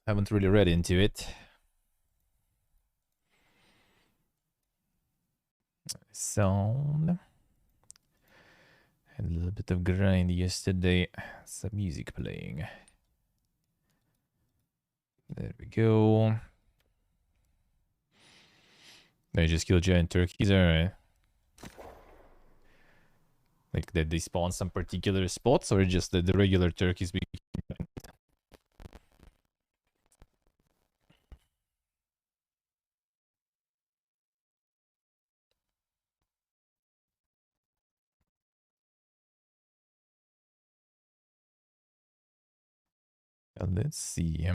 Haven't really read into it. Sound. Had a little bit of grind yesterday. Some music playing. There we go. They just kill giant turkeys, alright. Like, did they spawn some particular spots or just the regular turkeys? Let's see.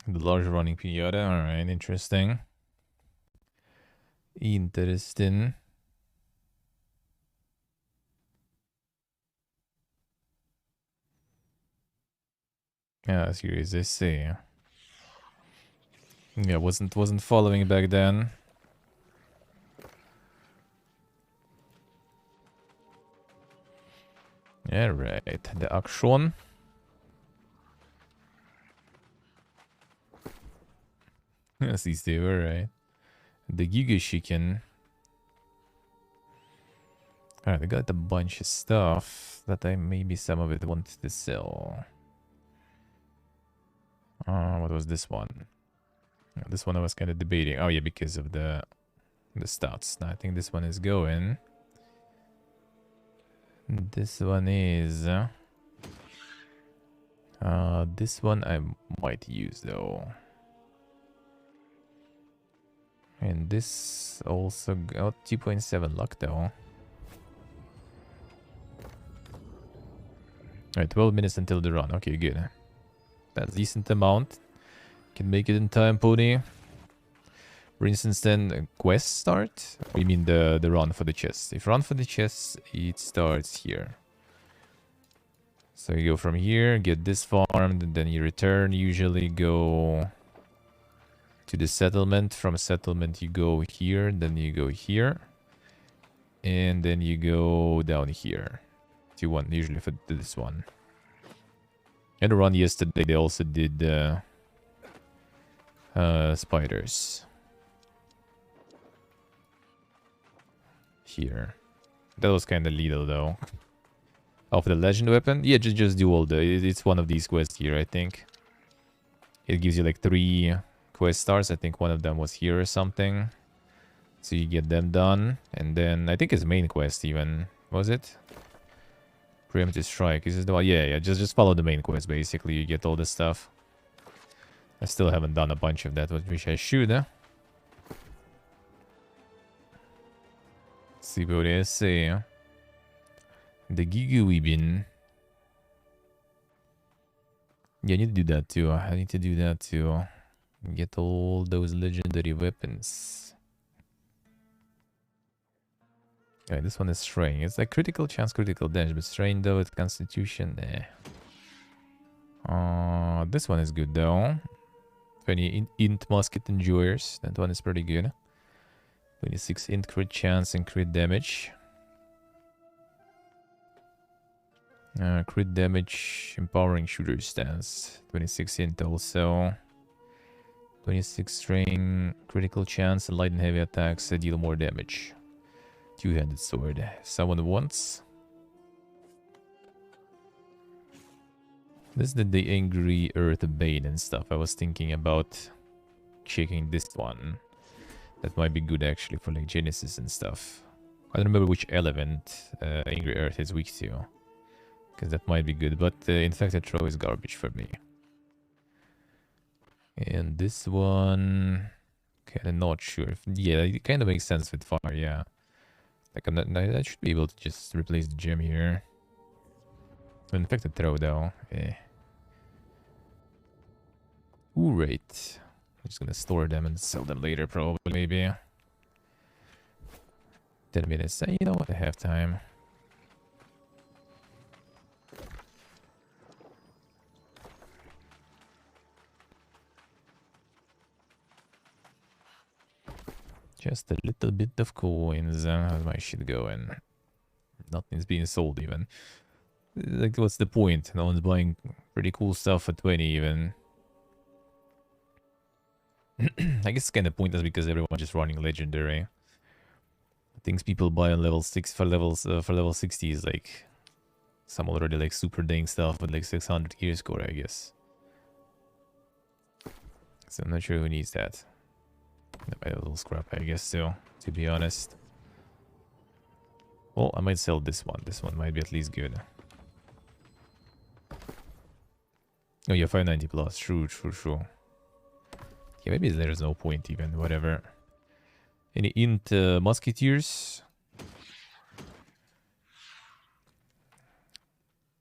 The large running pinata, alright, interesting. Interesting. Yeah, serious, I see. Yeah, wasn't following back then. Alright, the action. Yes, these two, alright. The Giga Chicken. Alright, I got a bunch of stuff that I maybe some of it wanted to sell. What was this one? This one I was kind of debating. Oh yeah, because of the stats. I think this one is going. This one is. This one I might use though. And this also got 2.7 luck though. Alright, 12 minutes until the run. Okay, good. That's a decent amount. Can make it in time, Pony. For instance, then quest start. We mean the run for the chest. If run for the chest, it starts here. So you go from here, get this farmed, and then you return. Usually go to the settlement. From settlement, you go here, then you go here, and then you go down here. To one, usually for this one. And the run yesterday, they also did spiders. Here. That was kind of little though. Of the legend weapon? Yeah, just do all the... It's one of these quests here, I think. It gives you like 3 quest stars. I think one of them was here or something. So you get them done. And then I think it's main quest even. Was it? Preemptive strike. Is this the one? Yeah, just follow the main quest basically. You get all the stuff. I still haven't done a bunch of that, which I should, huh? See what I say. The Giga Weebin. Yeah, I need to do that too. I need to do that too. Get all those legendary weapons. Okay, this one is Strain. It's like critical chance, critical damage, but Strain though, it's Constitution. This one is good though. 20 int musket enjoyers. That one is pretty good. 26 int crit chance and crit damage. Crit damage, empowering shooter stance. 26 int also. 26 strain, critical chance, and light and heavy attacks deal more damage. Two-handed sword. Someone wants. This did the angry earth bane and stuff. I was thinking about checking this one. That might be good actually for like Genesis and stuff. I don't remember which element angry earth is weak to. Because that might be good, but infected throw is garbage for me. And this one, kinda not sure. Yeah, it kind of makes sense with fire, yeah. Like I should be able to just replace the gem here. Infected throw though, Ooh, right. I'm just gonna store them and sell them later, probably, maybe. 10 minutes, you know what, I have time. Just a little bit of coins. How's my shit going? Nothing's being sold even. Like, what's the point? No one's buying pretty cool stuff for 20 even. I guess it's kind of pointless because everyone's just running legendary. Things people buy on level 6 for level 60 is like some already like super dang stuff with like 600 gear score, I guess. So I'm not sure who needs that. That might be a little scrap, I guess, too, to be honest. Well, I might sell this one. This one might be at least good. Oh yeah, 590 plus. True. Yeah, maybe there's no point even. Whatever. Any int musketeers?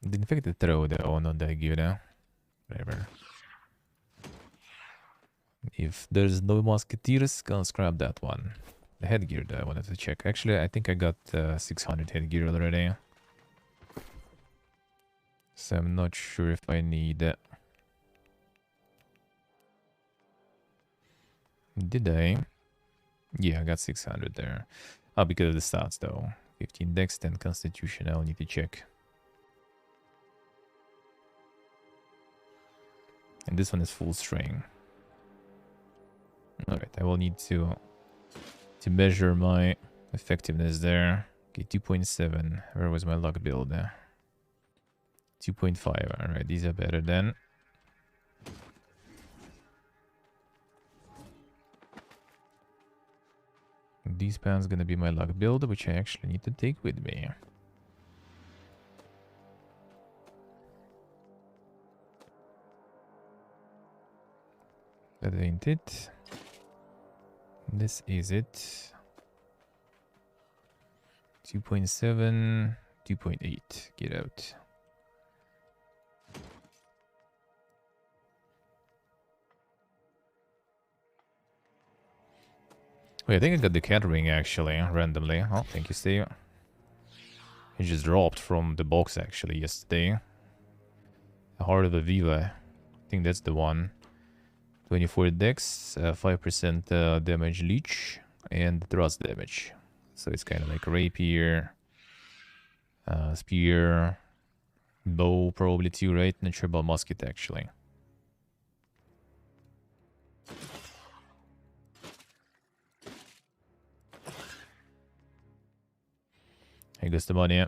The infected throw though, not that good, huh? Whatever. If there's no musketeers, gonna scrap that one. The headgear that I wanted to check. Actually, I think I got 600 headgear already. So I'm not sure if I need it. Did I? Yeah, I got 600 there. Oh, because of the stats though. 15 dex, 10 constitution. I'll need to check. And this one is full string. Alright, I will need to measure my effectiveness there. Okay, 2.7. Where was my luck build? 2.5. Alright, these are better then. These pants gonna be my luck build, which I actually need to take with me. That ain't it. This is it. 2.7, 2.8. Get out. Wait, I think I got the catering actually, randomly. Oh, thank you, Steve. It just dropped from the box actually yesterday. The Heart of the Viva. I think that's the one. 24 dex, 5% damage leech, and thrust damage. So it's kind of like rapier, spear, bow probably too, right? Not sure about musket actually. Here goes the money.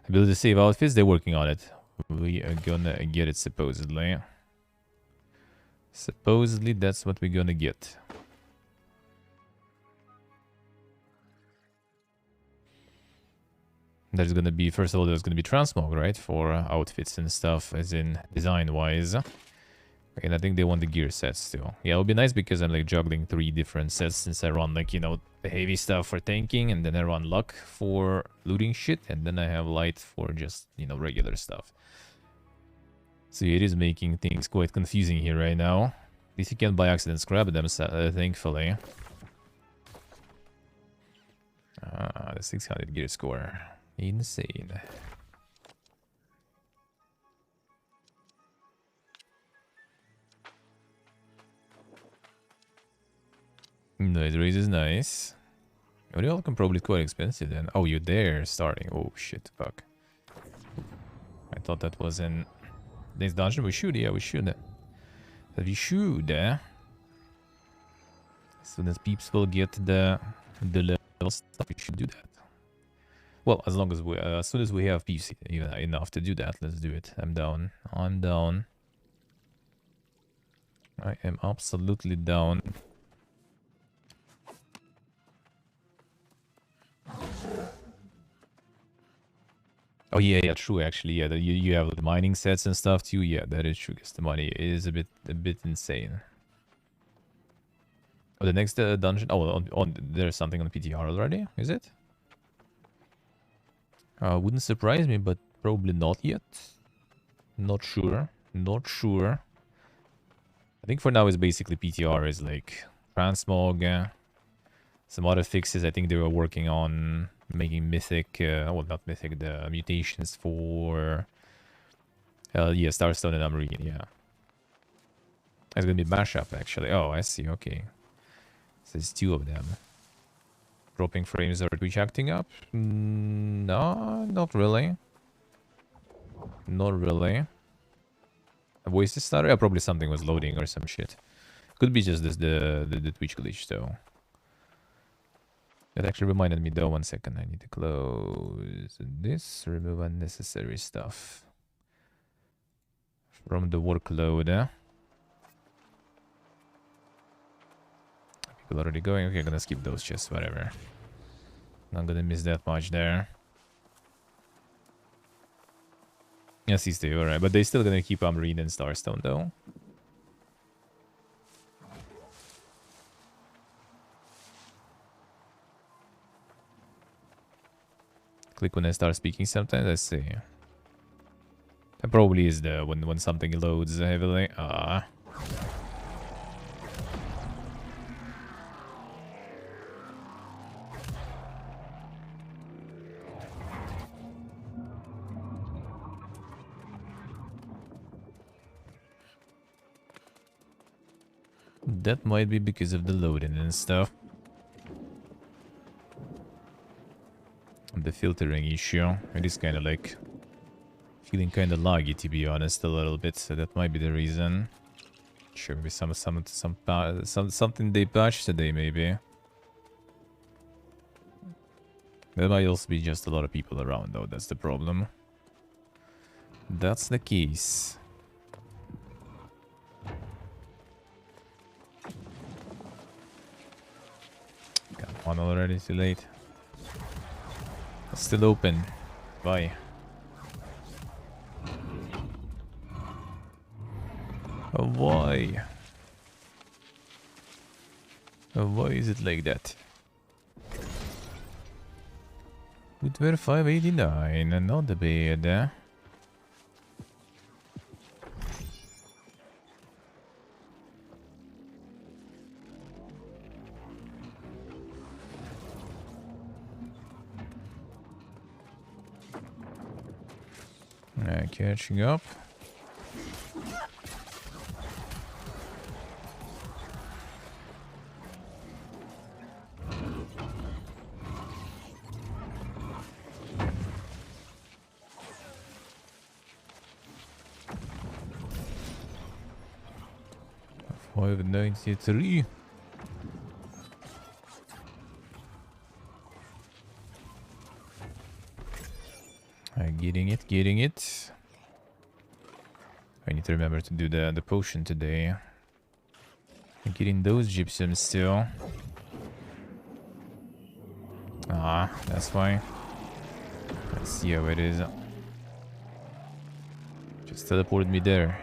Ability to save outfits, they're working on it. We are gonna get it supposedly. Supposedly that's what we're gonna get. There's gonna be, first of all, there's gonna be transmog, right? For outfits and stuff, as in design-wise. And I think they want the gear sets too. Yeah, it would be nice because I'm like juggling 3 different sets since I run like, you know, the heavy stuff for tanking, and then I run luck for looting shit, and then I have light for just, you know, regular stuff. So it is making things quite confusing here right now. At least you can by accident scrap them, thankfully. The 600 gear score. Insane. Noise raise is nice. Oh, they all can probably quite expensive then. Oh, you're there starting. Oh shit, fuck. I thought that was in this dungeon. We should, yeah, we should. We should. As soon as peeps will get the level stuff, we should do that. Well, as long as we, as soon as we have peeps even enough to do that, let's do it. I'm down. I'm down. I am absolutely down. Oh yeah, true. Actually, yeah, you have the mining sets and stuff too. Yeah, that is true. Because the money is a bit insane. Oh, the next dungeon. Oh, there's something on PTR already. Is it? Wouldn't surprise me, but probably not yet. Not sure. Not sure. I think for now it's basically PTR is like transmog, some other fixes. I think they were working on making mythic, well, not mythic, the mutations for, yeah, Starstone and Amarine, yeah. It's gonna be mashup, actually. Oh, I see, okay. So there's 2 of them. Dropping frames, are Twitch acting up? No, not really. Not really. A voice starter? Yeah, probably something was loading or some shit. Could be just this, the Twitch glitch though. That actually reminded me though, 1 second. I need to close this, remove unnecessary stuff from the workload. People already going. Okay, I'm gonna skip those chests, whatever. Not gonna miss that much there. Yes, he's still alright, but they're still gonna keep Marine and Starstone though. Click when I start speaking sometimes, I see. That probably is the when something loads heavily. Ah. That might be because of the loading and stuff. The filtering issue. It is kind of like feeling kind of laggy, to be honest, a little bit. So that might be the reason. Sure, maybe something they patched today, maybe. There might also be just a lot of people around, though. That's the problem. That's the case. Come on already, too late. It's still open. Bye. Oh, why? Oh, why is it like that? Footwear 589, not bad. Catching up. $5.93. Getting it. I need to remember to do the potion today. I'm getting those gypsums still. Ah, that's fine. Let's see how it is. Just teleported me there.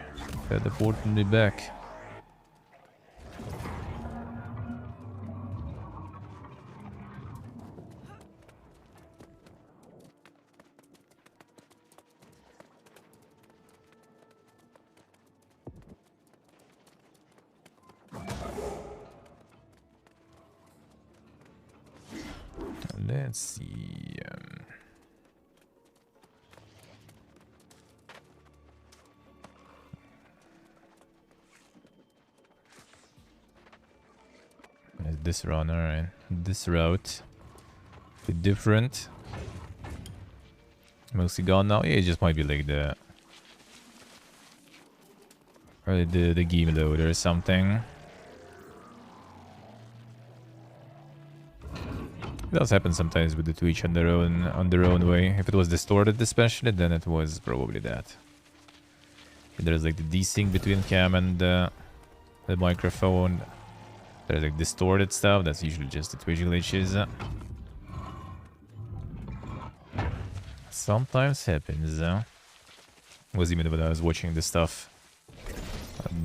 Teleported me back. Let's see. This run, alright. This route. A bit different. Mostly gone now. Yeah, it just might be like the game load or something. It does happen sometimes with the Twitch on their own way. If it was distorted especially, then it was probably that. If there's like the desync between cam and the microphone. There's like distorted stuff, that's usually just the Twitch glitches. Sometimes happens. Was even when I was watching the stuff.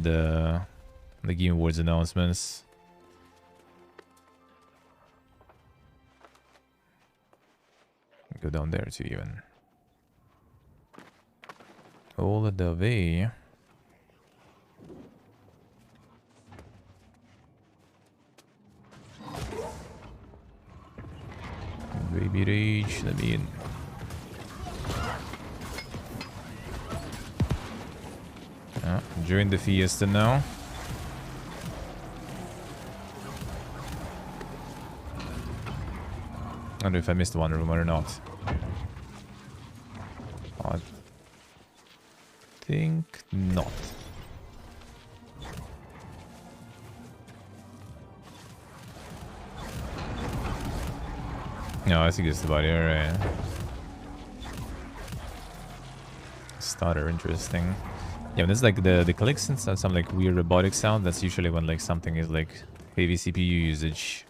The Game Awards announcements. Go down there too, even. All the way. Baby rage, let me in. Join the fiesta now. I don't know if I missed one room or not. think not. No, I think it's the body, alright. Starter, interesting. Yeah, when it's like the clicks and some like weird robotic sound, that's usually when like something is like heavy CPU usage.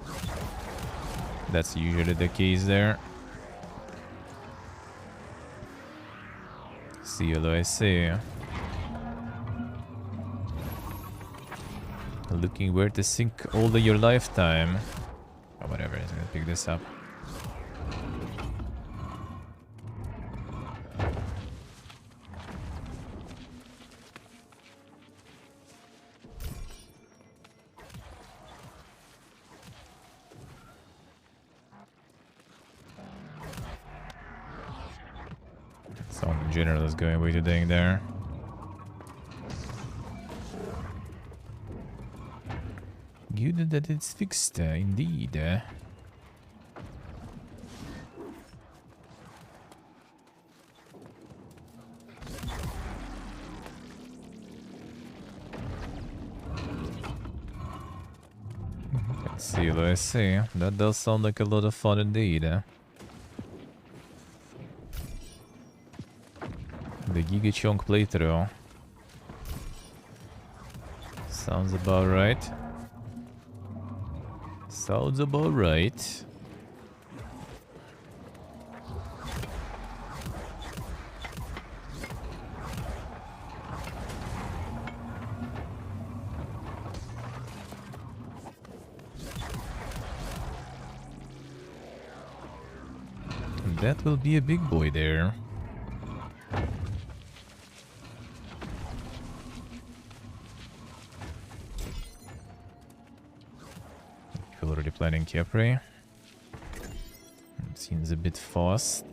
That's usually the case there. See you, I see. Looking where to sink all of your lifetime. Oh, whatever, I'm gonna pick this up. Sound in general is going way too dang there. Good that it's fixed, indeed. Let's see, let's see. That does sound like a lot of fun indeed. The Giga Chunk playthrough. Sounds about right. Sounds about right. That will be a big boy there. Already planning Capri. It seems a bit fast.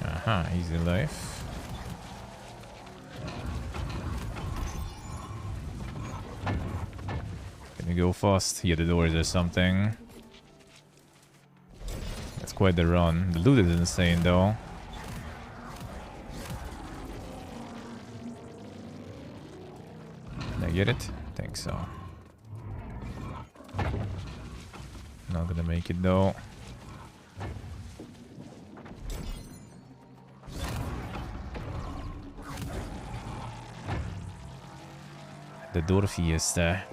Aha, easy life. Go fast, here the doors or something. That's quite the run. The loot is insane though. Did I get it? I think so. Not gonna make it though. The door fiesta.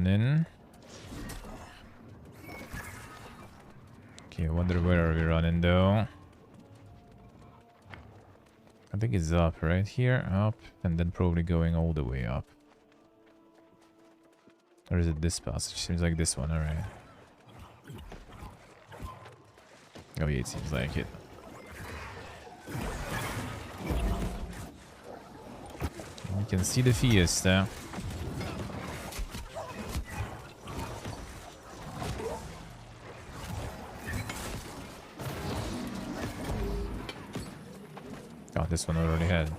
In. Okay, I wonder where are we running though. I think it's up right here, up, and then probably going all the way up. Or is it this passage? Seems like this one, alright. Oh yeah, it seems like it. You can see the fiesta. Oh, this one already had.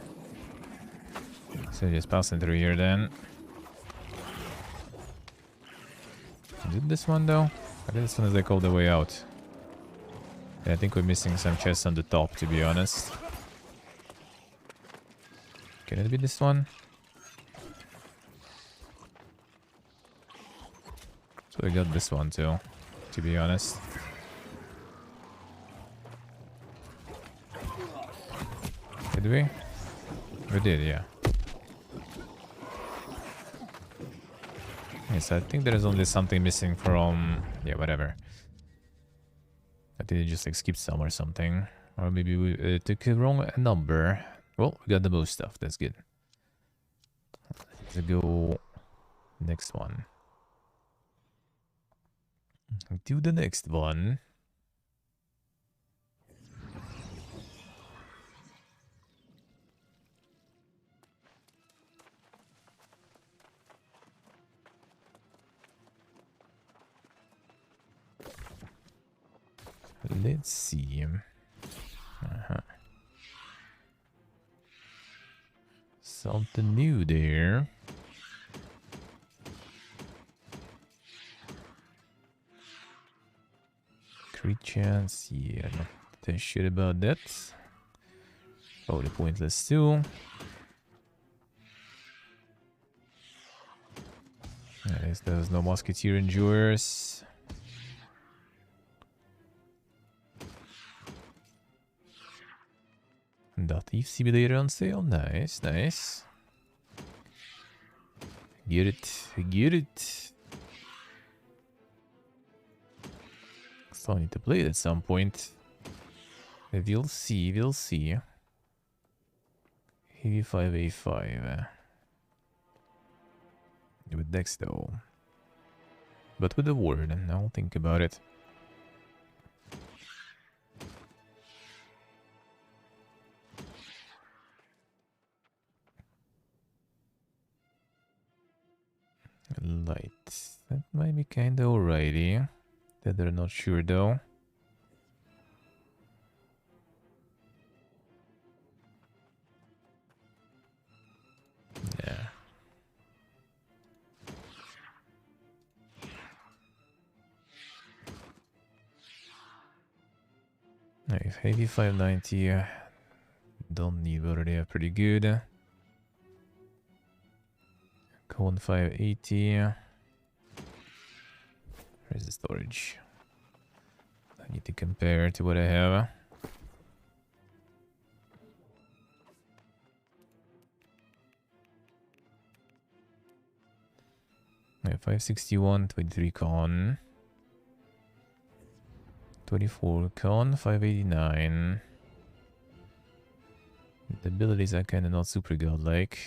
So just passing through here then. Is it this one though? I think this one is like all the way out. Yeah, I think we're missing some chests on the top, to be honest. Can it be this one? So we got this one too, to be honest. Did we? We did, yeah. Yes, I think there is only something missing from... Yeah, whatever. I think it just like skipped some or something. Or maybe we took a wrong number. Well, we got the most stuff. That's good. Let's go next one. Do the next one. Let's see. Something new there. Crit chance, yeah, not too sure about that. Probably pointless too. There's no musketeer endures. The Thief Simulator on sale. Nice, nice. Get it, get it. Still need to play it at some point. We'll see, we'll see. Heavy 5A5. With Dex though. But with the word, I'll think about it. Light. That might be kinda alrighty. That they're not sure though. Yeah. Nice. Heavy 590. Don't need what they are pretty good. Cone 580. Where's the storage? I need to compare to what I have. Yeah, 561, 23 con. 24 con, 589. The abilities are kind of not super godlike.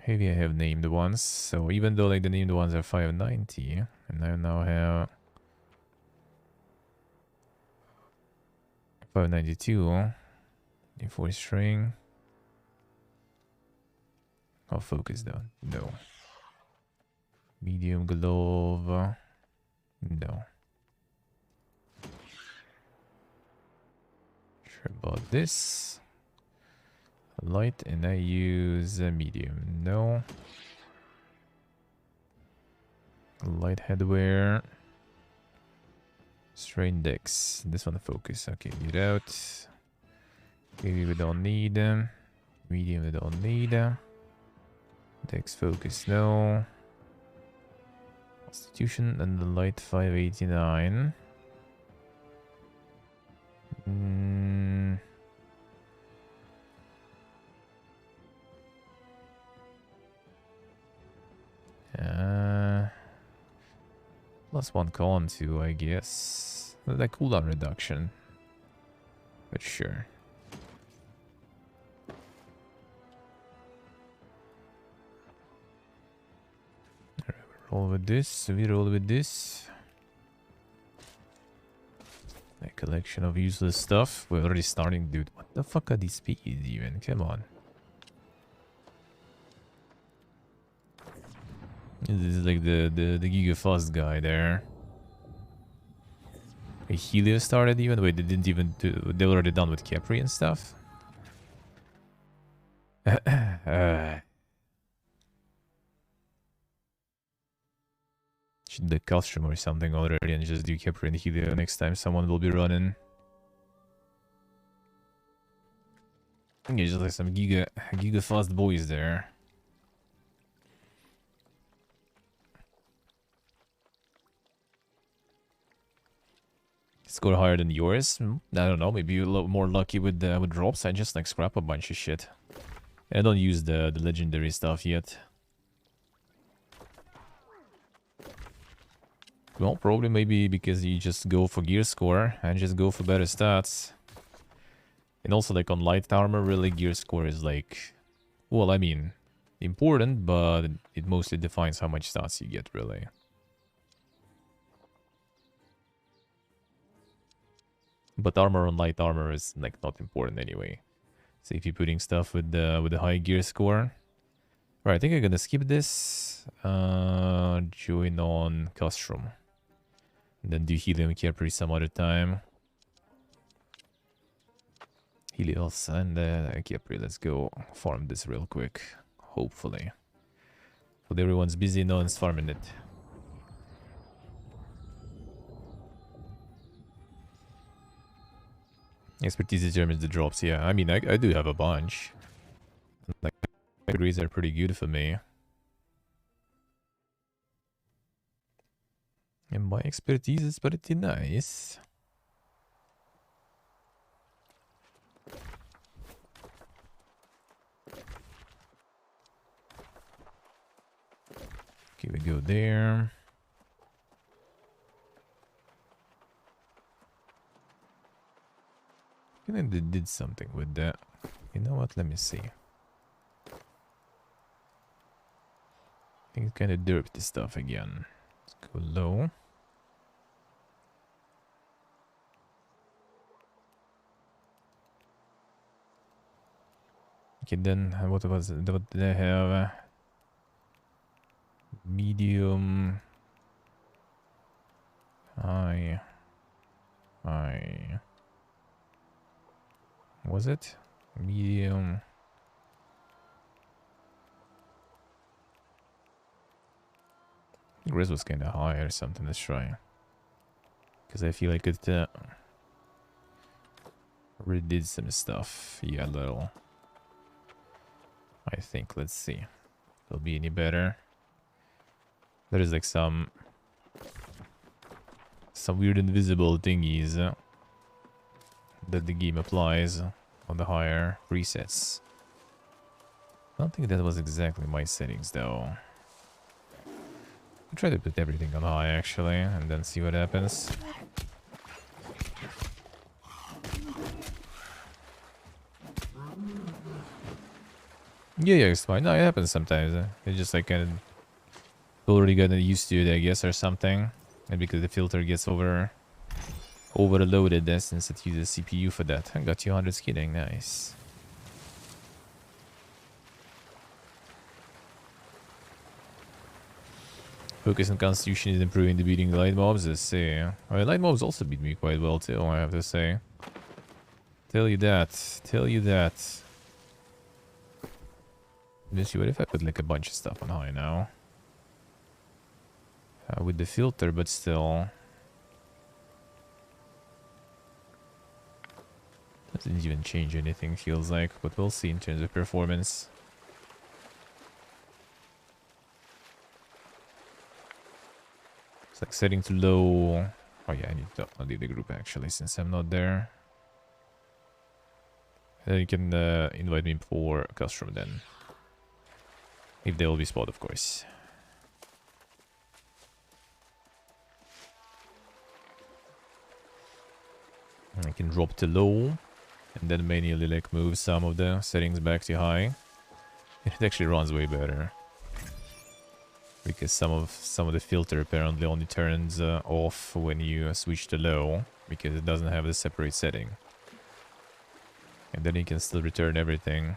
Heavy I have named ones, so even though like the named ones are 590, and I now have 592, D4 string. Oh, focus though, no. Medium glove, no. Sure about this. Light, and I use a medium. No. Light headwear. Strain Dex. This one focus. Okay, get out. Maybe we don't need them. Medium we don't need. Dex focus, no. Constitution and the light 589. Plus one con too, I guess. The cooldown reduction. But sure. Alright, we roll with this, we roll with this. A collection of useless stuff. We're already starting, dude. What the fuck are these speeds even? Come on. This is like the Giga Fast guy there. Hey, Helio started even? Wait, they didn't even do... They were already done with Capri and stuff? Should do Custom or something already and just do Capri and Helio next time someone will be running. I think it's just like some Giga Fast boys there. Score higher than yours? I don't know, maybe you're a little more lucky with drops. I just like scrap a bunch of shit. I don't use the legendary stuff yet. Well, probably maybe because you just go for gear score and just go for better stats. And also like on light armor, really gear score is like, well, I mean, important, but it mostly defines how much stats you get, really. But armor on light armor is like not important anyway. So if you're putting stuff with the high gear score, Right, I think I'm gonna skip this. Join on Castrum. And then do Helium Capri some other time. Helios and Capri, let's go farm this real quick. Hopefully. But everyone's busy, no one's farming it. Expertise determines the drops, yeah. I mean, I do have a bunch. Like, upgrades are pretty good for me. And my expertise is pretty nice. Okay, we go there. I think they did something with that. You know what? Let me see. I think it kind of derped the stuff again. Let's go low. Okay, then what was it? What did I have? Medium. High. Was it? Medium. Grizz was kind of high or something. Let's try. Because I feel like it already did some stuff. Yeah, a little. I think. Let's see. It'll be any better. There is like some weird invisible thingies that the game applies on the higher presets. I don't think that was exactly my settings though. I'll try to put everything on high actually and then see what happens. Yeah, it's fine. No, it happens sometimes. It's just like kind of already gotten used to it, I guess, or something. And because the filter gets overloaded since it uses CPU for that. I got 200 skidding, nice. Focus on constitution is improving the beating light mobs. Let's see. Well, light mobs also beat me quite well too, I have to say. Tell you that. Tell you that. Let's see, what if I put like a bunch of stuff on high now? With the filter, but still. Doesn't even change anything, feels like, but we'll see in terms of performance. It's like setting to low. Oh yeah, I need to leave the group actually, since I'm not there. Then you can invite me for a custom then. If they will be spot, of course. I can drop to low and then manually like move some of the settings back to high. It actually runs way better because some of the filter apparently only turns off when you switch to low because it doesn't have the separate setting, and then you can still return everything.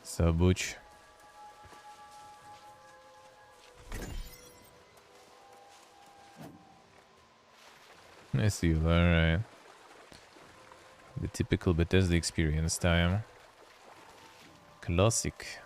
So Butch. I see you, alright. The typical Bethesda experience time. Classic.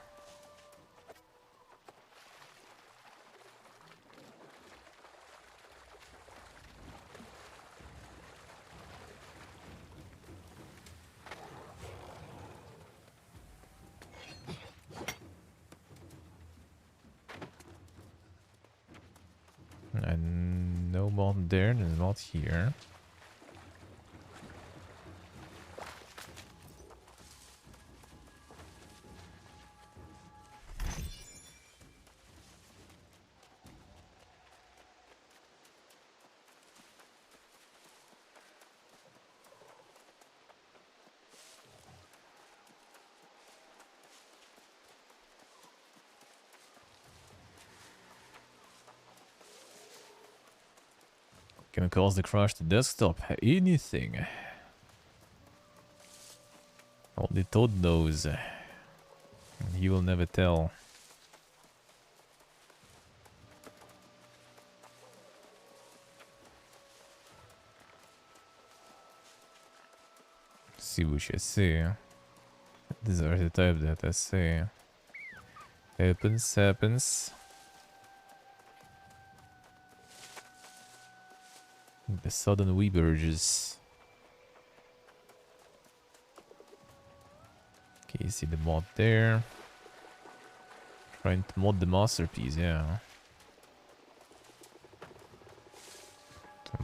And no mod there, and not here. Can cause the crash to desktop. Anything. Only Toad knows. He will never tell. See what you see. These are the type that I say. Happens. The sudden weeburges. Okay, you see the mod there. Trying to mod the masterpiece, yeah.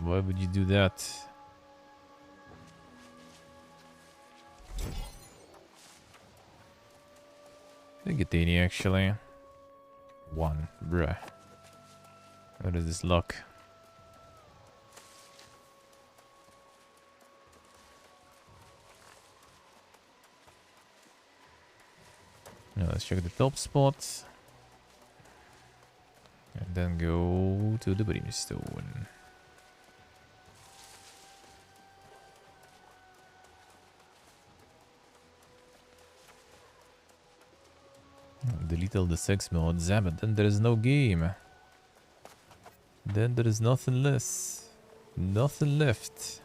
Why would you do that? I didn't get any actually. One, bruh. What is this luck? Now let's check the top spot. And then go to the brimstone. Delete all the sex mods, but then there is no game. Then there is nothing less. Nothing left.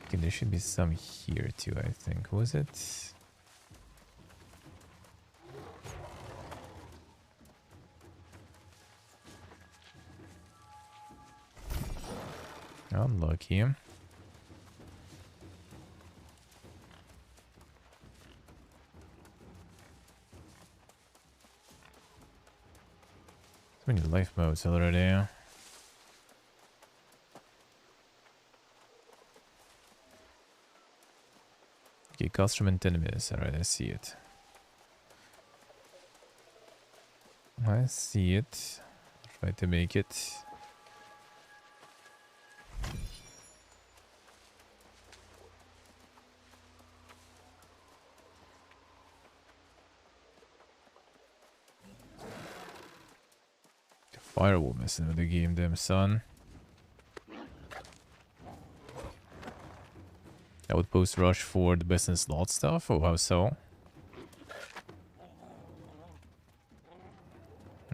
Okay, there should be some here too, I think. Was it? Unlucky. So many life modes already. Okay, custom in 10 minutes. Alright, I see it. I see it. Try to make it. Firewall messing with the game, damn son. Outpost rush for the best in slot stuff? Oh, how so?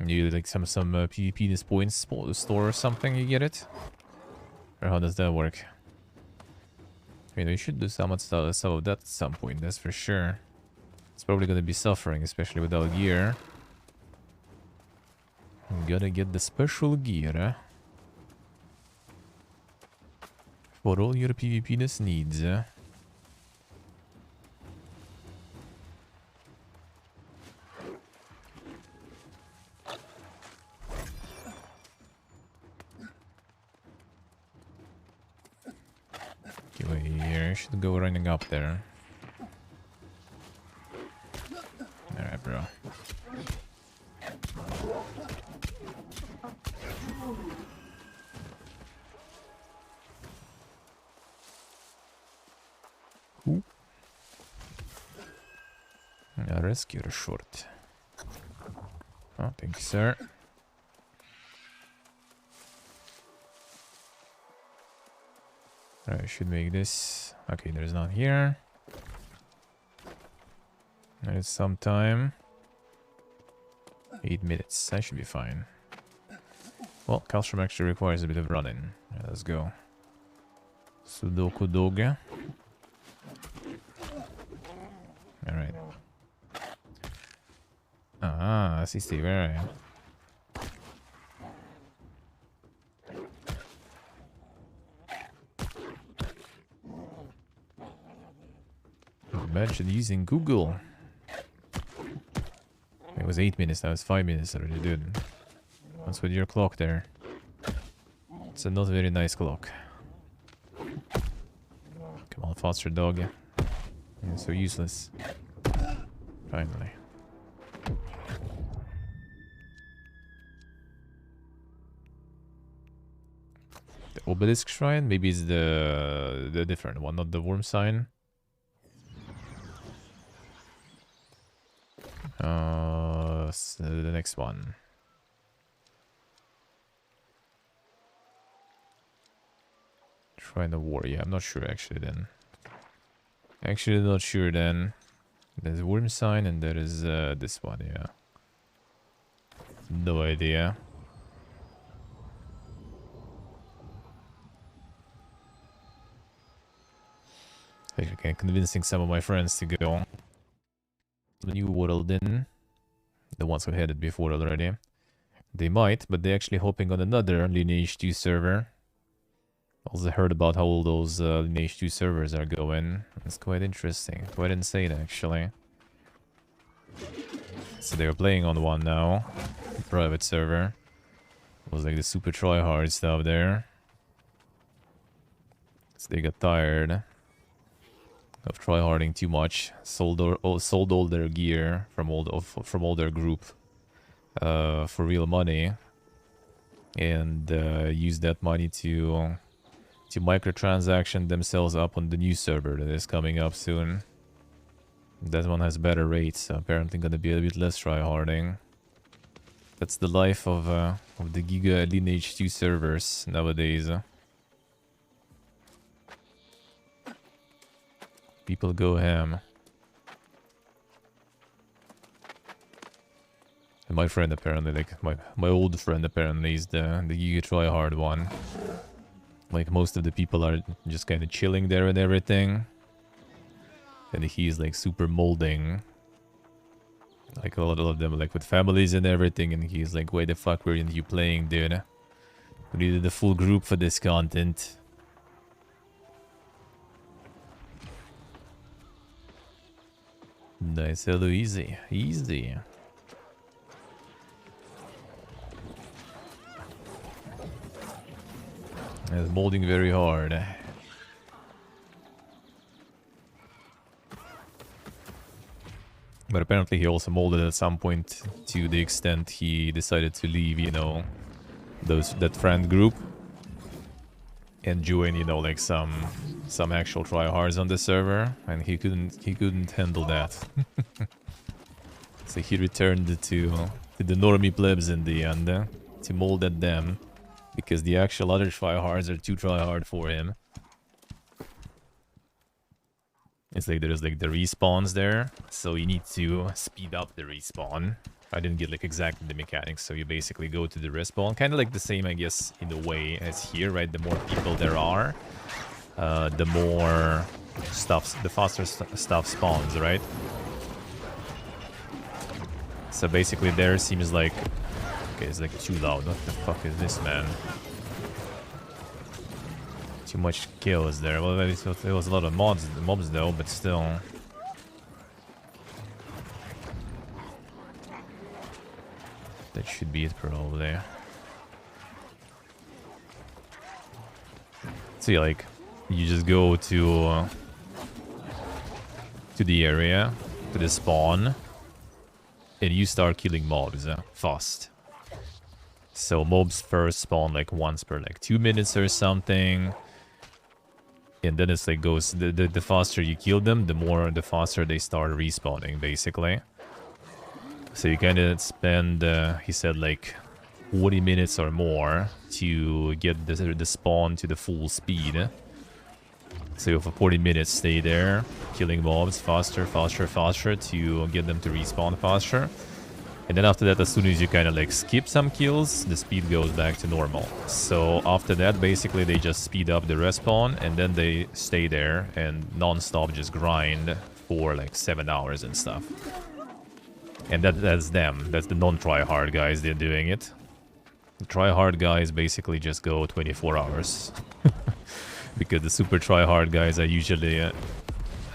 You like some PvP this points store or something, you get it? Or how does that work? I mean, we should do some of that at some point, that's for sure. It's probably gonna be suffering, especially without gear. Gotta get the special gear, eh? For all your PvP-ness needs, eh? Okay, wait here. I should go running up there. Alright, bro. Ooh. A rescuer short. Oh, thank you, sir. Alright, I should make this. Okay, there's not here. There's some time. 8 minutes. I should be fine. Well, Calstrom actually requires a bit of running. Yeah, let's go. Sudoku Doga. Alright. Ah, I see Steve, where are you? Imagine using Google. It was 8 minutes, now it's 5 minutes already, dude. What's with your clock there? It's a not very nice clock. Come on, faster dog. You're so useless. Finally. The obelisk shrine? Maybe it's the different one, not the worm sign. What's the next one? Shrine of War. Yeah, I'm not sure actually then. Actually not sure then. There's Worm Sign and there is this one, yeah. No idea. Actually, convincing some of my friends to go. The new world in. The ones who had it before already. They might, but they're actually hoping on another Lineage 2 server. Also heard about how all those Lineage 2 servers are going. It's quite interesting. Quite insane, actually. So they're playing on one now. Private server. It was like the super tryhard stuff there. So they got tired of tryharding too much. Sold all their gear from all their group for real money. And used that money to microtransaction themselves up on the new server that is coming up soon. That one has better rates, so apparently gonna be a bit less tryharding. That's the life of the Giga Lineage 2 servers nowadays. People go ham. And my friend apparently, like my old friend apparently is the Giga tryhard one. Like most of the people are just kind of chilling there and everything. And he's like super molding. Like a lot of them like with families and everything. And he's like, why the fuck were you playing, dude? We needed the full group for this content. Nice, hello, easy. Easy. It's molding very hard. But apparently he also molded at some point to the extent he decided to leave, you know, that friend group. And join, you know, like some actual tryhards on the server. And he couldn't handle that. So he returned to the normie plebs in the end to mold at them. Because the actual other tryhards are too tryhard for him. It's like there's like the respawns there. So you need to speed up the respawn. I didn't get like exactly the mechanics. So you basically go to the respawn. Kind of like the same, I guess, in a way as here, right? The more people there are, the more stuff, the faster stuff spawns, right? So basically there seems like... Okay, it's like too loud. What the fuck is this, man? Too much kills there. Well, there was a lot of mobs though, but still. That should be it probably. So yeah, like you just go to the area, to the spawn, and you start killing mobs fast. So mobs first spawn like once per like 2 minutes or something. And then it's like goes, the faster you kill them, the faster they start respawning, basically. So you kind of spend, he said like 40 minutes or more to get the spawn to the full speed. So you for 40 minutes stay there, killing mobs faster to get them to respawn faster. And then after that, as soon as you kind of like skip some kills, the speed goes back to normal. So after that, basically they just speed up the respawn and then they stay there and non-stop just grind for like 7 hours and stuff. And that's them. That's the non-try-hard guys, they're doing it. The try-hard guys basically just go 24 hours. Because the super try-hard guys are usually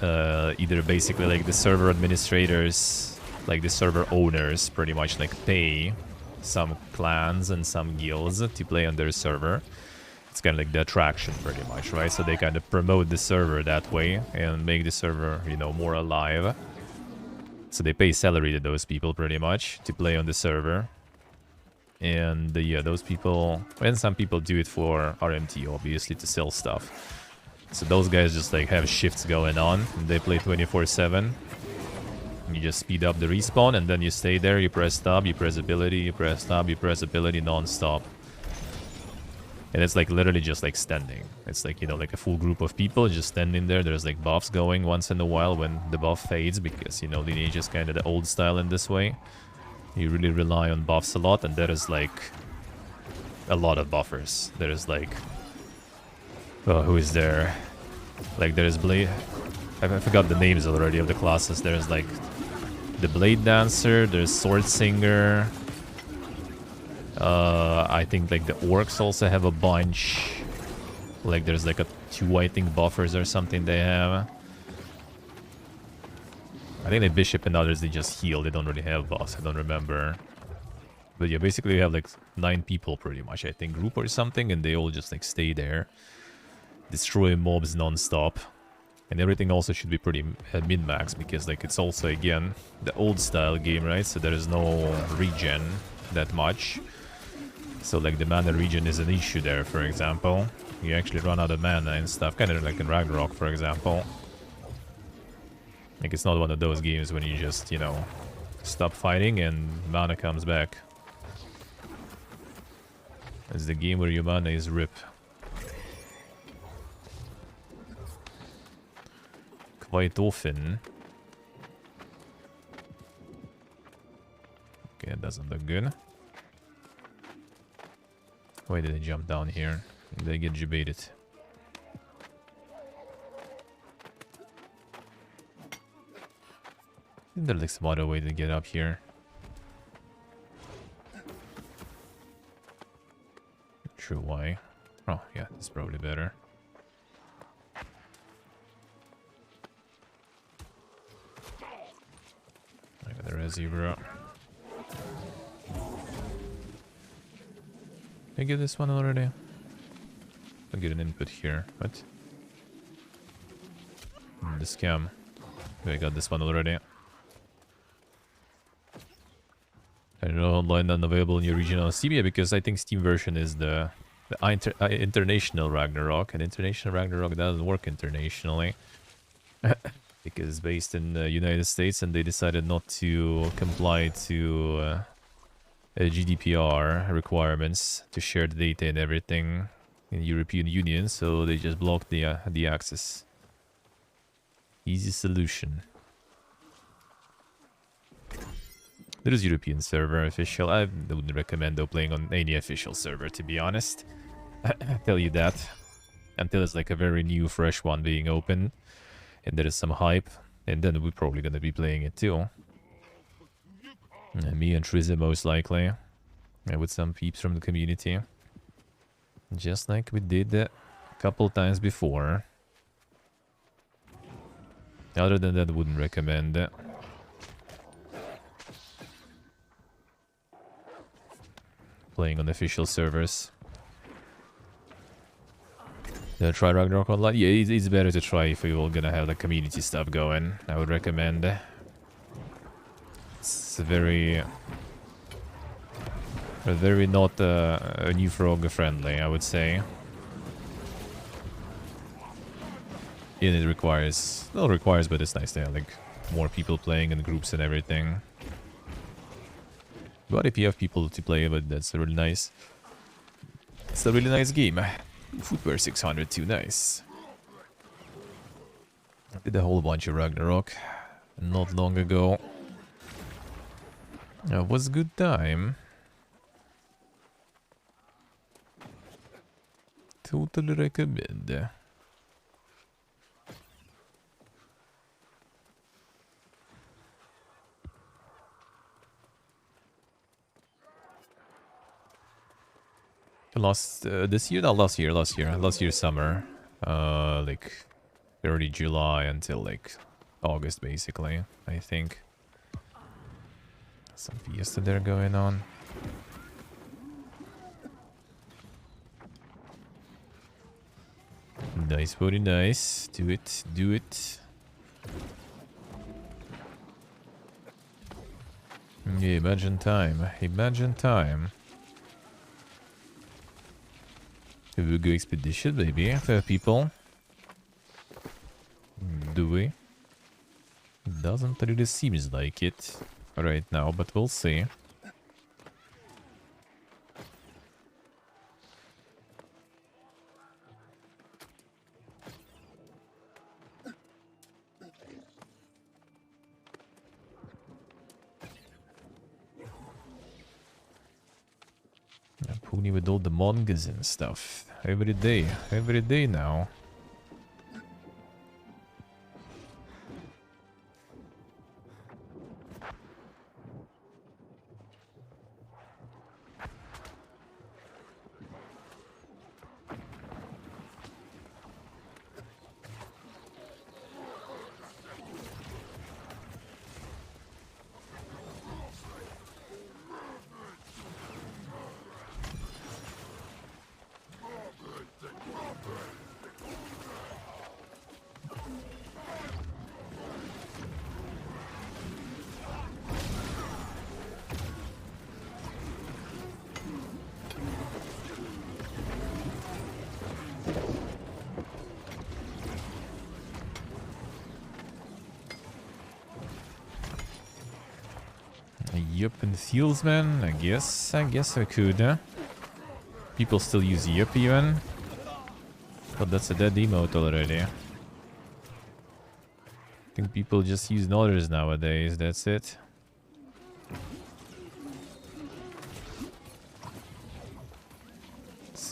either basically like the server administrators, like the server owners pretty much like pay some clans and some guilds to play on their server. It's kind of like the attraction pretty much, right? So they kind of promote the server that way and make the server, you know, more alive. So they pay salary to those people pretty much to play on the server. And yeah, those people, and some people do it for RMT, obviously, to sell stuff. So those guys just like have shifts going on and they play 24/7. You just speed up the respawn, and then you stay there, you press tab, you press ability, you press tab, you press ability non-stop. And it's like literally just like standing. It's like, you know, like a full group of people just standing there. There's like buffs going once in a while when the buff fades, because, you know, Lineage is kind of the old style in this way. You really rely on buffs a lot, and there is like a lot of buffers. There is like... Oh, who is there? Like there is Blade... I forgot the names already of the classes. There's like the Blade Dancer, there's Sword Singer. I think like the Orcs also have a bunch. Like there's like a 2, I think, buffers or something they have. I think the Bishop and others, they just heal. They don't really have buffs. I don't remember. But yeah, basically you have like 9 people pretty much, I think, group or something, and they all just like stay there. Destroy mobs non-stop. And everything also should be pretty min-max, because like it's also, again, the old style game, right? So there is no regen that much. So like the mana regen is an issue there, for example. You actually run out of mana and stuff, kind of like in Ragnarok, for example. Like it's not one of those games when you just, you know, stop fighting and mana comes back. It's the game where your mana is rip. Quite often. Okay, it doesn't look good. Why did I jump down here? Did I get debated? I think there's like some other way to get up here. Not sure why. Oh, yeah, that's probably better. I got the resi, bro. Did I get this one already? I'll get an input here. What? The scam. I got this one already. I don't know, online unavailable in your regional Steam, yeah, because I think Steam version is the international Ragnarok, and international Ragnarok doesn't work internationally. Because it's based in the United States, and they decided not to comply to GDPR requirements to share the data and everything in European Union, so they just blocked the access. Easy solution. There is European server official. I wouldn't recommend though playing on any official server, to be honest. I tell you that. Until it's like a very new, fresh one being open, and there is some hype, and then we're probably gonna be playing it too. And me and Trizzy most likely, and with some peeps from the community. Just like we did a couple times before. Other than that, wouldn't recommend it. Playing on official servers. Try Ragnarok Online? Yeah, it's better to try if you're gonna have the community stuff going. I would recommend. It's very not a new frog friendly, I would say. And it requires, well, requires, but it's nice to have like more people playing in groups and everything. But if you have people to play with, that's really nice. It's a really nice game. Footwear 600 too, nice. I did a whole bunch of Ragnarok not long ago. It was a good time. Totally recommend. This year? No, last year summer. Like early July until like August, basically, I think. Some fiesta there going on. Nice, very nice. Do it, do it. Yeah, imagine time. Imagine time. We go expedition, maybe, for people. Do we? Doesn't really seems like it right now, but we'll see. Pony with all the mangas and stuff. Every day now. Yup and feels, man. I guess I could, huh? People still use yup even. But that's a dead emote already. I think people just use others nowadays, that's it.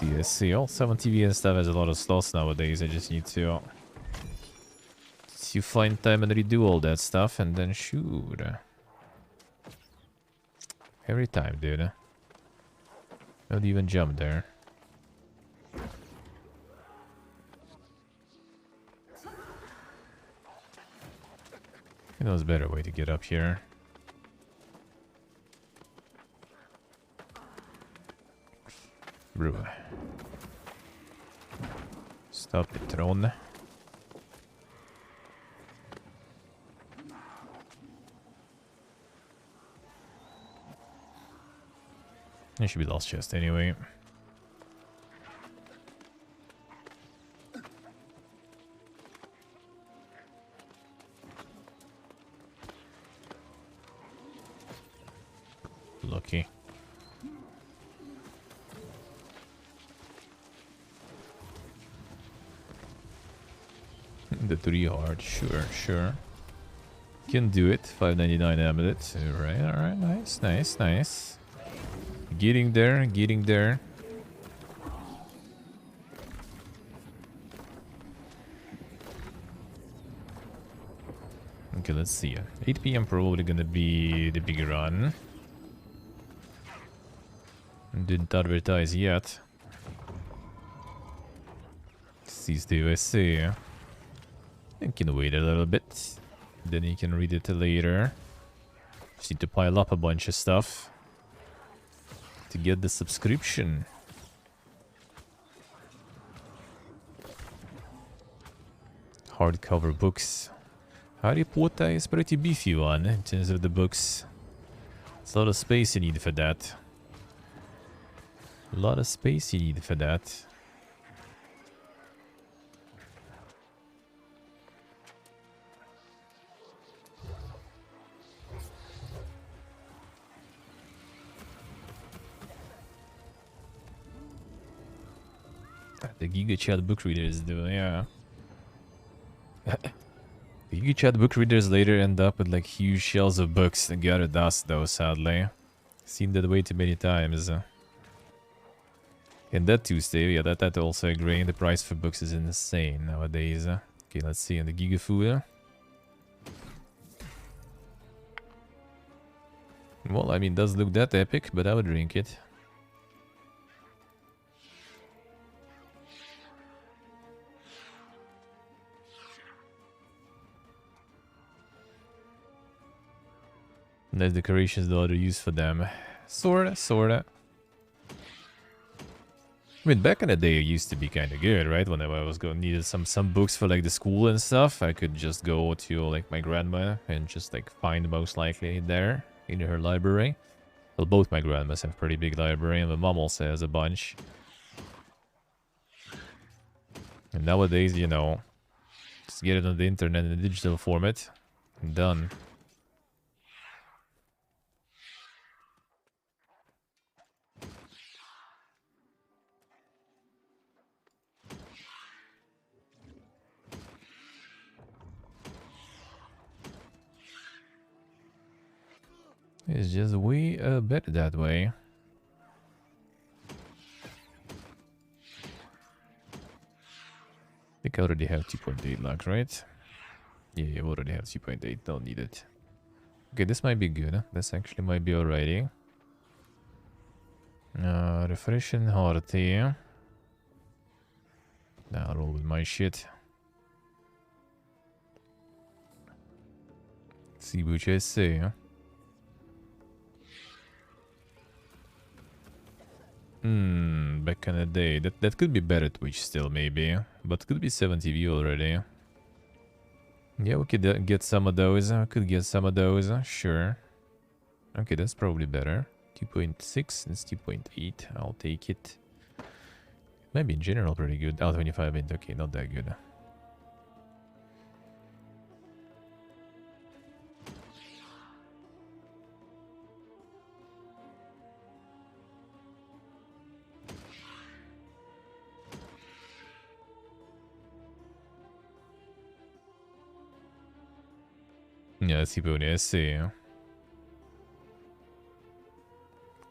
I see. All 7 TV and stuff has a lot of slots nowadays. I just need to find time and redo all that stuff and then shoot. Every time, dude. Don't even jump there. You know, there's a better way to get up here. Bro. Stop it, Tron. It should be last chest anyway. Lucky. The 3 hard, sure. Can do it. 599 amulet. Alright, nice. Getting there. Okay, let's see. 8 PM probably gonna be the big run. Didn't advertise yet. Sees the USA. You can wait a little bit. Then you can read it later. Just need to pile up a bunch of stuff to get the subscription. Hardcover books. Harry Potter is pretty beefy one in terms of the books. It's a lot of space you need for that. The Giga Chat book readers do, yeah. The Giga Chat book readers later end up with like huge shelves of books that gather dust though, sadly. Seen that way too many times. And that Tuesday, yeah, that also agree. The price for books is insane nowadays. Okay, let's see, in the Giga Food. Well, I mean, does look that epic, but I would drink it. Nice decorations though to use for them. Sorta. I mean, back in the day, it used to be kind of good, right? When I was needed some books for like the school and stuff, I could just go to like my grandma and just like find most likely there in her library. Well, both my grandmas have pretty big library, and my mom also has a bunch. And nowadays, you know, just get it on the internet in a digital format. Done. It's just way better that way. I think I already have 2.8 lakhs, right? Yeah, you already have 2.8. Don't need it. Okay, this might be good. This actually might be alrighty. Refreshing hearty. Now I'll roll with my shit. See which I say. Back in the day. That could be better Twitch still, maybe. But could be 70 view already. Yeah, we could get some of those. I could get some of those. Sure. Okay, that's probably better. 2.6, that's 2.8. I'll take it. Maybe in general pretty good. Oh, 25 int. Okay, not that good. Yeah, let's see.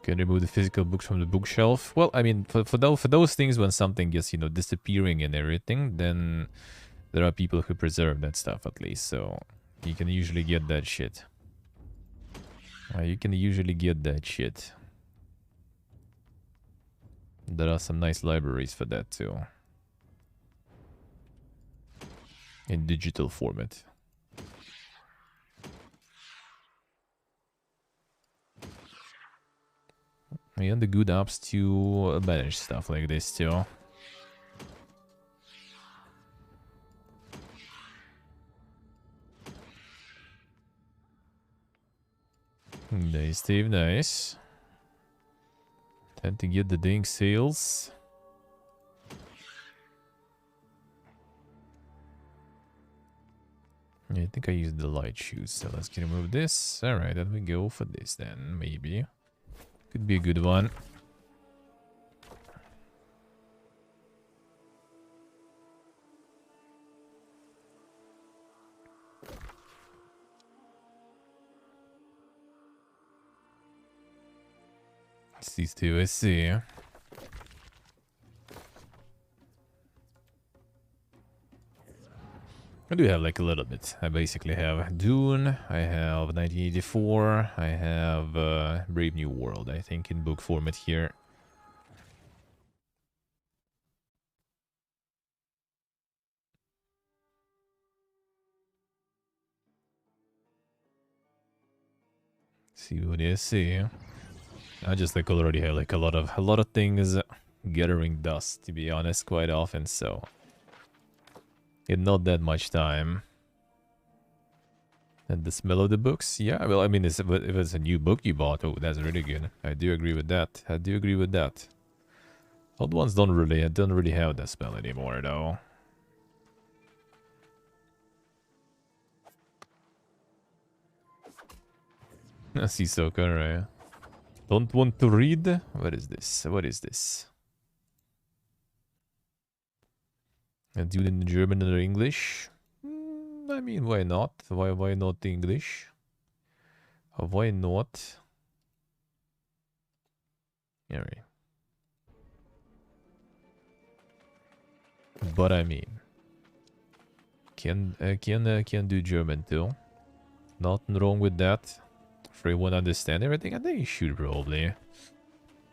Can remove the physical books from the bookshelf. Well, I mean, for those things, when something gets, you know, disappearing and everything, then there are people who preserve that stuff at least. So you can usually get that shit. There are some nice libraries for that too. In digital format. And the good apps to manage stuff like this too. Nice, Steve, nice. Time to get the dang sales. Yeah, I think I used the light shoes, so let's remove this. Alright, then we go for this then, maybe. Could be a good one. It's these two, I see. I do have like a little bit. I basically have Dune, I have 1984, I have Brave New World, I think, in book format here. See what I see. I just like already have like a lot of things gathering dust, to be honest, quite often, so in not that much time. And the smell of the books, yeah. Well, I mean, if it's a new book you bought, oh, that's really good. I do agree with that. Old ones don't really have that smell anymore, though. I see Soka, right? Don't want to read? What is this? A dude in German or English? I mean, why not? Why not English? Why not? Alright. But I mean, can do German too. Nothing wrong with that. If everyone understand everything, I think it should probably.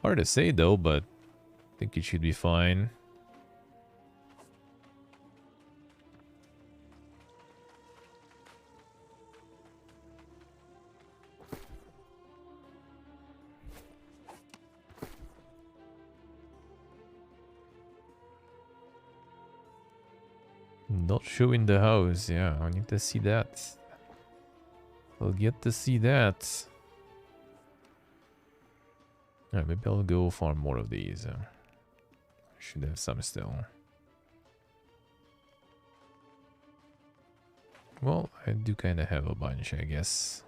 Hard to say though, but I think it should be fine. Not showing the house, yeah, I need to see that. I'll get to see that. Alright, maybe I'll go farm more of these. Should have some still. Well, I do kind of have a bunch, I guess.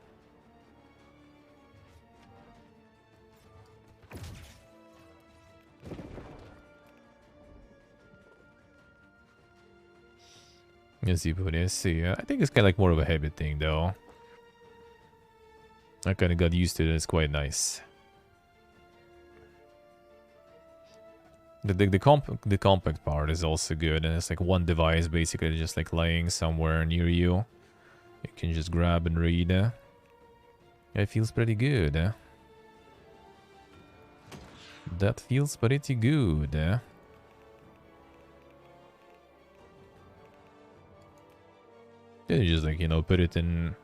Let's see, but let's see. I think it's kind of like more of a habit thing, though. I kind of got used to it. It's quite nice. The compact part is also good, and it's like one device basically just like lying somewhere near you. You can just grab and read. It feels pretty good. That feels pretty good. You just like, you know, put it in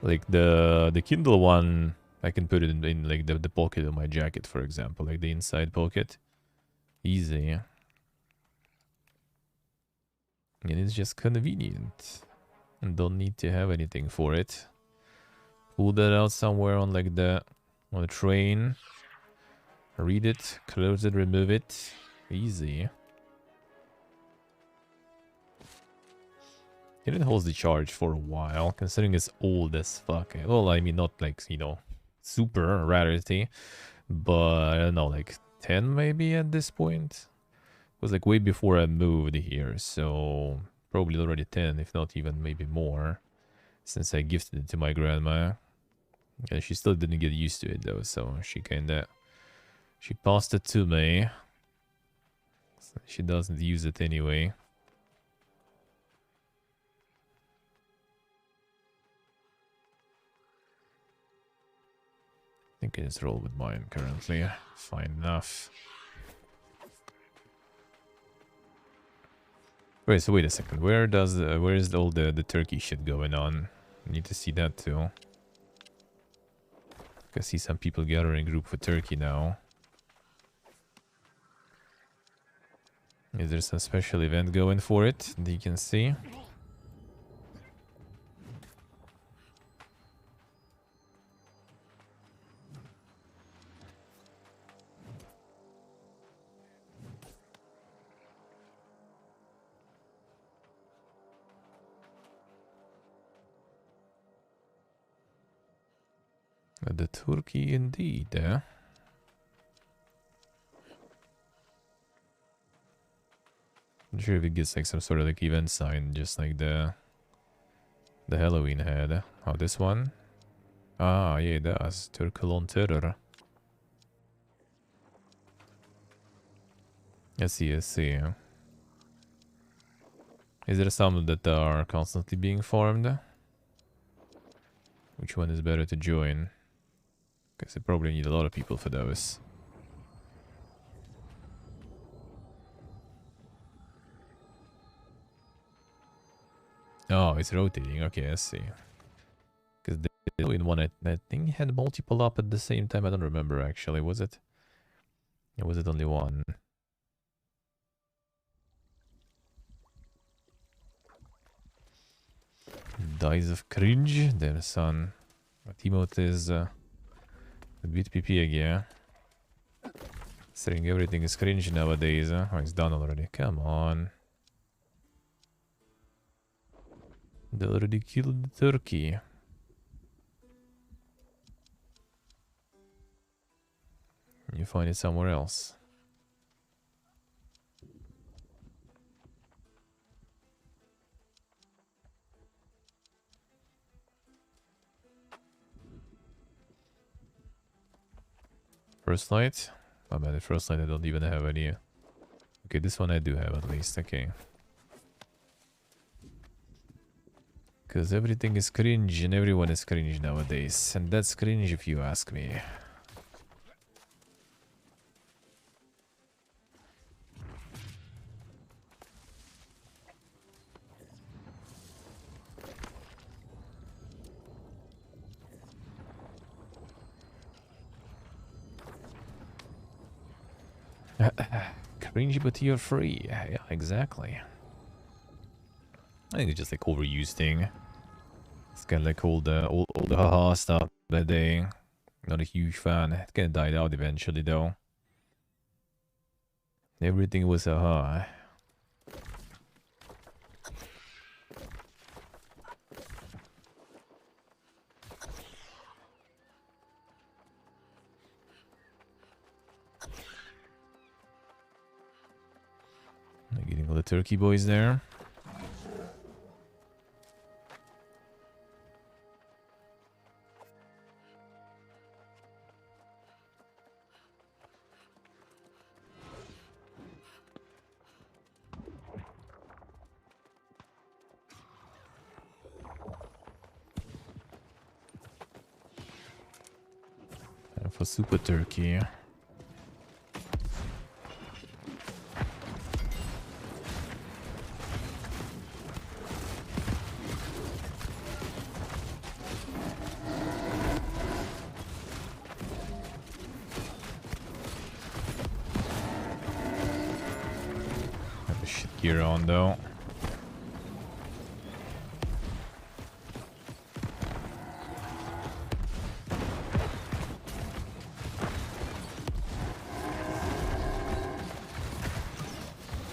like the Kindle one. I can put it in like the pocket of my jacket, for example, like the inside pocket. Easy. And it's just convenient. And don't need to have anything for it. Pull that out somewhere on like on the train. Read it, close it, remove it. Easy. It holds the charge for a while, considering it's old as fuck. Well, I mean, not like, you know, super rarity, but I don't know, like 10 maybe at this point. It was like way before I moved here, so probably already 10, if not even maybe more, since I gifted it to my grandma. And she still didn't get used to it though, so she passed it to me. So she doesn't use it anyway. I think I just roll with mine currently. Fine enough. Wait, so wait a second. Where is all the turkey shit going on? I need to see that too. I see some people gathering group for turkey now. Is there some special event going for it that you can see? The turkey indeed, eh? I'm sure if it gets like some sort of like event sign, just like the Halloween had. Oh, this one? Ah, yeah, it does. Turkolon Terror. I see, I see. Is there some that are constantly being formed? Which one is better to join? Because I probably need a lot of people for those. Oh, it's rotating. Okay, I see. Because the Halloween one, I think had multiple up at the same time. I don't remember actually. Was it? Or was it only one? Dies of cringe. There's son. Timoth is a bit PP again. Saying everything is cringe nowadays. Oh, it's done already. Come on. They already killed the turkey. You find it somewhere else. First light? Oh man, the first light I don't even have any. Okay, this one I do have at least. Okay. Because everything is cringe and everyone is cringe nowadays. And that's cringe if you ask me. Cringy, but you're free. Yeah, exactly. I think it's just like overused thing. It's kind of like all the haha stuff that day. Not a huge fan. It kind of died out eventually though. Everything was haha. All the turkey boys there. And for super turkey. Gear on though.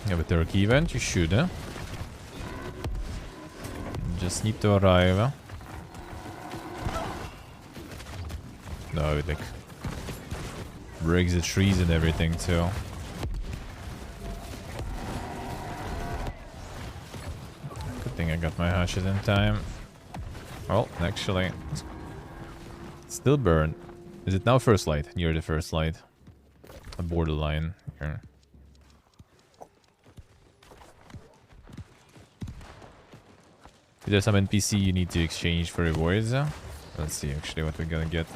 You have a turkey event? You should, huh? Just need to arrive. Huh? No, it like breaks the trees and everything too. I got my hatches in time. Well, actually, still burn. Is it now first light? Near the first light. A borderline here. Is there some NPC you need to exchange for rewards? Let's see actually what we're gonna get.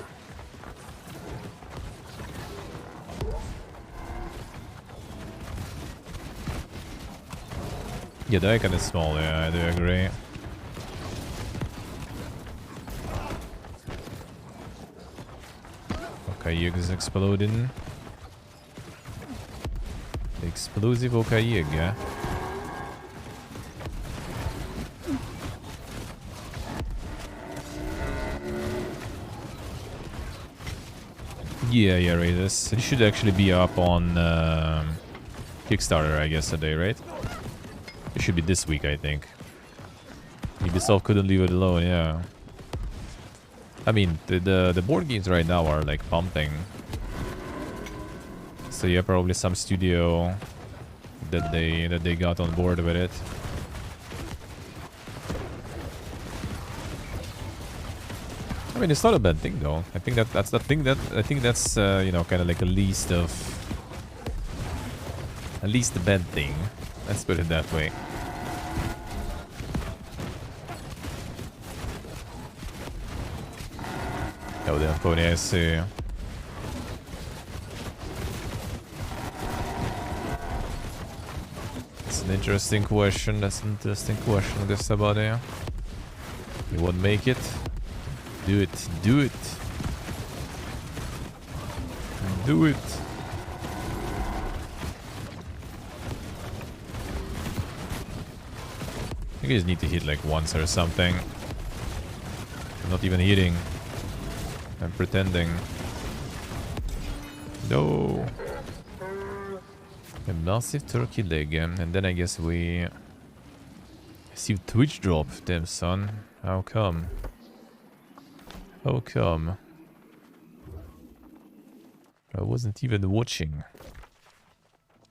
Yeah, they're kind of small, yeah, I do agree. Okayeg is exploding. Explosive Okayeg, yeah. Yeah, right. It should actually be up on Kickstarter, I guess, today, right? It should be this week, I think. Ubisoft couldn't leave it alone, yeah. I mean, the board games right now are like pumping. So yeah, probably some studio that they got on board with it. I mean, it's not a bad thing though. I think that's the thing that I think that's you know, kind of like a least the bad thing. Let's put it that way. Oh, damn, pony, I see. That's an interesting question. That's an interesting question, guess about it. You won't make it? Do it. Do it. Do it. You guys need to hit like once or something. I'm not even hitting. I'm pretending. No. A massive turkey leg. And then I guess we see Twitch drop. Damn, son. How come? How come? I wasn't even watching.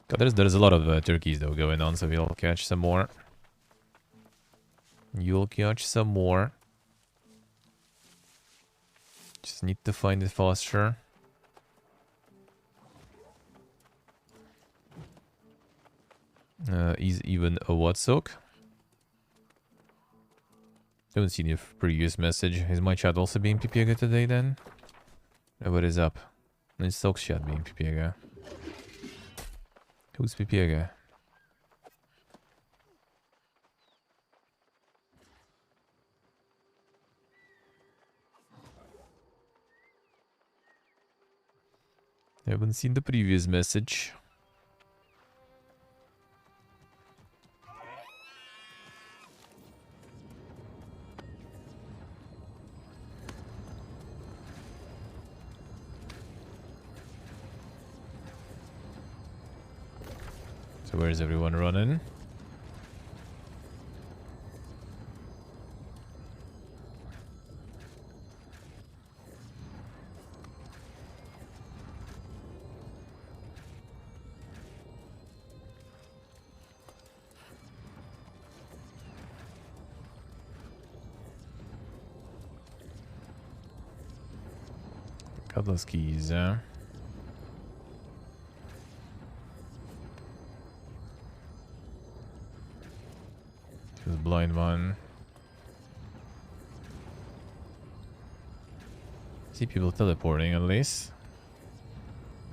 God, there's a lot of turkeys though going on, so we'll catch some more. You'll catch some more. Just need to find it faster. Is even a what soak? Haven't seen your previous message. Is my chat also being PPG today then? What is up? Is Soak's chat being PPG? Who's PPG? I haven't seen the previous message. So where's everyone running? Cutlass keys, This blind one. See people teleporting at least.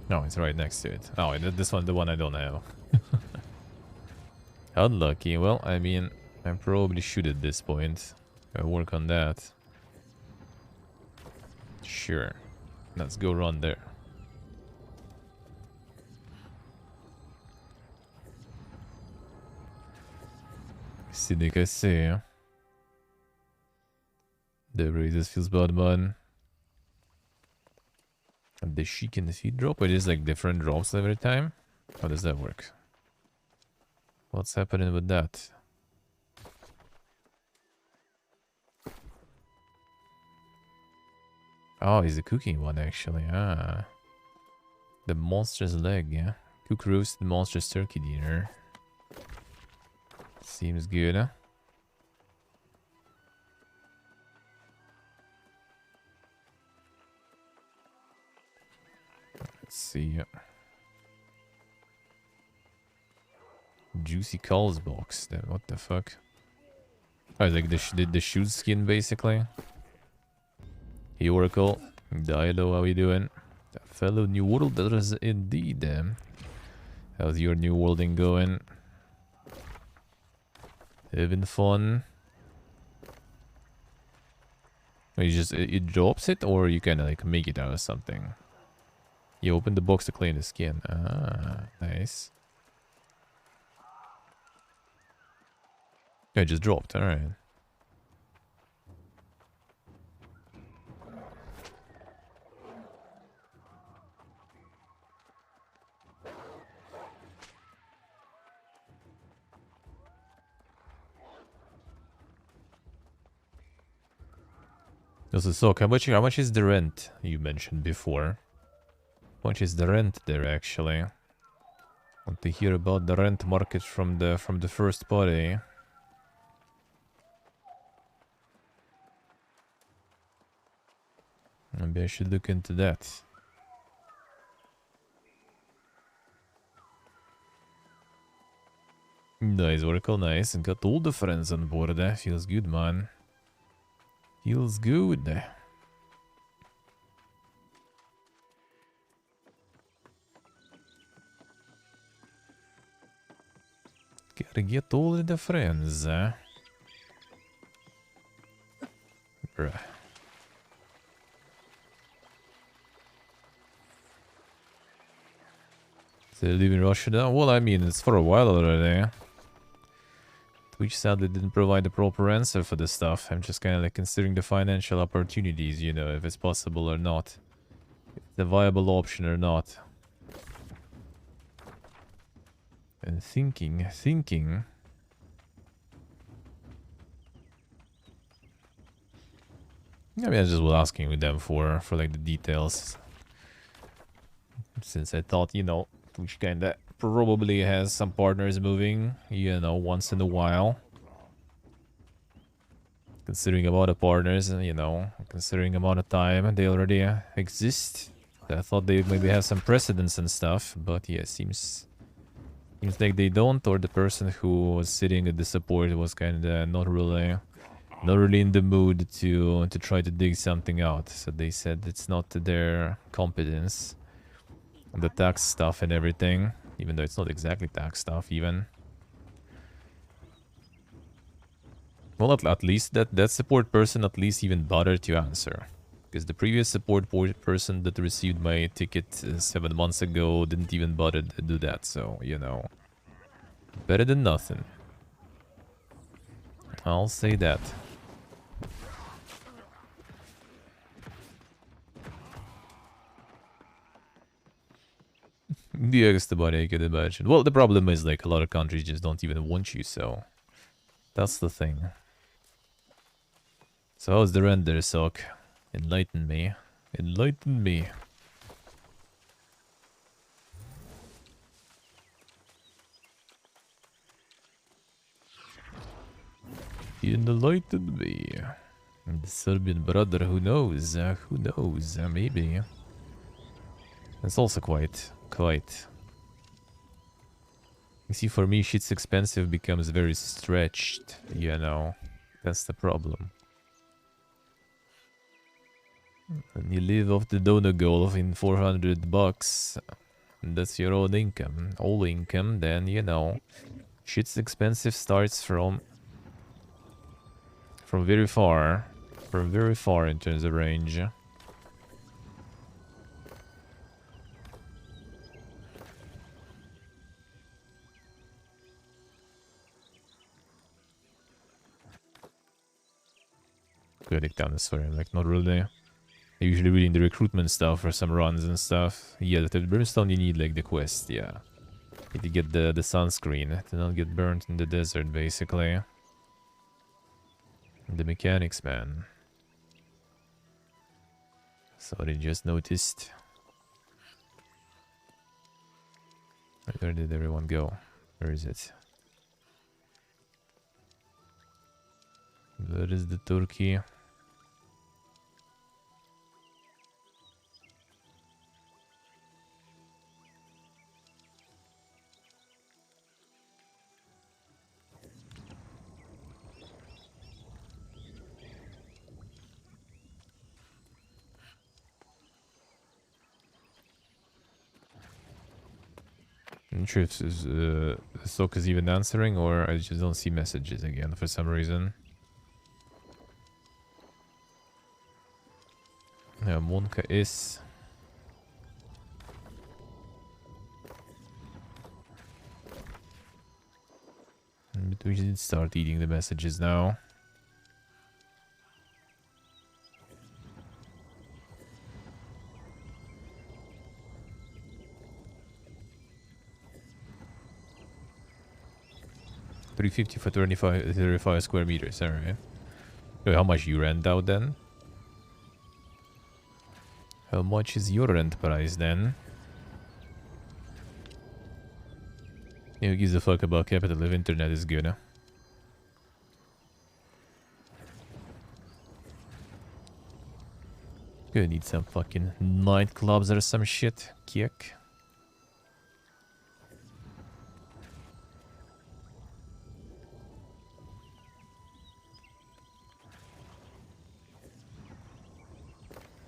No, it's right next to it. Oh, this one, the one I don't have. Unlucky. Well, I mean, I probably should at this point. I'll work on that. Sure. Let's go run there. Cynic, I see. The Razors feels bad, man. And the Sheik and the Feed drop? It is like different drops every time? How does that work? What's happening with that? Oh, he's a cooking one actually. Ah. The monster's leg, yeah. Cook roasted monster's turkey dinner. Seems good, huh? Let's see. Juicy Calls box. Then what the fuck? Oh, like the shoe skin basically. Hey Oracle, Dido, how you doing? Fellow New Worlders indeed. How's your New Worlding going? Having fun? You just it drops it, or you can like make it out of something. You open the box to claim the skin. Ah, nice. I just dropped. All right. Also, so how much is the rent you mentioned before? How much is the rent there actually? Want to hear about the rent market from the first party. Maybe I should look into that. Nice, Oracle, nice. And got all the friends on board. Feels good, man. Feels good. Gotta get all of the friends. Bruh. So they live in Russia now? Well, I mean, it's for a while already. Twitch sadly didn't provide the proper answer for this stuff. I'm just kind of like considering the financial opportunities, you know, if it's possible or not. If it's a viable option or not. And thinking. I mean, I just was asking with them for like the details. Since I thought, you know, Twitch kinda probably has some partners moving, you know, once in a while. Considering amount of partners, and you know, considering amount of time they already exist. I thought they maybe have some precedence and stuff, but yeah, seems like they don't, or the person who was sitting at the support was kinda not really in the mood to try to dig something out. So they said it's not their competence. The tax stuff and everything, even though it's not exactly tax stuff even. Well, at least that support person at least even bothered to answer. Because the previous support person that received my ticket 7 months ago didn't even bother to do that, so, you know. Better than nothing. I'll say that. The extra body, I can imagine. Well, the problem is, like, a lot of countries just don't even want you, so... That's the thing. So how's the render, Sock? Enlighten me. Enlighten me. Enlighten me. The Serbian brother, who knows? Maybe. It's also quite. You see, for me, shit's expensive becomes very stretched, you know. That's the problem. And you live off the donor goal of in $400, and that's your own income. All income, then, you know, shit's expensive starts from very far. From very far in terms of range. Good down this way, like not really. I usually reading the recruitment stuff for some runs and stuff. Yeah, the brimstone you need like the quest, yeah. You need to get the sunscreen to not get burnt in the desert basically. The mechanics, man. Sorry, just noticed. Where did everyone go? Where is it? Where is the turkey? I'm not sure if Sok is even answering or I just don't see messages again for some reason. Yeah, Monka is. But we should start eating the messages now. $350 for 35 square meters, alright. Wait, how much you rent out then? How much is your rent price then? Yeah, who gives a fuck about capital if internet is good, huh? Gonna need some fucking nightclubs or some shit. Kick.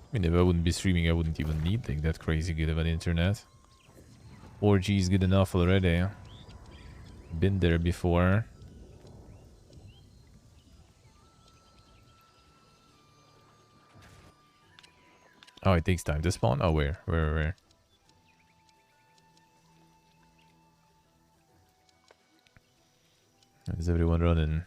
I mean, if I wouldn't be streaming, I wouldn't even need like that crazy good of an internet. 4G is good enough already. Been there before. Oh, it takes time to spawn? Oh, where? Is everyone running?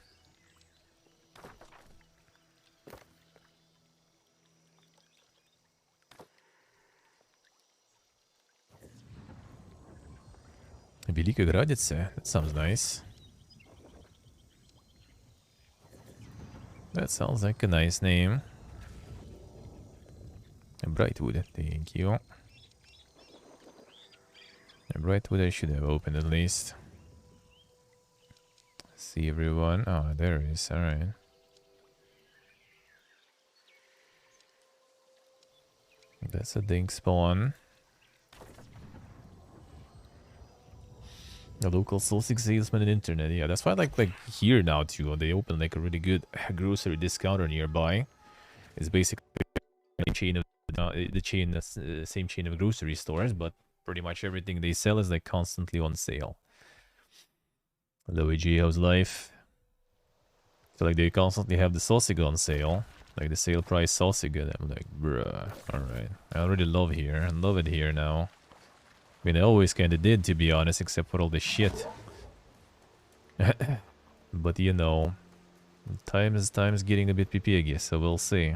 Великой Градице? That sounds nice. That sounds like a nice name. Brightwood, thank you. Brightwood I should have opened at least. See everyone. Oh, there it is. Alright. That's a dink spawn. A local Solstice salesman and internet. Yeah, that's why like here now too. They open like a really good grocery discounter nearby. It's basically a chain of same chain of grocery stores, but pretty much everything they sell is like constantly on sale. Luigi, how's life? So like they constantly have the sausage on sale, like the sale price sausage. And I'm like, bruh, alright. I already love here. I love it here now. I mean, I always kind of did, to be honest, except for all the shit. But you know, time's getting a bit PP, I guess, so we'll see.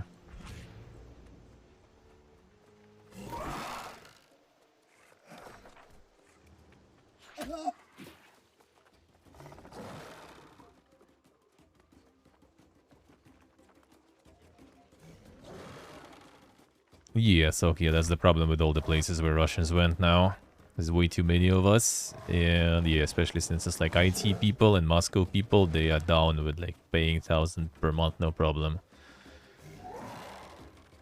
Yes, okay, that's the problem with all the places where Russians went now. There's way too many of us, and yeah, especially since it's like IT people and Moscow people, they are down with like paying 1,000 per month, no problem.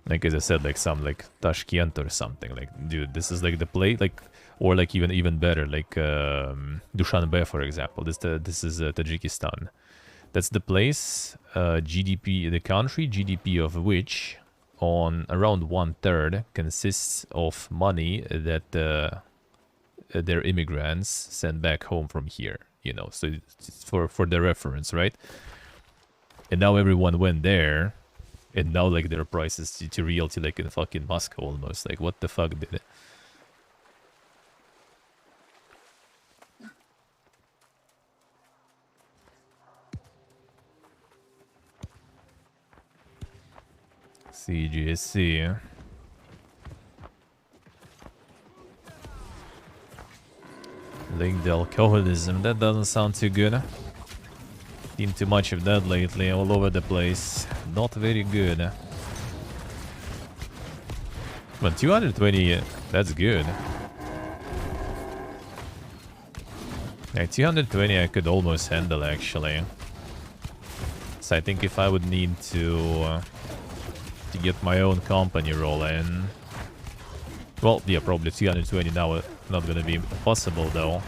Like as I said, like some like Tashkent or something. Like, dude, this is like the place, like, or like even better, like Dushanbe, for example. This is Tajikistan. That's the place, GDP, the country GDP of which on around 1/3 consists of money that their immigrants send back home from here, you know, so it's for the reference, right? And now everyone went there, and now like their prices to realty like in fucking Moscow almost. Like, what the fuck did it? CGSC. Linked alcoholism. That doesn't sound too good. Seen too much of that lately, all over the place. Not very good. But 220, that's good. Like 220 I could almost handle actually. So I think if I would need to get my own company rolling. Well, yeah, probably 220 now not gonna be possible though.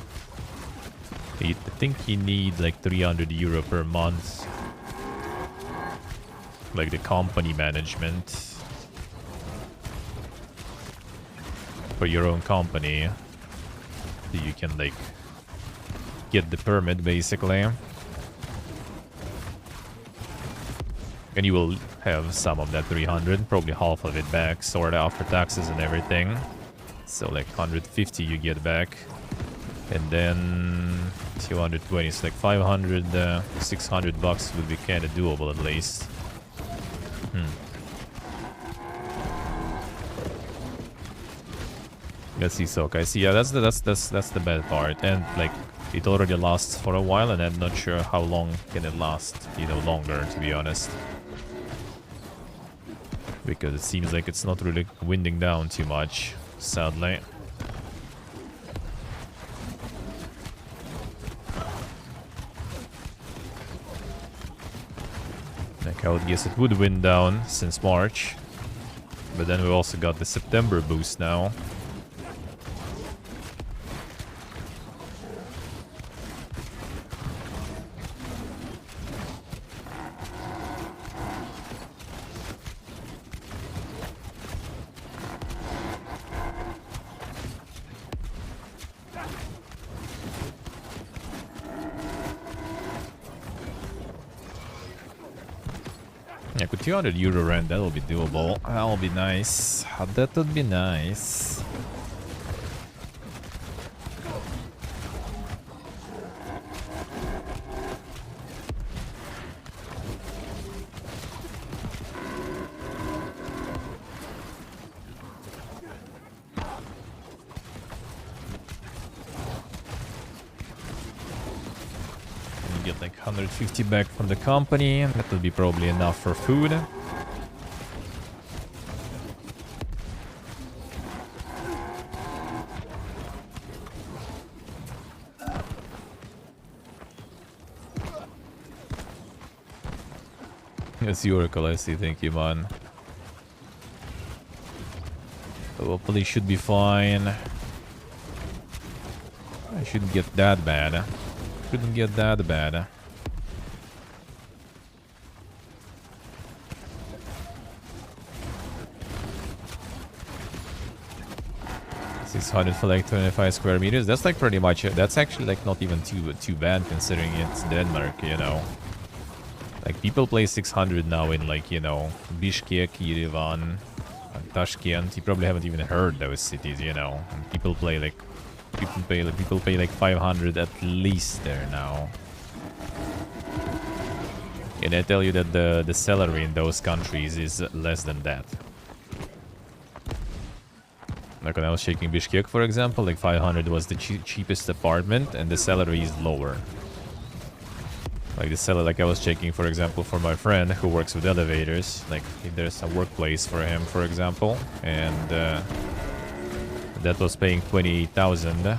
I think you need like 300 euro per month. Like the company management. For your own company. So you can like get the permit basically. And you will have some of that 300, probably half of it back, sort of after taxes and everything. So like 150 you get back. And then 220, it's like 500, 600 bucks would be kind of doable at least. Let's see, Soka. I see, yeah, that's the bad part. And like it already lasts for a while, and I'm not sure how long can it last, you know, longer, to be honest. Because it seems like it's not really winding down too much, sadly. Like I would guess it would wind down since March. But then we also got the September boost now. Yeah, with 200 euro rent, that'll be doable. That'll be nice. That would be nice. Get like 150 back from the company. That will be probably enough for food. Yes, Oracle, I see. Thank you, man. Hopefully should be fine. I shouldn't get that bad. Couldn't get that bad. $600 for like 25 square meters. That's like pretty much it. That's actually like not even too bad considering it's Denmark, you know. Like people play 600 now in like, you know, Bishkek, Yerevan, and Tashkent. You probably haven't even heard those cities, you know. And people play like people pay like 500 at least there now. And I tell you that the salary in those countries is less than that. Like when I was checking Bishkek, for example, like 500 was the cheapest apartment, and the salary is lower. Like the salary, like I was checking, for example, for my friend who works with elevators. Like if there's a workplace for him, for example, and that was paying 28,000,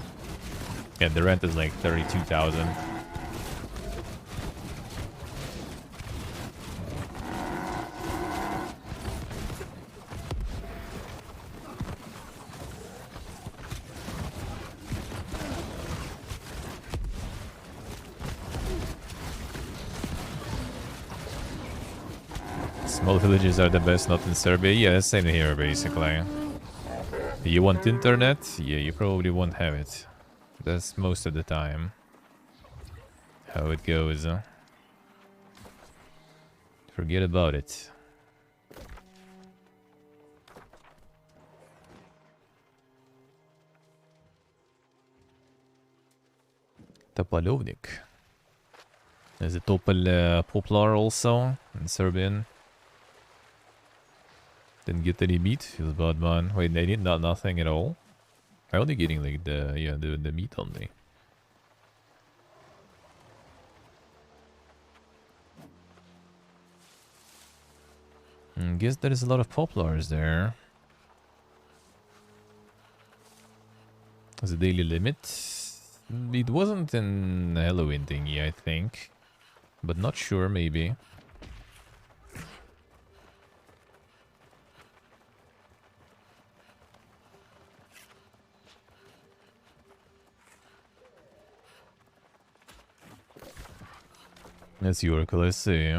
and the rent is like 32,000. Small villages are the best, not in Serbia. Yeah, same here, basically. You want internet? Yeah, you probably won't have it. That's most of the time how it goes. Forget about it. Topolovnik. Is it Topol popular also in Serbian? Didn't get any meat. Feels bad, man. Wait, they did nothing at all. I'm only getting like the meat only. Guess there is a lot of poplars there. As a daily limit. It wasn't in Halloween thingy, I think. But not sure, maybe. That's the Oracle, let's see.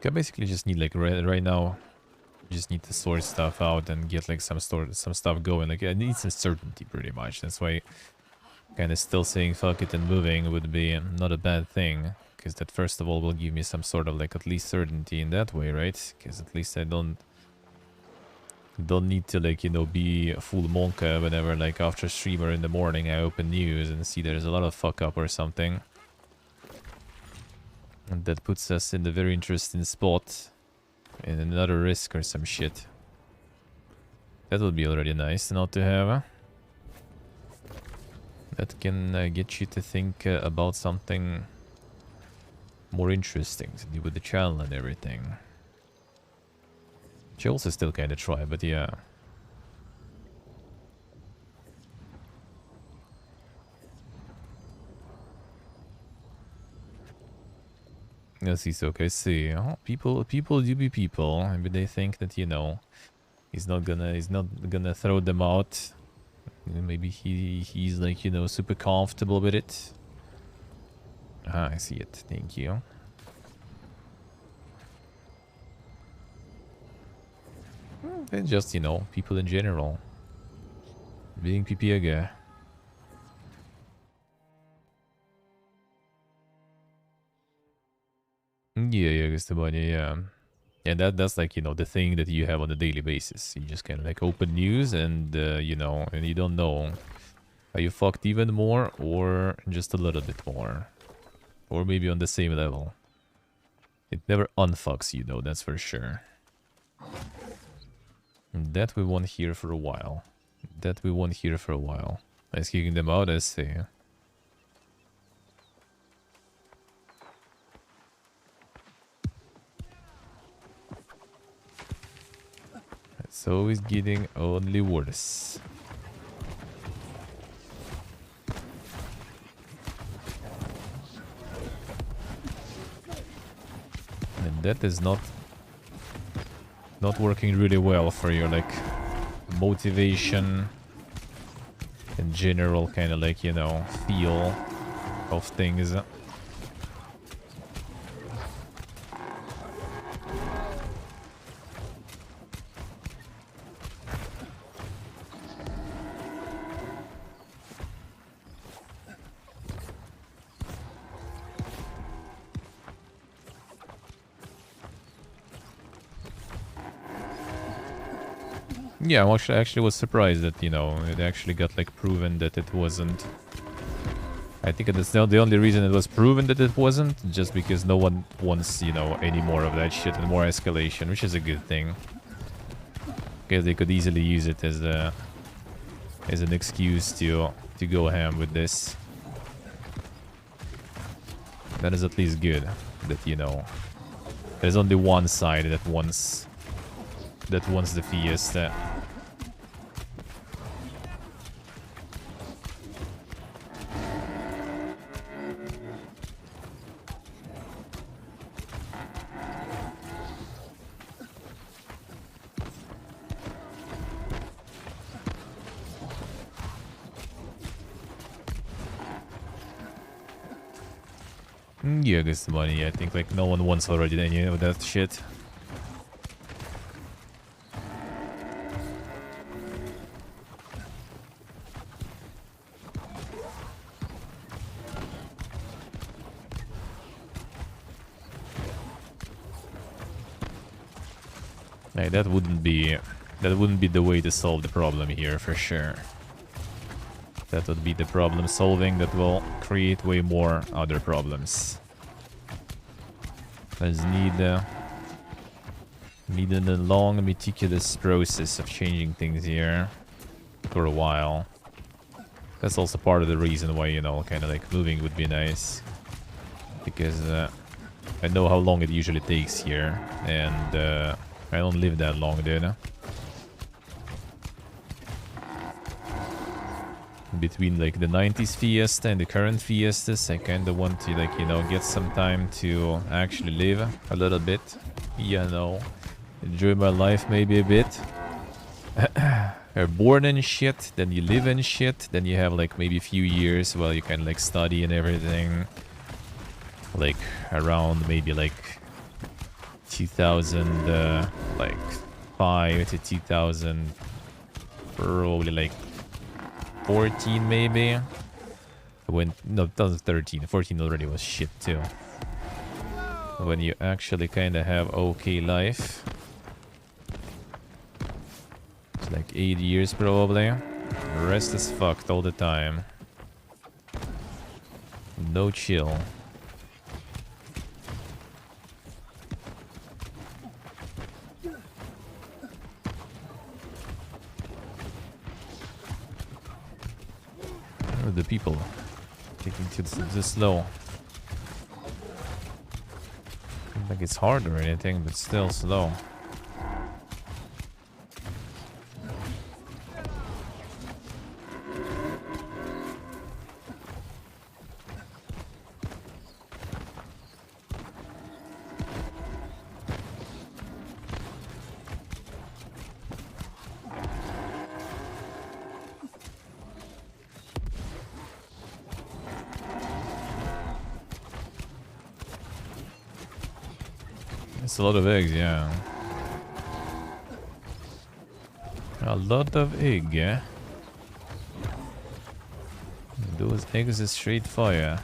I basically just need like right now, just need to sort stuff out and get like some stuff going. Like I need some certainty pretty much. That's why kind of still saying fuck it and moving would be not a bad thing, because that first of all will give me some sort of like at least certainty in that way, right? Because at least I don't need to like, you know, be a full monka whenever like after stream or in the morning I open news and see there's a lot of fuck up or something. And that puts us in a very interesting spot in another risk or some shit. That would be already nice not to have. That can get you to think about something more interesting to do with the channel and everything. Which I also still kind of try, but yeah. Yes, he's okay. See, oh, people do be people. Maybe they think that, you know, he's not gonna throw them out. Maybe he's like, you know, super comfortable with it. Ah, I see it. Thank you. And just, you know, people in general. Being PPG. Yeah, Gustabanya, yeah. And that's like, you know, the thing that you have on a daily basis. You just kind of like open news and, you know, and you don't know. Are you fucked even more or just a little bit more? Or maybe on the same level. It never unfucks you though, that's for sure. And that we won't hear for a while. That we won't hear for a while. Let's kicking them out, I see. It's always getting only worse. And that is not working really well for your like motivation and general kind of like, you know, feel of things. Yeah, I actually was surprised that, you know, it actually got like proven that it wasn't. I think that's not the only reason it was proven that it wasn't, just because no one wants, you know, any more of that shit and more escalation, which is a good thing. Because they could easily use it as an excuse to go ham with this. That is at least good, that, you know, there's only one side that wants the fiesta. Yeah, I guess the money. I think like no one wants already any of that shit. Like, that wouldn't be the way to solve the problem here for sure. That would be the problem solving that will create way more other problems. There's needed a long, meticulous process of changing things here for a while. That's also part of the reason why, you know, kind of like moving would be nice. Because I know how long it usually takes here, and I don't live that long, dude. Between like the 90s Fiesta and the current Fiestas, I kind of want to, like, you know, get some time to actually live a little bit. You know, enjoy my life maybe a bit. You're born in shit, then you live in shit, then you have like maybe a few years while you can like study and everything. Like around maybe like 2000, like 5 to 2000, probably like 14 maybe. When, no, 2013, 14 already was shit too. When you actually kind of have okay life. It's like 8 years probably. The rest is fucked all the time. No chill. The people taking too slow. Not like it's hard or anything, but still slow. It's a lot of eggs, yeah. A lot of egg, yeah. Those eggs are straight fire.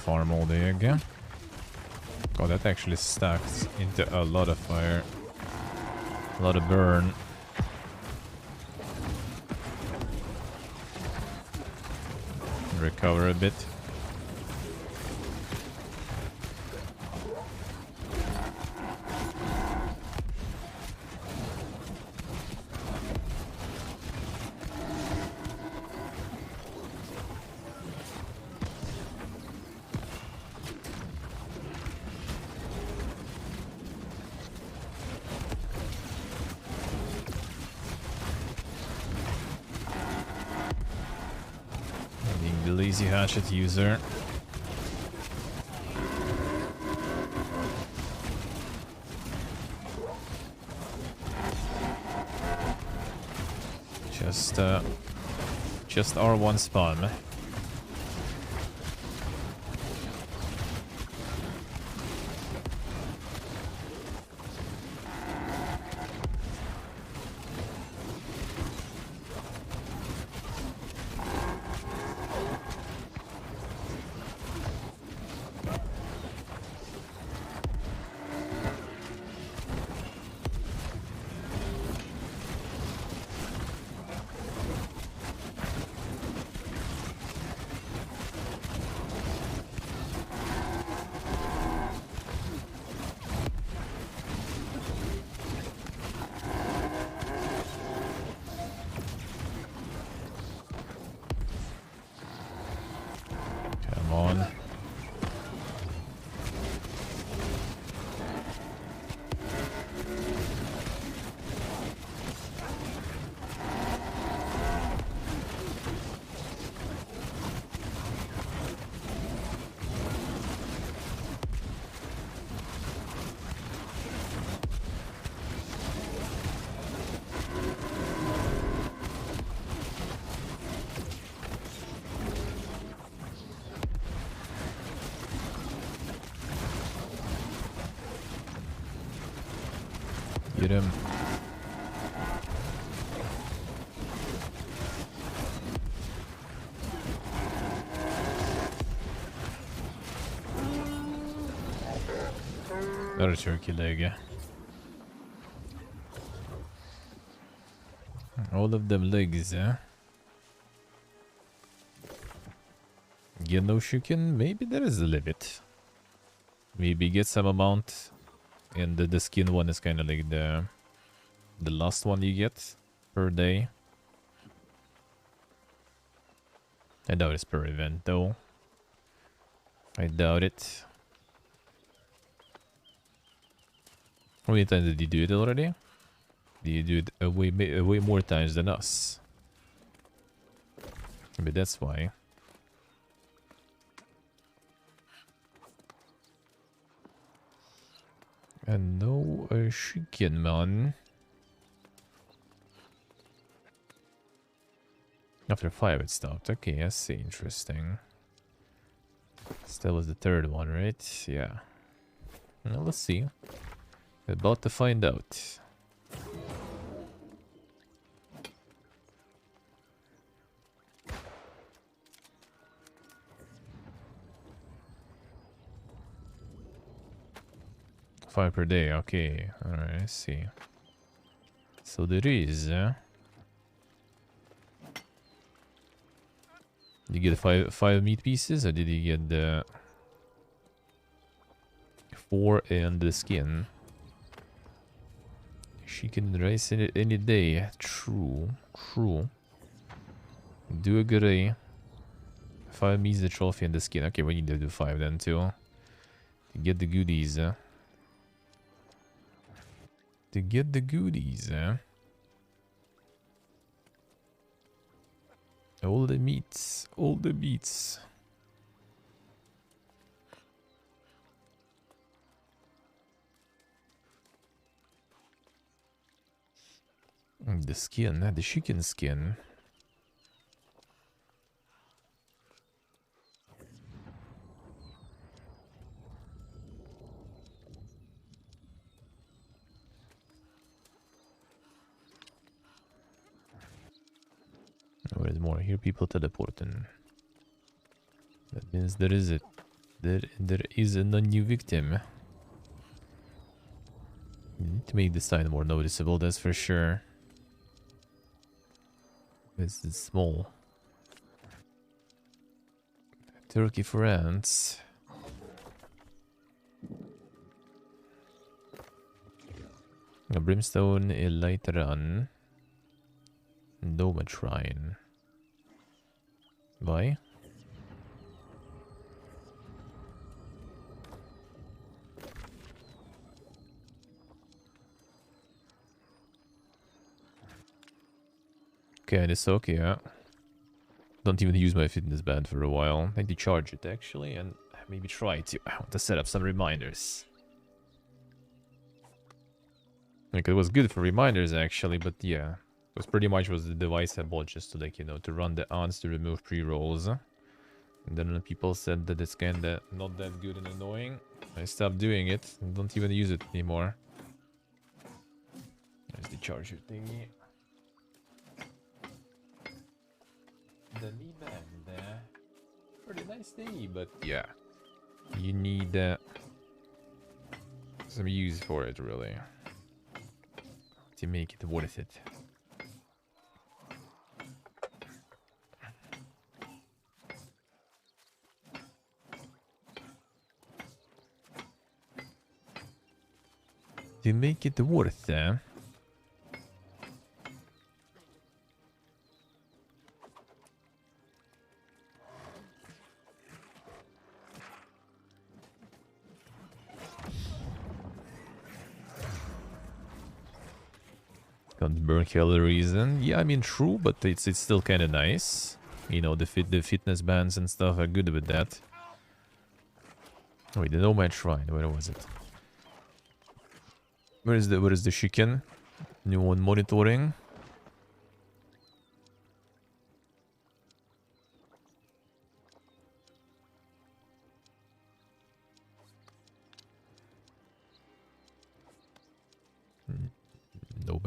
Farm all the egg. Oh, that actually stacks into a lot of fire. A lot of burn. Recover a bit. Hatchet user. Just R1 spawn. get him. Another turkey leg. All of them legs, You know, chicken, maybe there is a limit. Maybe get some amount, and the skin one is kind of like the last one you get per day. I doubt it's per event though. I doubt it. How many times did you do it already? Did you do it way more times than us? Maybe that's why. And no chicken, man. After 5 it stopped. Okay, I see. Interesting. That was the third one, right? Yeah. Well, let's see. About to find out. $5 per day, okay. Alright, I see. So there is, Did you get five meat pieces, or did you get the 4 and the skin? Chicken and rice in it any day. True. Do agree. 5 meats, the trophy, and the skin. Okay, we need to do 5 then too. To get the goodies, To get the goodies, All the meats. All the meats. The skin, the chicken skin. Where is more? Here people teleporting. That means there is a new victim. You need to make the sign more noticeable, that's for sure. It's small. Turkey for ants. A brimstone, a light run. Doma shrine. Bye. Okay, this okay, yeah. Don't even use my fitness band for a while. I need to charge it actually, and maybe try to set up some reminders. Like, it was good for reminders actually, but yeah. It was pretty much the device I bought just to, like, you know, to run the ads to remove pre-rolls. And then people said that it's kinda not that good and annoying. I stopped doing it and don't even use it anymore. There's the charger thingy. The knee band there. Pretty nice thingy, but yeah. You need some use for it, really. To make it worth it. To make it worth it. Can't burn calories, and yeah, I mean, true, but it's still kind of nice. You know, the fitness bands and stuff are good with that. Wait, the Nomad Shrine, where was it? Where is the chicken? New one monitoring.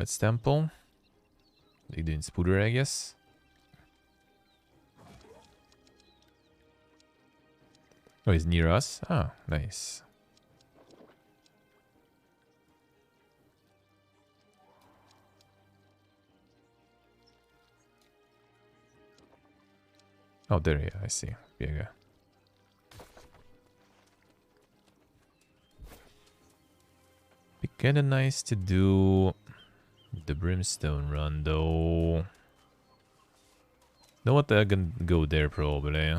Nomad's Temple. They doing Spooder, I guess. Oh, he's near us. Ah, nice. Oh, there, yeah, I see. Yeah. Be kinda nice to do the Brimstone run, though. Know what? I can go there, probably.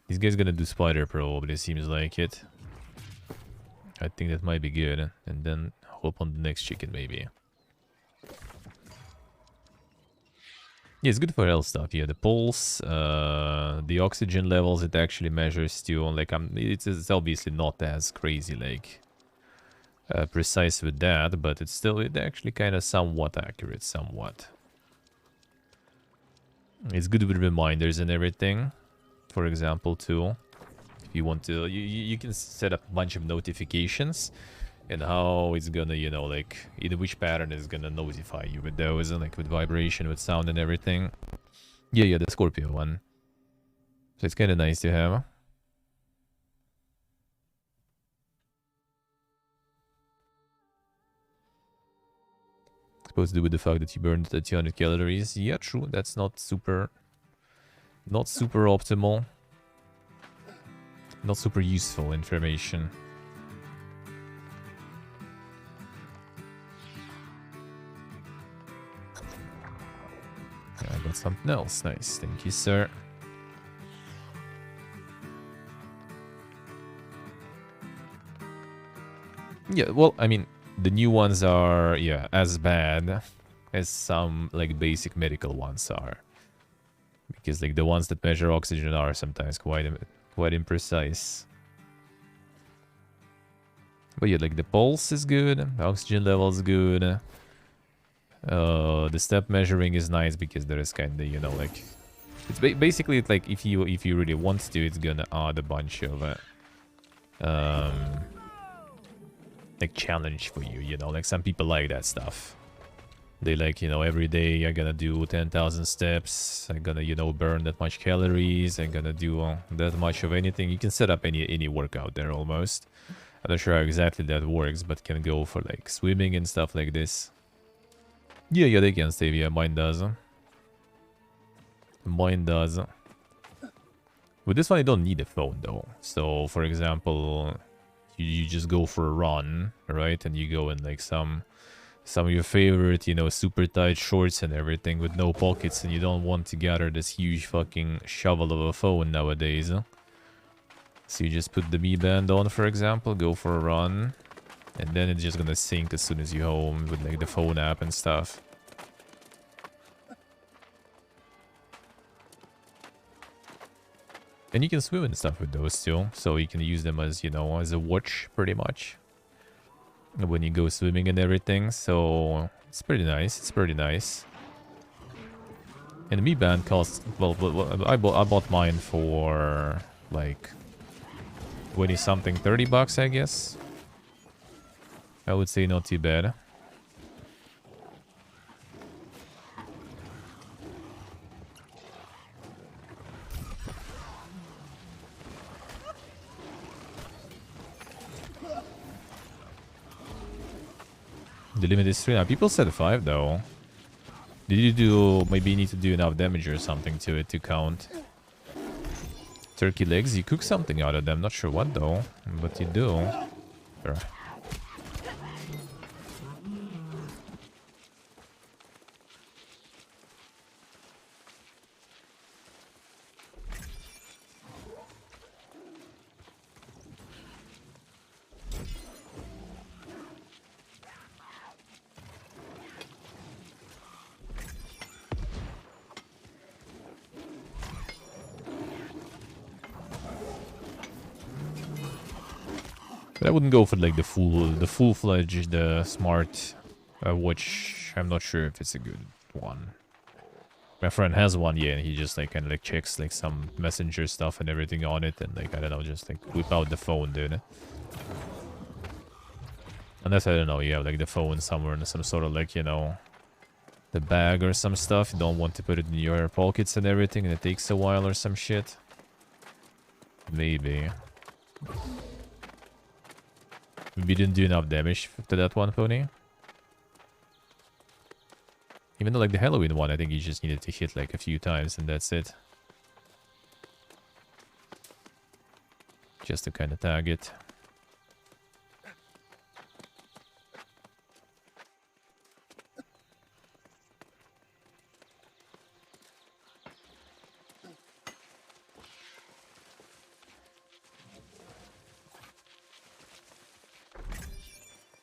These guys gonna do Spider, probably, seems like it. I think that might be good. And then hope on the next chicken, maybe. Yeah, it's good for health stuff. Yeah, the pulse, the oxygen levels it actually measures too. Like, it's obviously not as crazy, like, precise with that, but it's still actually kind of somewhat accurate, somewhat. It's good with reminders and everything. For example, too, if you want to, you can set up a bunch of notifications. And how it's gonna, you know, like, in which pattern is gonna notify you with those, and like with vibration, with sound and everything. Yeah, the Scorpio one. So it's kind of nice to have. Supposed to do with the fact that you burned 200 calories. Yeah, true. That's not super optimal. Not super useful information. I got something else. Nice. Thank you, sir. Yeah, well, I mean, the new ones are, yeah, as bad as some, like, basic medical ones are. Because, like, the ones that measure oxygen are sometimes quite imprecise. But yeah, like, the pulse is good, the oxygen level is good. The step measuring is nice because there is kind of, you know, like, it's basically like if you really want to, it's gonna add a bunch of like challenge for you, you know, like some people like that stuff. They like, you know, every day I'm gonna do 10,000 steps, I'm gonna, you know, burn that much calories, I'm gonna do that much of anything. You can set up any workout there almost. I'm not sure how exactly that works, but can go for like swimming and stuff like this. Yeah, they can save. Yeah, mine does. Mine does. With this one, I don't need a phone, though. So, for example, you just go for a run, right? And you go in, like, some of your favorite, you know, super tight shorts and everything with no pockets, and you don't want to gather this huge fucking shovel of a phone nowadays. So you just put the Mi Band on, for example, go for a run. And then it's just gonna sync as soon as you're home with like the phone app and stuff. And you can swim and stuff with those too. So you can use them as, you know, as a watch pretty much. When you go swimming and everything. So it's pretty nice. It's pretty nice. And the Mi Band costs, well, I bought mine for like 20 something, 30 bucks, I guess. I would say not too bad. The limit is 3 now. People said 5 though. Did you do... Maybe you need to do enough damage or something to it to count. Turkey legs, you cook something out of them. Not sure what though, but you do. Sure. But I wouldn't go for like the full-fledged, smart watch. I'm not sure if it's a good one. My friend has one, yeah, and he just like kind of like checks like some messenger stuff and everything on it, and like I don't know, just like whip out the phone, dude. Unless, I don't know, you have like the phone somewhere in some sort of like, you know, the bag or some stuff. You don't want to put it in your pockets and everything and it takes a while or some shit. Maybe. We didn't do enough damage to that one, Pony. Even though like the Halloween one, I think you just needed to hit like a few times and that's it. Just to kind of tag it.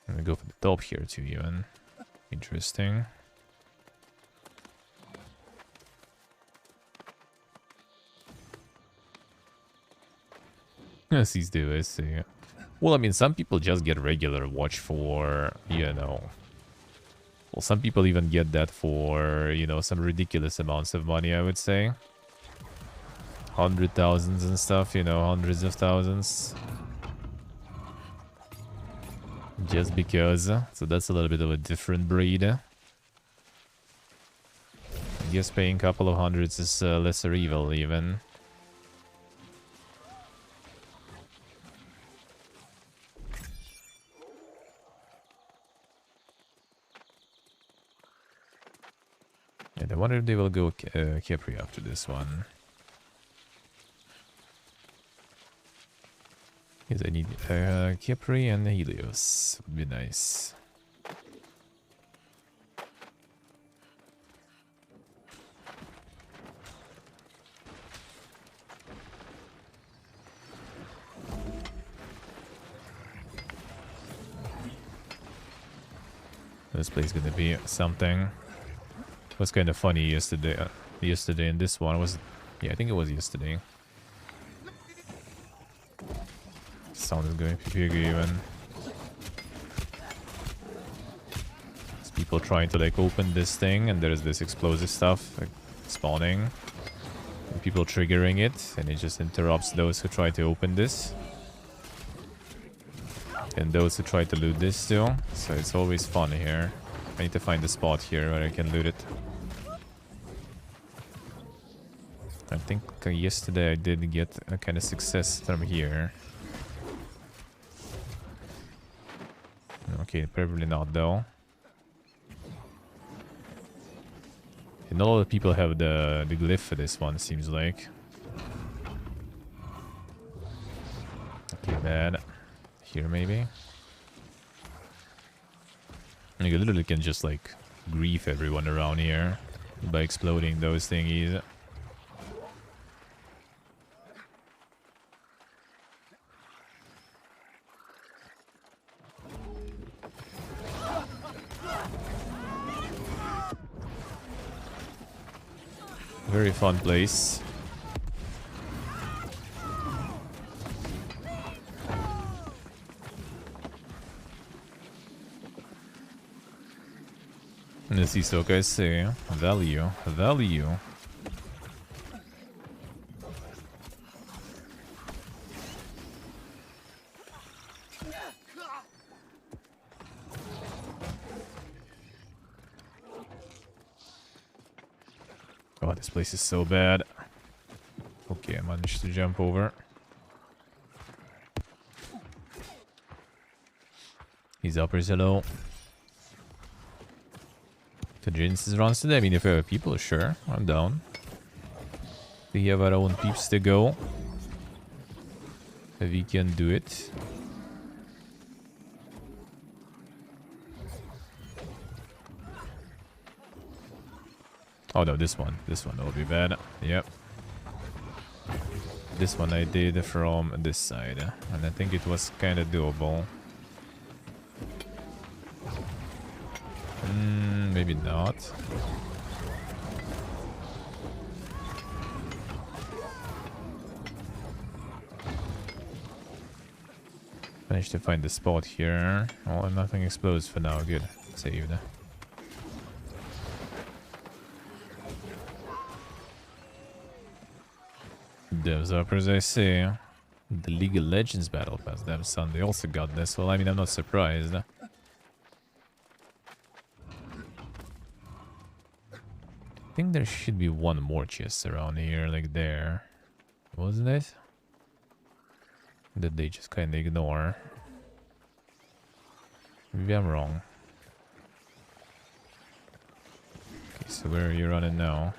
I'm gonna go for the top here too, even. Interesting. Yes, these do, I see. Well, I mean, some people just get regular watch for, you know... Well, some people even get that for, you know, some ridiculous amounts of money, I would say. 100,000s and stuff, you know, hundreds of thousands. Just because. So that's a little bit of a different breed. I guess paying a couple of hundreds is lesser evil, even. And I wonder if they will go Capri after this one. Because I need Capri and Helios. Would be nice. This place is gonna be something. It was kind of funny yesterday. Yesterday in this one was, yeah, I think it was yesterday. Sound is going bigger even. There's people trying to like open this thing, and there's this explosive stuff like, spawning. And people triggering it, and it just interrupts those who try to open this. And those who try to loot this too. So it's always fun here. I need to find a spot here where I can loot it. I think yesterday I did get a kind of success from here. Okay, probably not though. And a lot of people have the glyph for this one, seems like. Okay, bad. Here maybe. And you literally can just like grief everyone around here by exploding those thingies. Very fun place. Let's see, so guys say value. Oh, this place is so bad. Okay, I managed to jump over. He's uppers, hello. To Genesis runs today. I mean, if people are sure, I'm down. We have our own peeps to go. We can do it. Oh no, this one will be bad. Yep. This one I did from this side, and I think it was kind of doable. Maybe not. Managed to find the spot here. Oh, nothing explodes for now. Good. Saved. Devs uppers, I see. The League of Legends Battle Pass. Damn son, they also got this. Well, I mean, I'm not surprised. I think there should be one more chest around here, like there. Wasn't it? That they just kind of ignore. Maybe I'm wrong. Okay, so where are you running now?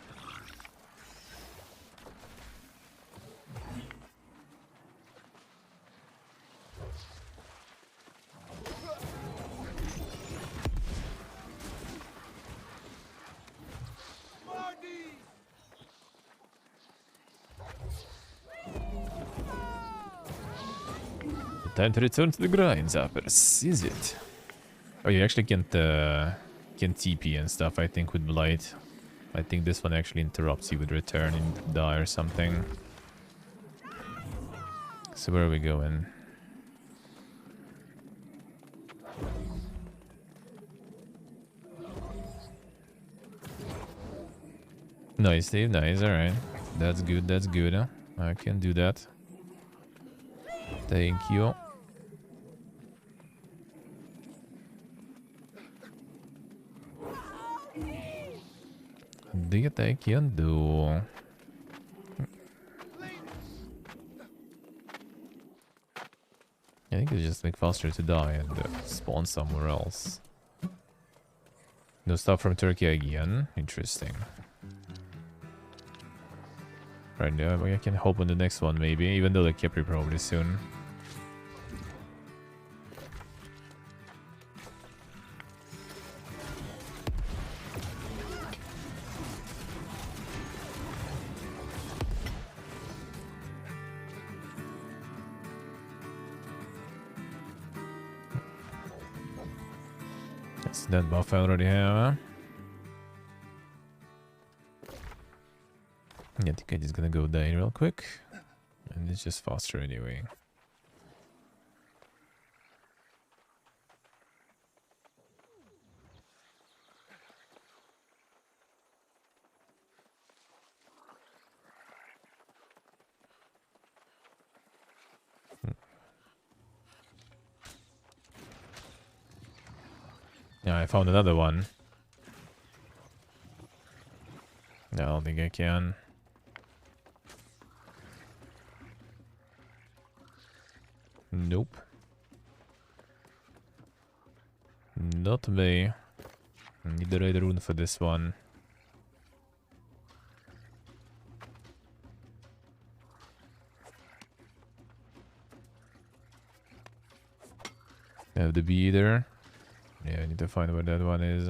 Time to return to the grind, Zappers, is it? Oh, you actually can't TP and stuff, I think, with Blight. I think this one actually interrupts you with return and die or something. So where are we going? Nice, Dave, nice, alright. That's good, that's good. Huh? I can do that. Thank you. That I can do. I think it's just like faster to die and spawn somewhere else. No stuff from Turkey again. Interesting. Right now, I can hope on the next one maybe, even though the Kepri probably soon. That's that buff I already have. Yeah, I think I'm just gonna go down real quick. And it's just faster anyway. Yeah, I found another one. I don't think I can. Nope. Not me. Need the right rune for this one. Have the bee there. Yeah, I need to find where that one is.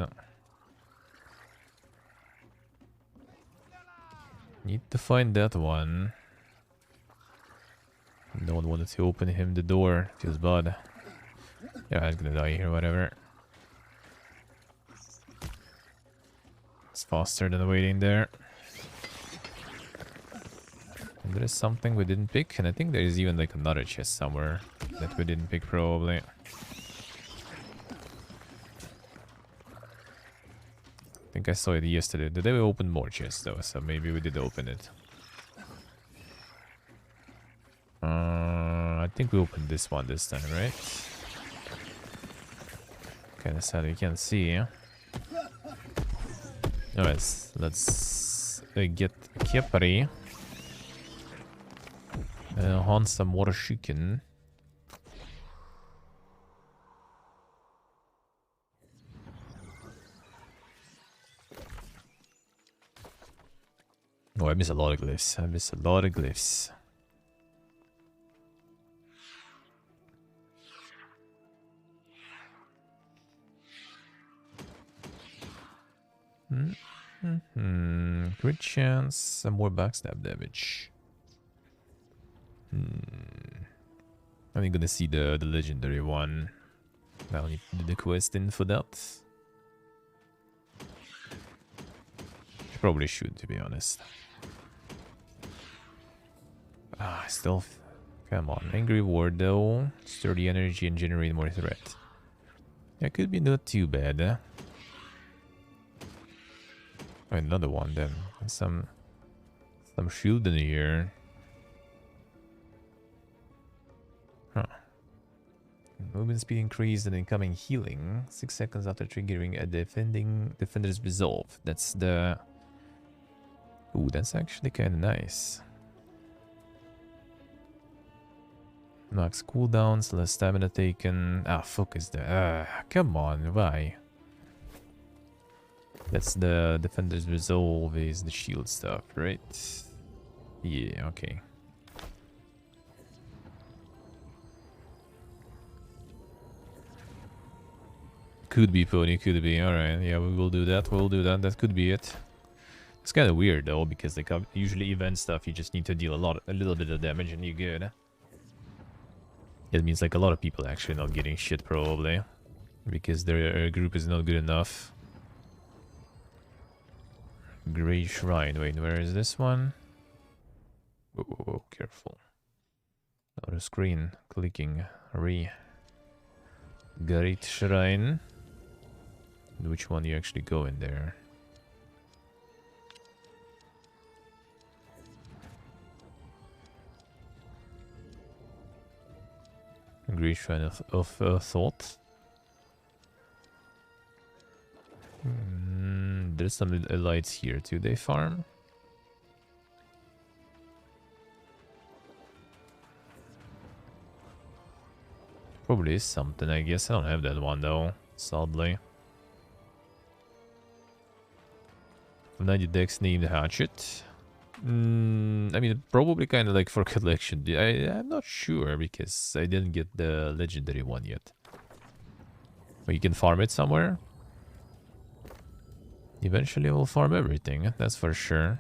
Need to find that one. No one wanted to open him the door. Feels bad. Yeah, I'm gonna die here, whatever. It's faster than waiting there. And there is something we didn't pick, and I think there is even like another chest somewhere that we didn't pick probably. I think I saw it yesterday. Today we opened more chests though, so maybe we did open it. I think we opened this one this time, right? Kinda sad we can't see. Alright, let's get Kepri. Hunt some more chicken. Oh, I miss a lot of glyphs. I miss a lot of glyphs. Crit chance, some more backstab damage. I'm gonna see the legendary one. I'll need to do the quest in for that. Probably should, to be honest. Ah, still. Come on, angry ward though. Sturdy energy and generate more threat. That could be not too bad. Another one then. Some shield in here. Huh. Movement speed increased and incoming healing 6 seconds after triggering a defender's resolve. That's the Ooh, that's actually kind of nice. Max cooldowns, less stamina taken. Ah, focus there. Come on, why? That's the defender's resolve is the shield stuff, right? Yeah, okay. Could be pony, could be. Alright, yeah, we will do that. We'll do that. That could be it. It's kind of weird though, because like usually event stuff, you just need to deal a little bit of damage and you're good. It means like a lot of people actually not getting shit probably, because their group is not good enough. Grey Shrine. Wait, where is this one? Whoa, whoa, whoa, careful. Out of screen. Clicking. Great Shrine. Which one you actually go in there? Great Shrine of Thought. There's some elites here too. They farm. Probably is something, I guess. I don't have that one though, sadly. 90 decks named Hatchet. I mean, probably kind of like for collection. I'm not sure because I didn't get the legendary one yet. But you can farm it somewhere. Eventually I will farm everything, that's for sure.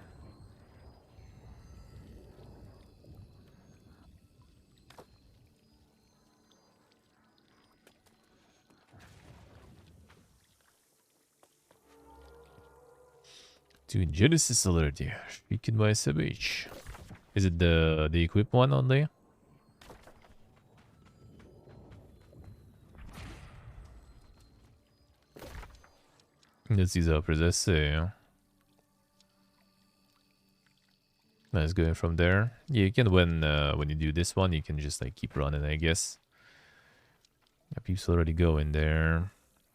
To Genesis alert here. Speaking by SMH. Is it the equip one only? Let's use uppers, I see. Let's go from there. Yeah, you can when you do this one, you can just like keep running, I guess. Yeah, people already go in there.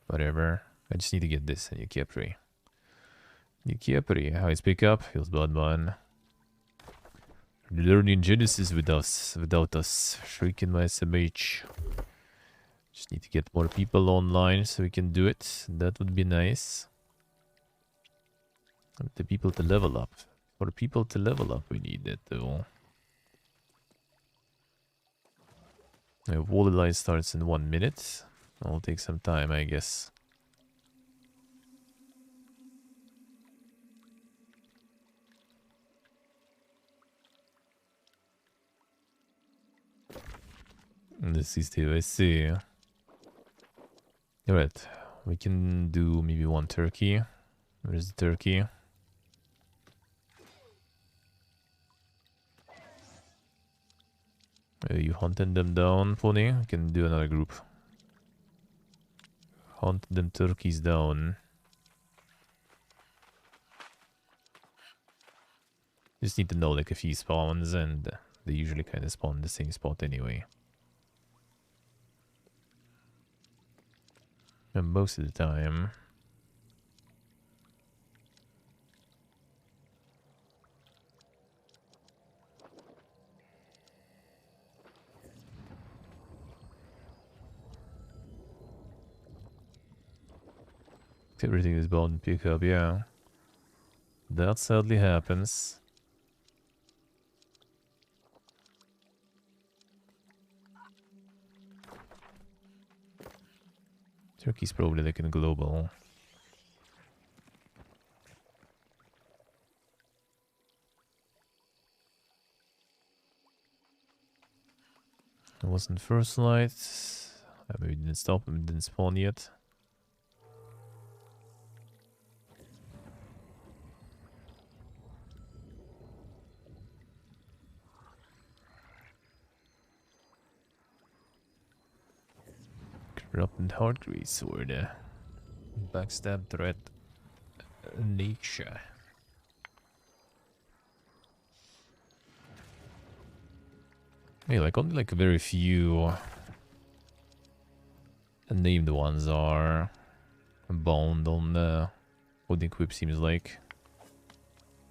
Whatever. I just need to get this and you keep free. How is pick up? Feels Bloodborne. Learning Genesis without us. Shrieking my SMH. Just need to get more people online so we can do it. That would be nice. The people to level up. For people to level up, we need that though. Wall line starts in 1 minute. I'll take some time, I guess. This is too, I see. Alright, we can do maybe one turkey. Where's the turkey? You hunting them down, Pony? We can do another group. Hunt them turkeys down. Just need to know like if he spawns, and they usually kind of spawn in the same spot anyway. And most of the time. Everything is bound to pick up, yeah. That sadly happens. Turkey's probably like in global. It wasn't first light. Maybe it didn't stop, it didn't spawn yet. Corrupted Heart Grease Sword. Backstab threat. Nature. Yeah, like only like very few named ones are bound on what the equip seems like.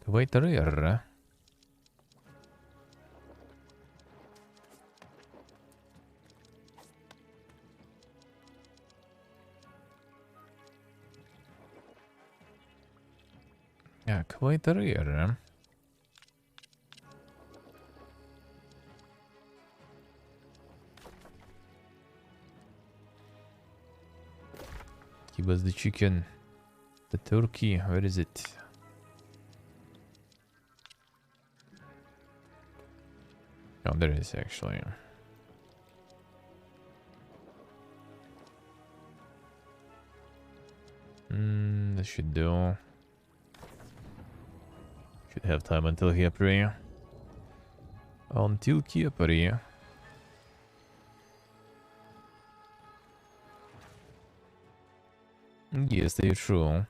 Kuvaytarer. Ja, Kuvaytarer. Give us the chicken. The turkey, where is it? Oh, there it is actually. That should do. Should have time until Hiapri. Until Hiapri. Yes, they're true.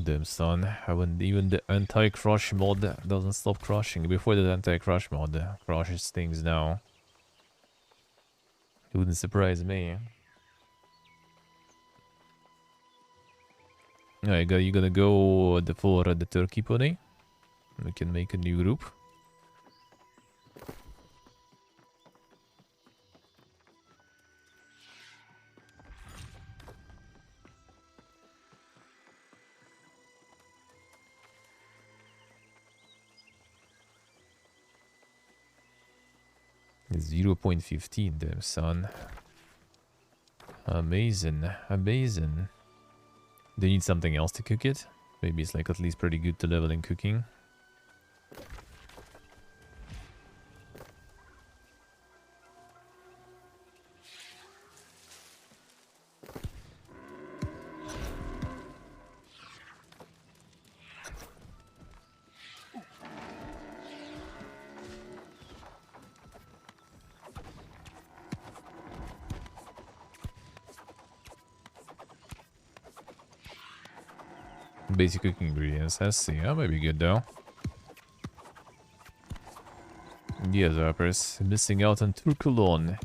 Damn son, haven't even the anti-crush mod doesn't stop crushing. Before the anti-crush mod crushes things now. It wouldn't surprise me. Alright, you gotta go for the turkey pony. We can make a new group. It's 0.15, damn son. Amazing, amazing. They need something else to cook it. Maybe it's like at least pretty good to level in cooking. Basic cooking ingredients, I see. That might be good though. Yes, rappers. Missing out on Turkulon.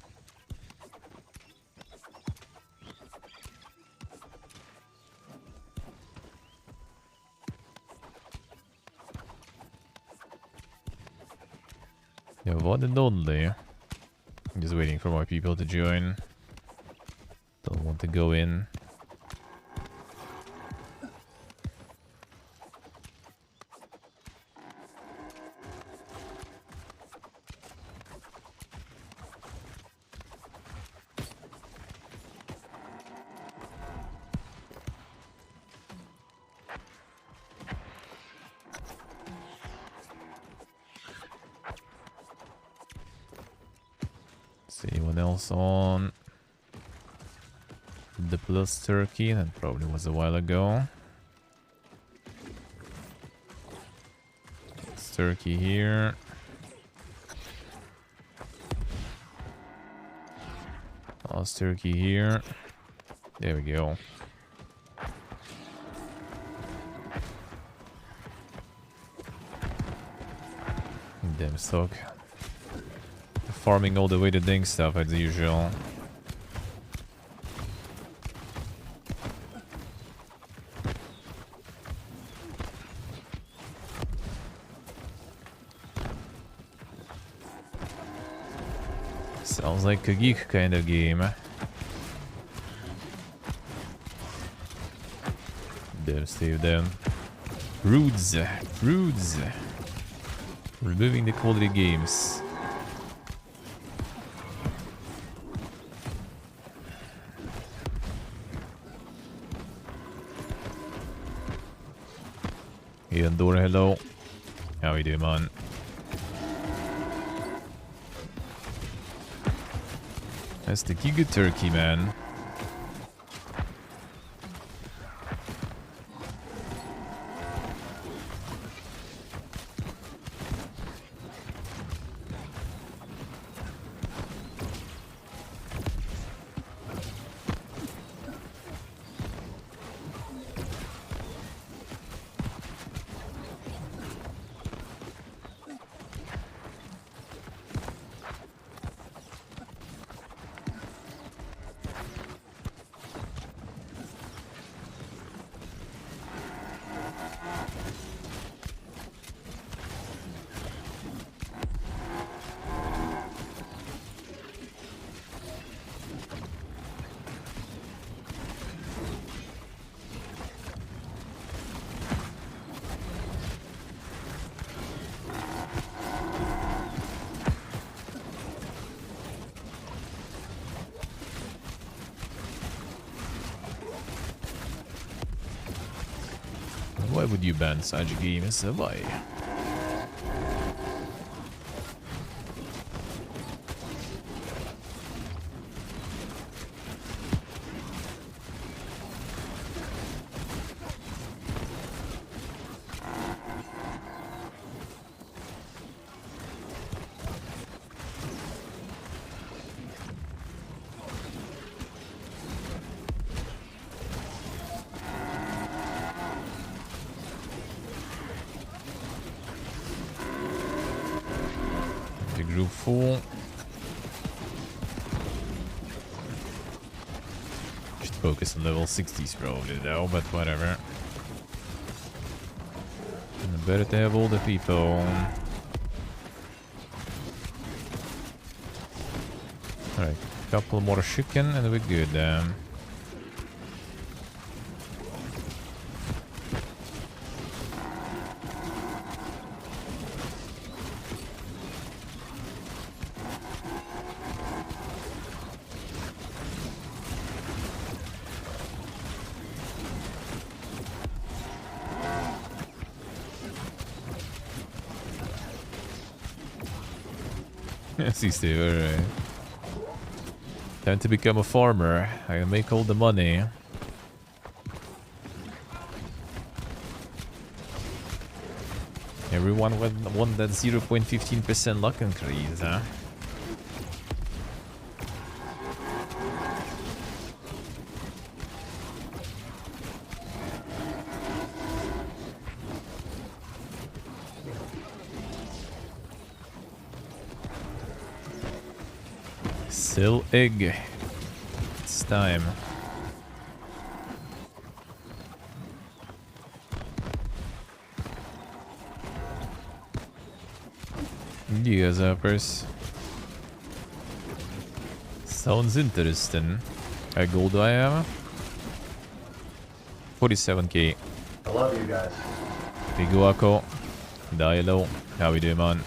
Yeah, one and only. I'm just waiting for more people to join. Don't want to go in. See anyone else on the plus turkey? That probably was a while ago. It's turkey here. Last turkey here. There we go. Damn stock. Farming all the way to ding stuff as usual. Sounds like a geek kind of game. Damn, Steve, damn. Rudes. Rudes. Removing the quality games. Door, hello. How we doing, man? That's the Giga Turkey, man. Why would you ban such games? Why? Group 4. Should focus on level 60s probably though, but whatever. And better to have all the people. Alright, couple more chicken and we're good. Yes, he's there, alright. Time to become a farmer. I can make all the money. Everyone want that 0.15% luck increase, huh? Still egg. It's time. Yeah, zappers. Sounds interesting. How gold do I have? 47k. I love you guys. Big Wako. Dialo. How we doing, man?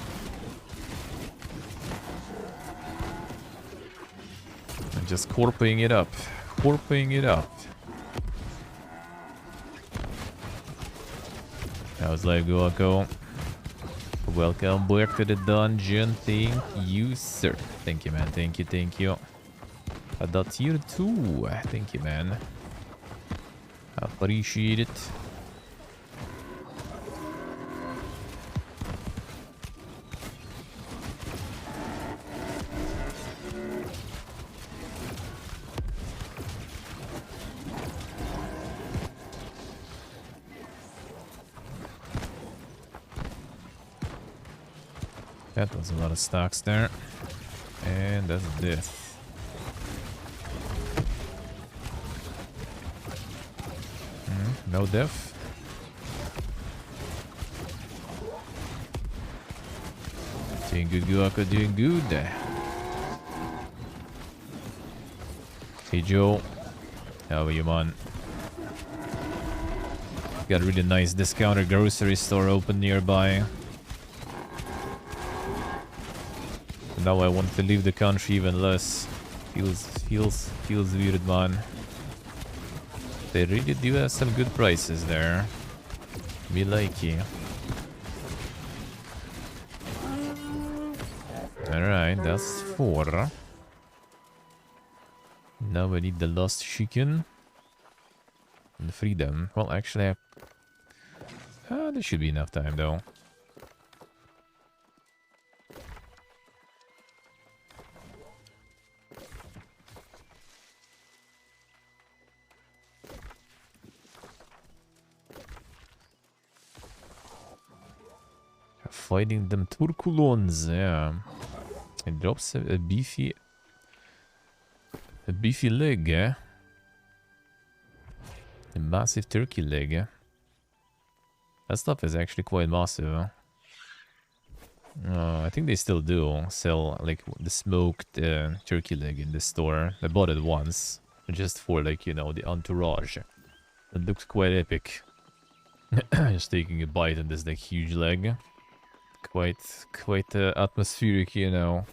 Just corping it up. Corping it up. How's life, Guaco? Welcome back to the dungeon. Thank you, sir. Thank you, man. Thank you, thank you. That's here too. Thank you, man. Appreciate it. That was a lot of stocks there. And that's death. No death. Doing good, Guaco, doing good. Hey, Joe. How are you, man? Got a really nice discounted grocery store open nearby. Now I want to leave the country even less. Feels weird, man. They really do have some good prices there. Me likey. Alright, that's 4. Now we need the lost chicken. And freedom. Well, actually, there should be enough time though. Fighting them turculons, yeah. It drops a beefy leg, eh? A massive turkey leg, eh? That stuff is actually quite massive. I think they still do sell like the smoked turkey leg in the store. I bought it once, just for like, you know, the entourage. It looks quite epic. Just taking a bite of this like huge leg. Quite atmospheric, you know.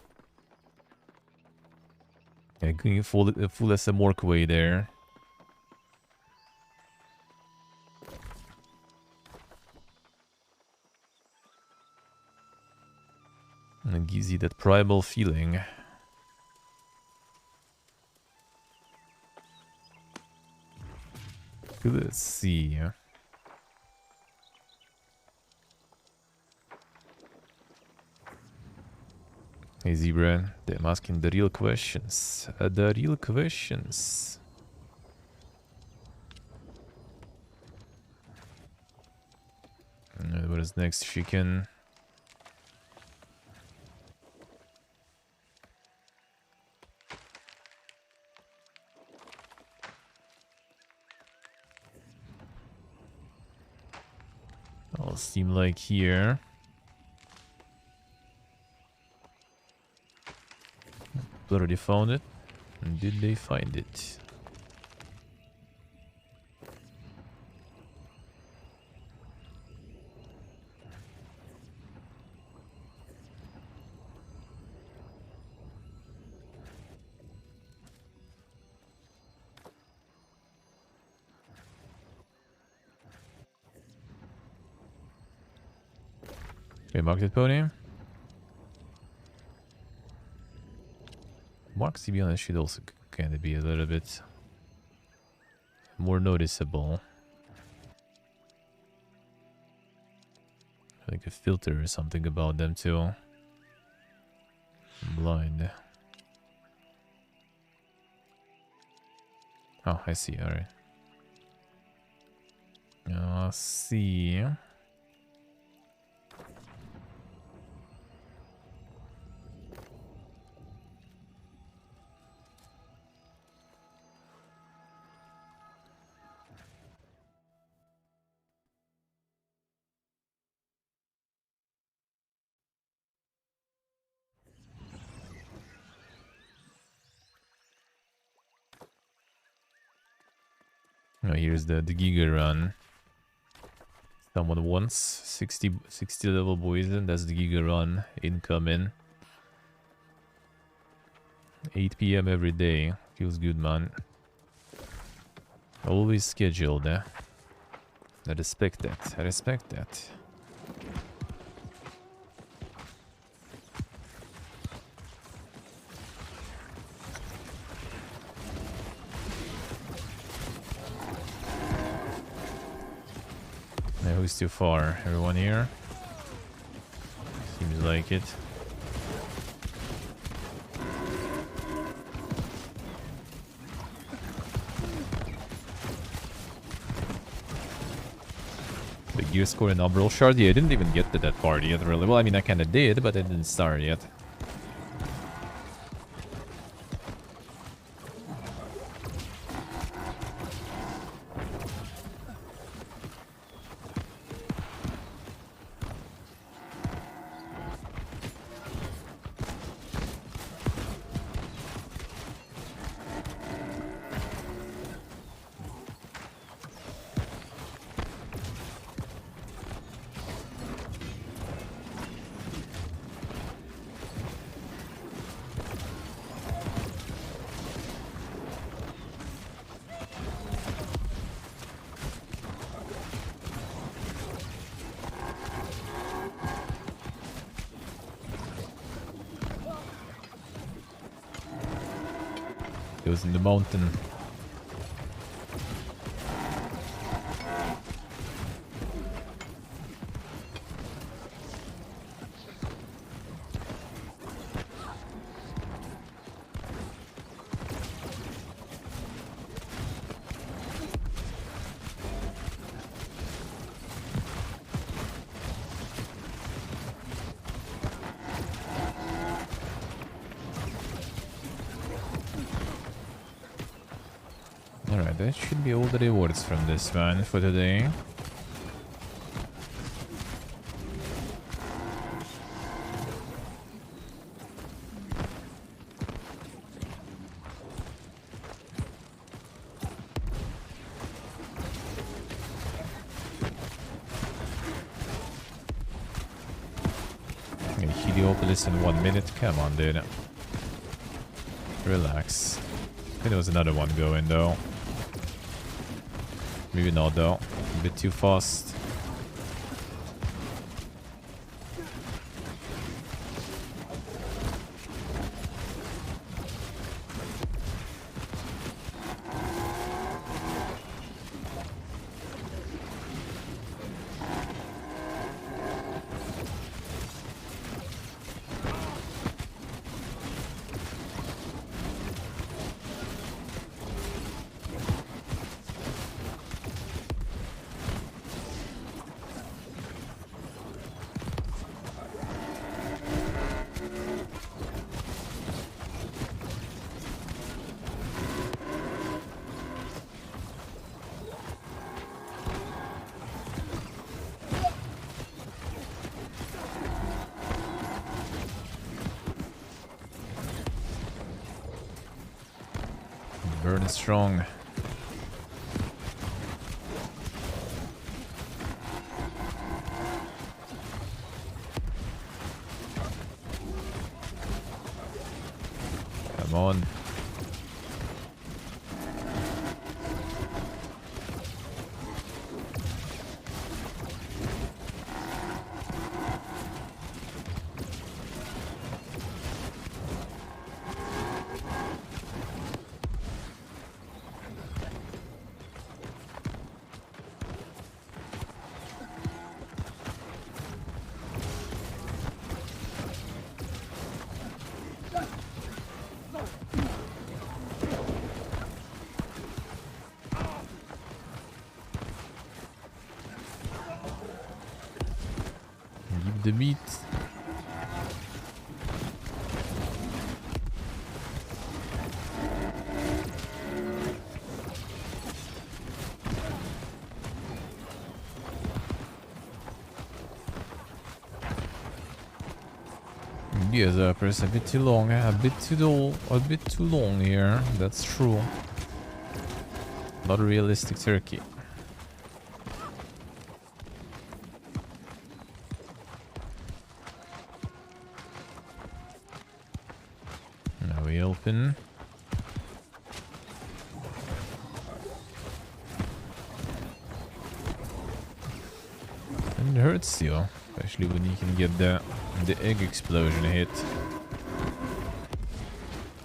Yeah, going full as a morkway there. And it gives you that primal feeling. Let's see. Hey Zebra, they're asking the real questions. The real questions. What is next, chicken? All seem like here. Already found it. And did they find it? Okay, market pony. Marks, to be honest, should also kind of be a little bit more noticeable. Like a filter or something about them too. I'm blind. Oh, I see. All right. Let's see. Oh, here's the Giga run. Someone wants 60 level poison. That's the Giga run incoming. 8 PM every day. Feels good, man. Always scheduled. I respect that. I respect that. Who's too far? Everyone here? Seems like it. The gear score and Umbral Shard? Yeah, I didn't even get to that part yet, really. Well, I mean, I kinda did, but I didn't start yet. It was in the mountain. Alright, that should be all the rewards from this one for today. Heliopolis in 1 minute? Come on, dude. Relax. I think there was another one going, though. Maybe not, though. A bit too fast. Burn is strong. Come on. The meat. Yeah, the press a bit too long, a bit too long here. That's true. Not a realistic turkey. Now we open. And it hurts you, especially when you can get the egg explosion hit.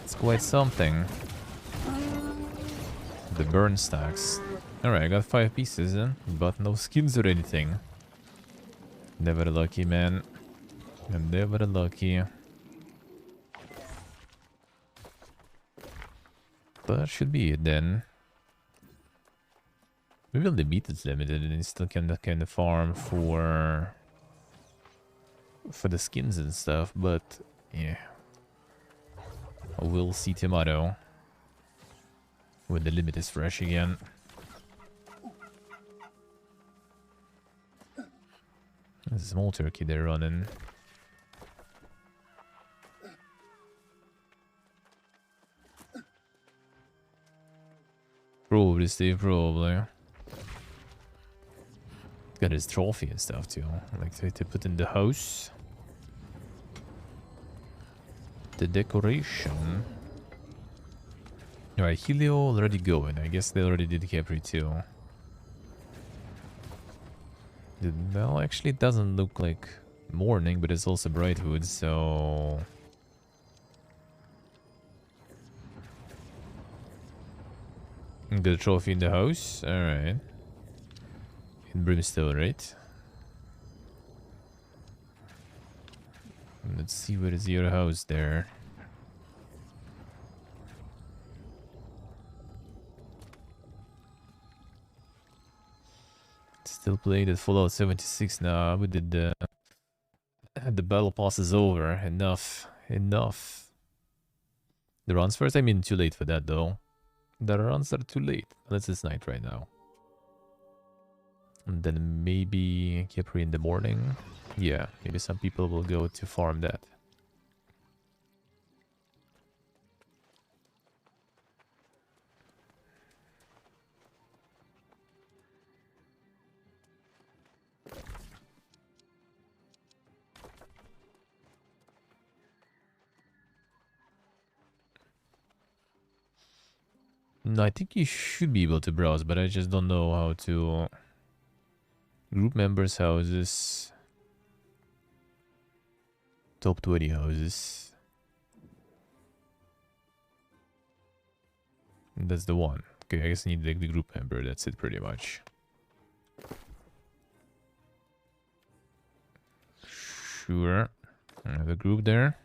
It's quite something. The burn stacks. Alright, I got 5 pieces, but no skins or anything. Never lucky, man. I'm never lucky. That should be it then. Maybe the meat is limited and you still can kind of farm for the skins and stuff, but yeah. We'll see tomorrow when the limit is fresh again. There's a small turkey there running. Probably, Steve, probably. Got his trophy and stuff too. Like to put in the house. The decoration. Alright, Helio already going. I guess they already did Capri too. Well, actually it doesn't look like morning, but it's also Brightwood, so... Get a trophy in the house? Alright. In Brimstone, right? Let's see what is your house there. Still playing at Fallout 76 now. We did the battle pass is over. Enough. Enough. The runs first? I mean, too late for that though. The runs are too late. Unless it's night right now. And then maybe Capri in the morning. Yeah, maybe some people will go to farm that. No, I think you should be able to browse, but I just don't know how to... Group members' houses. Top 20 houses. That's the one. Okay, I guess I need like the group member. That's it pretty much. Sure. I have a group there.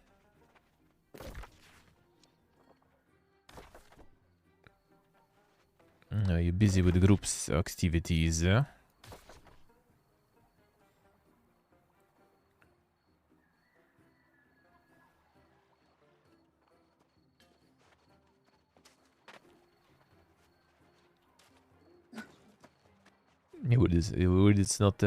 You're busy with the group's activities. Yeah, weird it's not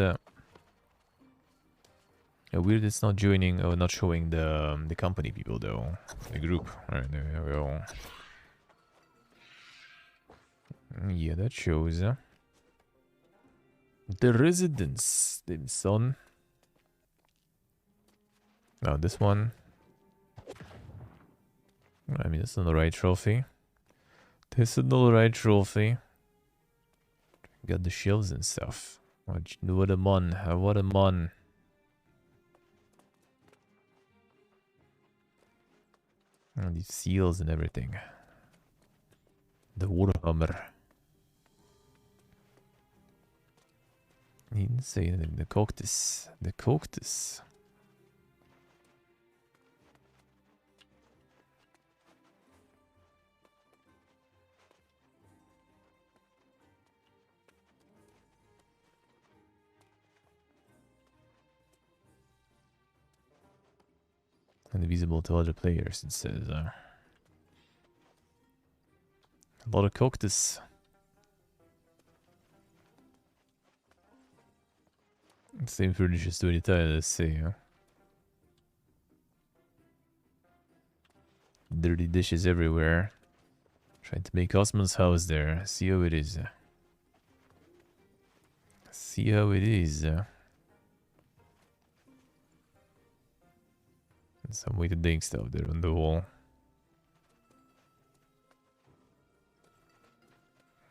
weird it's not joining or not showing the company people though. The group. Alright, there we go. Yeah, that shows. The residence, dim son. Oh, this one. I mean, it's not the right trophy. This is not the right trophy. Got the shields and stuff. What a mon. What a mon. And these seals and everything. The Warhammer. He didn't say anything. The cactus. The cactus. Invisible to other players, it says. A lot of cactus. Same furniture to retire, let's see. Dirty dishes everywhere. Trying to make Osman's house there. See how it is. See how it is. Some way to dink stuff there on the wall.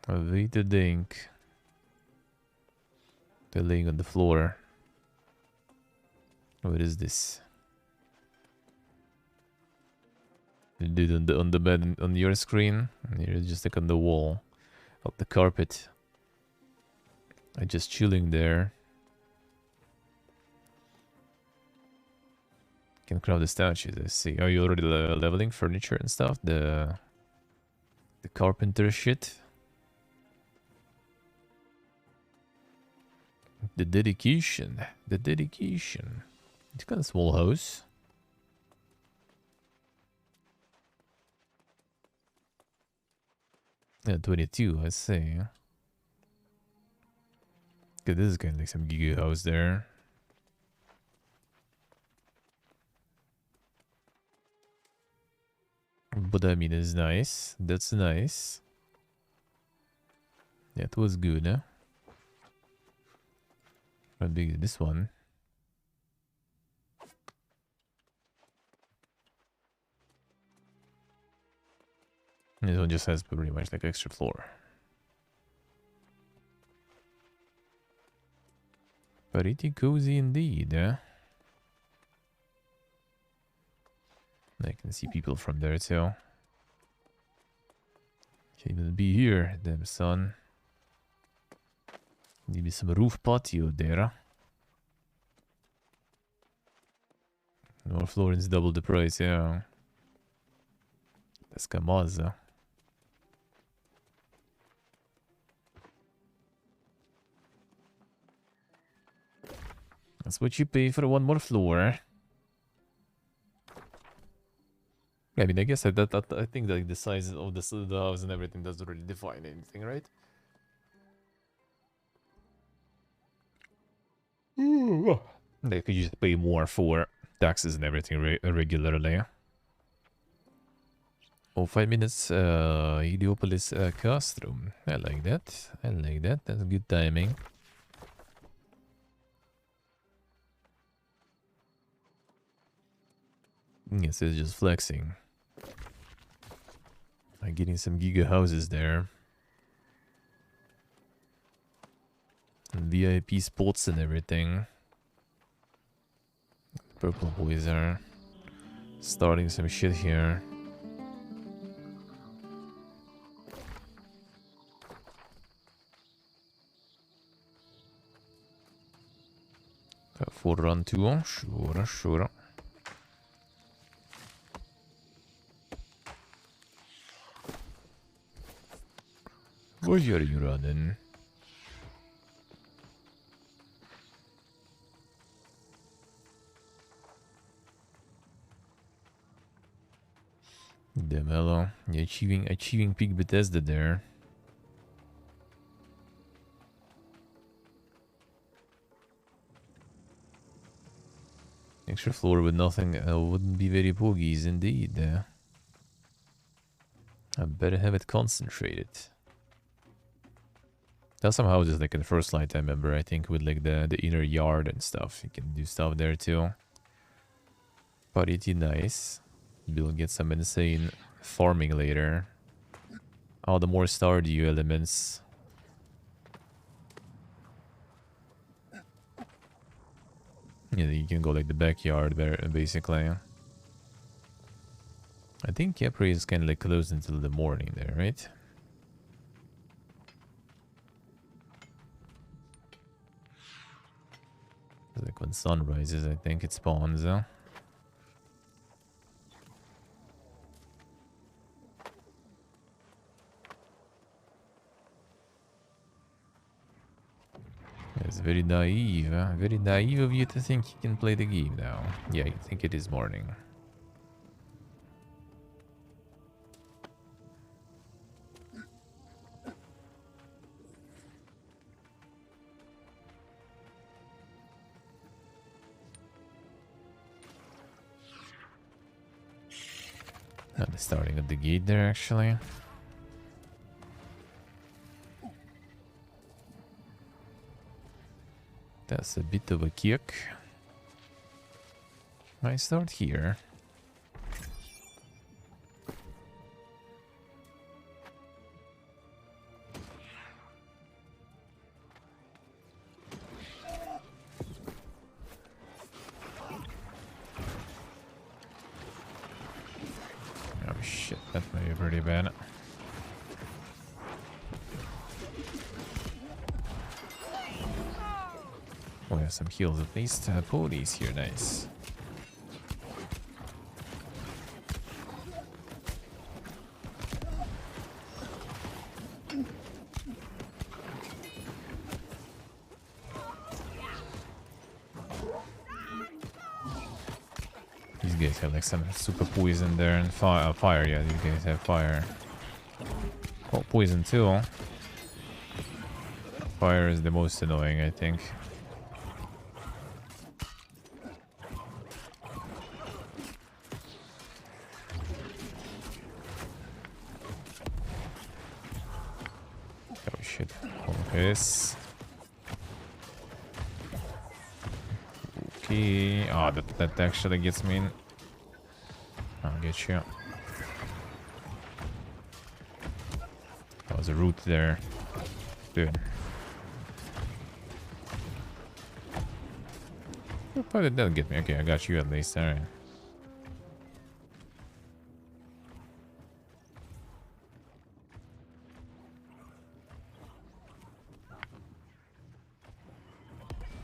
A way to dink. They're laying on the floor. What is this? You did on the bed on your screen. And you're just like on the wall. Of the carpet. I'm just chilling there. Can craft the statues, I see. Are you already leveling furniture and stuff? The carpenter shit? The dedication. The dedication. It's got a small house. Yeah, 22, I see. Okay, this is kind of like some giga house there. But I mean, it's nice. That's nice. That was good, huh? How big is this one? This one just has pretty much like extra floor. Pretty cozy indeed, huh? I can see people from there too. Can't even be here, damn son. Maybe some roof patio there. North Florence double the price, yeah. That's Kamaza. That's what you pay for one more floor. I mean, I guess I think that the size of the house and everything doesn't really define anything, right? They could just pay more for taxes and everything regularly. Oh, 5 minutes, Heliopolis Castrum. I like that. I like that. That's good timing. Yes, it's just flexing. I'm getting some giga houses there. And VIP spots and everything. Purple boys are starting some shit here. For run 2, sure, sure. Where are you running? Demello, you're achieving peak Bethesda there. Extra floor with nothing wouldn't be very bogies indeed. I better have it concentrated. There's some houses like in the first light I remember, I think, with like the inner yard and stuff. You can do stuff there too. Pretty nice. You'll get some insane farming later. Oh, the more Stardew elements. Yeah, you can go like the backyard there, basically. I think Capri is kind of like closed until the morning there, right? Like when sun rises, I think it spawns. It's very naive, very naive of you to think you can play the game now. Yeah, I think it is morning. Not the starting of the gate there, actually. That's a bit of a kick. I start here. Oh shit, that may be pretty bad. Oh, we have some heals at least. Police here, nice. These guys have like some super poison there and fire. Yeah, these guys have fire. Oh, poison too. Fire is the most annoying, I think. Oh shit. Focus. Okay. Oh, that actually gets me in. I'll get you. That was a root there. Good. How did that get me? Okay, I got you at least. Alright.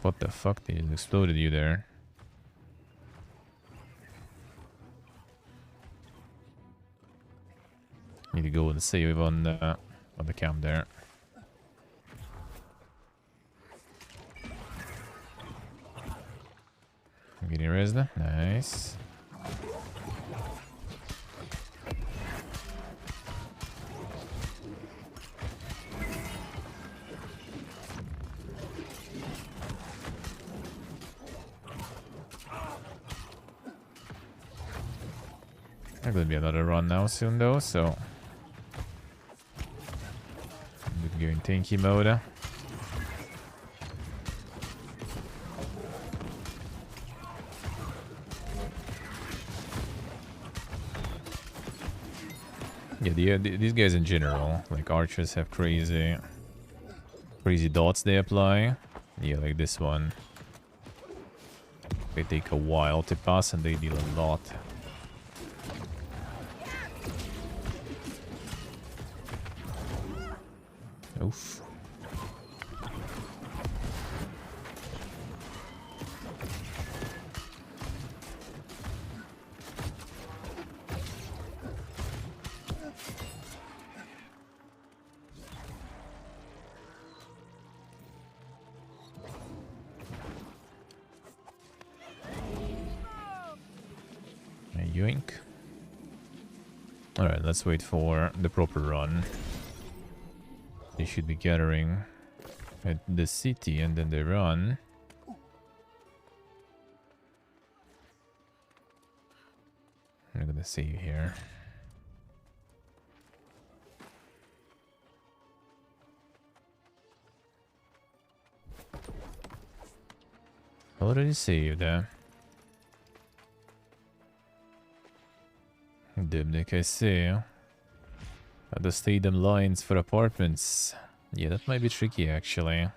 What the fuck? They just exploded you there. Need to go and save on the camp there. I'm getting resed. Nice. There's gonna be another run now soon though, so I'm going tanky mode. Yeah, these guys in general, like archers, have crazy dots they apply. Yeah, like this one. They take a while to pass and they deal a lot. Oof. Yoink. Alright, let's wait for the proper run. They should be gathering at the city and then they run. I'm gonna save here. Already saved. Dubnik, I see. The stadium lines for apartments. Yeah, that might be tricky actually.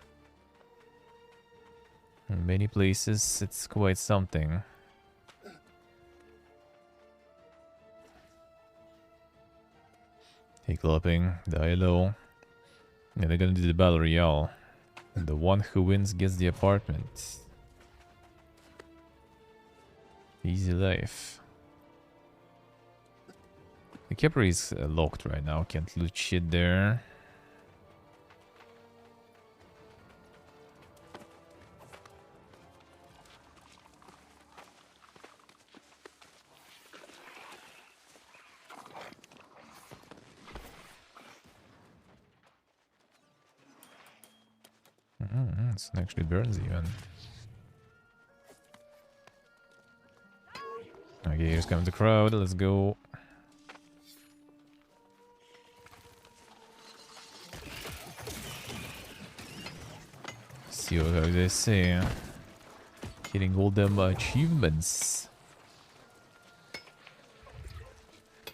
In many places, it's quite something. Hey, clubbing, die low. Yeah, they're gonna do the battle royale. And the one who wins gets the apartment. Easy life. The Capri is locked right now, can't loot shit there. It actually burns even. Okay, here's comes the crowd, let's go. See what they say. Getting all them achievements.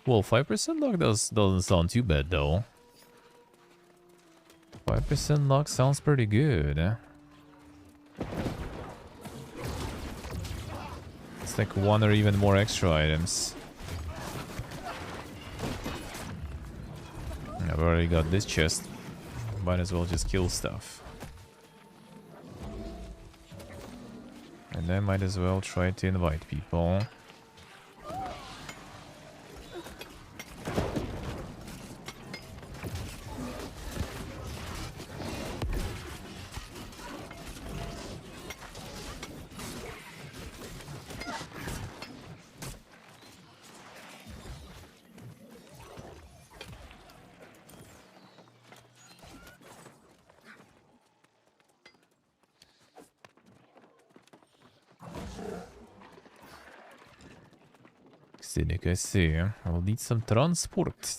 Well, 5% luck doesn't sound too bad though. 5% luck sounds pretty good. It's like one or even more extra items. I've already got this chest. Might as well just kill stuff. And then might as well try to invite people. I see. I'll need some transport.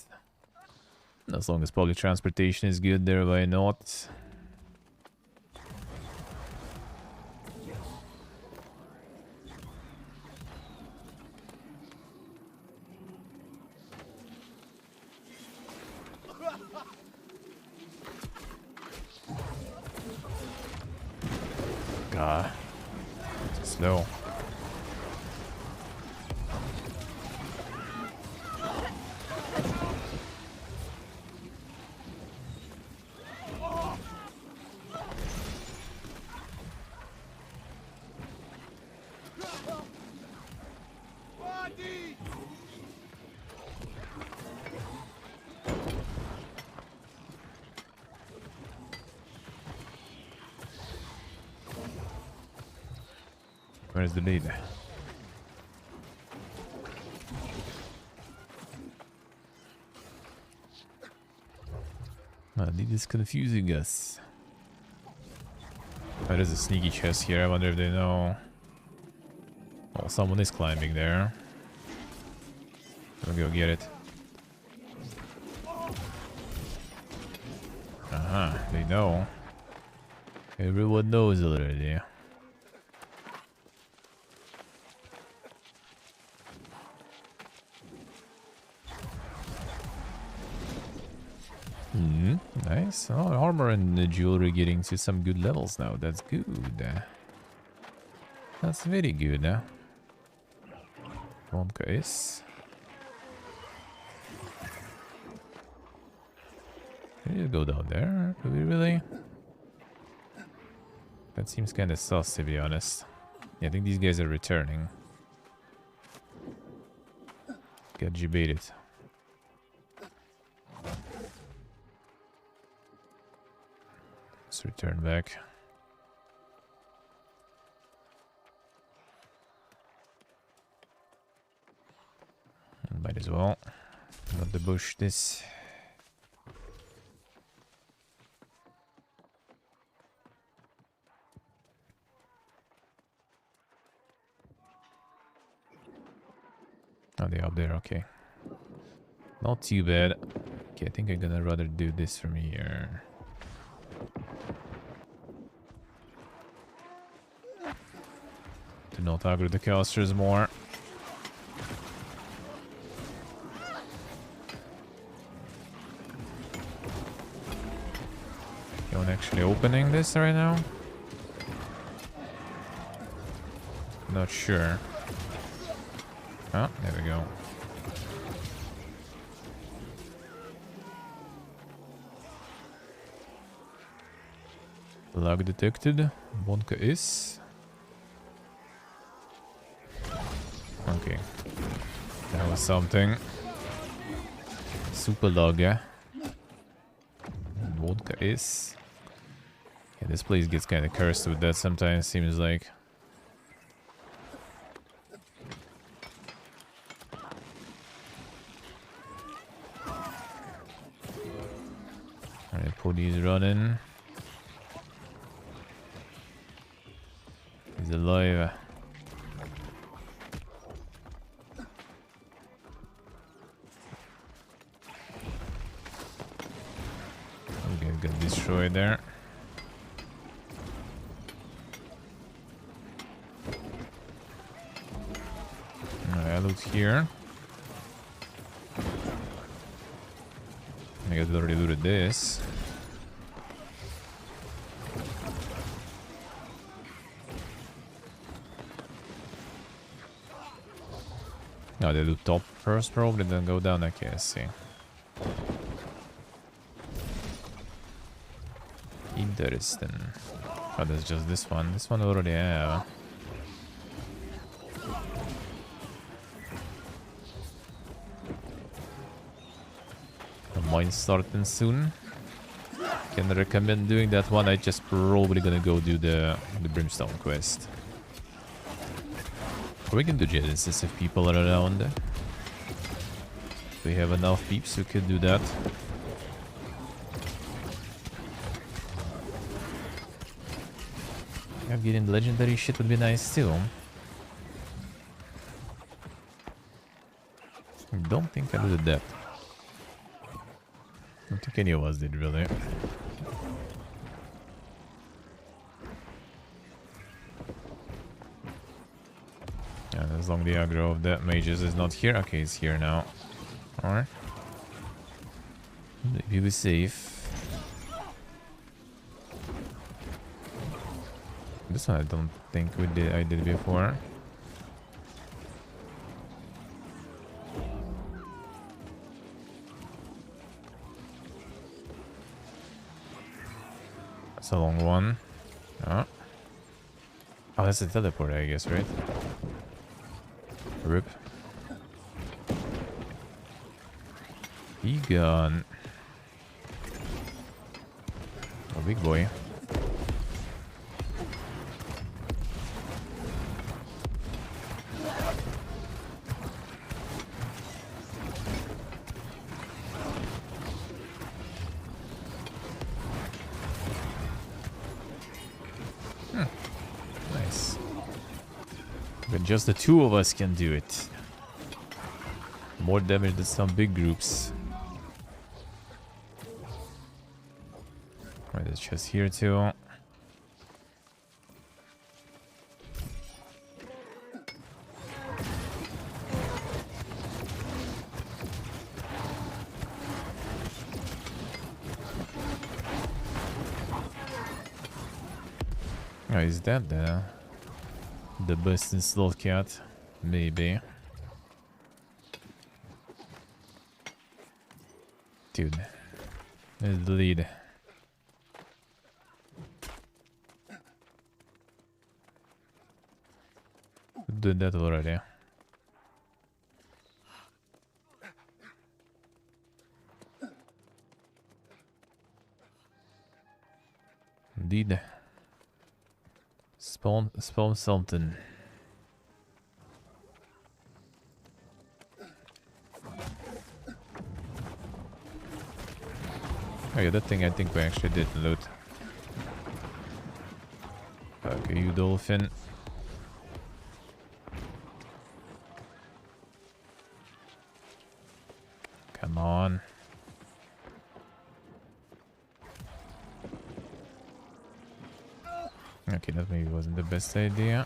As long as public transportation is good there, why not? God. Slow. Where's the lead? Lead is confusing us. Oh, there's a sneaky chest here. I wonder if they know. Oh, someone is climbing there. I'll go get it. They know. Everyone knows already. Nice. Oh, armor and jewelry getting to some good levels now. That's good. That's very good. One case. Can you go down there? Do we really? That seems kind of sus, to be honest. Yeah, I think these guys are returning. Got you baited. Let's return back. Might as well. Not the bush this. Oh, they're up there, okay. Not too bad. Okay, I think I'm gonna rather do this from here. not aggro the casters more. You want actually opening this right now? Not sure. Oh, there we go. Lag detected. Bonka is. Okay. That was something. Super lag, yeah. Vodka is. Yeah, this place gets kind of cursed with that sometimes, seems like. Alright, Pony's running. He's alive. Okay, got destroyed there. Alright, I looked here. I guess we already looted this. No, they do top first probably, then go down. Okay, I see. Interesting. Oh, there's just this one. This one already have. The mine's starting soon. Can recommend doing that one. I just probably gonna go do the brimstone quest. Or we can do Genesis if people are around. If we have enough peeps who can do that. Yeah, getting legendary shit would be nice too. I don't think I did that. I don't think any of us did really. And as long as the aggro of that mages is not here. Okay, he's here now. Alright. Maybe we're safe. This one I don't think I did before. That's a long one. Oh, that's a teleport, I guess, right? Rip. He gone. Oh, big boy. Nice. But just the two of us can do it. More damage than some big groups. Right, there's chest here too. Oh, is that the best in Sloth Cat? Maybe. Dude, there's the lead. Did that already. Indeed. Spawn something. Oh yeah, that thing I think we actually did loot. Okay, you dolphin. Come on. Okay, that maybe wasn't the best idea.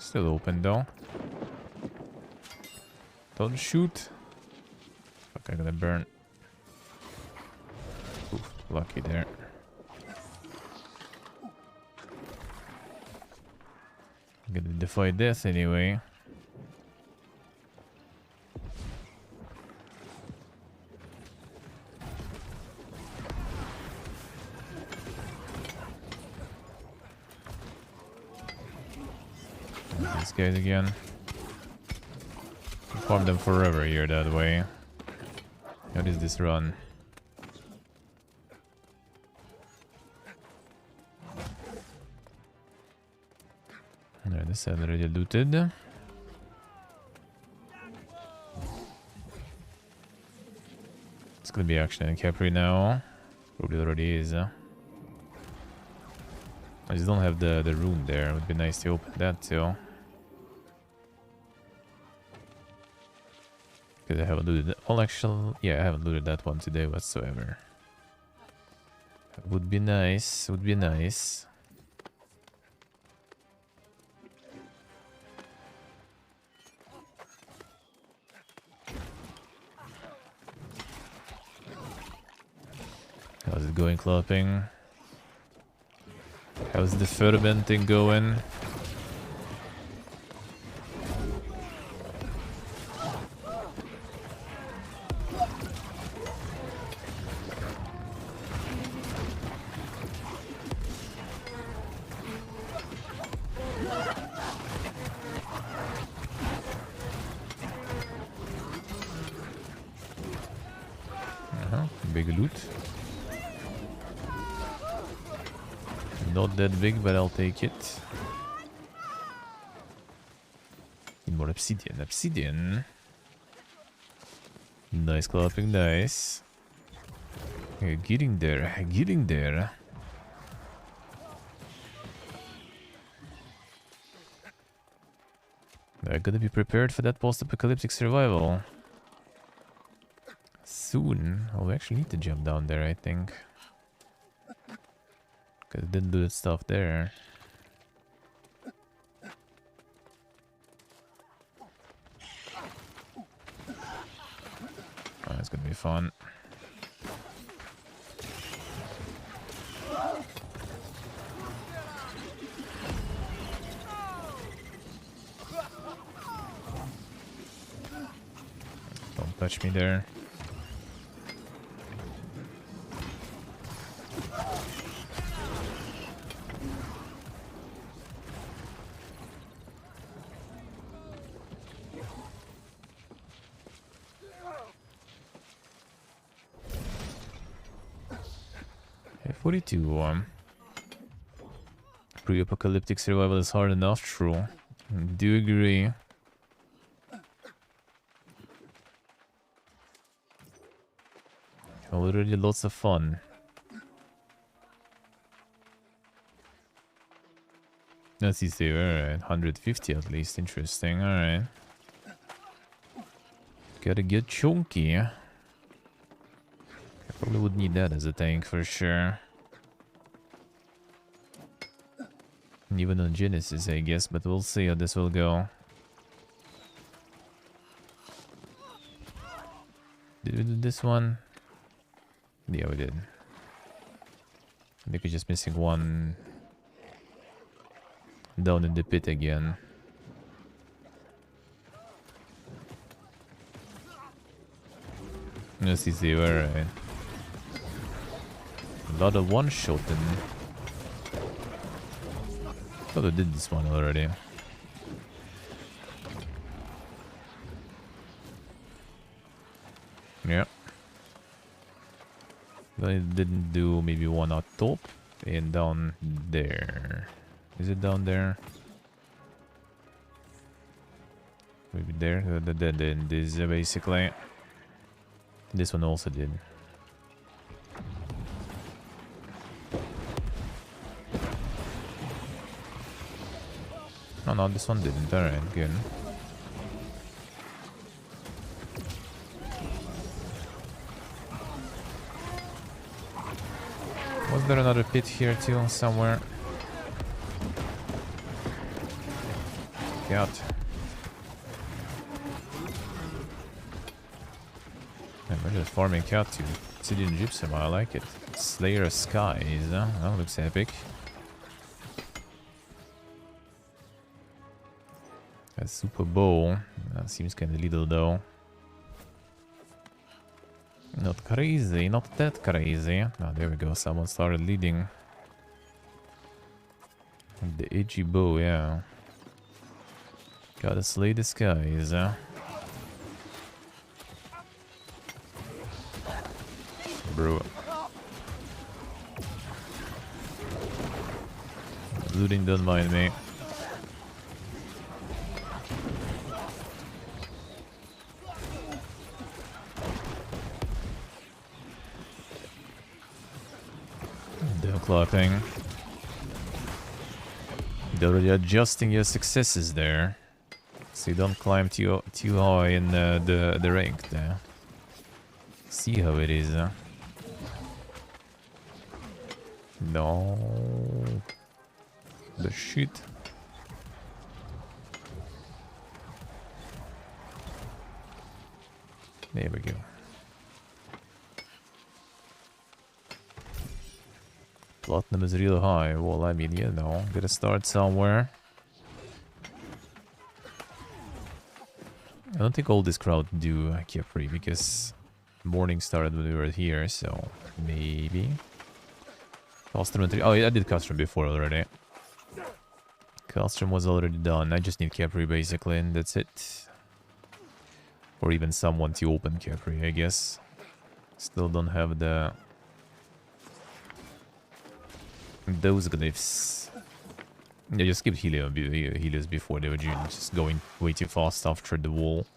Still open though. Don't shoot. Fuck, I'm gonna burn. Oof, lucky there. I'm gonna defy death anyway. These guys again. Farm them forever here that way. How does this run? Alright, this side already looted. It's gonna be action in Capri now. Probably already is. I just don't have the rune there. It would be nice to open that too. Because I haven't looted all actual. Yeah, I haven't looted that one today whatsoever. Would be nice. Would be nice. How's it going, clapping? How's the fermenting going? Big loot. Not that big, but I'll take it. Need more obsidian. Obsidian. Nice clapping, nice. Getting there, getting there. I gotta be prepared for that post-apocalyptic survival. Soon. Oh, we actually need to jump down there, I think. Because I didn't do that stuff there. Oh, it's gonna be fun. Don't touch me there. Pre-apocalyptic survival is hard enough, true. Do agree. Already lots of fun. Let's see, alright. 150 at least, interesting, alright. Gotta get chunky. I probably would need that as a tank for sure. Even on Genesis, I guess, but we'll see how this will go. Did we do this one? Yeah, we did. I think we're just missing one down in the pit again. Yes, easy, alright. A lot of one-shotting. Thought I did this one already. Yeah. But I didn't do maybe one up top and down there. Is it down there? Maybe there. The dead end is basically. This one also did. Oh no, this one didn't. Alright, good. Was there another pit here too, somewhere? cat. Man, we're just farming cat to Obsidian Gypsum. I like it. Slayer of Skies. That looks epic. A super bow. That seems kind of little though. Not crazy, not that crazy. Oh, there we go. Someone started leading. The edgy bow, yeah. Gotta slay the skies. Bro. Looting, don't mind me. They're clapping. They're already adjusting your successes there. So you don't climb too high in the rank there. See how it is. No. The shit. There we go. Platinum is real high. Well, I mean, you know, gotta start somewhere. I don't think all this crowd do Kepri because morning started when we were here, so maybe. Custom 3. Oh, yeah, I did custom before already. Custom was already done. I just need Kepri basically, and that's it. Or even someone to open Kepri, I guess. Still don't have those glyphs. Yeah, just skip Helios before they were just going way too fast after the wall.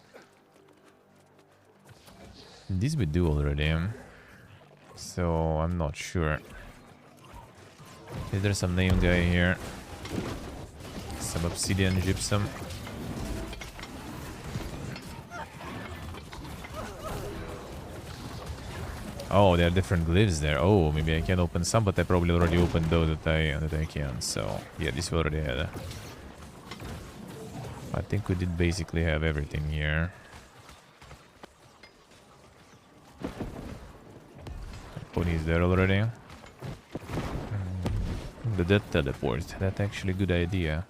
This we do already. So I'm not sure. Is there some name guy here? Some obsidian gypsum. Oh, there are different glyphs there. Oh, maybe I can open some, but I probably already opened those that I can. So yeah, this we already had. I think we did basically have everything here. Pony's there already. The death teleport. That's actually a good idea.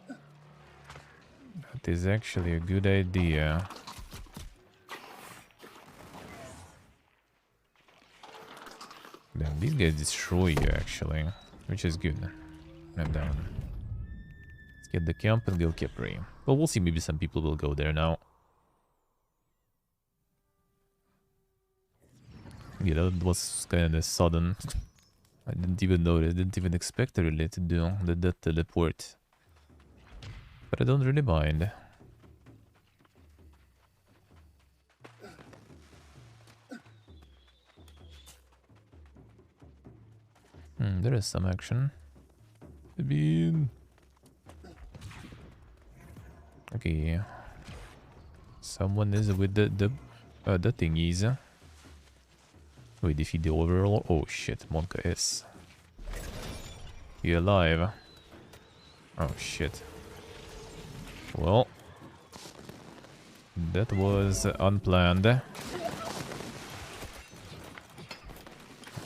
That is actually a good idea. Damn, these guys destroy you actually, which is good. I'm down. Let's get the camp and go Kepri. Well, we'll see. Maybe some people will go there now. Yeah, that was kind of sudden. I didn't even notice. Didn't even expect really to do the death teleport. But I don't really mind. There is some action. Okay. Someone is with the thingies. We defeat the overall. Oh shit, Monka is. You alive? Oh shit. Well, that was unplanned.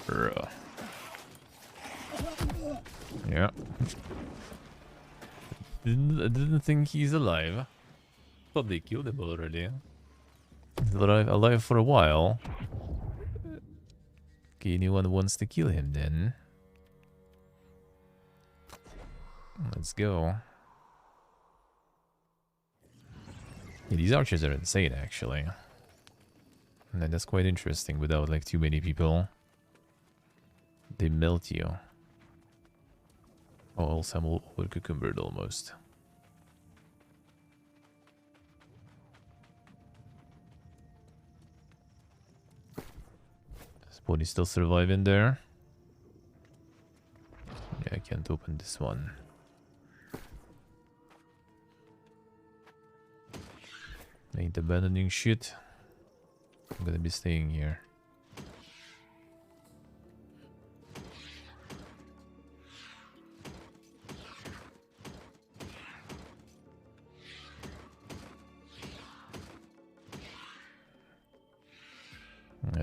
Bruh. Yeah. Didn't think he's alive. Thought they killed him already. He's alive for a while. Okay, anyone wants to kill him then? Let's go. Yeah, these archers are insane actually. And that's quite interesting without like too many people. They melt you. Oh, also I'm over cucumbered almost. This body's still surviving there. Yeah, I can't open this one. Ain't abandoning shit. I'm gonna be staying here.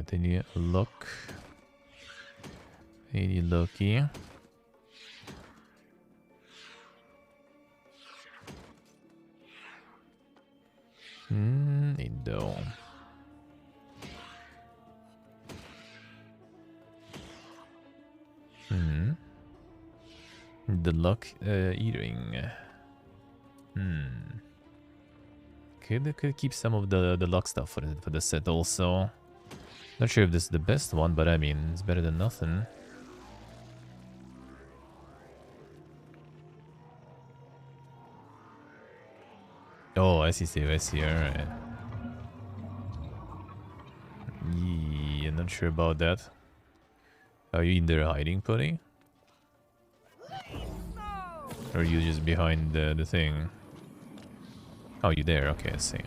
Alright, any luck? Any lucky? Indo. The luck eating. Could keep some of the luck stuff for the set also. Not sure if this is the best one, but I mean it's better than nothing. Oh, I see, Steve. I see. Alright. Yeah, not sure about that. Are you in there hiding, Putty? Or are you just behind the thing? Oh, you there? Okay, I see.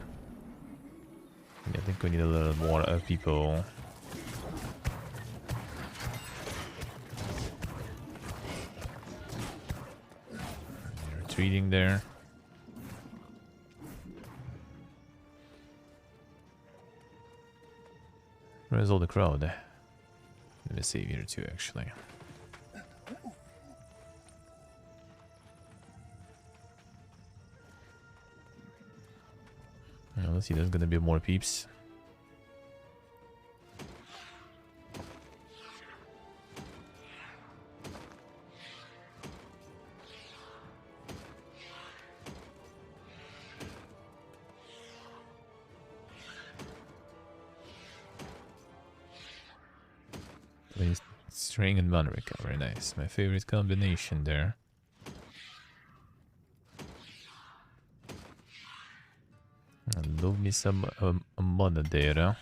Yeah, I think we need a little more people. They're retreating there. Where's all the crowd? Let me save here too, actually. Let's see, there's gonna be more peeps. String and mana recovery, nice. My favorite combination there. I love me some mana data.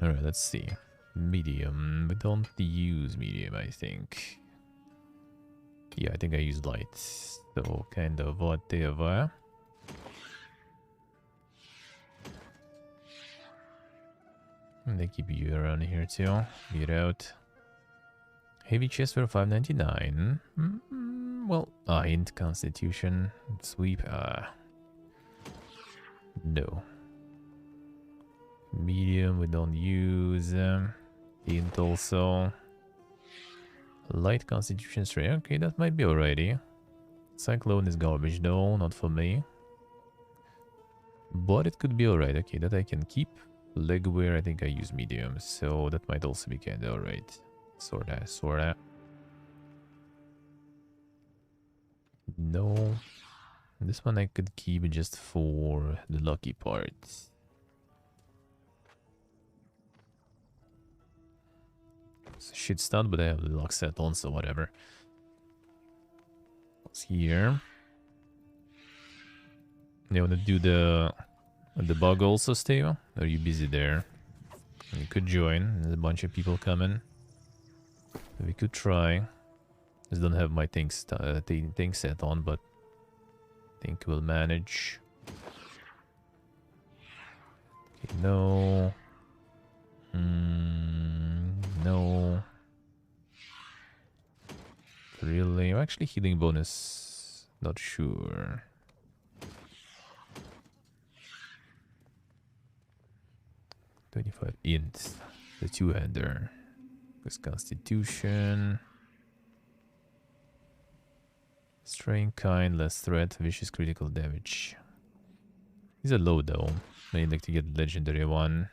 Alright, let's see. Medium. We don't use medium, I think. Yeah, I think I use light. So, kind of whatever. And they keep you around here too. Get out. Heavy chest for 599. Well, hint constitution. Sweep. No. Medium we don't use. Hint also. Light constitution straight. Okay, that might be alrighty. Cyclone is garbage though, not for me. But it could be alright. Okay, that I can keep. Leg wear, I think I use medium, so that might also be kinda alright. Sorta. No. This one I could keep just for the lucky part. It's a shit stun, but I have the luck set on, so whatever. What's here? You wanna do the bug also, Steve? Are you busy there? You could join. There's a bunch of people coming. We could try. Just don't have my thing set on, but I think we'll manage. Okay, no. No. Really? Actually, healing bonus. Not sure. $25 int. The two-hander. This constitution. Strain kind, less threat, vicious critical damage. These are low though. Maybe like to get legendary one.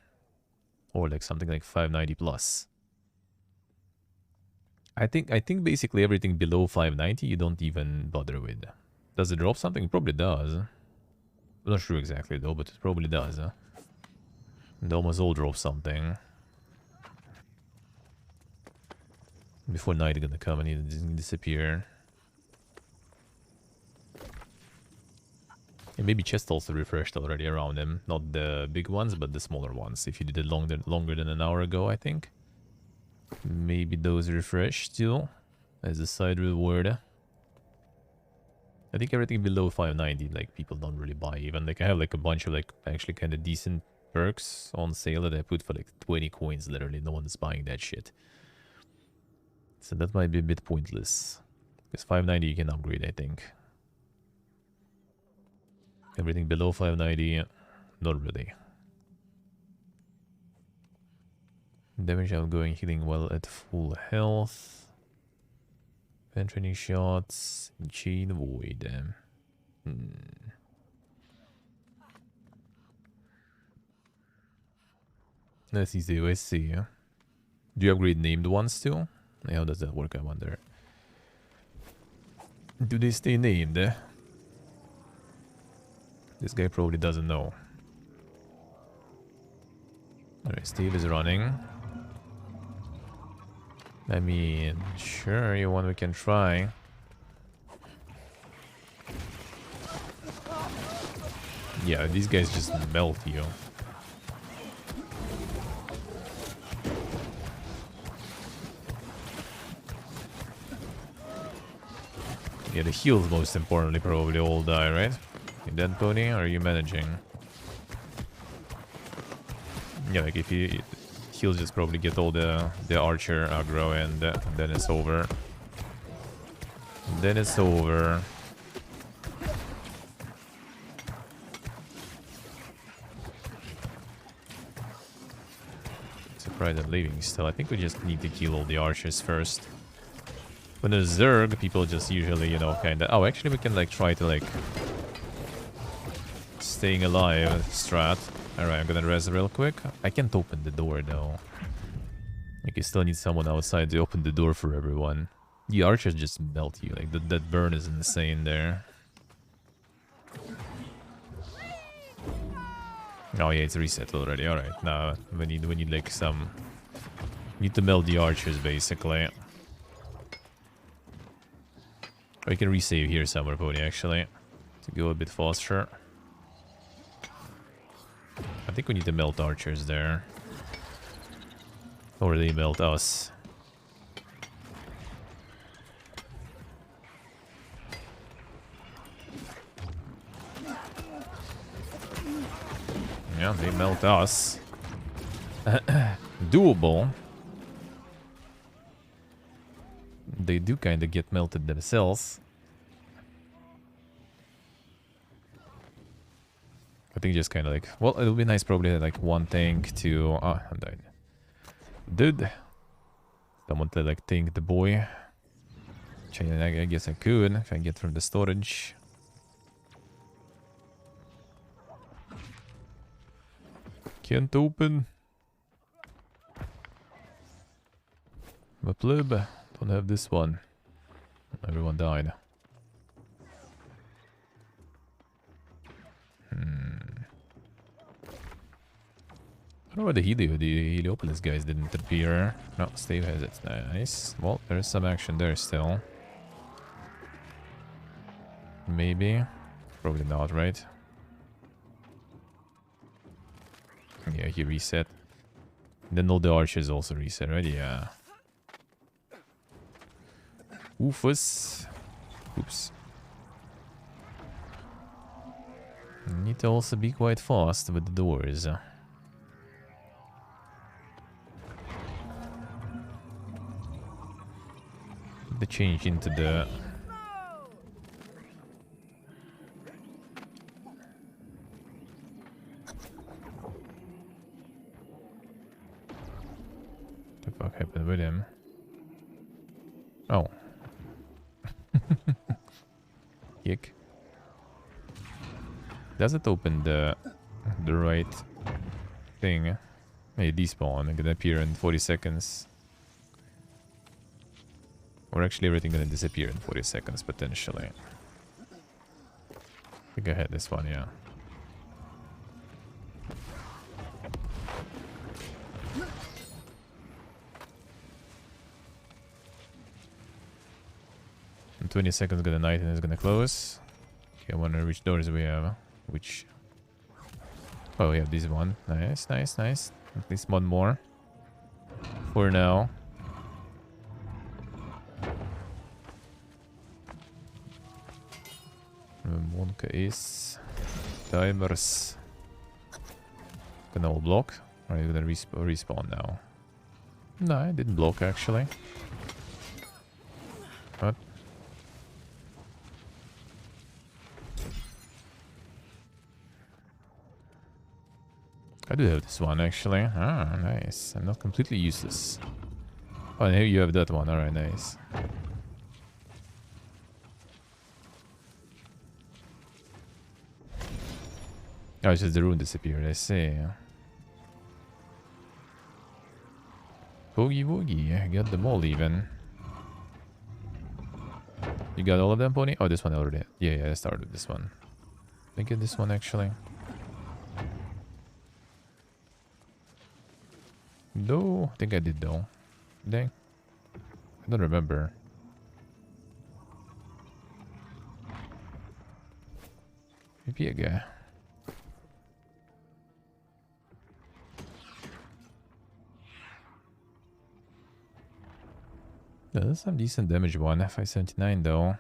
Or like something like 590 plus. I think basically everything below 590 you don't even bother with. Does it drop something? It probably does. I'm not sure exactly though, but it probably does. They almost all drop something. Before night is gonna come and it disappear. And maybe chest also refreshed already around them. Not the big ones, but the smaller ones. If you did it longer than an hour ago, I think. Maybe those refreshed too. As a side reward. I think everything below 590, like, people don't really buy even. Like, I have like a bunch of like actually kind of decent perks on sale that I put for like 20 coins. Literally, no one is buying that shit. So that might be a bit pointless. Because 590 you can upgrade, I think. Everything below 590, not really. Damage outgoing, healing well at full health. Penetrating shots. Chain void. Let's see, let's see. Do you upgrade named ones too? How does that work, I wonder? Do they stay named? This guy probably doesn't know. Alright, Steve is running. I mean, sure, you want we can try. Yeah, these guys just melt you. Yeah, the heals most importantly probably all die, right? You dead, Pony? Or are you managing? Yeah, like if you... He'll just probably get all the archer aggro and then it's over. Then it's over. Surprised I'm leaving still. I think we just need to kill all the archers first. When there's Zerg, people just usually, you know, kinda... Oh, actually we can like try to like... Staying alive strat. Alright, I'm gonna res real quick. I can't open the door though. Like you still need someone outside to open the door for everyone. The archers just melt you. Like that burn is insane there. Oh yeah, it's reset already. Alright, now we need like some... Need to melt the archers basically. Or you can resave here somewhere, Pony, actually. To go a bit faster. I think we need to melt archers there. Or they melt us. Yeah, they melt us. Doable. They do kind of get melted themselves. I think just kind of like... Well, it'll be nice probably like one tank to... Ah, I'm dying. Dude. Someone to like tank the boy. I guess I could if I get from the storage. Can't open. My pleb. Don't have this one. Everyone died. I don't know why the Heliopolis guys didn't appear. No, Steve has it. Nice. Well, there is some action there still. Maybe. Probably not, right? Yeah, he reset. Then all the archers also reset, right? Yeah. Oofus. Oops. Need to also be quite fast with the doors. The change into the... What the fuck happened with him? Oh. Kick. Does it open the right thing? Hey, despawn. I'm gonna appear in 40 seconds. Or actually everything gonna disappear in 40 seconds, potentially. I think I had this one, yeah. In 20 seconds gonna night and it's gonna close. Okay, I wonder which doors we have. Which... Oh, we have this one. Nice, nice, nice. At least one more. For now. Monka is... Timers. Gonna all block? Or are you gonna respawn now? No, I didn't block actually. What? do have this one actually. Ah, nice. I'm not completely useless. Oh, and here you have that one. Alright, nice. Oh, it's just the rune disappeared, I see. Boogie Woogie, I got them all even. You got all of them, Pony? Oh, this one already. Yeah, I started with this one. I get this one actually. No, I think I did though. Dang. I don't remember. Maybe a guy. Yeah, that's some decent damage one. 579 though.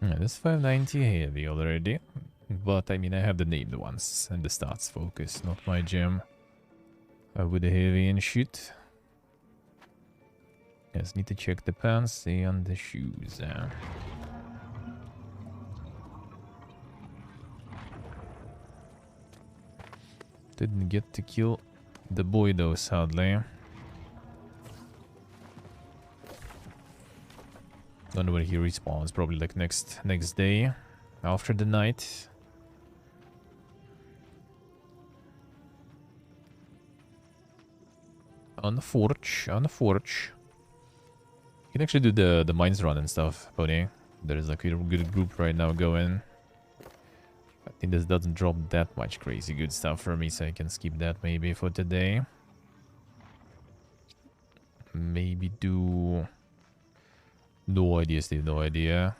Yeah, this 590 heavy already. But I mean, I have the named ones and the stats focus, not my gem. With the heavy and shoot. Yes, need to check the pants and the shoes. Didn't get to kill the boy though, sadly. Don't know when he respawns. Probably like next day, after the night. On the forge, on the forge. You can actually do the mines run and stuff, Pony. There is like a good group right now going. I think this doesn't drop that much crazy good stuff for me, so I can skip that maybe for today. Maybe do... No idea, Steve, no idea.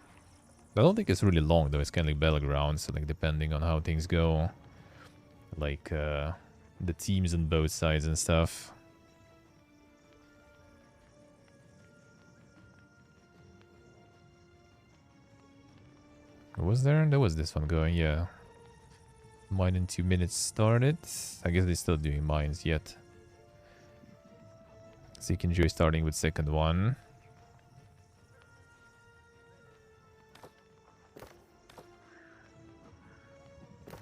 I don't think it's really long though, it's kind of like battleground, so like depending on how things go. Like the teams on both sides and stuff. Was there? There was this one going, yeah. Mine in 2 minutes started. I guess they're still doing mines yet. So you can enjoy starting with second one.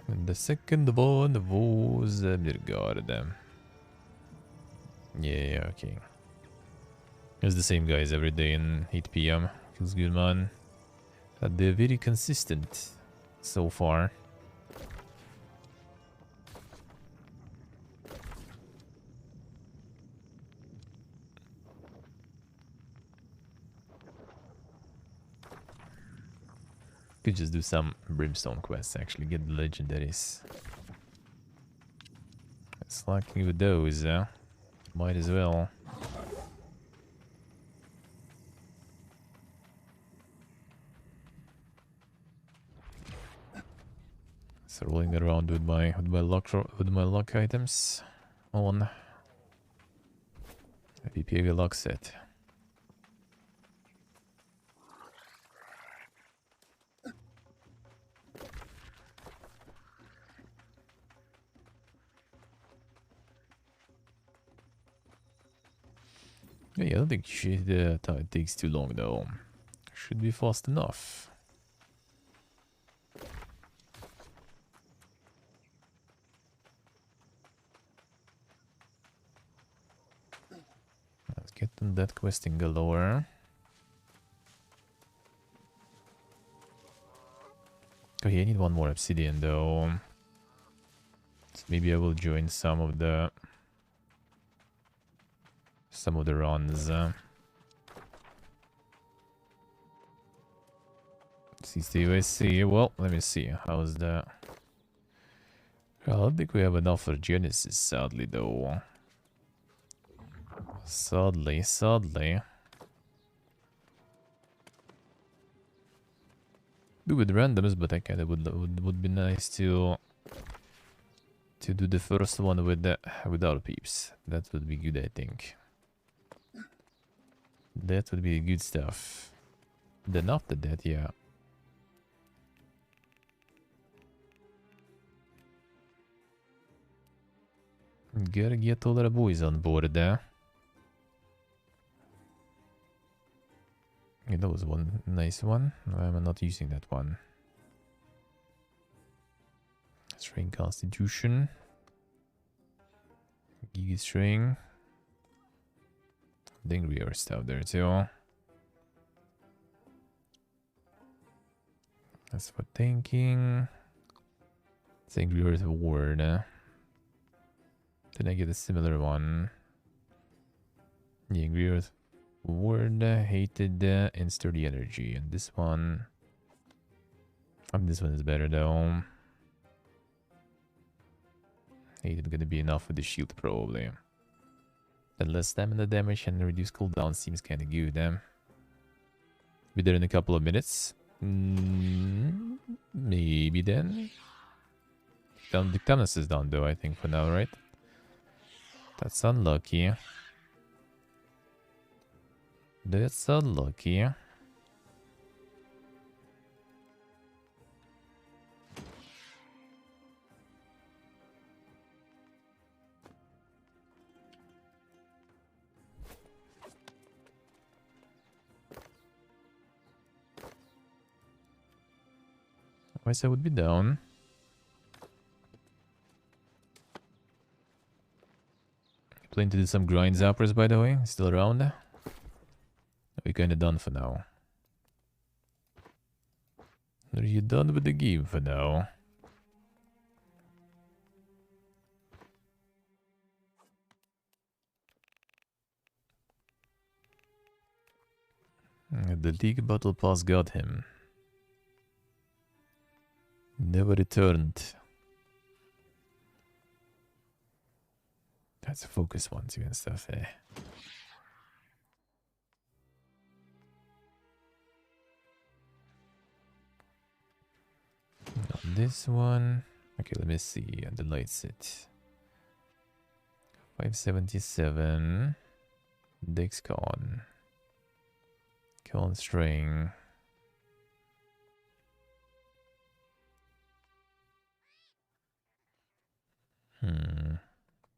And the second one was Mirgard. Yeah, okay. It's the same guys every day in 8 PM. Feels good, man. They're very consistent so far. Could just do some brimstone quests, actually get the legendaries. It's lucky with those, might as well. So rolling around with my luck items on a PPV luck set. Yeah, I don't think it takes too long though. Should be fast enough. Let's get on that questing galore. Okay, I need one more obsidian though. So maybe I will join some of the runs. CCUSC. Well, let me see. How's that? I don't think we have enough for Genesis, sadly, though. Sadly. Do with randoms, but I kind of would be nice to do the first one with our peeps. That would be good, I think. That would be good stuff. Then after that, yeah. Gotta get all the boys on board there. Yeah, that was one nice one. Why am I not using that one? String Constitution. Giga String. Dingrier stuff there too. That's for thinking. Dingrier Ward. Then I get a similar one. Dingrier Ward, Hated, and Sturdy Energy. And this one... this one is better though. Hated gonna be enough with the shield probably. Then less stamina damage and reduced cooldown seems kinda good. Be there in a couple of minutes. Maybe then. The Dictanus is down though, I think, for now, right? That's unlucky. That's unlucky. Otherwise I would be down. Planning to do some grind zappers, by the way. Still around. We're kinda done for now. Are you done with the game for now? The League Battle Pass got him. Never returned. That's a focus one too and stuff, eh? Not this one. Okay, let me see. The light set. 577. Dexcon. Con string.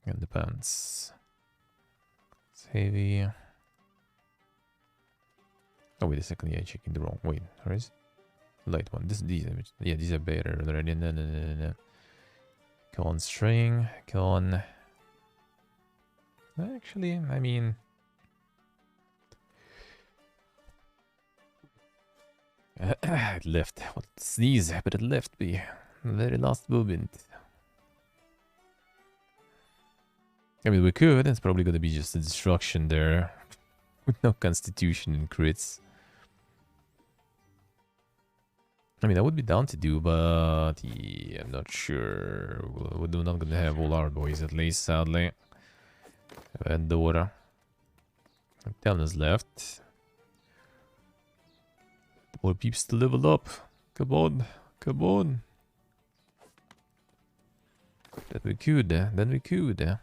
And the pants. It's heavy. Oh, wait a second. Yeah, checking the wrong. Wait, where is it? Light one. These are better already. No. Con string. Con. Actually, I mean. It left. What sneeze? But it left me. Very last moment. I mean, we could. It's probably gonna be just a destruction there. With no constitution and crits. I mean, I would be down to do, but yeah, I'm not sure. We're not gonna have all our boys, at least, sadly. And Dora. Talon's left. More peeps to level up. Come on. Come on. Then we could. Then we could.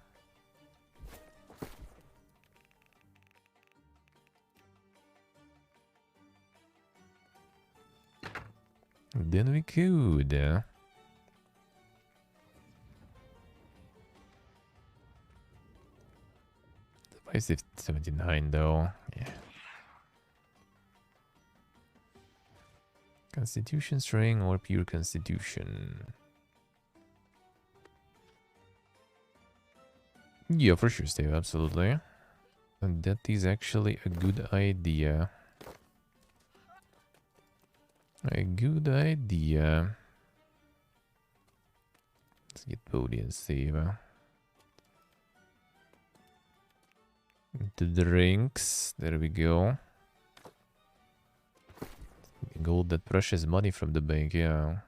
Then we could. 579 though. Yeah. Constitution string or pure constitution? Yeah, for sure, Steve, absolutely. And that is actually a good idea. A good idea. Let's get Bodhi and save. The drinks. There we go. Gold, that precious money from the bank, yeah.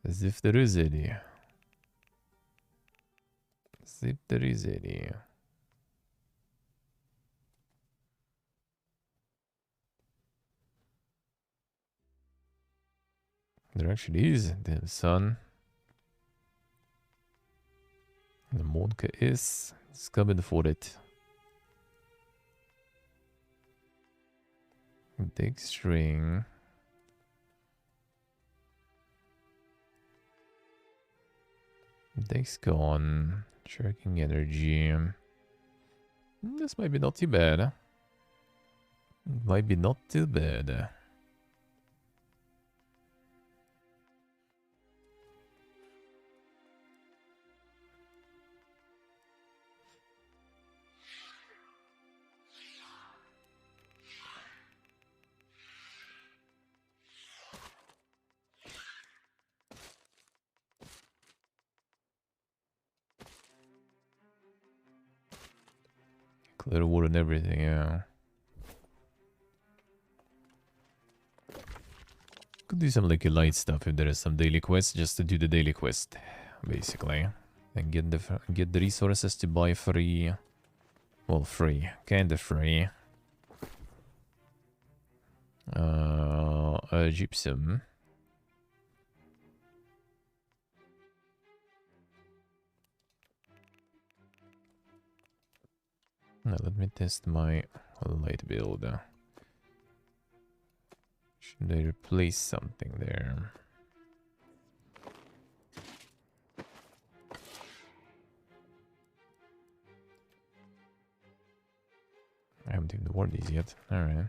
As if there is any. As if there is any. There actually is, damn son. The Monka is coming for it. Big string. Dex gone. Tracking energy. This might be not too bad. Might be not too bad. Clear water and everything, yeah. Could do some like light stuff if there is some daily quests, just to do the daily quest, basically, and get the resources to buy free. Well, free, kinda free. Gypsum. Now let me test my light build. Should I replace something there? I haven't even worn these yet. Alright.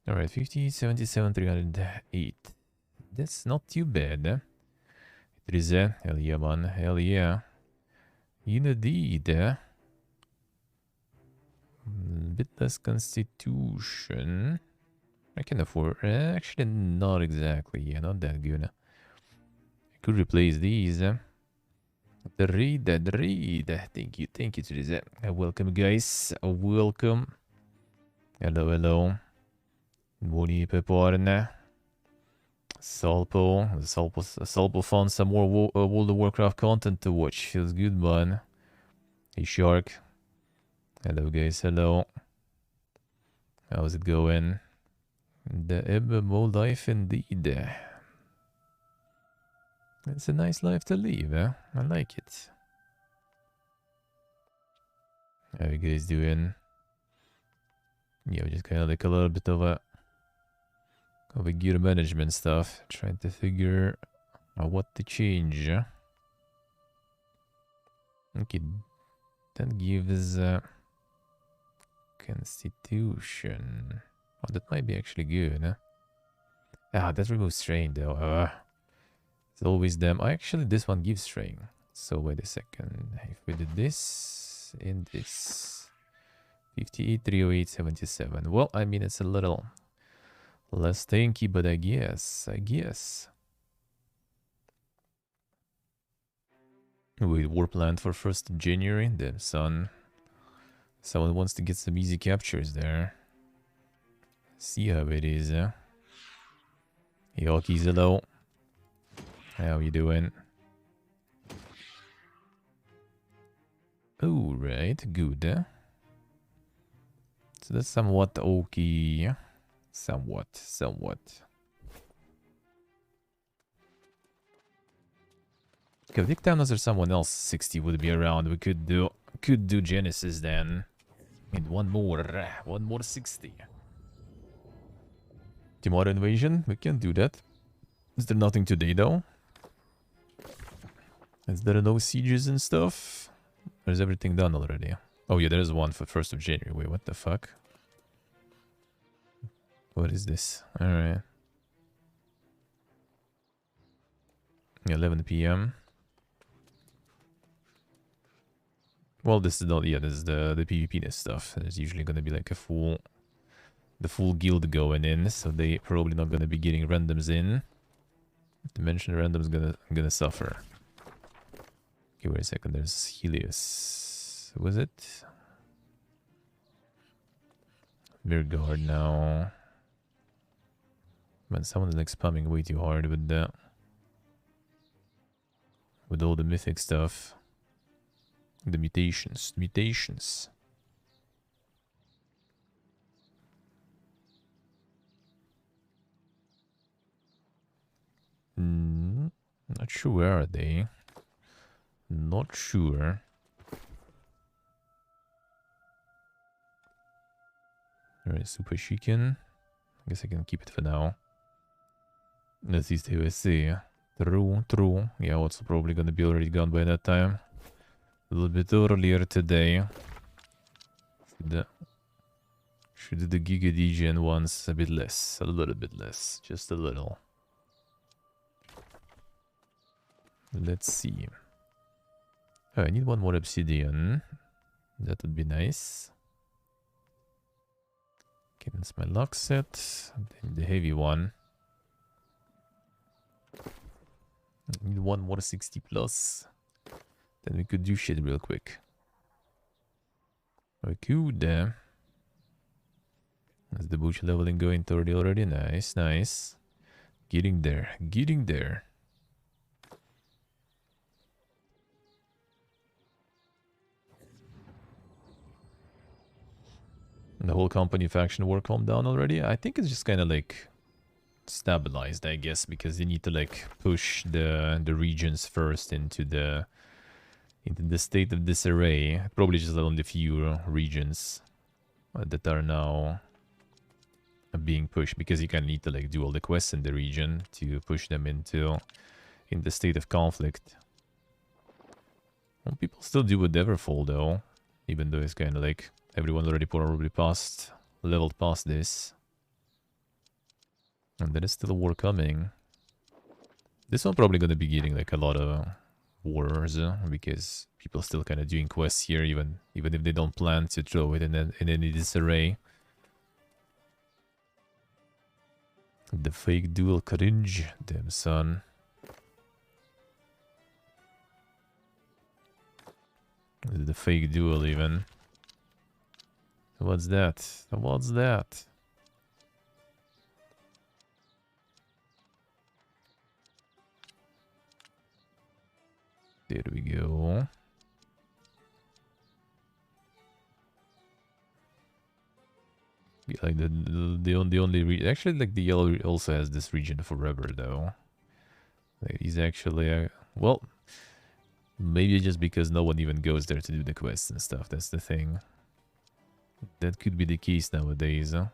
Alright, 50, 77, 308. That's not too bad. It is a hell yeah, man. Hell yeah. Indeed. Bit less constitution. I can afford. Actually, not exactly. Yeah, not that good. I could replace these. The raid. Thank you, Teresa. Welcome, guys. Welcome. Hello. Buoni peporne. Salpo found some more World of Warcraft content to watch. Feels good, man. Hey, Shark. Hello, guys. Hello. How's it going? The MMO life, indeed. It's a nice life to live, eh? I like it. How you guys doing? Yeah, just kind of like a little bit of a gear management stuff, trying to figure out what to change. Okay, that gives constitution. Oh, that might be actually good, huh? Ah, that removes strain though. It's always them. Actually, this one gives strain. So wait a second. If we did this in this 58, 308, 77. Well, I mean, it's a little less tanky, but I guess. Wait, war planned for 1st of January. Damn, son. Someone wants to get some easy captures there. See how it is, huh? Yoki's hello. How you doing? Alright, good. So that's somewhat okay. Somewhat. Okay, Vic Town or someone else 60 would be around. We could do Genesis then. And one more 60. Tomorrow invasion, we can do that. Is there nothing today though? Is there no sieges and stuff? Or is everything done already? Oh yeah, there's one for 1st of January. Wait, what the fuck? What is this? Alright. 11 p.m. Well, this is not, yeah, this is the PvP stuff. There's usually gonna be like the full guild going in, so they probably not gonna be getting randoms in. To mention random's gonna suffer. Okay, wait a second, there's Helios. Was it? Mirgard now. Man, someone's like spamming way too hard with that. With all the mythic stuff. The mutations. Not sure where are they. Not sure. Alright, super chicken. I guess I can keep it for now. Let's see the USA. True. Yeah, what's probably gonna be already gone by that time. A little bit earlier today. Should do the Giga DGN ones a bit less. A little bit less. Just a little. Let's see. Oh, I need one more obsidian. That would be nice. Okay, that's my lock set. Then the heavy one. I need one more 60 plus. Then we could do shit real quick. We could. That's the bush leveling going 30 already. Nice, nice. Getting there. Getting there. The whole company faction war calmed down already. I think it's just kind of like stabilized, I guess, because you need to like push the regions first into the state of disarray. Probably just only a few regions that are now being pushed, because you kind of need to like do all the quests in the region to push them into in the state of conflict. Well, people still do with Everfall though, even though it's kind of like everyone already probably leveled past this. And there is still a war coming. This one probably gonna be getting like a lot of wars, because people are still kind of doing quests here, even if they don't plan to throw it in any disarray. The fake duel cringe, damn son. The fake duel even. What's that? What's that? There we go. Yeah, like the only actually, like the yellow also has this region forever though. Like he's actually well, maybe just because no one even goes there to do the quests and stuff. That's the thing. That could be the case nowadays. Huh?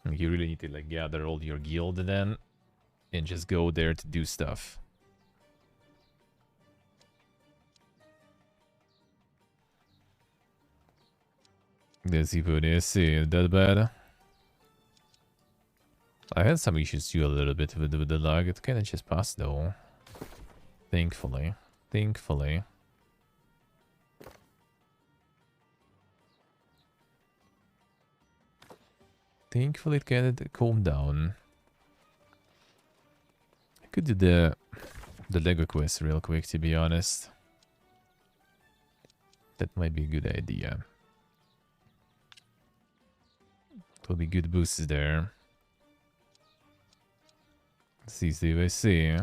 Like you really need to like gather all your guild then, and just go there to do stuff. Let's see what I see. That bad? I had some issues too a little bit with the lag. It kind of just passed though. Thankfully. Thankfully. Thankfully it kind of calmed down. I could do the Lego quest real quick, to be honest. That might be a good idea. There'll be good boosts there. Let's see if I see.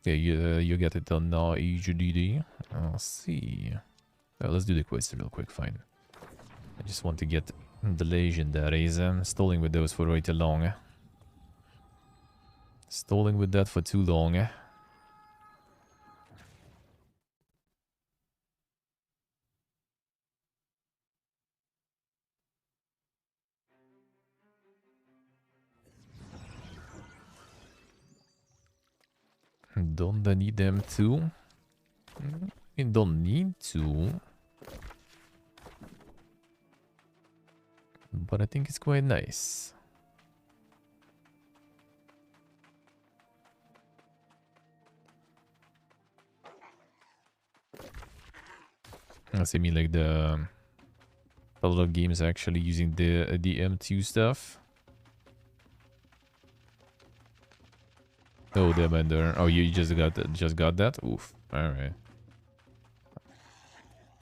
Yeah, you get it done now, EGDD. I'll see. Well, let's do the quest real quick, fine. I just want to get the legendaries. I'm stalling with those for way too long. Stalling with that for too long. Don't I need them too? You don't need to. But I think it's quite nice. I mean like a lot of games actually using the M2 stuff. Oh, the Ender. Oh, you just got that? Oof. Alright.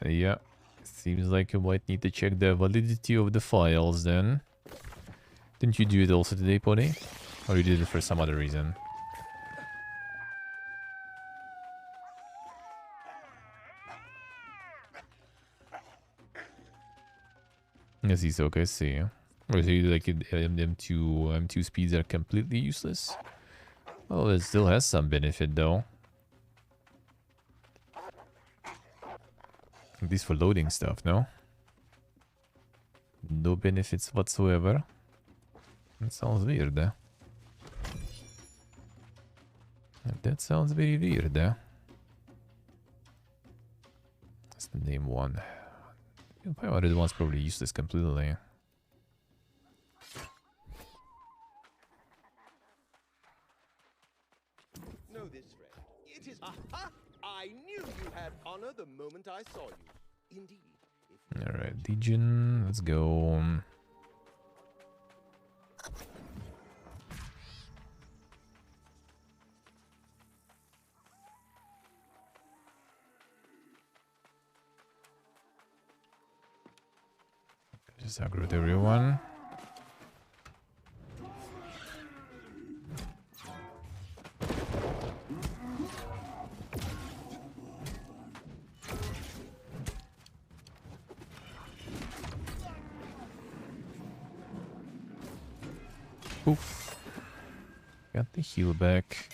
Yeah. Seems like you might need to check the validity of the files then. Didn't you do it also today, Pony? Or you did it for some other reason? Yes, he's okay, I see. Or is he like M2 speeds are completely useless? Oh, it still has some benefit though. At least for loading stuff, no? no benefits whatsoever. That sounds weird. That sounds very weird. That's the name one. 500 one's probably useless completely. Know this, friend. It is. Aha! I knew you had honor the moment I saw you. Indeed. Alright, Legion, let's go. Just aggro everyone. Oof. Got the heal back.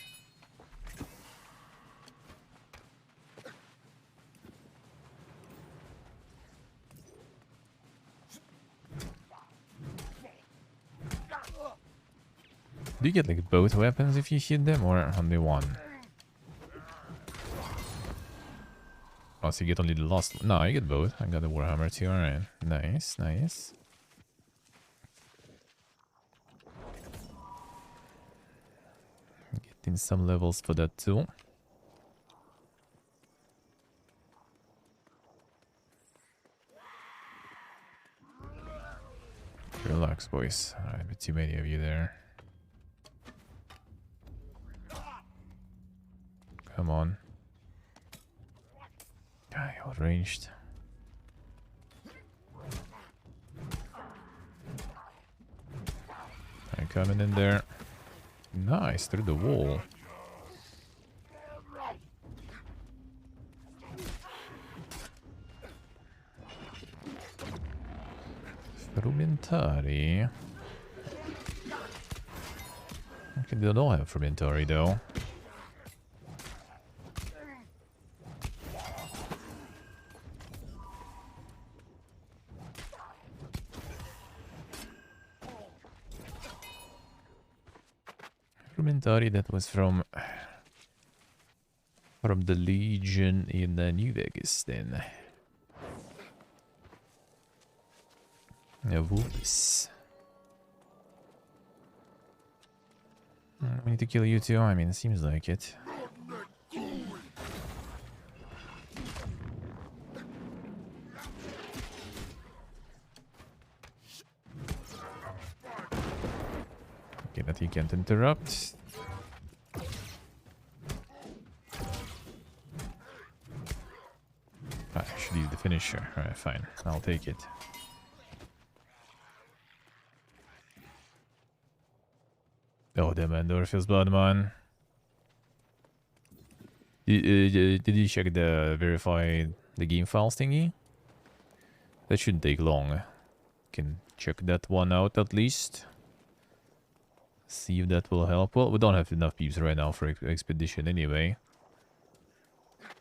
Do you get like both weapons if you hit them or only one? Oh, so you get only the last one. No, you get both. I got the Warhammer too, alright. Nice, nice. Getting some levels for that too. Relax, boys. Alright, but too many of you there. Come on. Guy outranged. I'm coming in there. Nice, through the wall. Frumentari. Okay, they don't have Frumentari though. Frumentari that was from the Legion in New Vegas then. VODs. We need to kill you too. I mean, it seems like it. Okay, that you can't interrupt. I should use the finisher. Alright, fine. I'll take it. Oh, damn, Andor feels bad, man. Did you check the verify the game files thingy? That shouldn't take long. Can check that one out at least. See if that will help. Well, we don't have enough peeps right now for expedition anyway.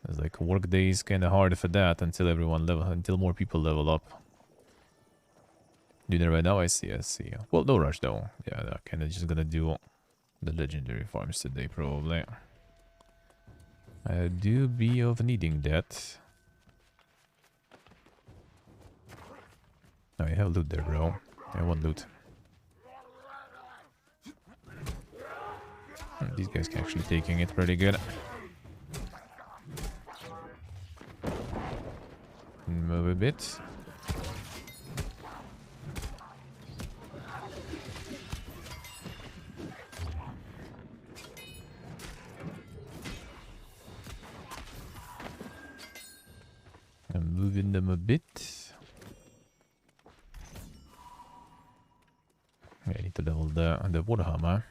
It's like work days kind of hard for that until more people level up. Doing it right now, I see. Well, no rush though. Yeah, I'm kind of just gonna do the legendary farms today probably. I do be of needing that. Oh, you have loot there, bro. I want loot. These guys can actually taking it pretty good. Move a bit. I'm moving them a bit. I need to level the Warhammer.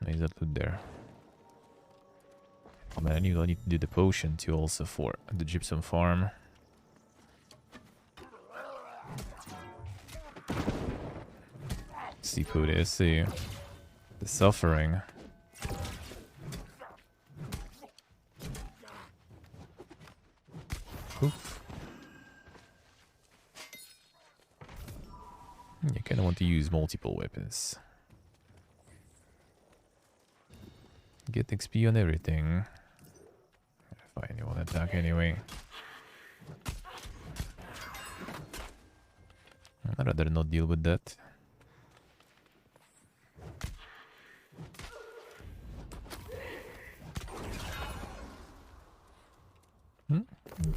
Is that loot there? Oh man, I need to do the potion too also for the gypsum farm. Seafood, I see. The suffering. Oof. You kind of want to use multiple weapons. Get XP on everything. Fine, you want to attack anyway. I'd rather not deal with that.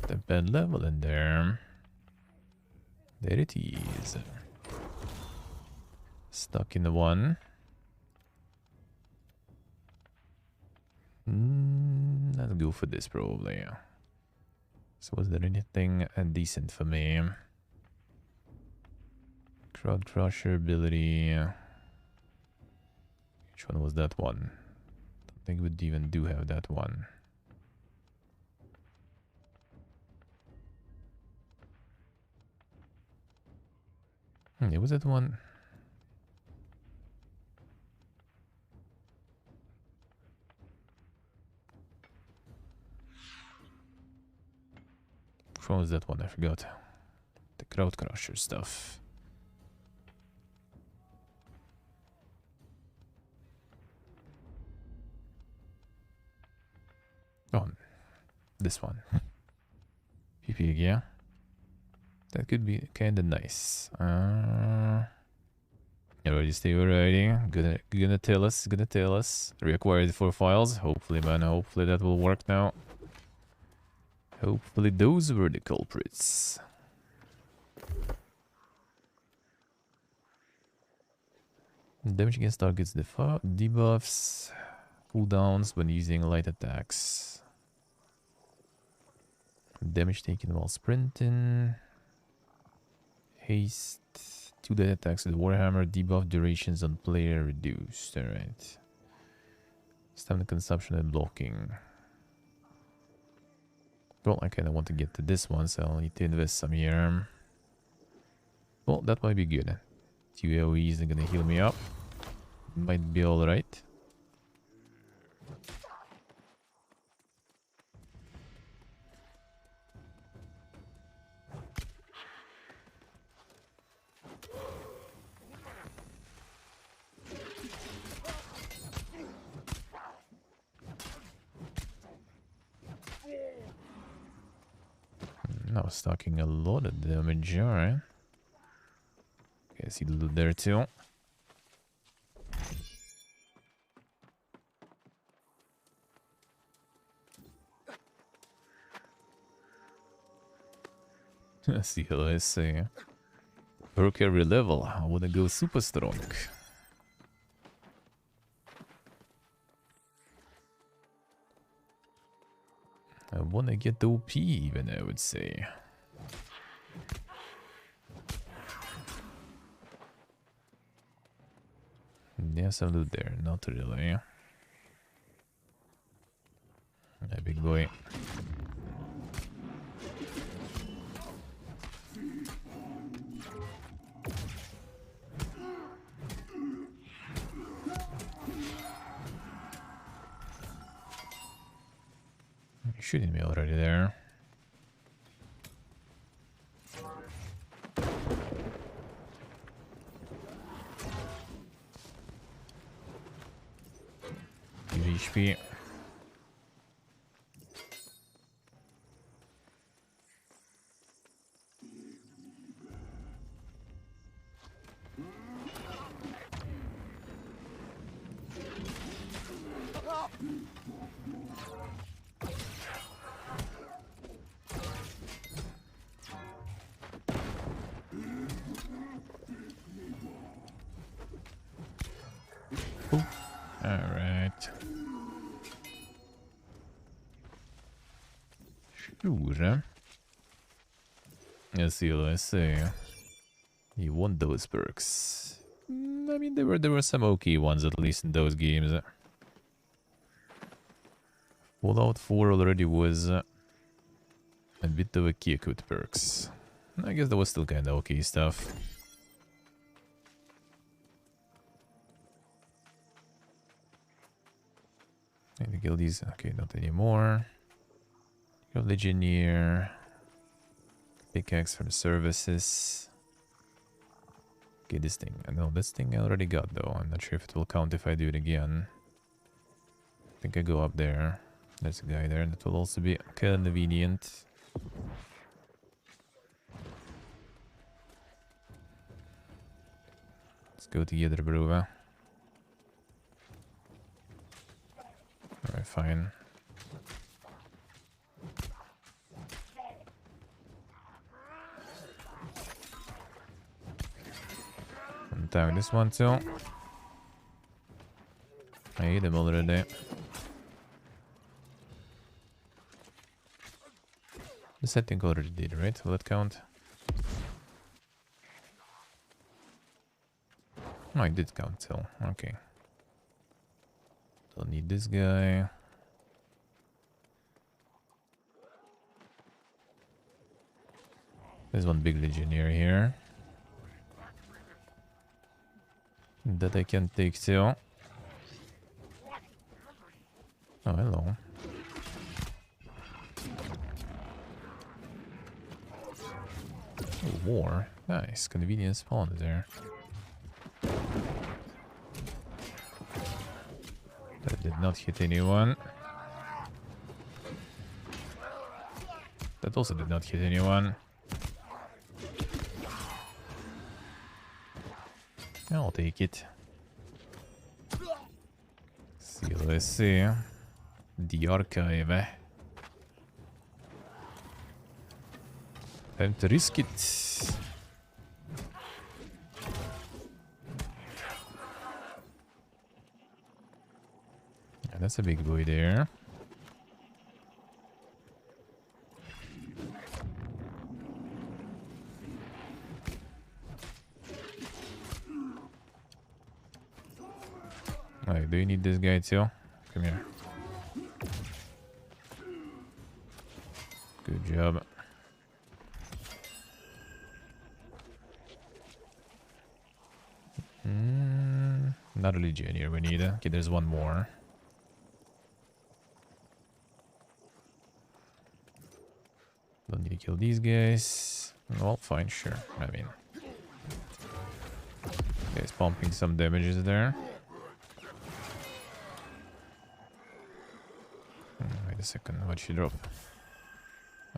The bed level in there. There it is. Stuck in the one. Let's go for this probably. So was there anything decent for me? Crowd crusher ability. Which one was that one? Don't think we even do have that one. Yeah, was that one? What was that one? I forgot. The crowd crusher stuff. Oh, this one. PP, yeah. That could be kinda nice. Already stay already. Gonna tell us. Reacquired 4 files. Hopefully, man. Hopefully that will work now. Hopefully those were the culprits. Damage against targets debuffs. Cooldowns when using light attacks. Damage taken while sprinting. Haste. 2 dead attacks with Warhammer. Debuff durations on player reduced. Alright. Stamina consumption and blocking. Well, I kind of want to get to this one, so I'll need to invest some here. Well, that might be good. 2 AoEs are gonna heal me up. Might be alright. Now stacking a lot of damage, alright. Okay, I see the loot there too. See how I say. Perk every level. I wanna go super strong. I wanna get the OP even, I would say. There's some loot there, not really. A big boy. You're shooting me already there. HP. Alright. Sure. Let's see what I say. You want those perks. I mean, there were some okay ones, at least in those games. Fallout 4 already was a bit of a kick with perks. I guess that was still kinda okay stuff. Need to kill these. Okay, not anymore. Legionnaire. Pickaxe from services. Okay, this thing. I know this thing I already got though. I'm not sure if it will count if I do it again. I think I go up there. There's a guy there. That will also be convenient. Let's go together, bro. Alright, fine. I'm down this one too. I hit him already. The setting already did, right? Will it count? Oh, I did count still. Okay. Don't need this guy. There's one big legionnaire here that I can take too. Oh, hello. Oh, war. Nice. Convenient spawn there. That did not hit anyone. That also did not hit anyone. I'll take it. See, let's see. The archive. Time to risk it. Yeah, that's a big boy there. Alright, do you need this guy too? Come here. Good job. Not a legionnaire we need. Okay, there's one more. Don't need to kill these guys. Well, fine, sure. I mean, he's pumping some damages there. Wait a second, what'd she drop?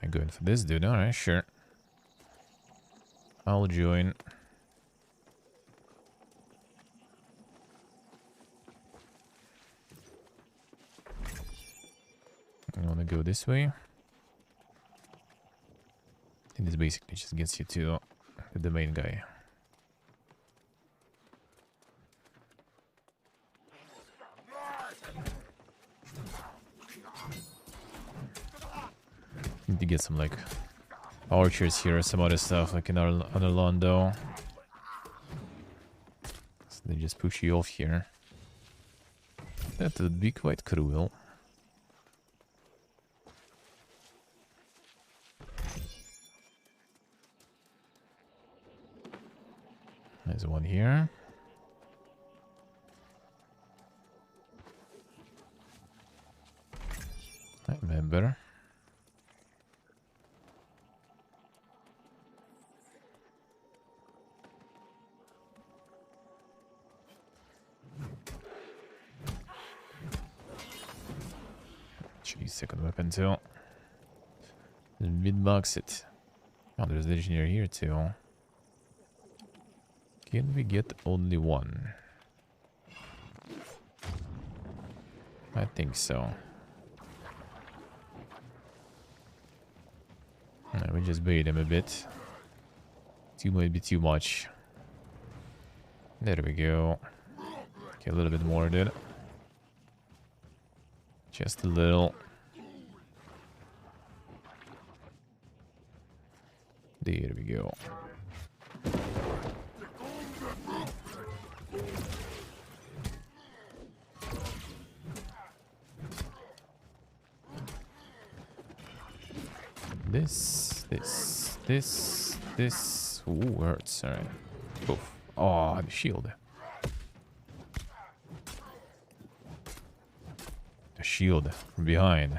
I'm going for this dude, alright, sure. I'll join. I want to go this way. I think this basically just gets you to the main guy. Need to get some like archers here or some other stuff like in Orlando. So they just push you off here. That would be quite cruel. There's one here. I remember. Jeez, second weapon too. Mid-box it. Oh, there's a legionnaire here too. Can we get only one? I think so. We just bait him a bit. Two might be too much. There we go. Okay, a little bit more, dude. Just a little. There we go. This. Ooh, hurts. Alright. Oof. Oh, the shield. The shield from behind.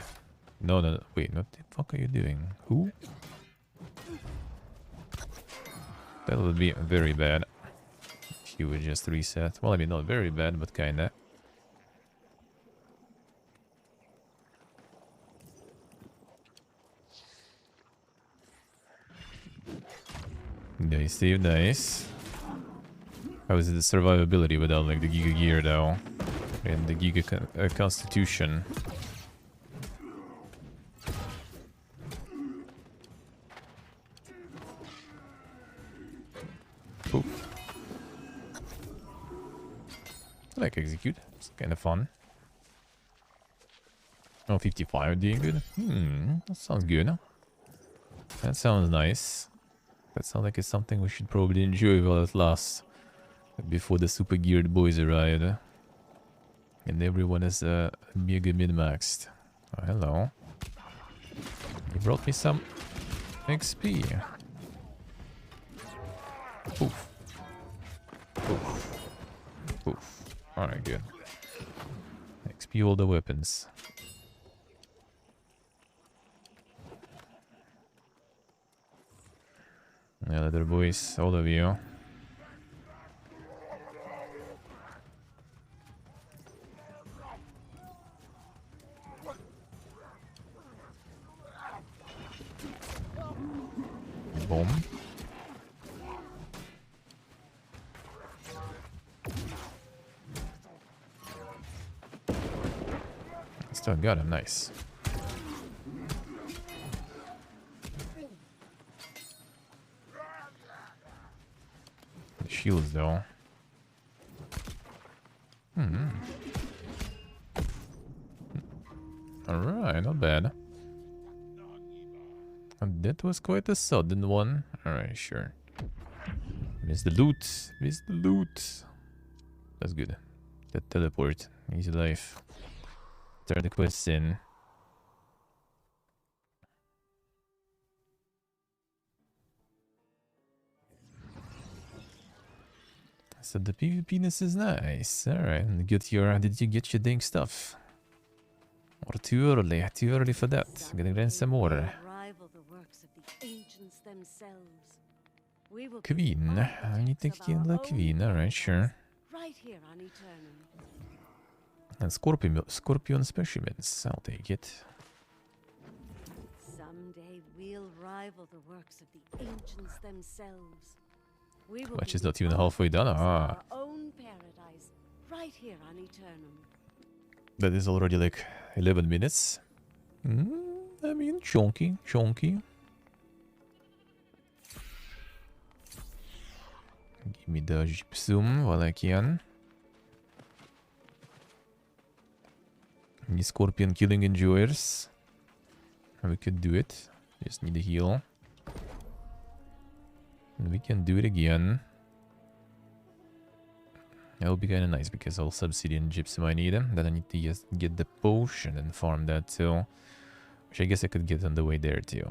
No. Wait, what the fuck are you doing? Who? That would be very bad. HQ would just reset. Well, I mean, not very bad, but kinda. Nice, Steve, nice. How is it the survivability without, like, the Giga Gear, though? And the Giga Constitution? Poof. I like execute. It's kind of fun. Oh, 55 doing good. That sounds good. That sounds nice. That sounds like it's something we should probably enjoy while it lasts. Before the super geared boys arrive. And everyone is mega min-maxed. Oh, hello. You brought me some XP. Poof. Poof. Poof. Alright, good. XP all the weapons. Yeah, little boys, all of you. Boom. Still got him, nice. The shields, though. Alright, not bad. And that was quite a sudden one. Alright, sure. Miss the loot. Miss the loot. That's good. That teleport. Easy life. Turn the quests in. So the PvPness is nice. Alright, and did you get your dang stuff? Or too early? Too early for that. I'm gonna grind some more. Queen. I need to kill the queen. Alright, sure. And scorpion specimens. I'll take it. Someday we'll rival the works of the ancients themselves. Which is not even halfway done. Ah. Our own paradise, right here on Eternum. That is already like 11 minutes. I mean, chunky. Give me the gypsum while I can. Any scorpion killing enjoyers? We could do it. Just need a heal. And we can do it again. That would be kind of nice because all obsidian gypsum I need. Then I need to just get the potion and farm that too. Which I guess I could get on the way there too.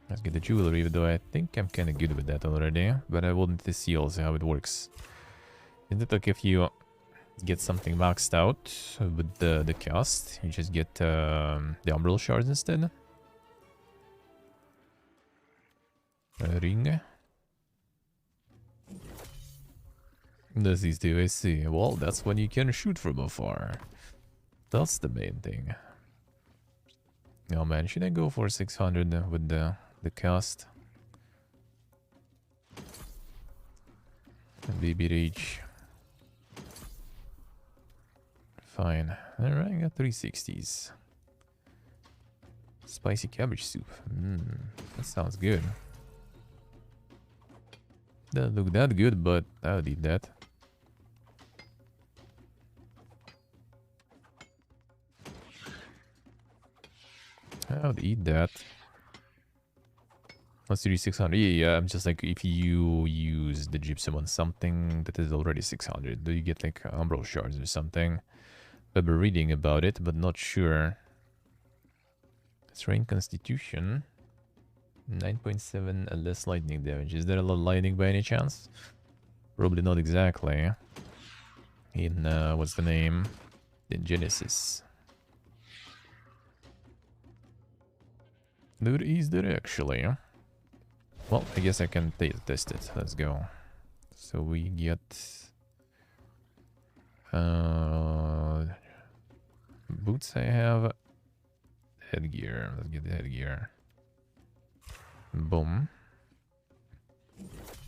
Let's get the jewelry, though I think I'm kind of good with that already. But I wanted to see also how it works. Isn't it like if you get something maxed out with the cast, you just get the umbral shards instead? A ring. Does these do? I see. Well, that's when you can shoot from afar. That's the main thing. Oh man, should I go for 600 with the cast? Baby rage. Fine. Alright, I got 360s. Spicy cabbage soup. That sounds good. Doesn't look that good, but I'll eat that. I'll eat that. Let's do 600. Yeah, I'm just like, if you use the gypsum on something that is already 600, do you get like umbral shards or something? I've been reading about it, but not sure. It's rain constitution. 9.7 less lightning damage. Is there a lot of lightning by any chance? Probably not exactly. In, what's the name? In Genesis. There is there actually. Well, I guess I can test it. Let's go. So we get boots. I have headgear. Let's get the headgear. Boom.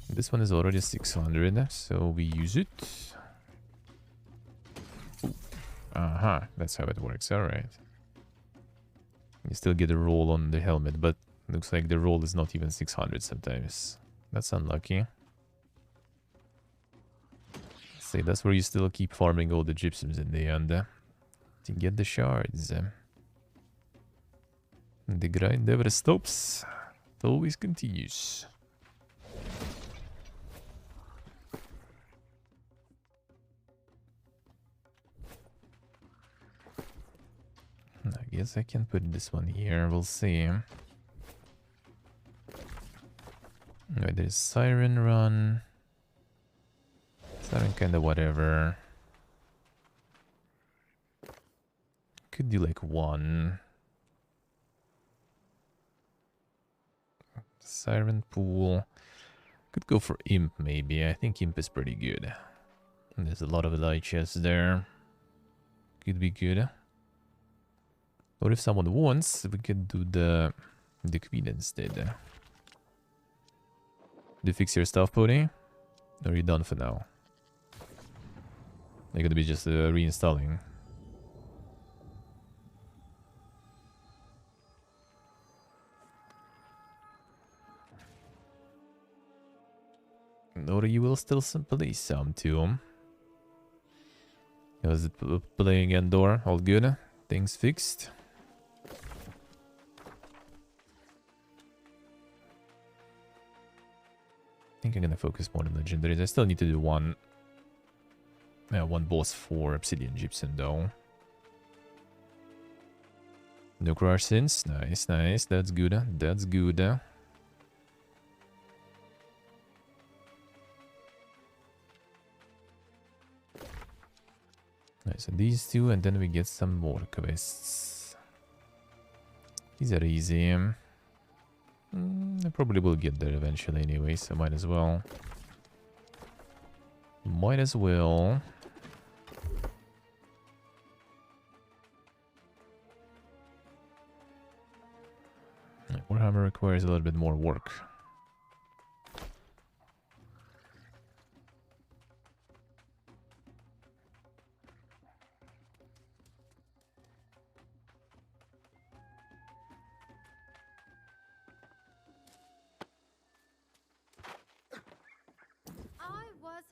This one is already 600, so we use it. Aha, that's how it works. All right. You still get a roll on the helmet, but looks like the roll is not even 600 sometimes. That's unlucky. See, that's where you still keep farming all the gypsums in the end to get the shards. The grind never stops. It always continues. I guess I can put this one here. We'll see. Right, there's Siren Run. Siren kinda whatever. Could do like one. Siren Pool. Could go for Imp maybe. I think Imp is pretty good. And there's a lot of light chests there. Could be good. Or if someone wants, we could do the Queen instead. Do you fix your stuff, Pony? Or are you done for now? You're gonna be just reinstalling. Or you will still play some too. How's it playing Endor? All good? Things fixed? I think I'm gonna focus more on legendaries. I still need to do one boss for Obsidian Gypsum though. No crush since. Nice, nice. That's good. That's good. Nice, so these two, and then we get some more quests. These are easy. I probably will get there eventually anyway, so might as well. Might as well. Warhammer requires a little bit more work.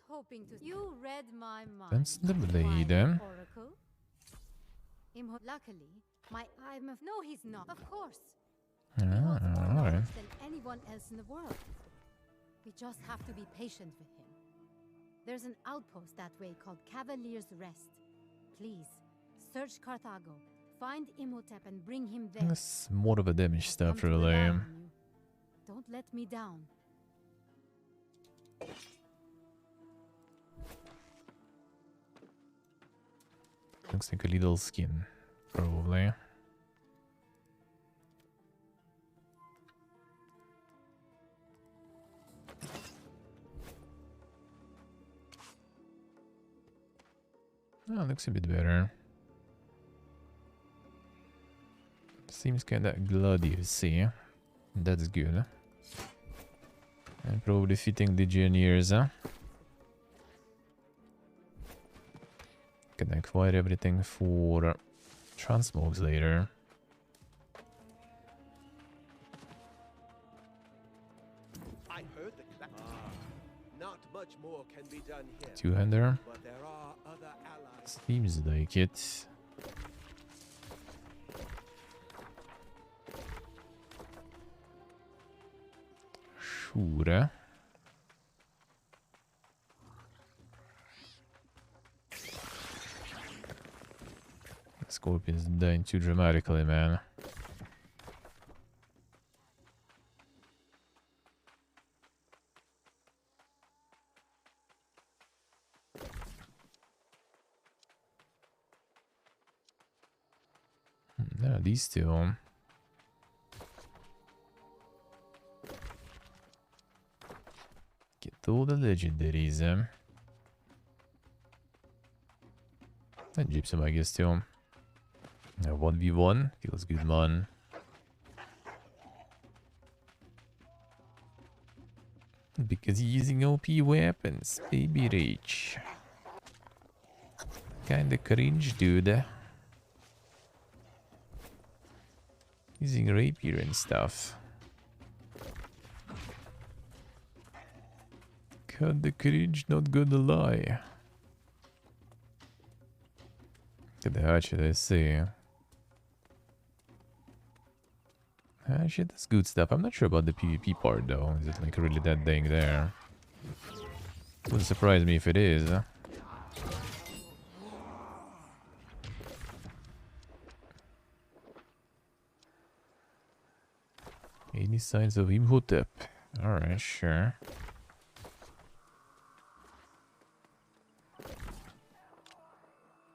Hoping to. You read my mind. That's the blade. Oracle. Luckily, my I'm. No, he's not. Of course. All right. Than anyone else in the world. We just have to be patient with him. There's an outpost that way called Cavalier's Rest. Please, search Carthago, find Imhotep, and bring him there. That's more of a damage stuff, Come to rely really. on you. Don't let me down. Looks like a little skin, probably. Oh, looks a bit better. Seems kinda bloody, you see. That's good. And probably fitting Legionnaires, huh? Can acquire everything for transmogs later. I heard the clap. Not much more can be done here. Two-hander. But there are other allies. Seems like it. Sure. Scorpion's dying too dramatically, man. Yeah, these two. all the legendaries, And Gypsum, I guess, too. 1v1. Feels good, man. Because he's using OP weapons. Baby rage. Kinda cringe, dude. Using rapier and stuff. Kinda cringe, not gonna lie. Look at the hatchet, I see. Shit, that's good stuff. I'm not sure about the PvP part though. Is it like really that dang there? Wouldn't surprise me if it is. Any signs of Imhotep? Alright, sure.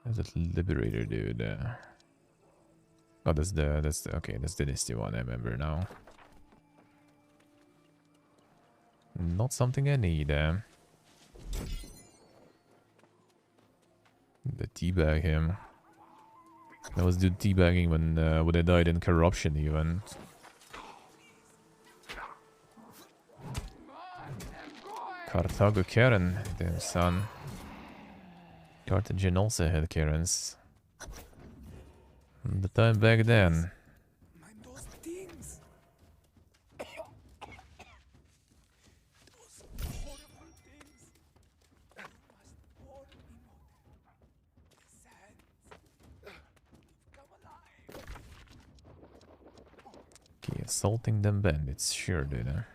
There's a liberator dude. Oh, that's the okay, that's the Dynasty one, I remember now. Not something I need, The teabag him. That was dude teabagging when I died in corruption even. Carthago Karen, damn son. Carthagena also had Karens. The time back then. Okay, assaulting them bandits, sure, dude.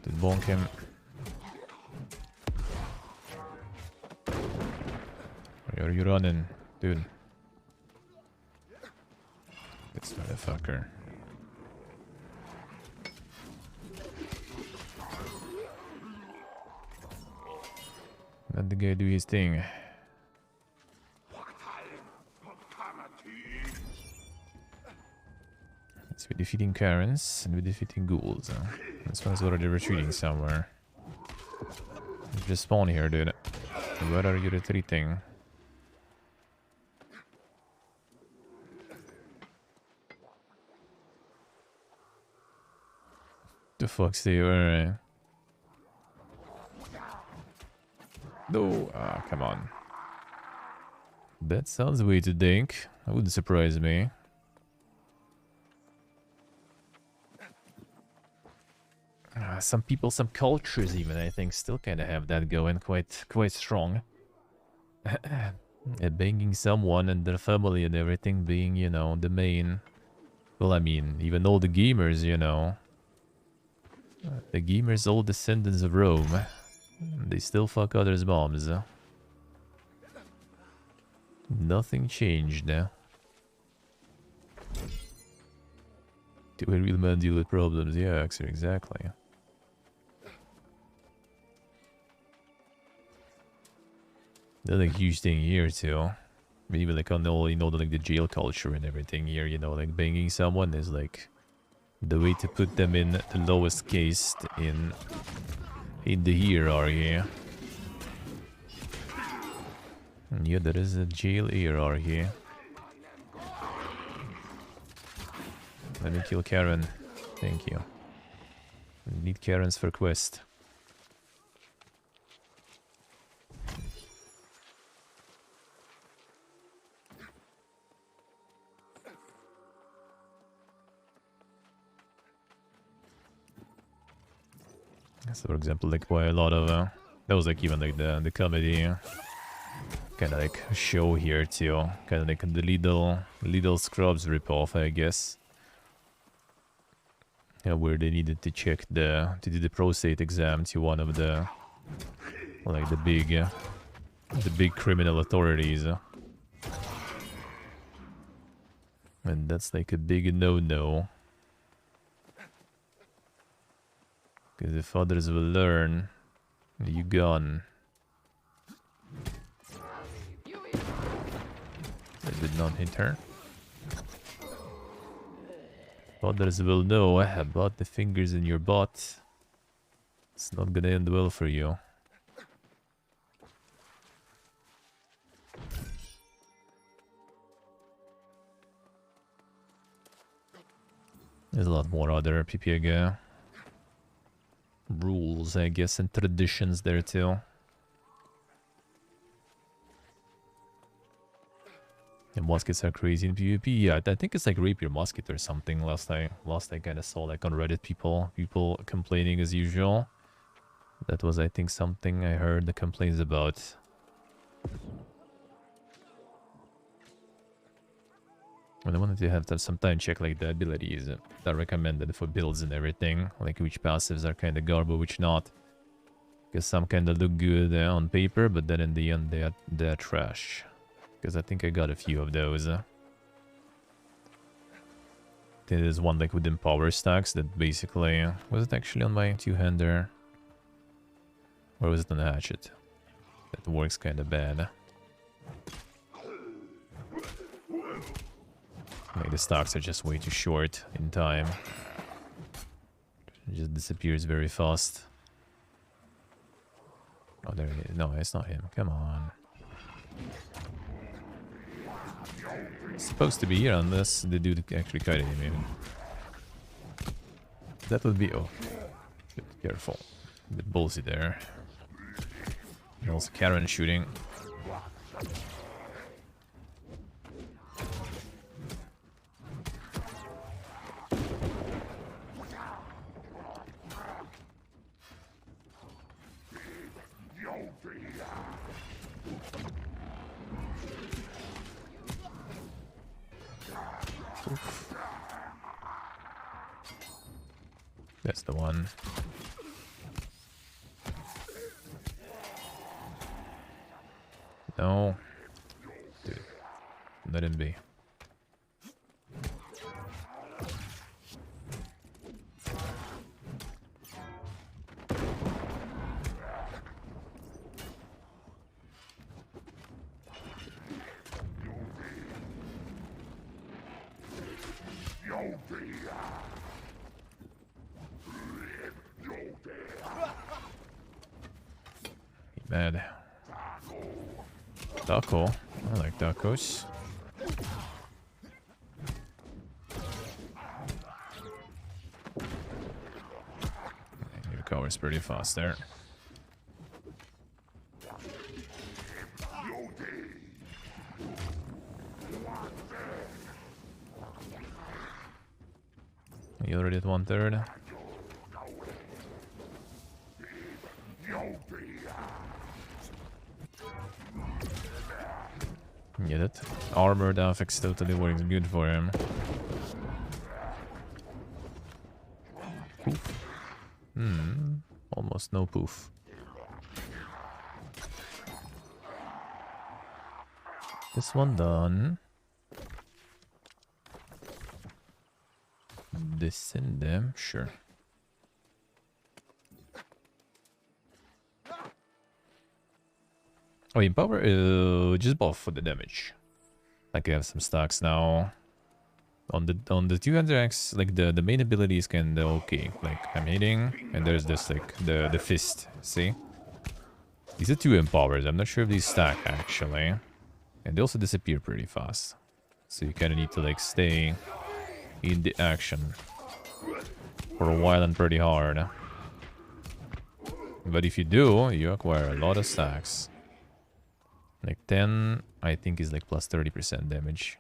Did bonk him. Where are you running, dude? This motherfucker. Let the guy do his thing. It's we're defeating Karens and we're defeating ghouls. This one's already retreating somewhere. Just spawn here, dude. Where are you retreating? The fuck's they were? No, come on. That sounds way too dank. That wouldn't surprise me. Some people, some cultures even, I think, still kind of have that going quite strong. Banging someone and their family and everything being, you know, the main... Well, I mean, even all the gamers, you know. The gamers all descendants of Rome. They still fuck others' moms. Nothing changed. Do a real man deal with problems? Yeah, actually, exactly. That's a huge thing here too. Maybe like on all, you know, like the jail culture and everything here, you know, like banging someone is like the way to put them in the lowest caste in the hierarchy. And yeah, there is a jail hierarchy. Let me kill Karen. Thank you. We need Karens for quest. So for example, like quite a lot of that was like even like the comedy kind of like show here too, kind of like the Lidl Scrubs ripoff, I guess. Yeah, where they needed to check to do the prostate exam to one of the like the big criminal authorities, and that's like a big no-no. Because if others will learn, you gone. I did not hit her. Others will know about the fingers in your butt. It's not gonna end well for you. There's a lot more other PPG rules, I guess, and traditions there too. The muskets are crazy in PvP. Yeah, I think it's like rapier musket or something. Last I kind of saw like on Reddit people complaining as usual. That was, I think, something I heard the complaints about. And I wanted to have some time check like the abilities that are recommended for builds and everything, like which passives are kind of garbage, which not. Because some kind of look good on paper, but then in the end they're trash. Because I think I got a few of those. I think there's one like within power stacks that basically... was it actually on my two-hander? Or was it on the hatchet? That works kind of bad. Like the stocks are just way too short in time. It just disappears very fast. Oh, there he is. No, it's not him. Come on. It's supposed to be here unless the dude actually kited him even. That would be... oh. Be careful. A bit ballsy there. And also Karen shooting. Oof. That's the one. No. Dude. Let him be. Mad. Taco. I like tacos. He recovers pretty fast there. You already at 1/3. Get it? Armored affix totally works good for him. Poof. Almost no poof. This one done. This in them, sure. Oh, in power, just buff for the damage. Like I have some stocks now. On the 200x, like the main ability is kinda okay. Like I'm hitting, and there's this like the fist. See? These are 2 empowers. I'm not sure if these stack actually, and they also disappear pretty fast. So you kind of need to like stay in the action for a while and pretty hard. But if you do, you acquire a lot of stacks. Like 10, I think, is like plus 30% damage.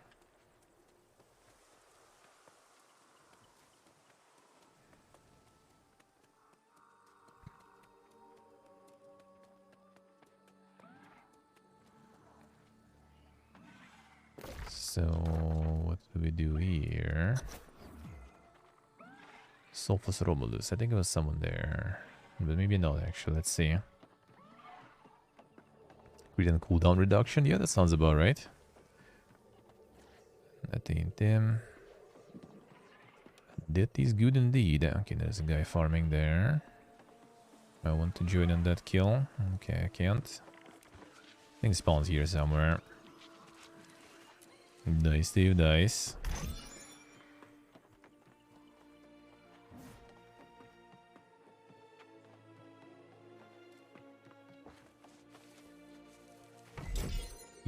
So, what do we do here? Sulfus Romulus. I think it was someone there. But maybe not, actually. Let's see. Read and cooldown reduction. Yeah, that sounds about right. That ain't him. That is good indeed. Okay, there's a guy farming there. I want to join in that kill. Okay, I can't. I think it spawns here somewhere. Dice, Dave, dice.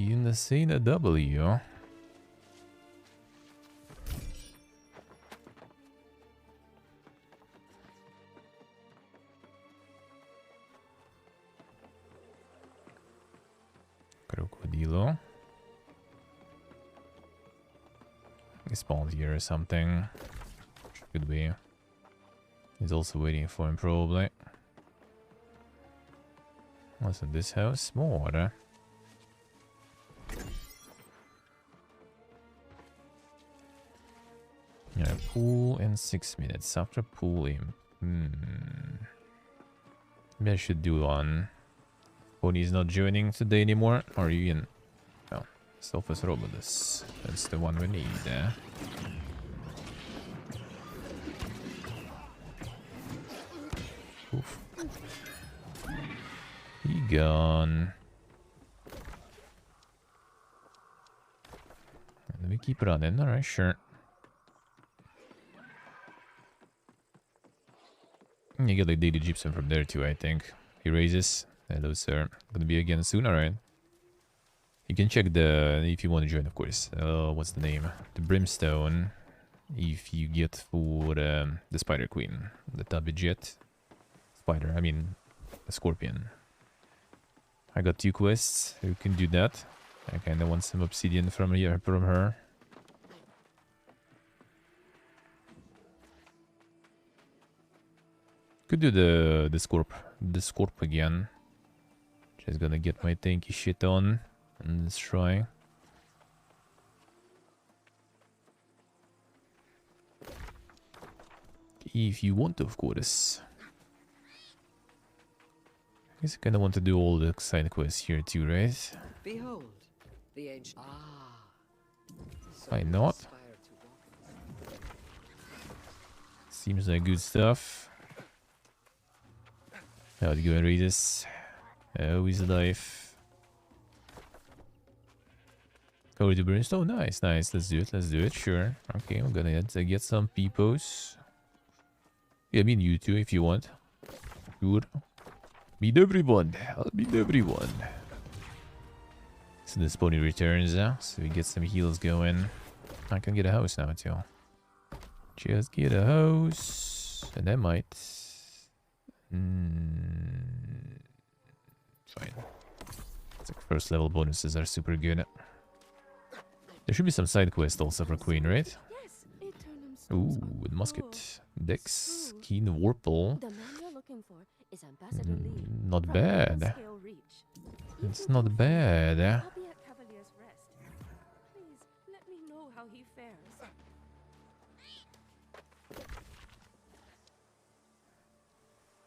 Insane a W. Crocodilo. He spawned here or something. Could be. He's also waiting for him probably. What's in this house? More. Yeah, pool in 6 minutes. After pool in. Maybe I should do one. Pony's not joining today anymore. Are you in? Oh, Sophus Robodus. That's the one we need. Oof. He gone. Let me keep running. Alright, sure. You get like daily gypsum from there too, I think. He raises. Hello, sir. Gonna be again soon, alright. You can check the, if you want to join, of course. What's the name? The Brimstone. If you get for the Spider Queen. The Tubby Jet. Spider, I mean, the Scorpion. I got 2 quests. You can do that. I kinda want some obsidian from her. Could do the Scorp again. Just gonna get my tanky shit on. And let's try. If you want, of course. I guess I kinda want to do all the side quests here too, right? Behold, the ancient. Why not? Seems like good stuff. How'd you go and read this? How is life? Go to Brimstone? Nice, nice. Let's do it, sure. Okay, I'm gonna get some peepos. Yeah, I mean you too if you want. Sure. Meet everyone. I'll meet everyone. So this pony returns, so we get some heals going. I can get a house now too. Just get a house. And I might. Fine. It's like first level bonuses are super good. There should be some side quest also for Queen, right? Ooh, with musket. Dex, keen Warple. Not bad. It's not bad.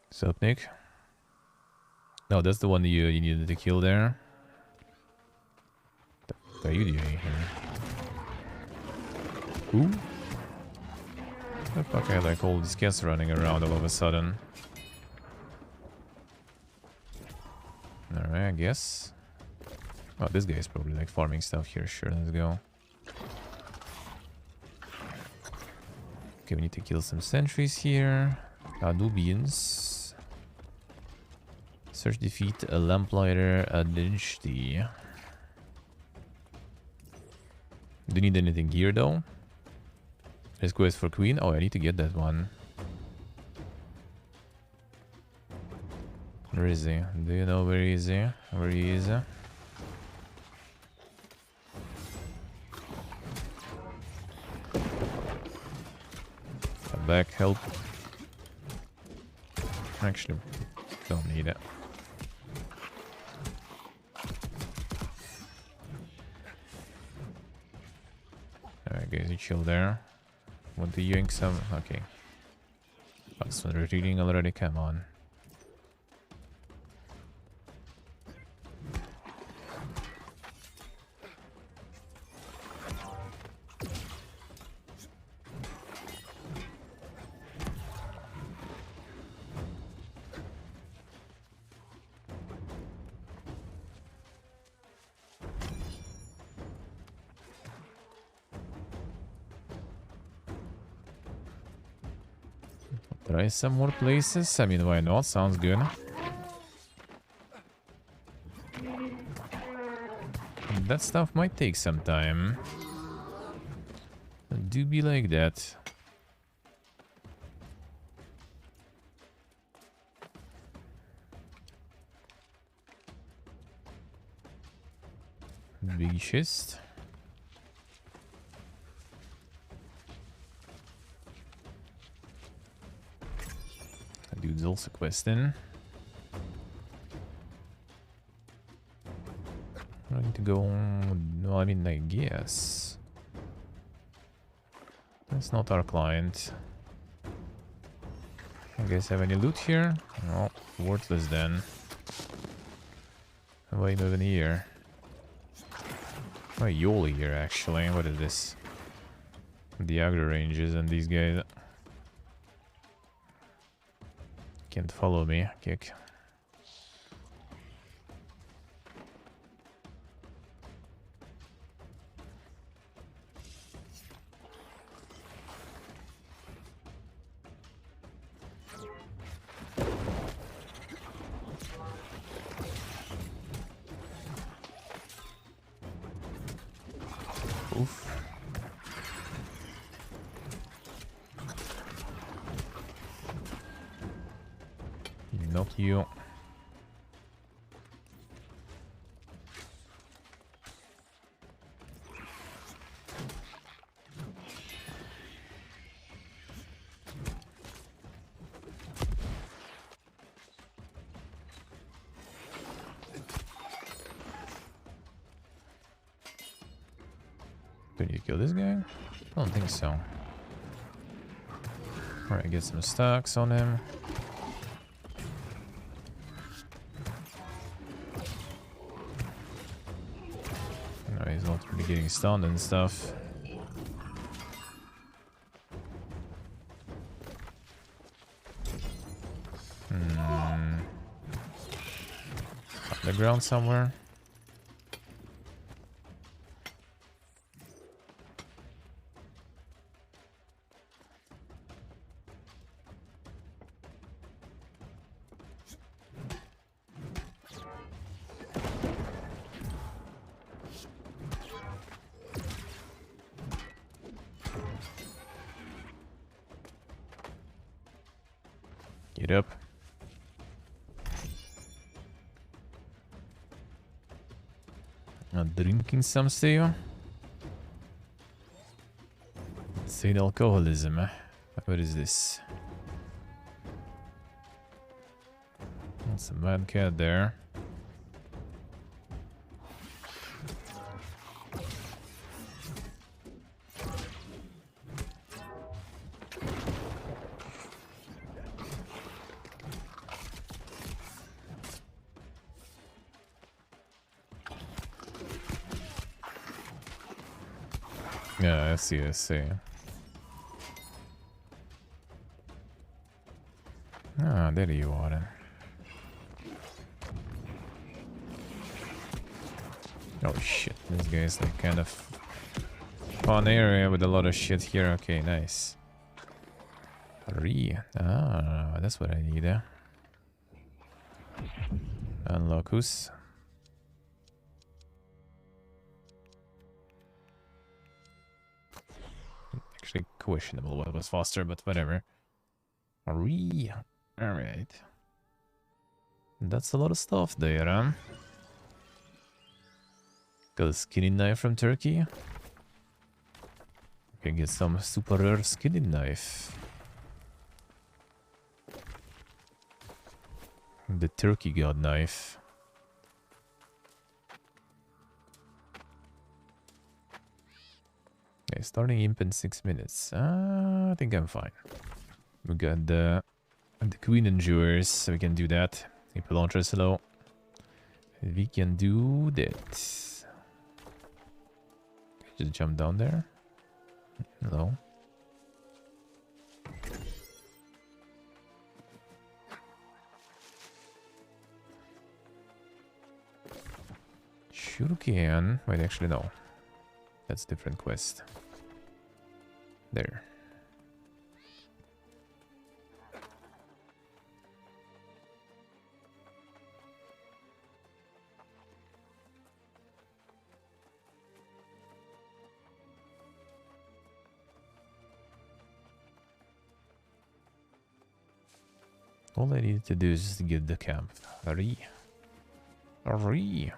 What's up, Nick? No, that's the one that you needed to kill there. What are you doing here? Who? The fuck, I like all these cats running around all of a sudden. Alright, I guess. Oh, this guy is probably like farming stuff here. Sure, let's go. Okay, we need to kill some sentries here. Nubians. Search, defeat a lamplighter identity. Do you need anything here though? Let's quest for Queen. Oh, I need to get that one. Where is he? Do you know where he is? Where he is? Come back, help. Actually, don't need it. Alright guys, you chill there. Want to yank some? Okay. That's one retreating already, come on. Try some more places. I mean, why not? Sounds good. that stuff might take some time. It do be like that. Big chest. That dude's also questing. I need to go. No, I mean, I guess. That's not our client. You guys have any loot here? No, worthless then. Why are you moving here? Oh, Yoli here actually. What is this? The aggro ranges and these guys can't follow me. Kick. Oof. Not you. Did you kill this guy? I don't think so. Alright, get some stacks on him. No, he's not really getting stunned and stuff. Underground somewhere. Get up. Drinking some still. Insane alcoholism. What is this? That's a mad cat there. Yeah, I see, I see. Ah, there you are then. Oh shit, this guy's like kind of fun area with a lot of shit here. Okay, nice. Ah, that's what I need. Unlock who's? Actually questionable what was faster, but whatever. Alright. That's a lot of stuff there, huh? Got a skinning knife from Turkey. Can get some super rare skinning knife. The Turkey God knife. Okay, starting imp in 6 minutes. I think I'm fine. We got the Queen Endures, so we can do that. Keep the launcher slow. We can do that. Just jump down there. Hello. Sure can. Wait, actually no. That's a different quest. There. All I need to do is just get the camp. Hurry. Hurry.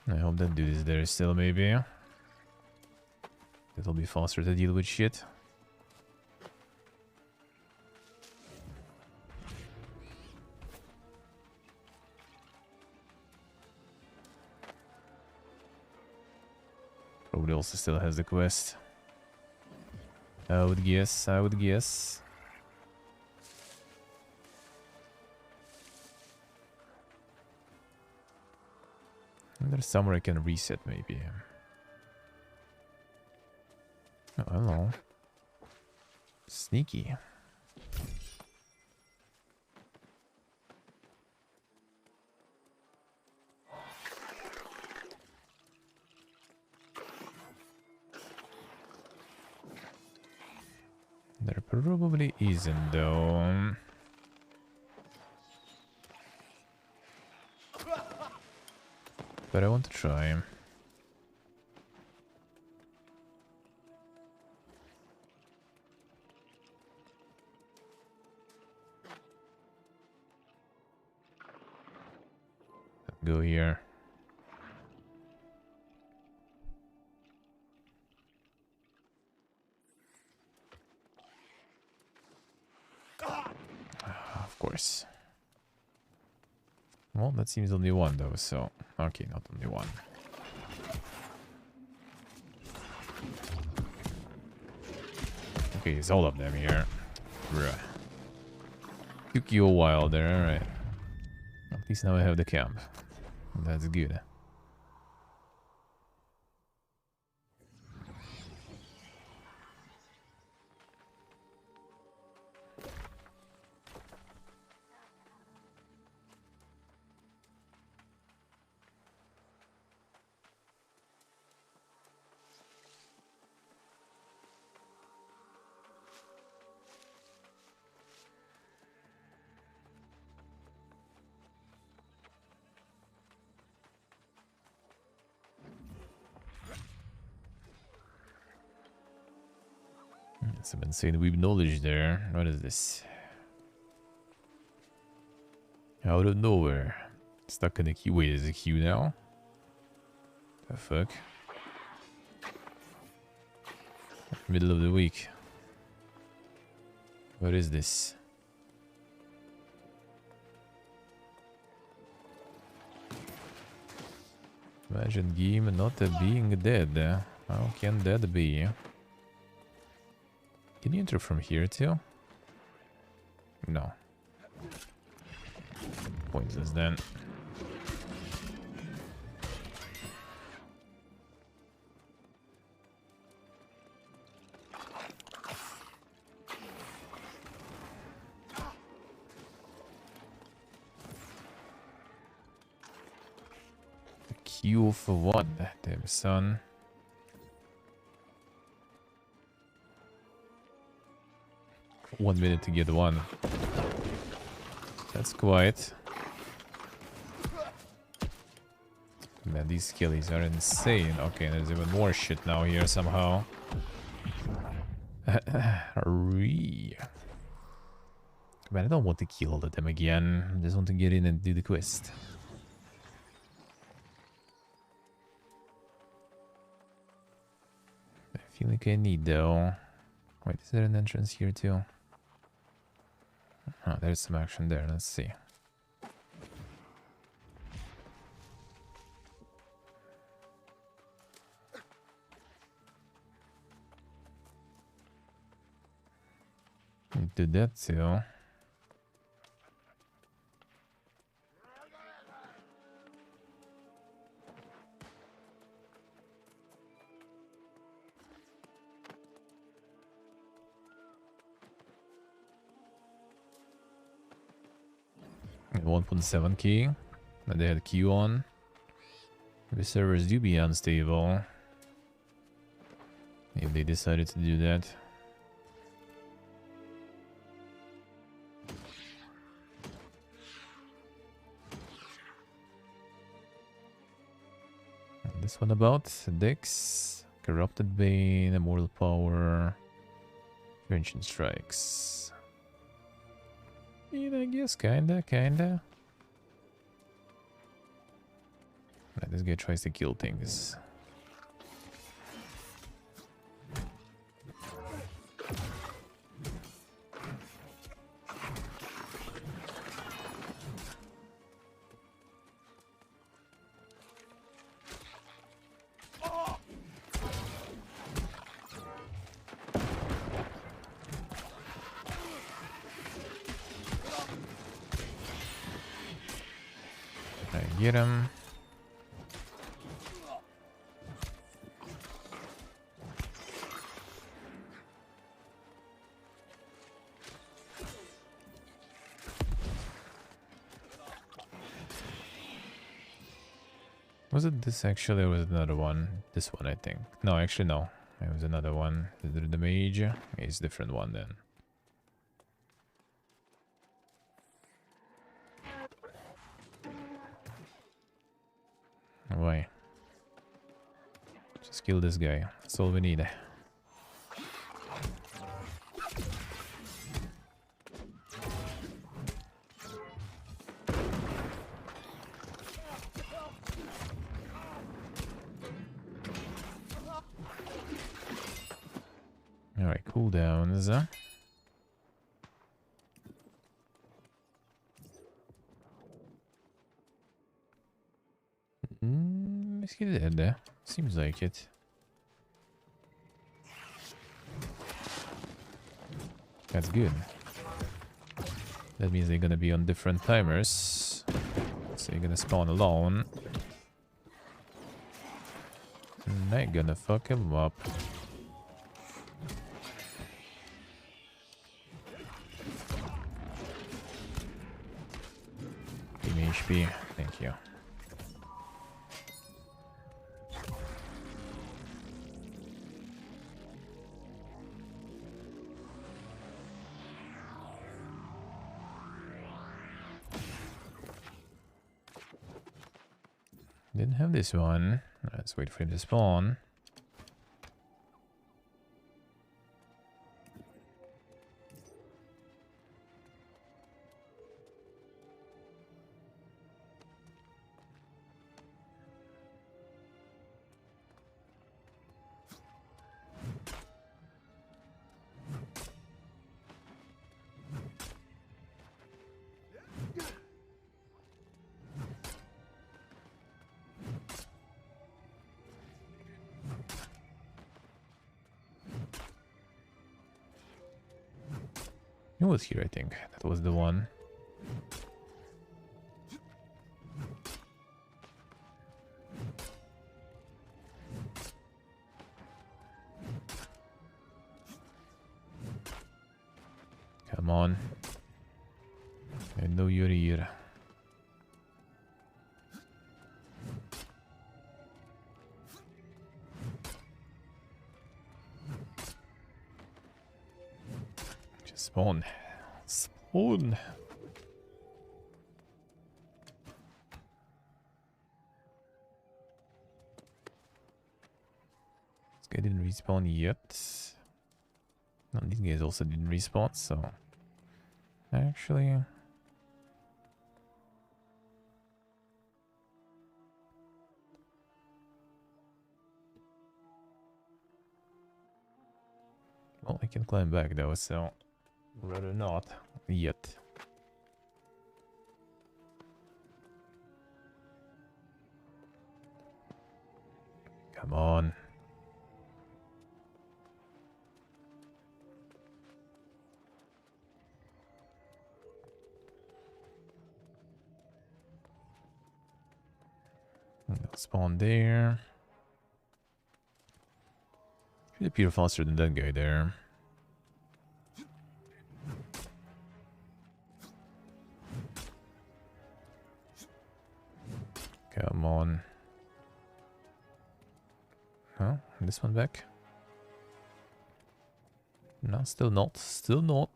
I hope that dude is there still, maybe. It'll be faster to deal with shit. Probably also still has the quest. I would guess, I would guess. And there's somewhere I can reset, maybe. Oh, hello. Sneaky. There probably isn't, though. But I want to try. Go here. Of course. Well, that seems only one though, so... Okay, not only one. Okay, it's all of them here. Bruh. Took you a while there, alright. At least now I have the camp. That's good. Some insane weeb knowledge there. What is this? Out of nowhere. Stuck in a queue. Wait, is it a queue now? The fuck? Middle of the week. What is this? Imagine game not being dead. How can that be? Can you enter from here too? No. Pointless then. The queue for what? Damn son. One minute to get one. That's quiet. Man, these skillies are insane. Okay, there's even more shit now here somehow. Man, I don't want to kill all of them again. I just want to get in and do the quest. I feel like I need though. Wait, is there an entrance here too? Oh, there's some action there. Let's see. Do that too. At 1.7 key. And they had Q on. The servers do be unstable. If they decided to do that. This one about Dex, Corrupted Bane, Immortal Power, Prevention Strikes. Yeah, I guess kinda. Right, this guy tries to kill things. Get him. Was it this actually, or was it another one? This one, I think. No, actually, no. It was another one. Is it the mage? It's a different one then. Why? Just kill this guy. That's all we need. Alright, cooldowns. Let's get it in there. Seems like it. That's good. That means they're gonna be on different timers. So you're gonna spawn alone. And they're gonna fuck him up. Give me HP. Thank you. Didn't have this one. Let's wait for him to spawn. He was here, I think. That was the one. Come on. I know you're here. Just spawn. Spawn. This guy didn't respawn yet. No, these guys also didn't respawn, so actually well, I can climb back though, so rather not yet. Come on. They'll spawn there. Should appear faster than that guy there. Come on. Huh? This one back? No, still not. Still not.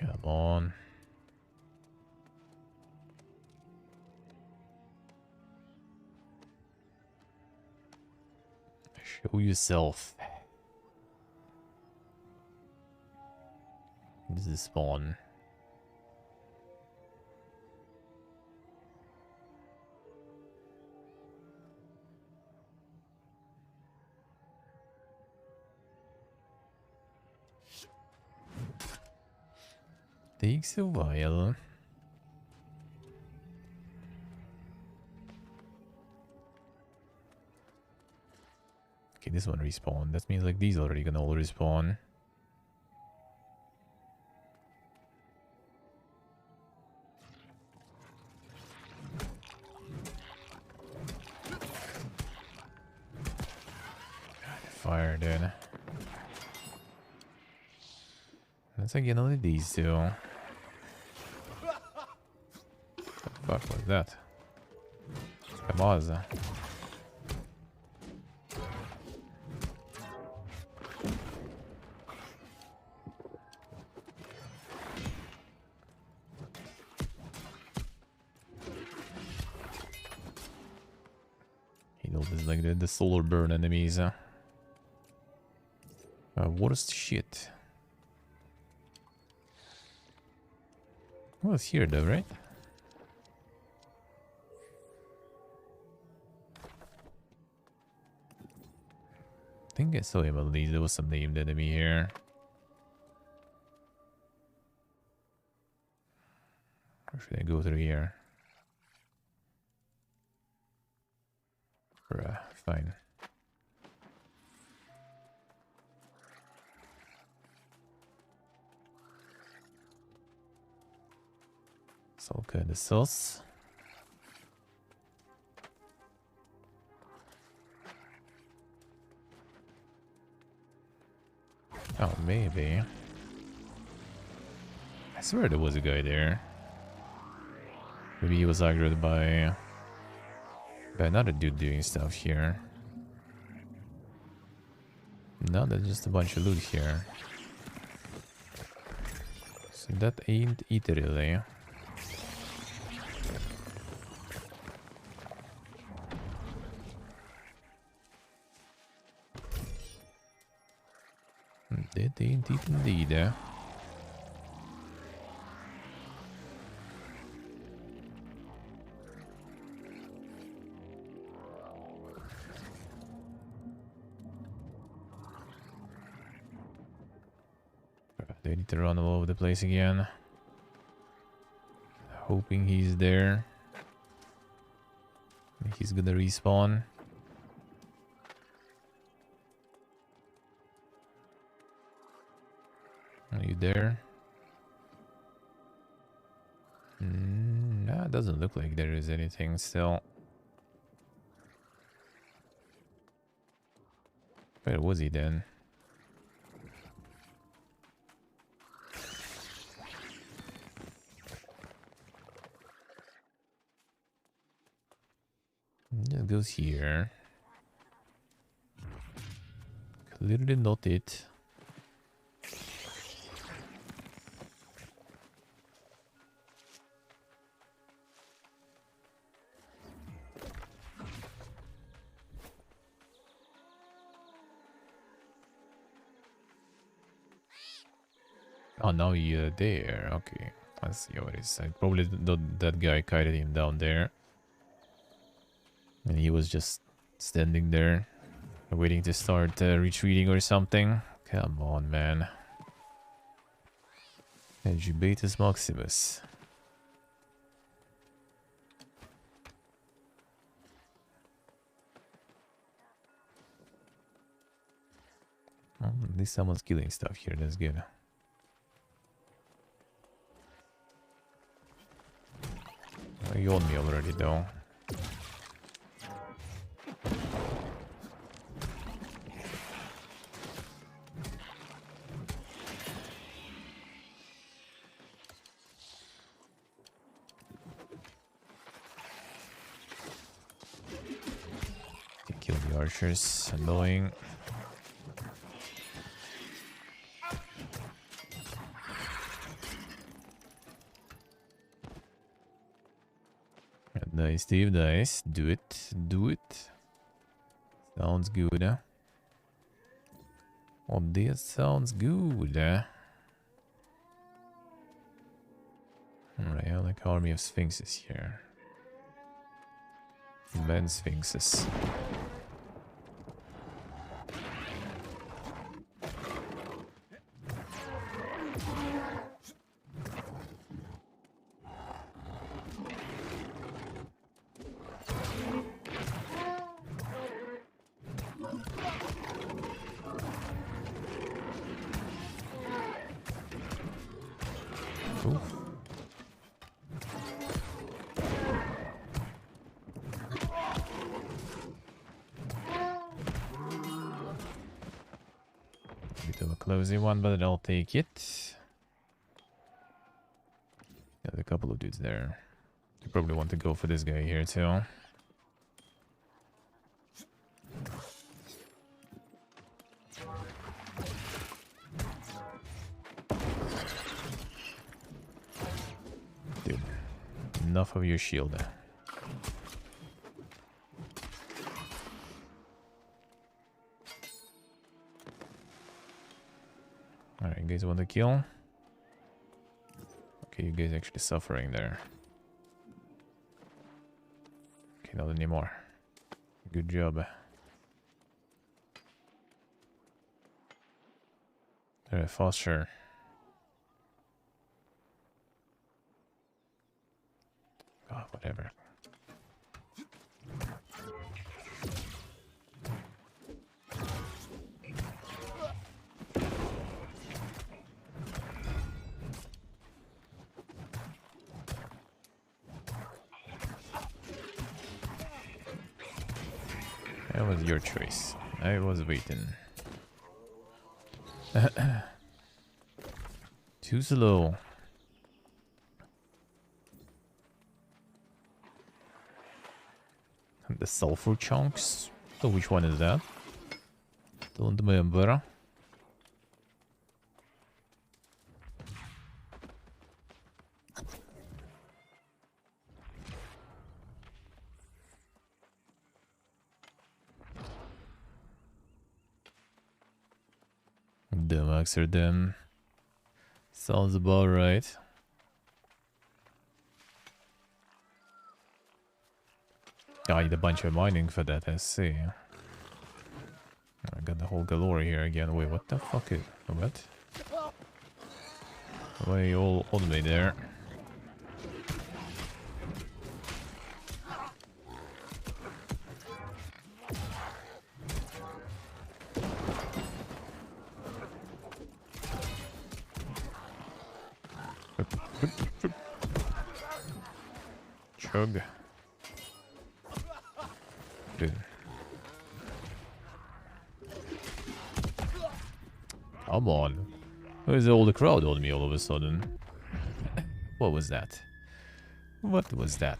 Come on. Show yourself. This is spawn. Takes a while. Okay, this one respawned. That means like these already gonna all respawn. Fire then. Let's again only these two. What the fuck was that? Камаза. He knows this like the solar burn enemies. Worst shit. Well, it's here though, right? I think I saw him at least. There was some named enemy here. Or should I go through here? Bruh, fine. It's all kind of sauce. Oh, maybe. I swear there was a guy there. Maybe he was aggroed by another dude doing stuff here. No, there's just a bunch of loot here. So that ain't it really. That ain't it indeed. They need to run all over the place again. Hoping he's there. He's gonna respawn. Are you there? No, it doesn't look like there is anything still. Where was he then? It goes here. Clearly not it. Oh, now you're there. Okay, let's see what it is. Probably that guy kited him down there. And he was just standing there, waiting to start retreating or something. Come on, man. Edubatus Maximus. At least someone's killing stuff here. That's good. You on me already, though. Kill the archers. Annoying. Nice, Steve, nice. Do it, do it. Sounds good, huh? Oh, this sounds good, huh? Alright, I like army of sphinxes here. Men sphinxes. Oof. Bit of a closey one, but I'll take it. There's a couple of dudes there. You probably want to go for this guy here too. Dude, enough of your shield. Alright, you guys want to kill? Okay, you guys actually suffering there. Okay, not anymore. Good job. Alright, Foster. Oh, whatever. That was your choice. I was waiting. Too slow. The sulfur chunks? So which one is that? Don't remember. The max are them. Sounds about right. I need a bunch of mining for that, I see. I got the whole galore here again. Wait, what the fuck is... What? Why are you all on me there? Chug. Dude. Come on. Where's all the crowd on me all of a sudden? What was that? What was that?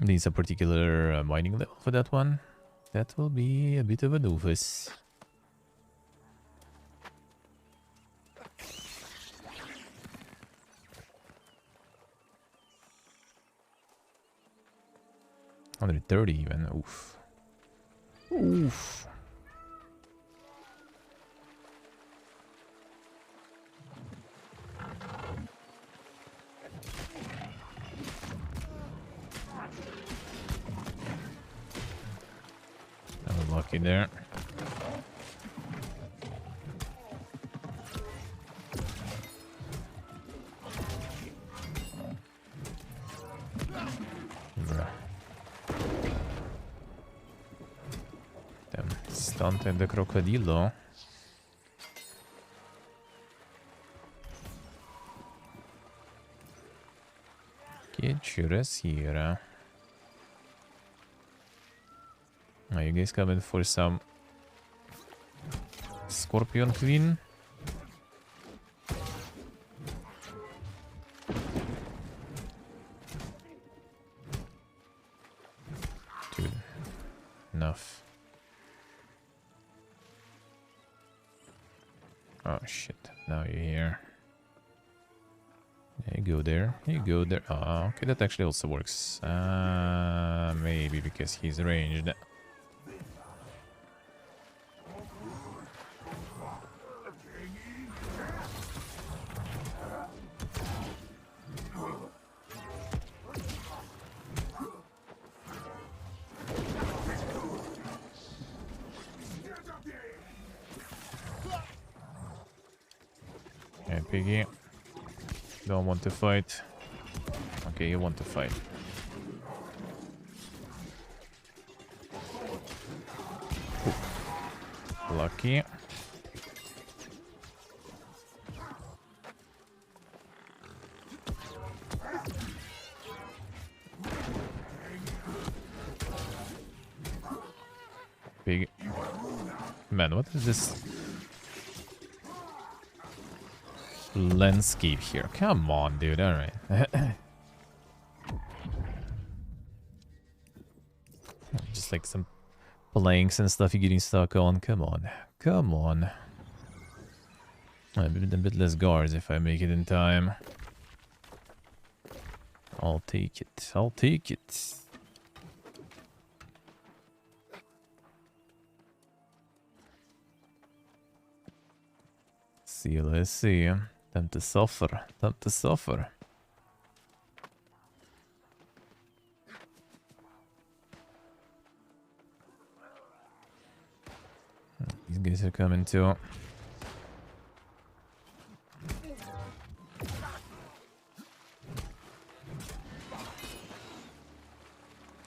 Needs a particular mining level for that one. That will be a bit of a novice. $130 even. Oof. Oof. Lucky there. Damn, stunted the crocodilo. Che here. Are you guys coming for some Scorpion Queen? good. Enough. Oh shit, now you're here. You go there, you go there. Oh, okay, that actually also works. Maybe because he's ranged. Okay, Piggy. Don't want to fight. Okay, you want to fight. Ooh. Lucky. Big. Man, what is this landscape here? Come on, dude. All right. Just like some planks and stuff you're getting stuck on. Come on. Come on. A bit less guards if I make it in time. I'll take it. I'll take it. See, let's see. Time to suffer. Time to suffer. These guys are coming too.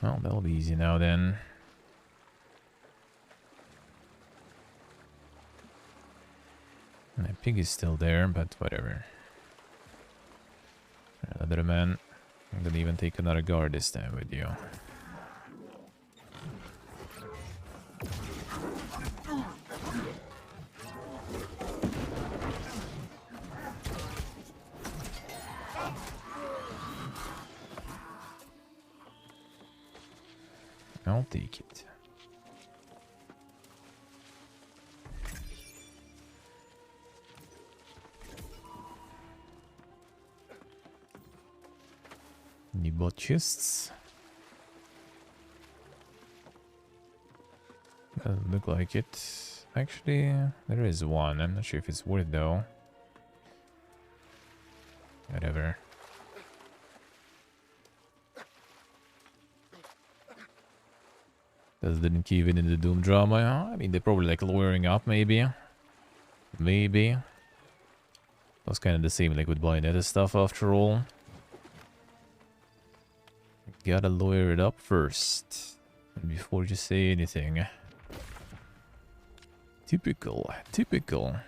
Well, that'll be easy now then. My pig is still there, but whatever. Another man. I'm gonna even take another guard this time with you. I'll take it. Any bot chests? Doesn't look like it. Actually, there is one. I'm not sure if it's worth though. Whatever. That didn't keep it in the Doom drama. I mean, they're probably like lowering up, maybe. Maybe. That's kind of the same like with Bayonetta stuff after all. Gotta lawyer it up first. Before you say anything. Typical. Typical.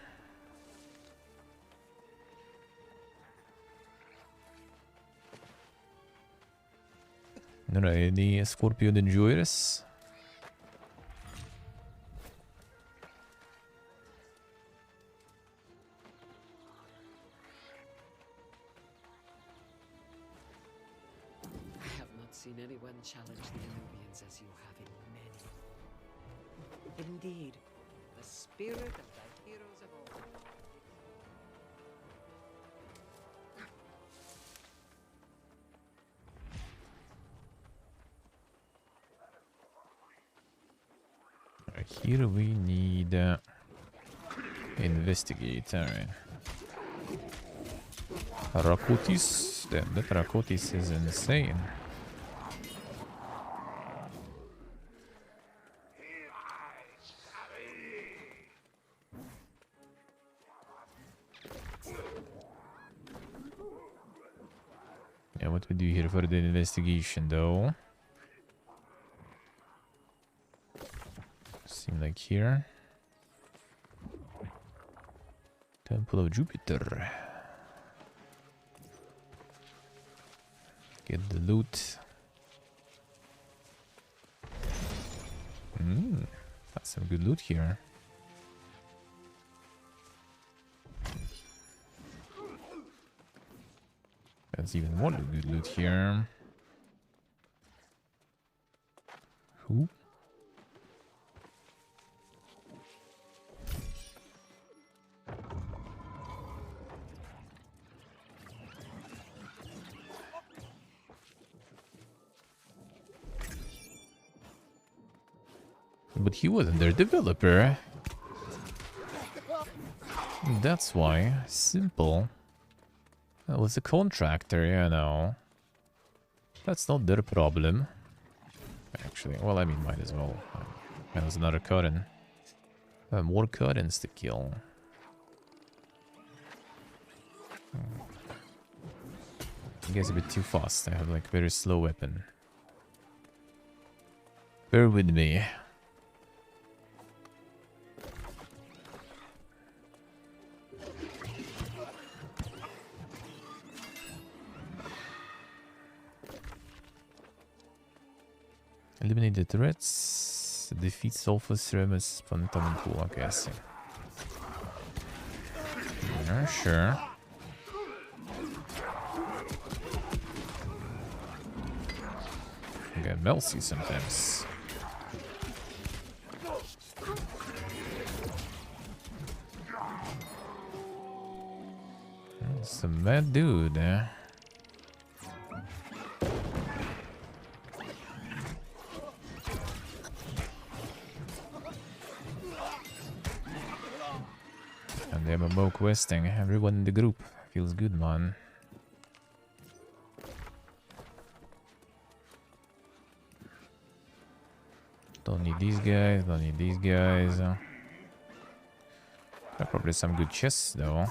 Några, är ni Scorpion Enjoyers? Seen anyone challenge the Nubians as you have in many. Indeed, the spirit of the heroes of old. Here we need investigate. Alright. Rakotis. Damn, that Rakotis is insane. Yeah, what we do here for the investigation though? Seem like here. Temple of Jupiter. Get the loot. That's some good loot here. That's even more good loot here. Who? But he wasn't their developer. That's why. Simple. That was a contractor, you know. That's not their problem. Actually, well, I mean, might as well. And there's another curtain. More curtains to kill. I guess a bit too fast. I have like very slow weapon. Bear with me. Eliminate the threats. Defeat Sulphus, Remus, Phantom, and Pool. Okay, I see. Yeah, sure. I get Melcy sometimes. It's a mad dude, eh? And the MMO questing. Everyone in the group. Feels good, man. Don't need these guys, don't need these guys. There are probably some good chests, though.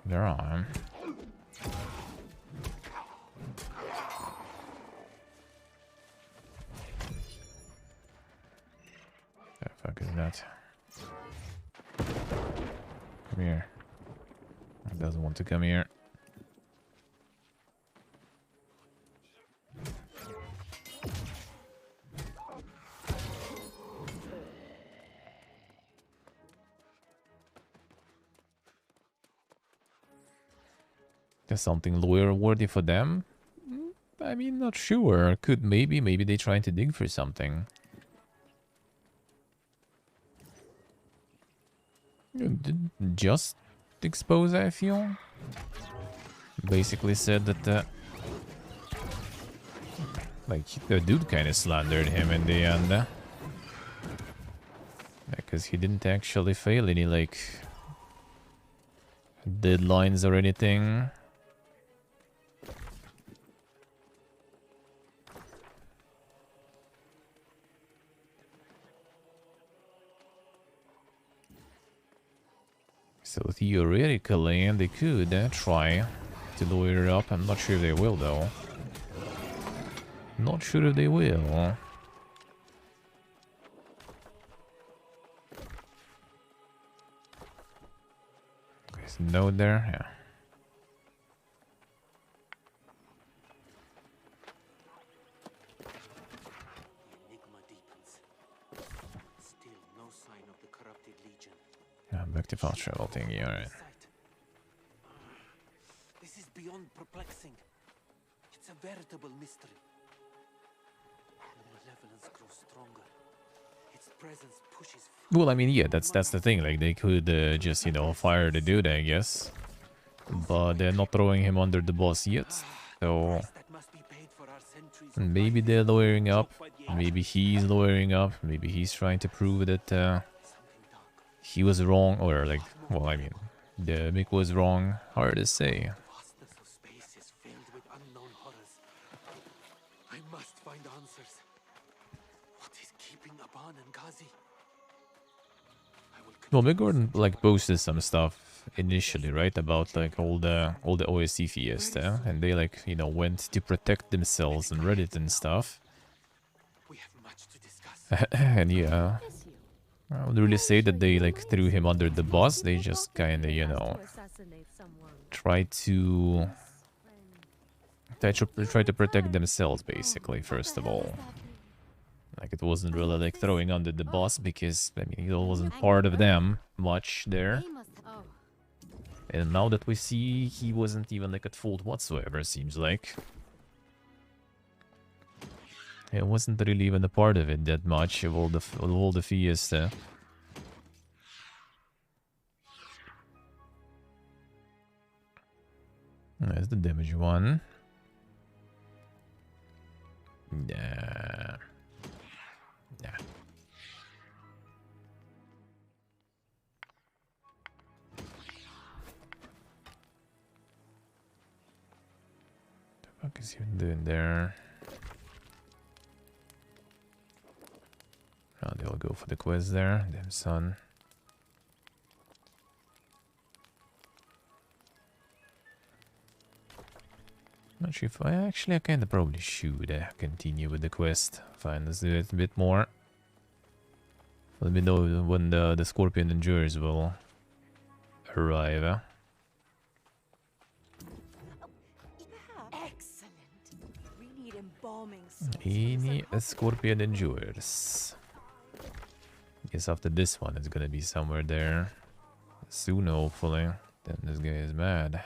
There are. The fuck is that? Come here. It doesn't want to come here. There's something lawyer worthy for them? I mean, not sure. Could maybe they're trying to dig for something. Just expose, I feel. Basically said that like the dude kind of slandered him in the end. Because he didn't actually fail any like deadlines or anything. So theoretically, they could try to lawyer up. I'm not sure if they will, though. Not sure if they will. There's a note there, yeah. Back to fast travel thingy, alright. This is beyond perplexing. It's a veritable mystery. The malevolence grows stronger. Its presence pushes. Well, I mean, yeah, that's the thing. Like, they could just, you know, fire the dude, I guess. But they're not throwing him under the bus yet. So maybe they're lawyering up. Maybe he's lawyering up. Maybe he's trying to prove that he was wrong, or like, well, I mean, the Mick was wrong. Hard to say. I must find answers. What is keeping Aban and Ghazi? Well, Mick Gordon like posted some stuff initially, right, about like all the OSC fiesta, and they like, you know, went to protect themselves on Reddit and stuff. We have much to discuss. And yeah. I wouldn't really say that they like threw him under the bus. They just kind of, you know, tried to protect themselves, basically. First of all, like it wasn't really like throwing under the bus because I mean it wasn't part of them much there. And now that we see, he wasn't even like at fault whatsoever, seems like. It wasn't really even a part of it that much, of all the fiesta. There's the damage one. Yeah. Yeah. What the fuck is he doing there? Oh, they'll go for the quest there. Damn son. Not sure if I kind of probably should continue with the quest. Fine, let's do it a bit more. Let me know when the Scorpion Endurers will arrive. Excellent. We need embalming. Any Scorpion Endurers. Guess after this one, it's gonna be somewhere there. Soon, hopefully. Then this guy is mad.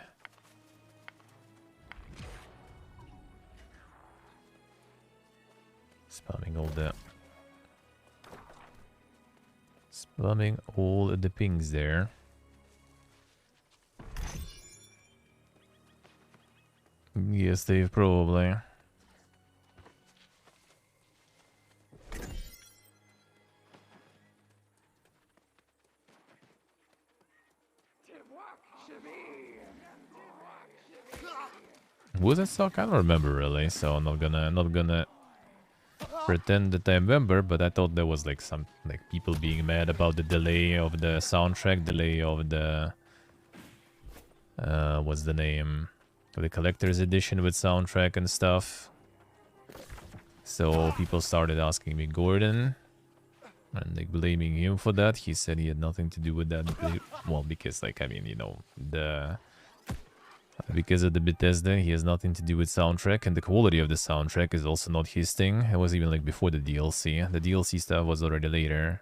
Spamming all the pings there. Yes, Dave, probably. Was it suck? I don't remember really, so I'm not gonna pretend that I remember, but I thought there was like some people being mad about the delay of the soundtrack, delay of the what's the name? The collector's edition with soundtrack and stuff. So people started asking me Gordon and like blaming him for that. He said he had nothing to do with that. Well, because like I mean, you know, because of the Bethesda, he has nothing to do with soundtrack, and the quality of the soundtrack is also not his thing. It was even like before the DLC. The DLC stuff was already later.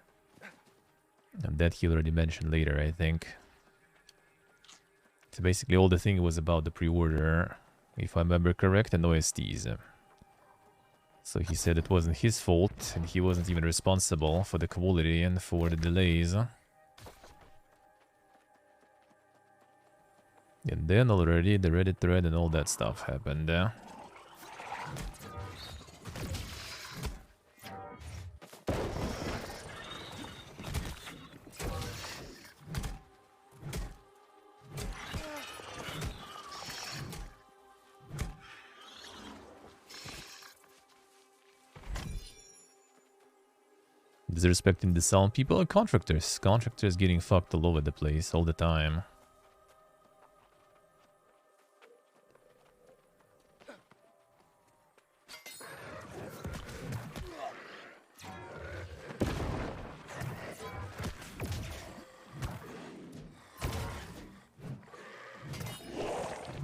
And that he already mentioned later, I think. So basically all the thing was about the pre-order, if I remember correct, and OSTs. So he said it wasn't his fault, and he wasn't even responsible for the quality and for the delays. And then already the Reddit thread and all that stuff happened. Disrespecting the sound people are contractors. Contractors getting fucked all over the place all the time.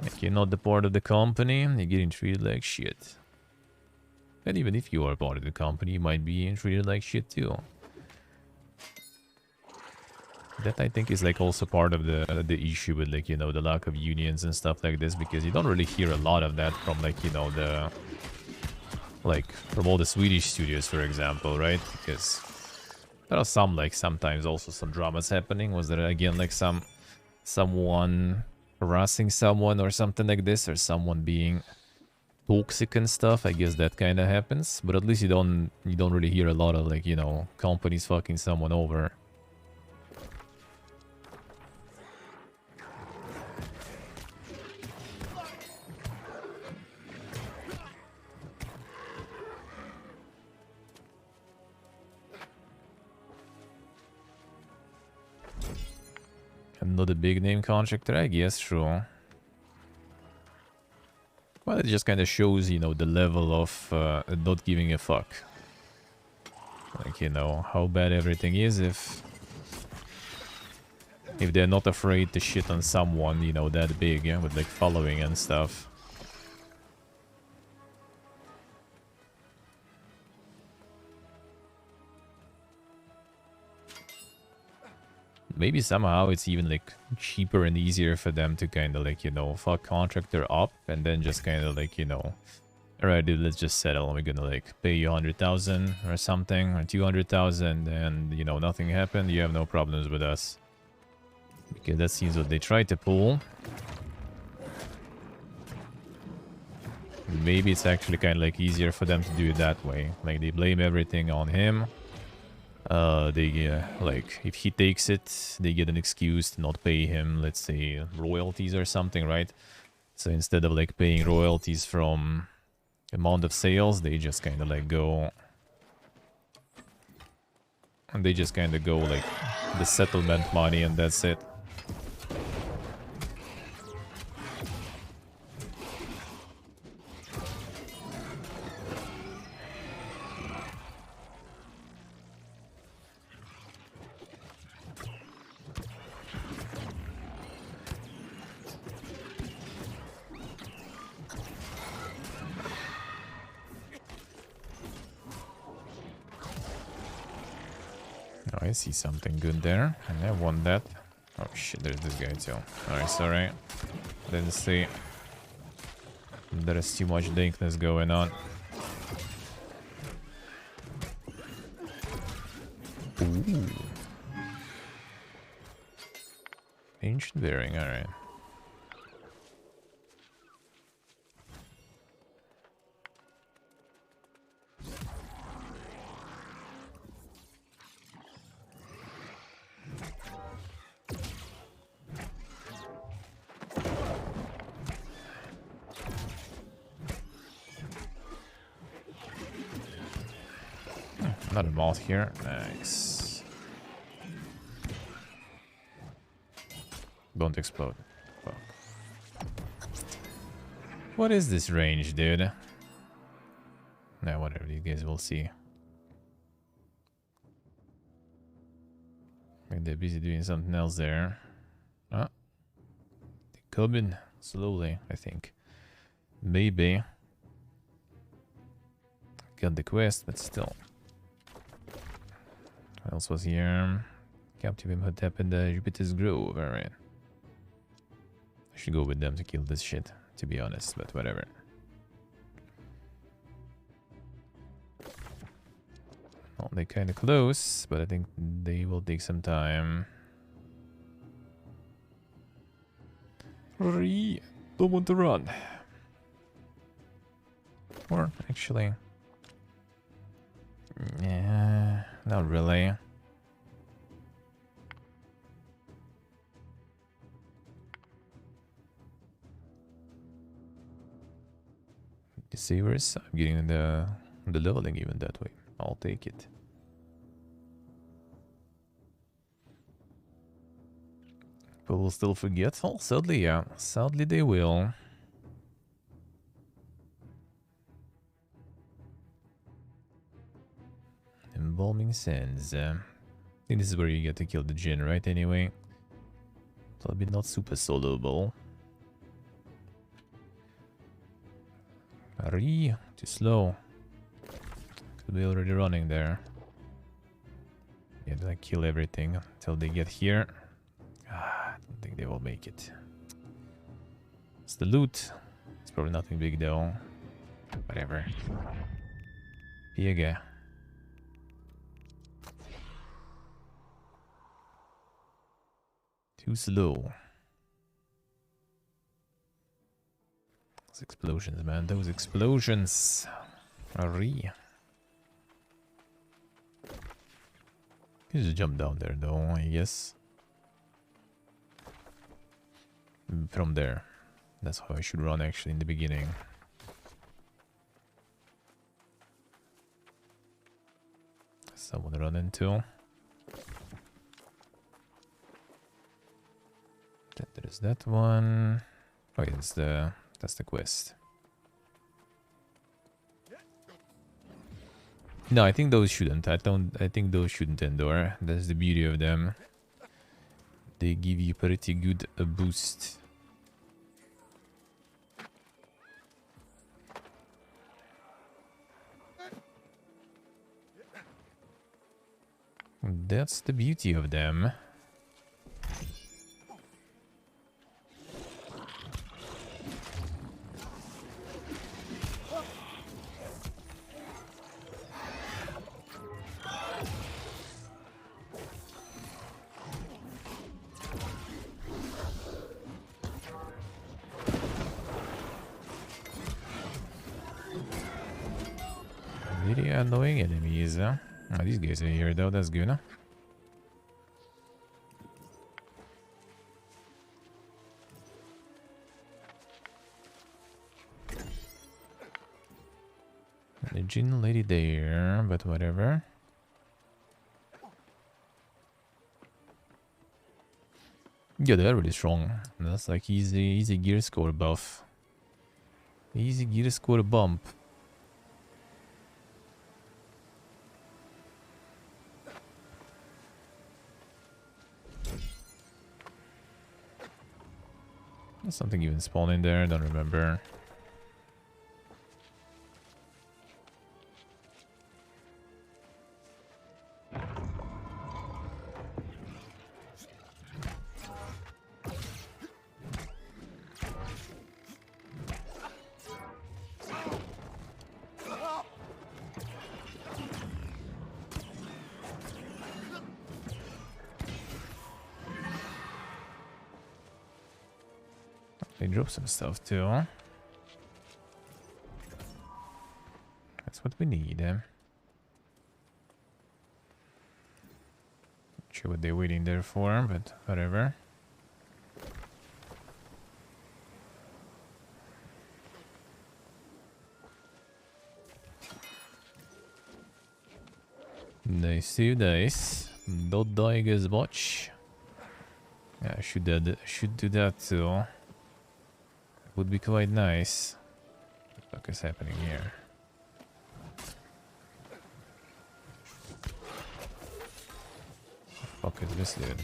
Like you're not the part of the company, you're getting treated like shit. And even if you are part of the company, you might be treated like shit too. That I think is like also part of the issue with like, you know, the lack of unions and stuff like this, because you don't really hear a lot of that from like, you know, from all the Swedish studios, for example, right? Because there are some like sometimes also some dramas happening. Was there again like someone harassing someone or something like this, or someone being toxic and stuff? I guess that kind of happens, but at least you don't really hear a lot of like, you know, companies fucking someone over. Another big name contractor, I guess, sure. Well, it just kind of shows, you know, the level of not giving a fuck. Like, you know, how bad everything is if they're not afraid to shit on someone, you know, that big, yeah, with like following and stuff. Maybe somehow it's even like cheaper and easier for them to kind of like, you know, fuck contractor up and then just kind of like, you know, alright dude, let's just settle. We're gonna like pay you 100,000 or something, or 200,000, and you know, nothing happened. You have no problems with us. Because that seems what they tried to pull. Maybe it's actually kind of like easier for them to do it that way. Like they blame everything on him. Like if he takes it, they get an excuse to not pay him, let's say royalties or something, right? So instead of like paying royalties from amount of sales, they just kind of like go, and they just kind of go like the settlement money, and that's it. Oh, I see something good there, and I want that. Oh shit, there's this guy too. Alright, sorry. Didn't see. There is too much dankness going on. Ooh. Ancient bearing, alright. Another moth here. Nice. Don't explode. Fuck. What is this range, dude? Nah, whatever. You guys will see. Maybe they're busy doing something else there. Ah. They're coming slowly, I think. Maybe. Got the quest, but still. What else was here? Captive Imhotep in the Jupiter's Grove. Alright. I should go with them to kill this shit, to be honest, but whatever. Well, they're kind of close, but I think they will take some time. Hurry! Don't want to run. Or, actually... yeah, not really. Deceivers, I'm getting the leveling even that way. I'll take it. But we'll still forget? Oh, sadly, yeah. Sadly they will. Embalming Sands. I think this is where you get to kill the Jinn, right? Anyway. So it'll be not super soloable. Hurry! Too slow. Could be already running there. Yeah, like kill everything until they get here. Ah, I don't think they will make it. It's the loot. It's probably nothing big though. Whatever. Piega. Too slow. Those explosions, man. Those explosions. Hurry. You just jump down there, though, I guess. From there. That's how I should run, actually, in the beginning. Someone to run into. There's that one. Oh, yeah, that's the quest. No, I think those shouldn't. I think those shouldn't endure. That's the beauty of them. They give you pretty good a boost. That's the beauty of them. Really annoying enemies, huh? Oh, these guys are here though, that's good, huh? The gin lady there, but whatever. Yeah, they're really strong. That's like easy gear score buff. Easy gear score bump. There's something even spawning there, I don't remember. They drop some stuff too, huh? That's what we need, eh? Not sure what they're waiting there for, but whatever. Nice, nice. Not dying as much. Yeah, I should do that too. Would be quite nice. What the fuck is happening here? What the fuck is this dude?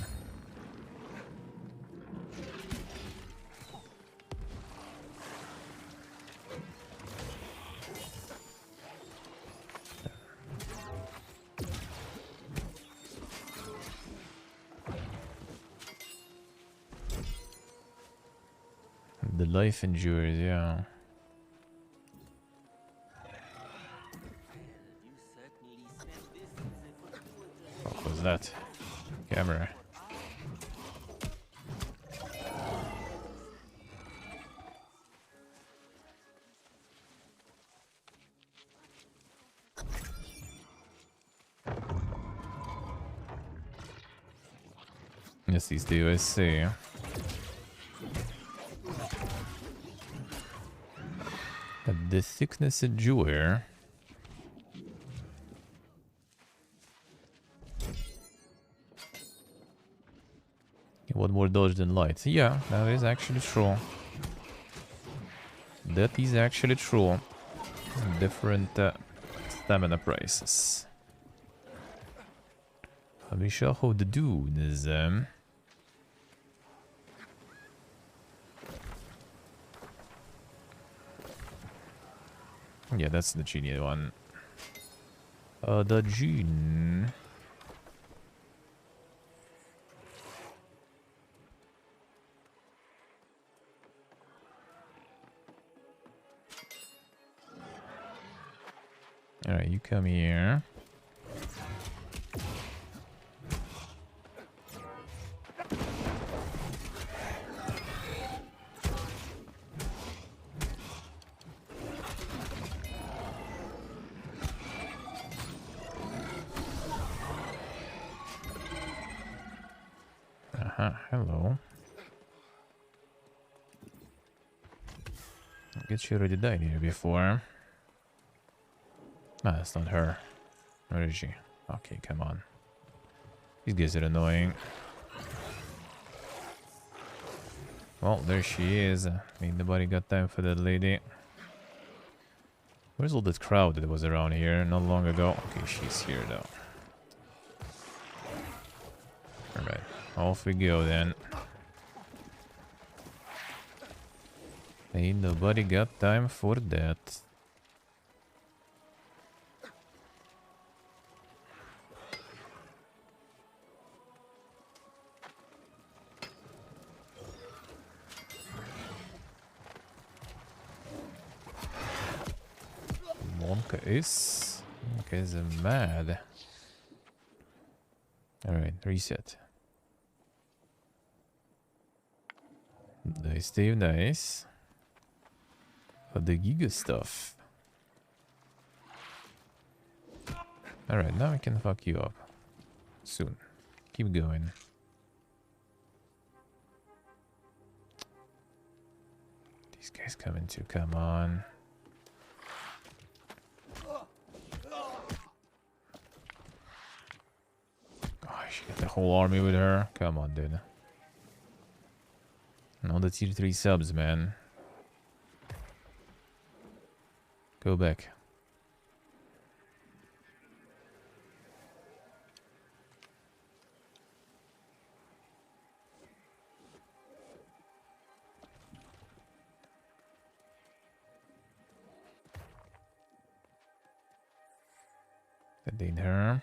The life endures, yeah. What was that? Camera. Yes, these do, I see. The thickness endure. One more dodge than light. Yeah, that is actually true. That is actually true. Different stamina prices. We shall hold the dudes. Yeah, that's the genie one. The gene. Alright, you come here. Hello. I guess she already died here before. Ah, that's not her. Where is she? Okay, come on. These guys are annoying. Well, there she is. Ain't nobody got time for that lady. Where's all that crowd that was around here not long ago? Okay, she's here though. Alright, off we go then. Ain't nobody got time for that. Monka is mad. Alright, reset. Nice, Dave, nice. But the Giga stuff. Alright, now I can fuck you up. Soon. Keep going. These guys coming too, come on. Oh, she got the whole army with her. Come on, dude. And all the tier 3 subs, man. Go back. That did her.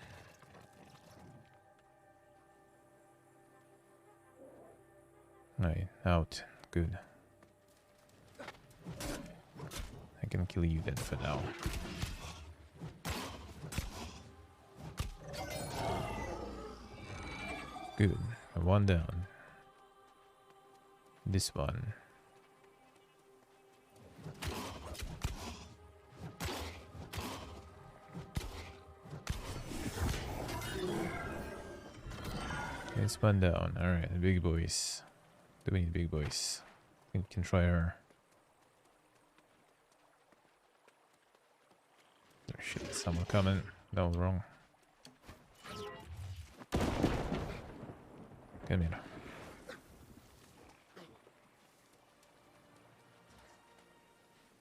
Right, out. Good. I can kill you then for now. Good. One down. This one. This one down. Alright, big boys. Do we need big boys? I think we can try her. Oh shit, someone coming. That was wrong. Come here.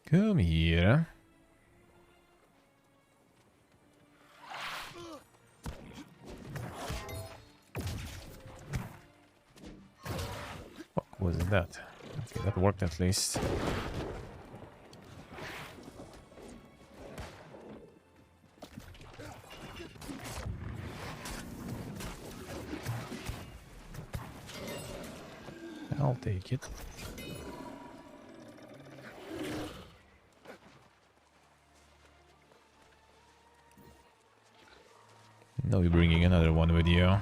Come here. What was that? Okay, that worked at least. I'll take it. No, you're bringing another one with you.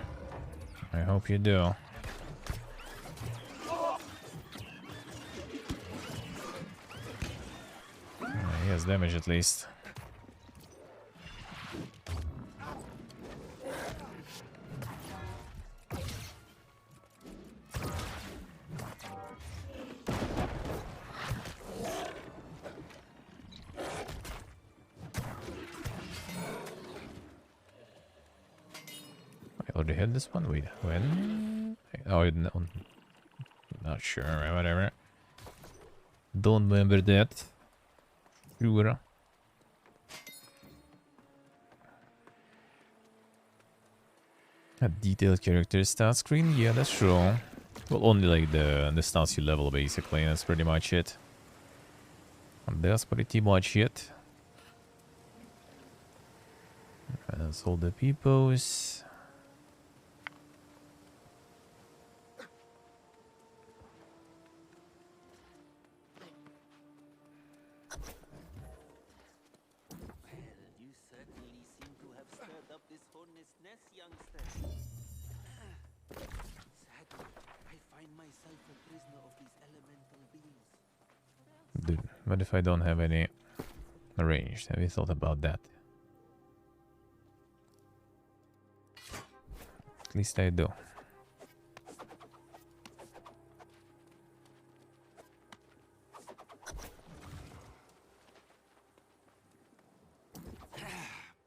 I hope you do. He has damage at least. I already had this one. Wait, when? Oh, no, not sure. Whatever. Don't remember that. Sure. A detailed character stat screen? Yeah, that's true. Well, only like the stats you level, basically. That's pretty much it. And that's pretty much it. And that's all the peoples. Dude, what if I don't have any arranged? Have you thought about that? At least I do.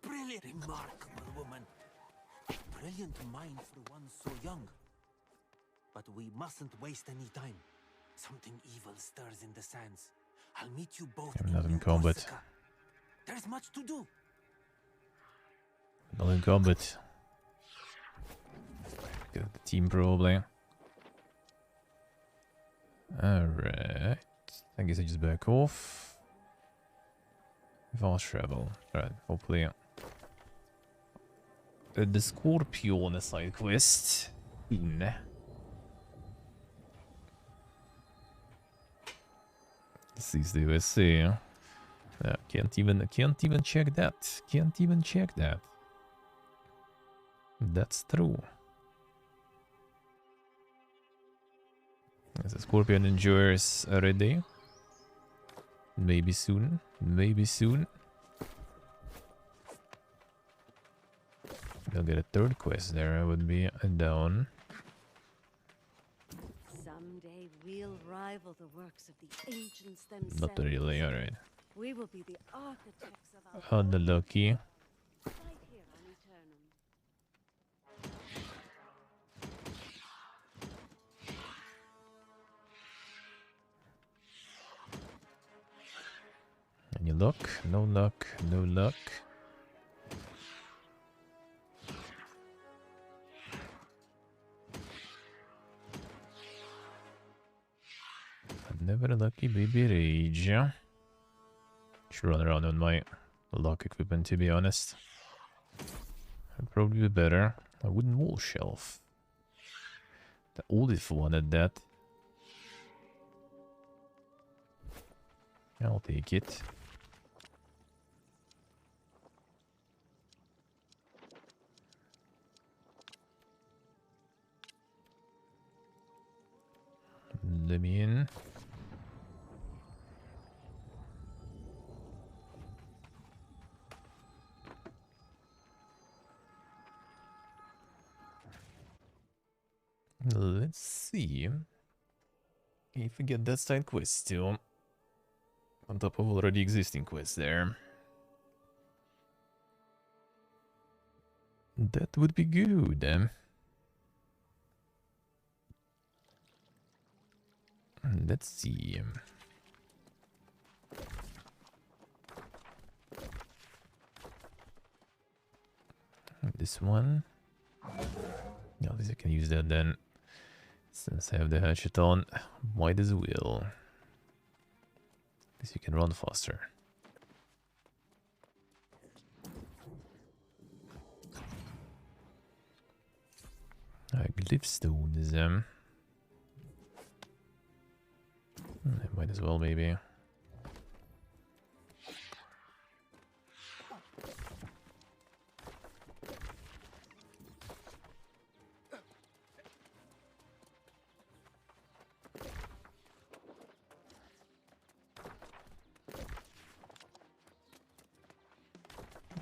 Brilliant, remarkable woman. Brilliant mind for one so young. But we mustn't waste any time. Something evil stirs in the sands. I'll meet you both. I'm not in combat. Corsica. There's much to do. Not in combat. Get the team probably. Alright. I guess I just back off. Fast travel. Alright, hopefully. The Scorpio on a side quest. Nah. This is the USA. Can't even check that. Can't even check that. That's true. Is the Scorpion Endurers ready? Maybe soon. Maybe soon. We'll get a third quest there. I would be down. Someday we'll rival the works of the ancients themselves. Not really, alright. We will be the architects of our On the lucky. right here on Eternum. Any luck? No luck. No luck. Never a lucky baby rage. Should run around on my luck equipment, to be honest. I'd probably be better. A wooden wall shelf. The oldest wanted that. I'll take it. Let me in. Let's see if we get that side quest still on top of already existing quests there. That would be good. Let's see. This one. Yeah, at least I can use that then. Since I have the hatchet on, might as well. At least you can run faster. Glyphstones. Might as well, maybe.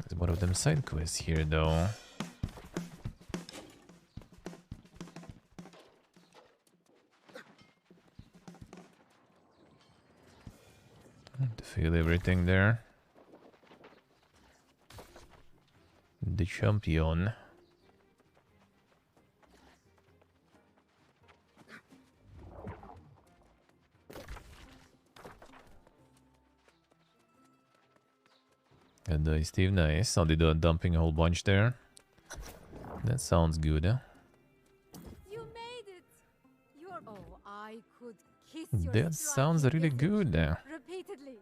There's one of them side quests here, though. To feel everything there. The champion. And Steve, nice. Oh, they do dumping a whole bunch there. That sounds good, huh? You made it. You're oh, I could kiss your That sounds really good. repeatedly.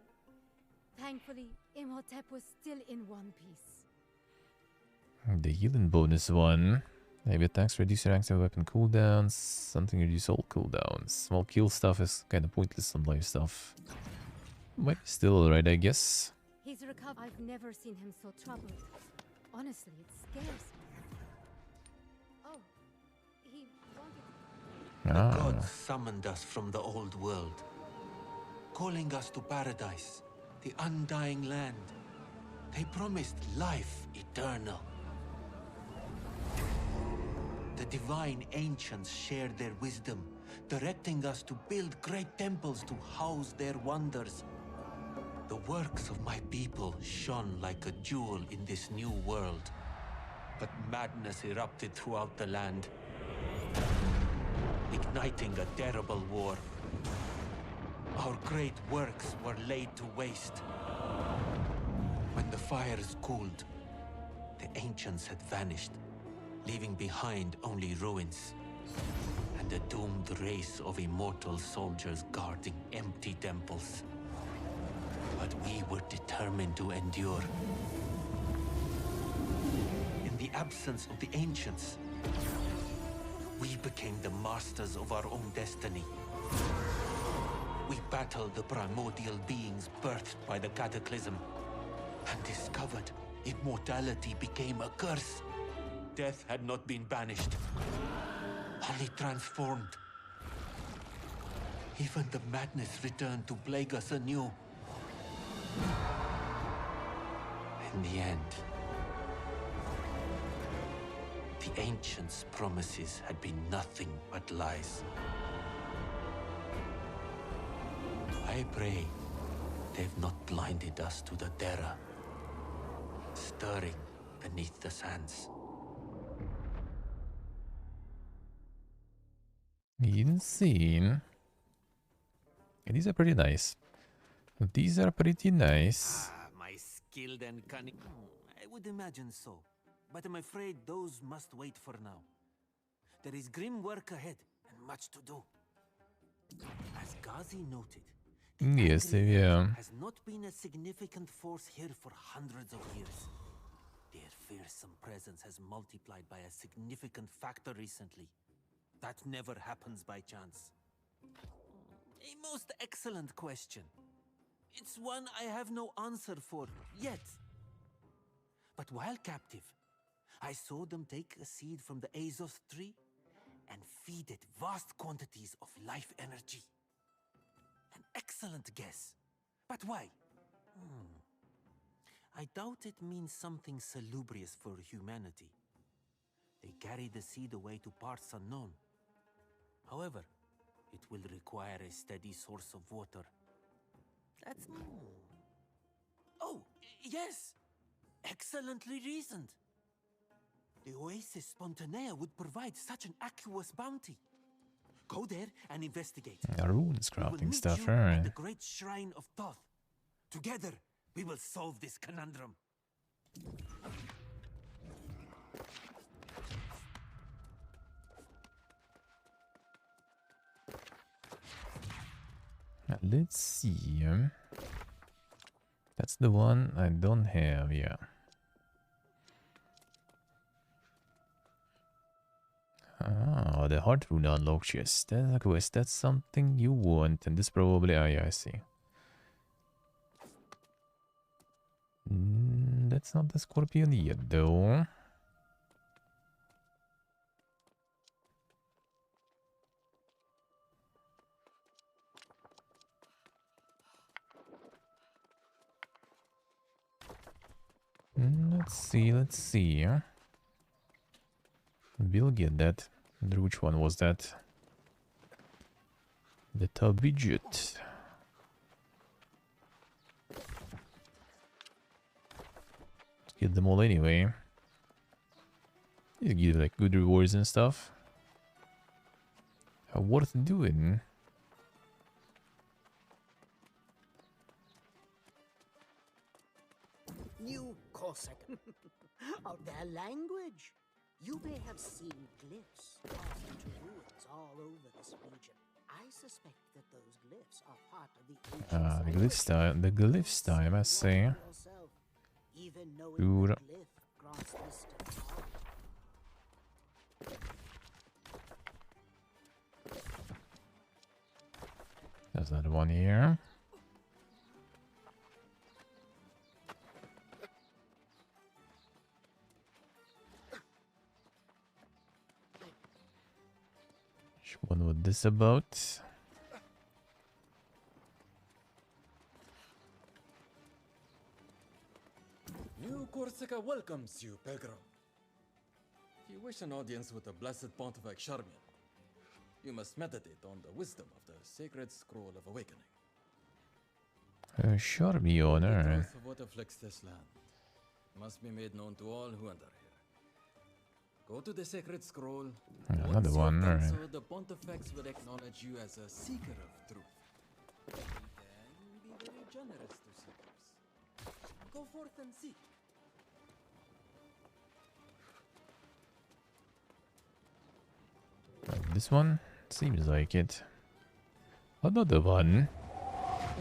Thankfully, Imhotep was still in one piece. The healing bonus one. Maybe attacks reduce your active weapon cooldowns. Something reduce all cooldowns. Small kill stuff is kind of pointless on life stuff. But still alright, I guess. He's recovered. I've never seen him so troubled. Honestly, it scares me. Oh, he wanted... The gods summoned us from the old world, calling us to paradise, the undying land. They promised life eternal. The divine ancients shared their wisdom, directing us to build great temples to house their wonders. The works of my people shone like a jewel in this new world. But madness erupted throughout the land, igniting a terrible war. Our great works were laid to waste. When the fires cooled, the ancients had vanished, leaving behind only ruins and a doomed race of immortal soldiers guarding empty temples. But we were determined to endure. In the absence of the ancients, we became the masters of our own destiny. We battled the primordial beings birthed by the cataclysm and discovered immortality became a curse. Death had not been banished, only transformed. Even the madness returned to plague us anew. In the end, The ancients' promises had been nothing but lies. I pray they've not blinded us to the terror stirring beneath the sands. Insane. Yeah, these are pretty nice. These are pretty nice. My skilled and cunning. I would imagine so. But I'm afraid those must wait for now. There is grim work ahead and much to do. As Ghazi noted, Yes, yeah. has not been a significant force here for hundreds of years. Their fearsome presence has multiplied by a significant factor recently. That never happens by chance. A most excellent question. It's one I have no answer for yet. But while captive, I saw them take a seed from the Azos tree and feed it vast quantities of life energy. An excellent guess. But why? I doubt it means something salubrious for humanity. They carry the seed away to parts unknown. However, it will require a steady source of water. That's... Oh, yes! Excellently reasoned. The Oasis Spontanea would provide such an aqueous bounty. Go there and investigate. Runes We will crafting meet stuff, you at alright. the great shrine of Thoth. Together, we will solve this conundrum. Let's see. That's the one I don't have, yeah. Ah, the heart rune unlock chest. That's a quest. That's something you want, and this probably. Ah, yeah, I see. That's not the scorpion yet, though. Let's see, let's see. We'll get that. Which one was that? The Tabidget. Let's get them all anyway. You give like good rewards and stuff. Worth doing. New Cossack. Of their language. You may have seen glyphs carved into ruins all over this region. I suspect that those glyphs are part of the ancient The glyphs time, I say. Even knowing Sure. the glyph grants distant power. There's another one here. Which one was this about? New Corsica welcomes you, pilgrim. You wish an audience with the blessed Pontifex Charmian. You must meditate on the wisdom of the sacred scroll of awakening. Charmian, The alright. truth of what afflicts this land must be made known to all who enter here. Go to the sacred scroll. Another Once you one, have done alright. so, the Pontifex will acknowledge you as a seeker of truth. He can be very generous to seekers. Go forth and seek. This one? Seems like it. Another one.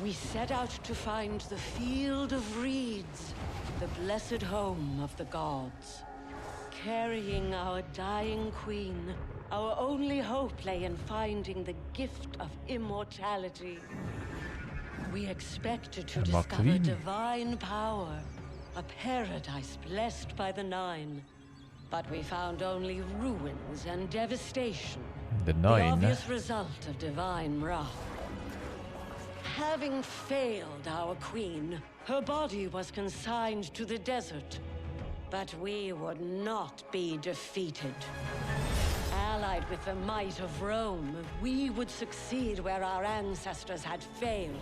We set out to find the Field of Reeds, the blessed home of the gods. Carrying our dying queen, our only hope lay in finding the gift of immortality. We expected to My discover queen. divine power, a paradise blessed by the Nine. But we found only ruins and devastation. The The nine. obvious result of divine wrath. Having failed our queen, her body was consigned to the desert. But we would not be defeated. Allied with the might of Rome, we would succeed where our ancestors had failed.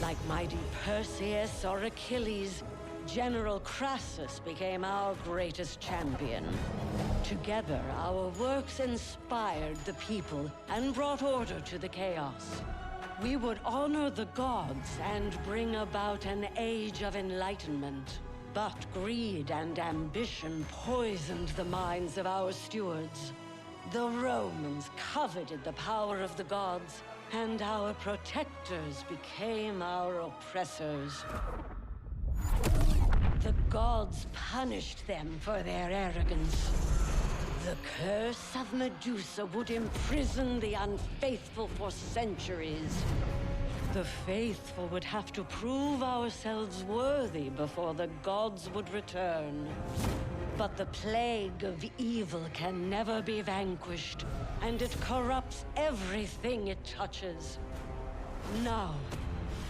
Like mighty Perseus or Achilles, General Crassus became our greatest champion. Together, our works inspired the people and brought order to the chaos. We would honor the gods and bring about an age of enlightenment. But greed and ambition poisoned the minds of our stewards. The Romans coveted the power of the gods, and our protectors became our oppressors. The gods punished them for their arrogance. The curse of Medusa would imprison the unfaithful for centuries. The faithful would have to prove ourselves worthy before the gods would return. But the plague of evil can never be vanquished, and it corrupts everything it touches. Now,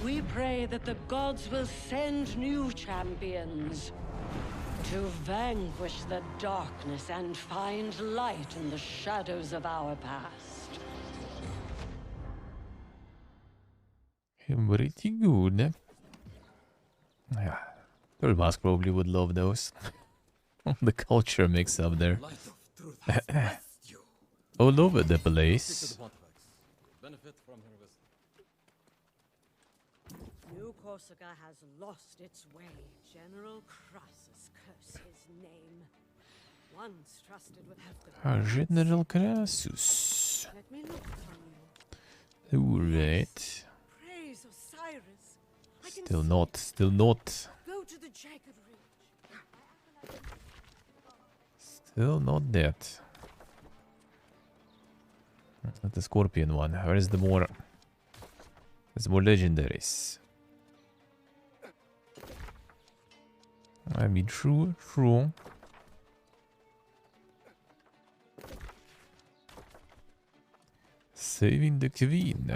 we pray that the gods will send new champions to vanquish the darkness and find light in the shadows of our past. Pretty good. Yeah, Turbosk probably would love those. The culture mix up there. Light of truth has blessed you. All over the Speak to place. the Pontifex. Benefit from her wisdom. New Corsica has lost its way. General Crassus, curse his name. Once trusted with the General Crassus. Let me look upon you. Alright. Praise Osiris. I can Still not. Still not. go to the jagged ridge. Still not that. That's not the Scorpion one. Where is the more... There's more legendaries. I mean, true. Saving the Queen.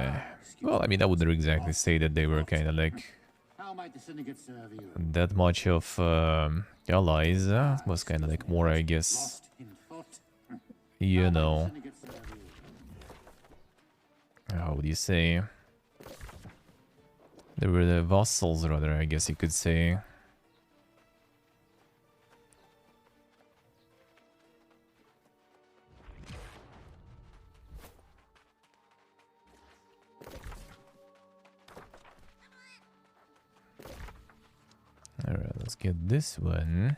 Well, I mean, I wouldn't exactly say that they were kind of like How might the syndicate serve you? that much of allies. It was kind of like more, I guess, Lost in thought? you know, Syndicate serve you? how would you say? They were the vassals, rather, I guess you could say. Alright, let's get this one.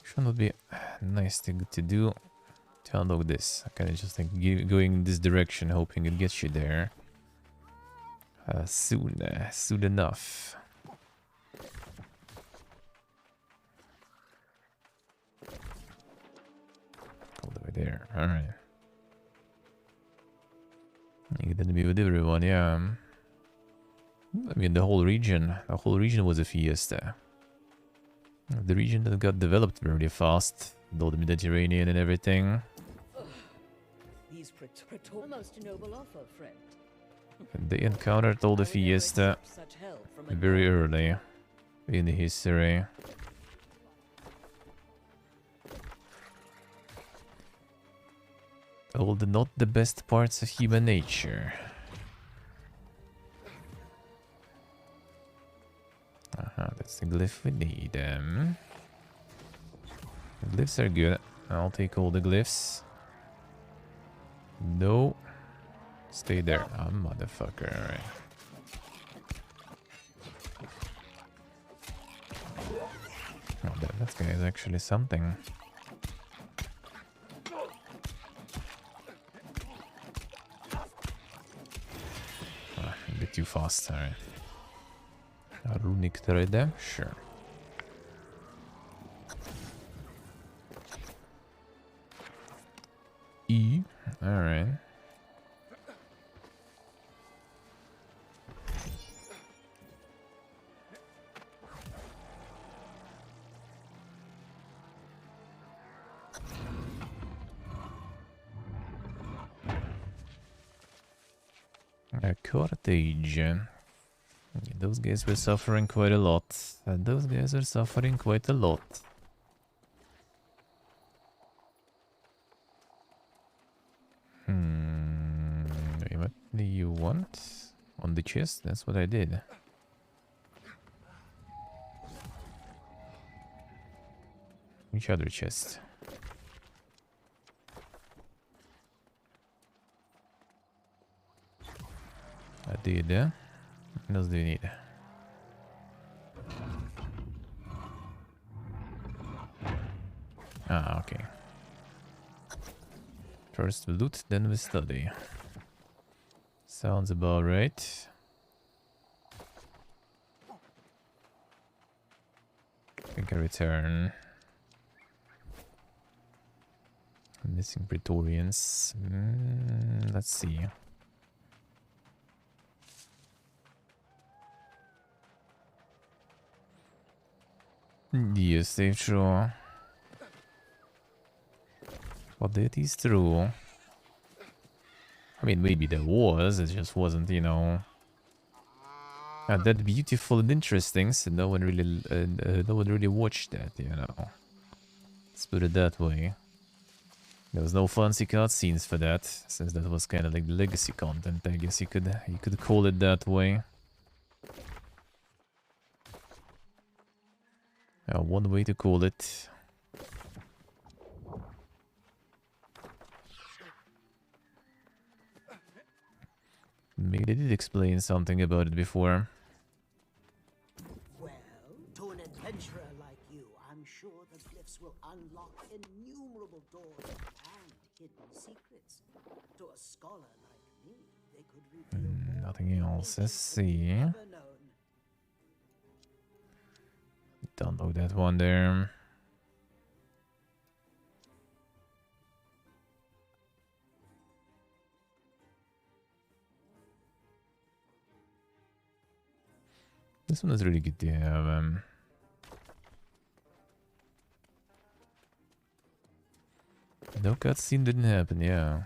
Should not be a nice thing to do. To unlock this. I kind of just like going in this direction, hoping it gets you there. Soon enough. All the way there. Alright. You get to be with everyone, yeah. I mean, the whole region was a fiesta. The region that got developed very fast, though the Mediterranean and everything. These a most noble offer, friend. And they encountered all the fiesta Such help from a very early in history. All the not the best parts of human nature. That's the glyph we need. The glyphs are good. I'll take all the glyphs. No. Stay there. Ah, motherfucker. Alright. Oh, that guy is actually something. Ah, a bit too fast. Alright. Runic trade, sure. E, alright. Carthage. Those guys were suffering quite a lot. And those guys are suffering quite a lot. Wait, what do you want? On the chest? That's what I did. Which other chest? I did, yeah? What else do you need? Ah, okay. First we loot, then we study. Sounds about right. I think I return. Missing Praetorians. Let's see. Yes, they're true. But that is true. I mean, maybe there was, it just wasn't, you know, that beautiful and interesting, so no one really watched that, you know. Let's put it that way. There was no fancy cutscenes for that, since that was kind of like legacy content, I guess you could call it that way. One way to call it. Maybe they did explain something about it before. Well, to an adventurer like you, I'm sure the glyphs will unlock innumerable doors and hidden secrets. To a scholar like me, they could reveal more Nothing else. Let's see. never known. Download that one there. This one is really good to have. No cutscene didn't happen, yeah.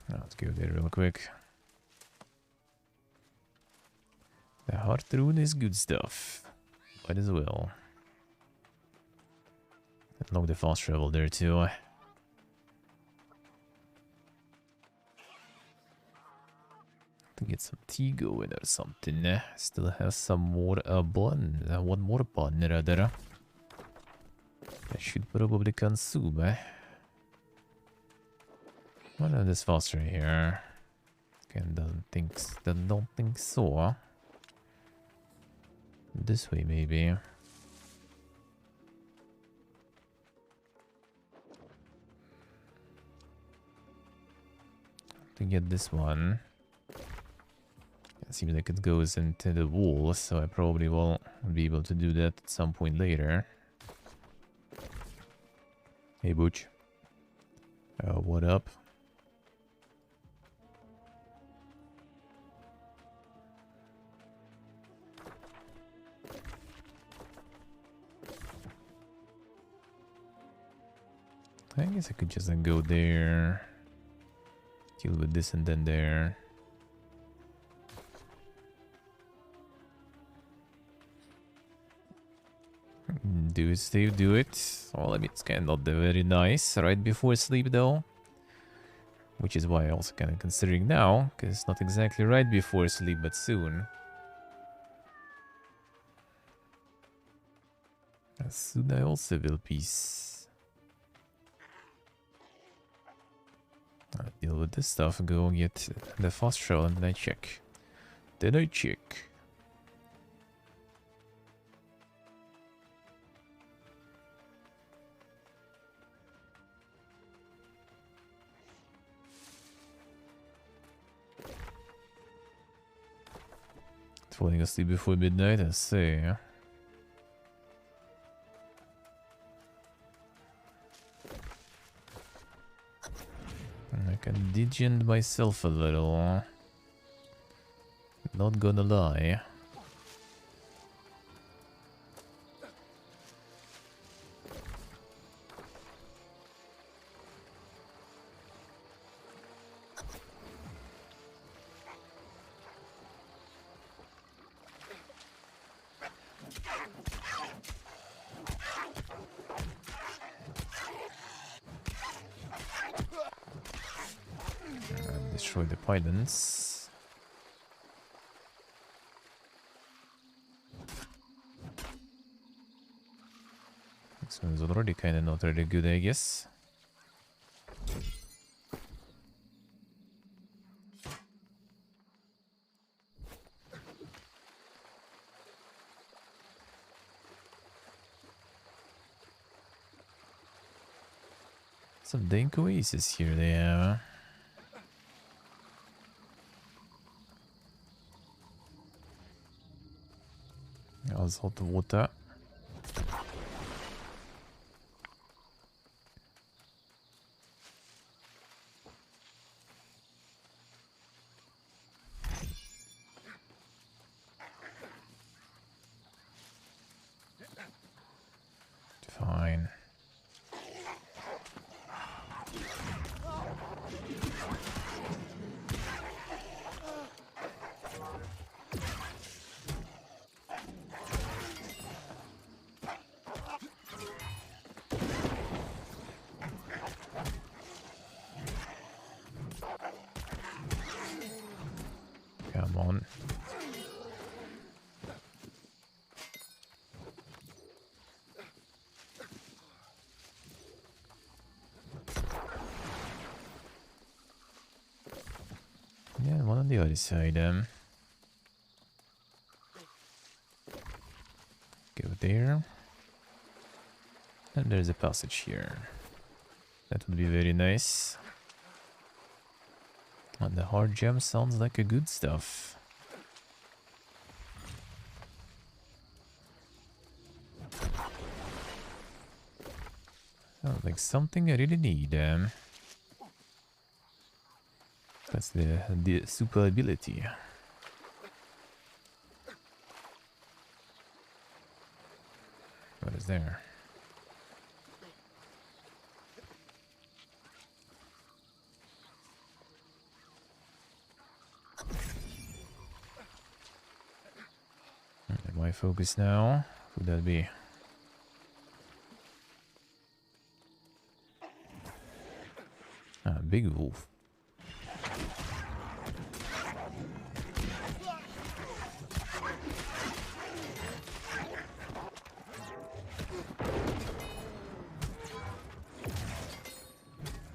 Let's go there real quick. The heart rune is good stuff. Might as well. Unlock the fast travel there too. To get some tea going or something. Still have some more bun. One more bun rather. I should probably consume. What are this faster here? Again, don't think so. This way maybe. To get this one. It seems like it goes into the wall, so I probably won't be able to do that at some point later. Hey Butch. What up? I guess I could just go there, deal with this and then there. Do it, Steve, do it. Well, I mean, it's kind of not very nice right before sleep though. Which is why I also kind of considering now, because it's not exactly right before sleep, but soon. As soon I also will peace. I'll deal with this stuff, go and get the fast travel, and then I check. Then I check. Falling asleep before midnight, I say. I can digend myself a little. Not gonna lie. Destroy the pylons. This one's already kind of not really good, I guess. Some dank oases here they have. All salt water. Fine. Come on. Yeah, one on the other side. Go there. And there's a passage here. That would be very nice. And the hard gem sounds like a good stuff. Sounds like something I really need. That's the super ability. What is there? My focus now. Who would that be? Ah, big wolf.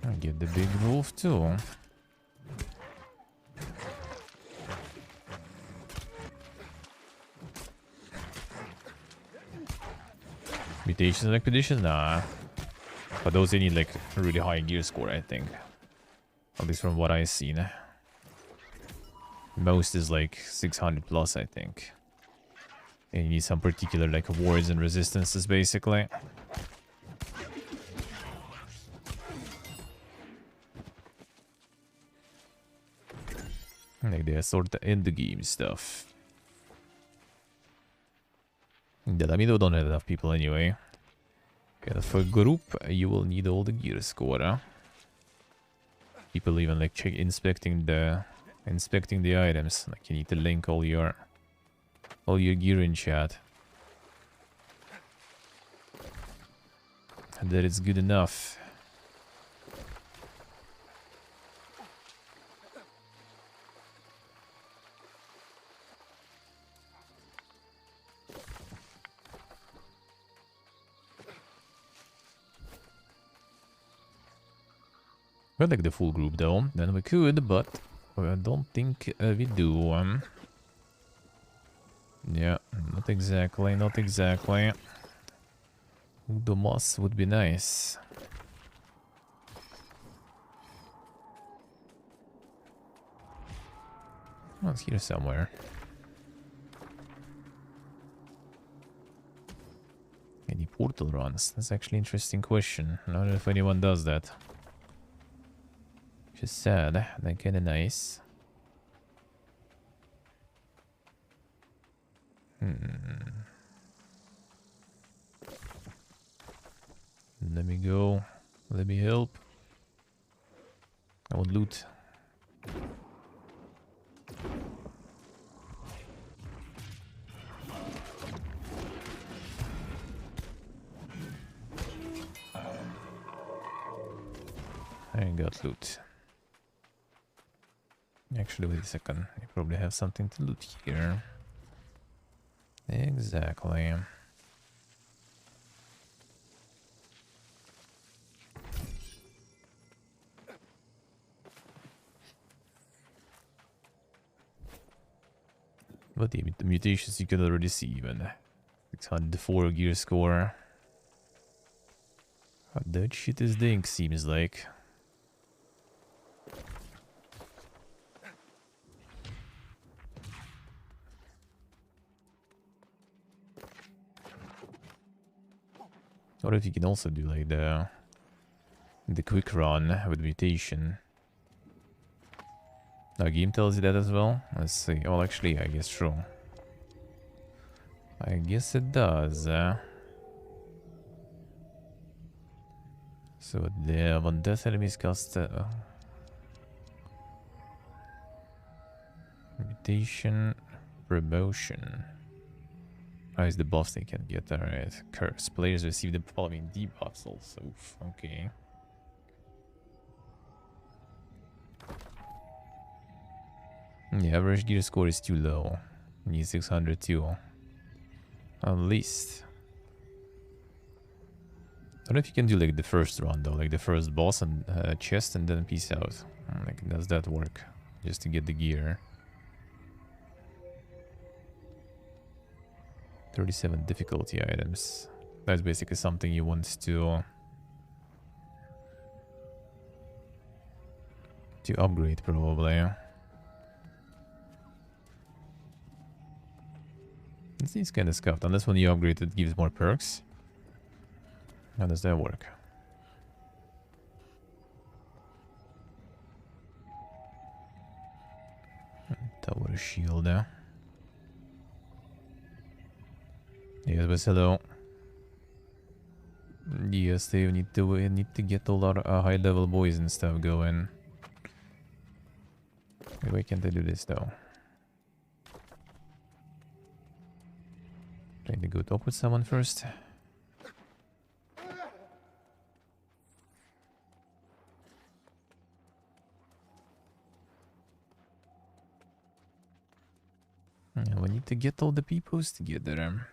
I'll get the big wolf too. Mutations and expeditions? Nah. But those you need like a really high gear score, I think. At least from what I've seen. Most is like 600 plus, I think. And you need some particular like wards and resistances, basically. Like the sort of end game stuff. That I mean, we don't have enough people anyway. Okay, for group, you will need all the gear score. Huh? People even like inspecting the items. Like you need to link all your gear in chat. And that is good enough. We'd like the full group though, then we could, but I don't think we do. Yeah, not exactly, not exactly. The moss would be nice. Oh, it's here somewhere. Any portal runs? That's actually an interesting question. I don't know if anyone does that. Which is sad, they're kinda nice. Let me go. Let me help. I want loot. I ain't got loot. Actually, wait a second. I probably have something to loot here. Exactly. But the mutations you can already see even. 604 gear score. That shit is dink, seems like. Or if you can also do like the quick run with mutation. Now game tells you that as well. Let's see. Oh, actually, I guess true. I guess it does. So the one death enemies cost mutation promotion. Is the buffs they can get. Alright. Curse. Players receive the following debuffs also. Oof, okay. The average gear score is too low. Need 600 too. At least. I don't know if you can do like the first run though, like the first boss and chest and then peace out. Like, does that work? Just to get the gear. 37 difficulty items. That's basically something you want to upgrade probably. It seems kind of scuffed, unless when you upgrade it gives more perks. How does that work? Tower shield. Yes, but hello. Yes, they need to get a lot of high level boys and stuff going. Why can't I do this though? Trying to go talk with someone first. Yeah, we need to get all the peoples together.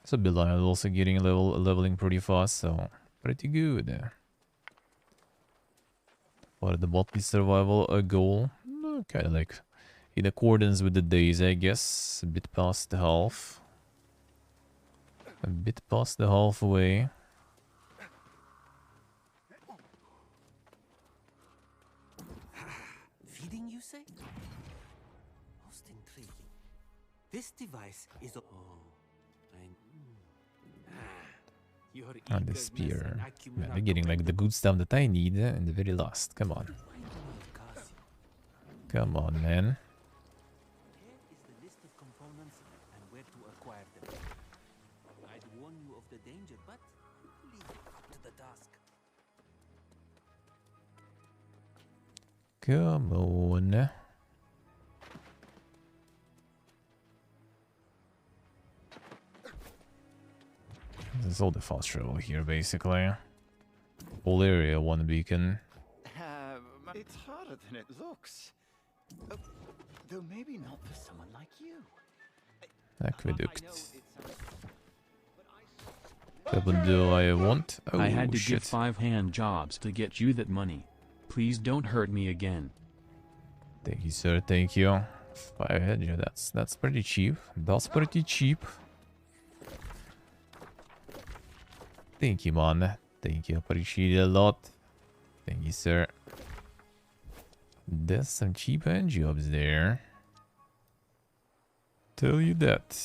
So Belial also getting leveling pretty fast, so pretty good. What the botley survival a goal? Kind of like in accordance with the days, I guess. A bit past the half. A bit past the halfway. Feeding, you say? Most intriguing. This device is And the spear. Man, we're getting like the good stuff that I need in the very last. Come on. Come on, man. Here is the list of components and where to acquire them. I'd warn you of the danger, but leave it up to the task. Come on. This is all the fast travel here, basically. Whole area, one beacon. It's harder than it looks. Though maybe not for someone like you. Aqueduct. What do I want? Oh, I had to shit. get 5 hand jobs to get you that money. Please don't hurt me again. Thank you, sir. Thank you. 500. That's pretty cheap. That's pretty cheap. Thank you, man. Thank you. Appreciate it a lot. Thank you, sir. There's some cheap hand jobs there. Tell you that.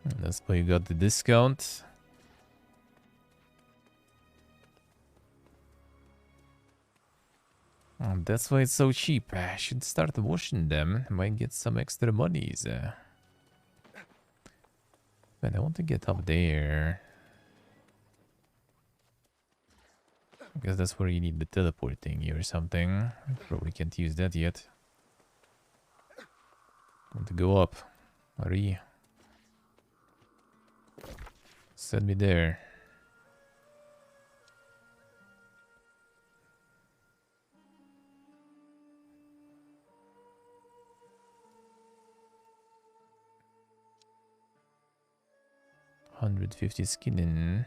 That's why you got the discount. Oh, that's why it's so cheap. I should start washing them. Might get some extra monies. Man, I want to get up there. I guess that's where you need the teleport thingy or something. Probably can't use that yet. Want to go up. Hurry. Send me there. 150 skinning.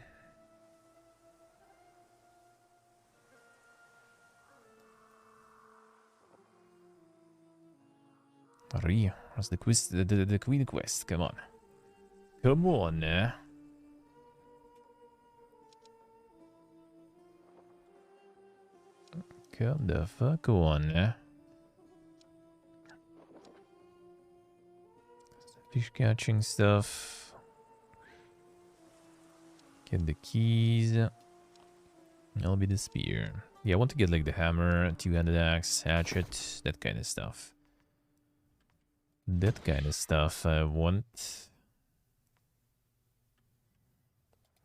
Maria, what's the quest? The Queen quest. Come on. Come on, Come the fuck on, Fish catching stuff. Get the keys. That'll be the spear. Yeah, I want to get like the hammer, two-handed axe, hatchet, that kind of stuff. That kind of stuff I want.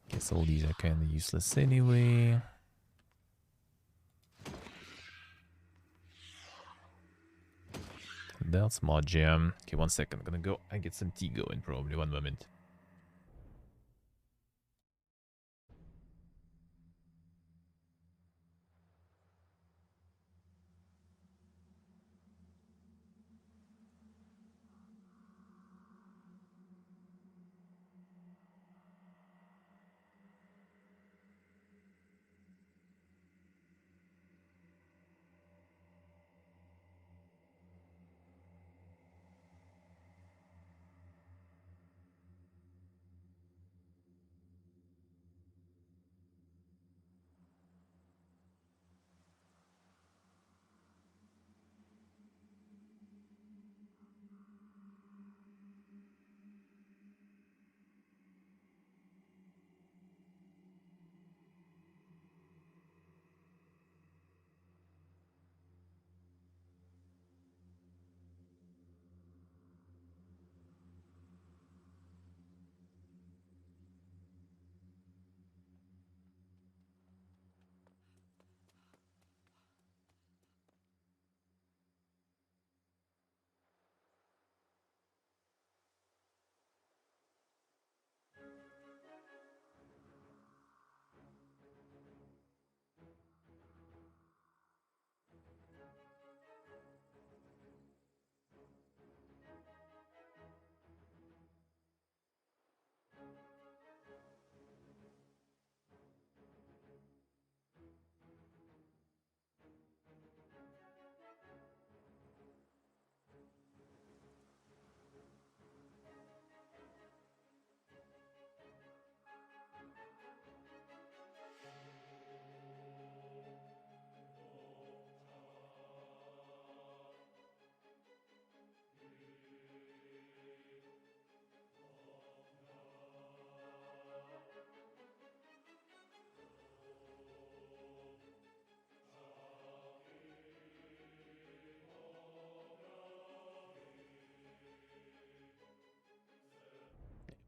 Guess all these are kind of useless anyway. That's mod jam. Okay, 1 second. I'm gonna go and get some tea going, probably. 1 moment.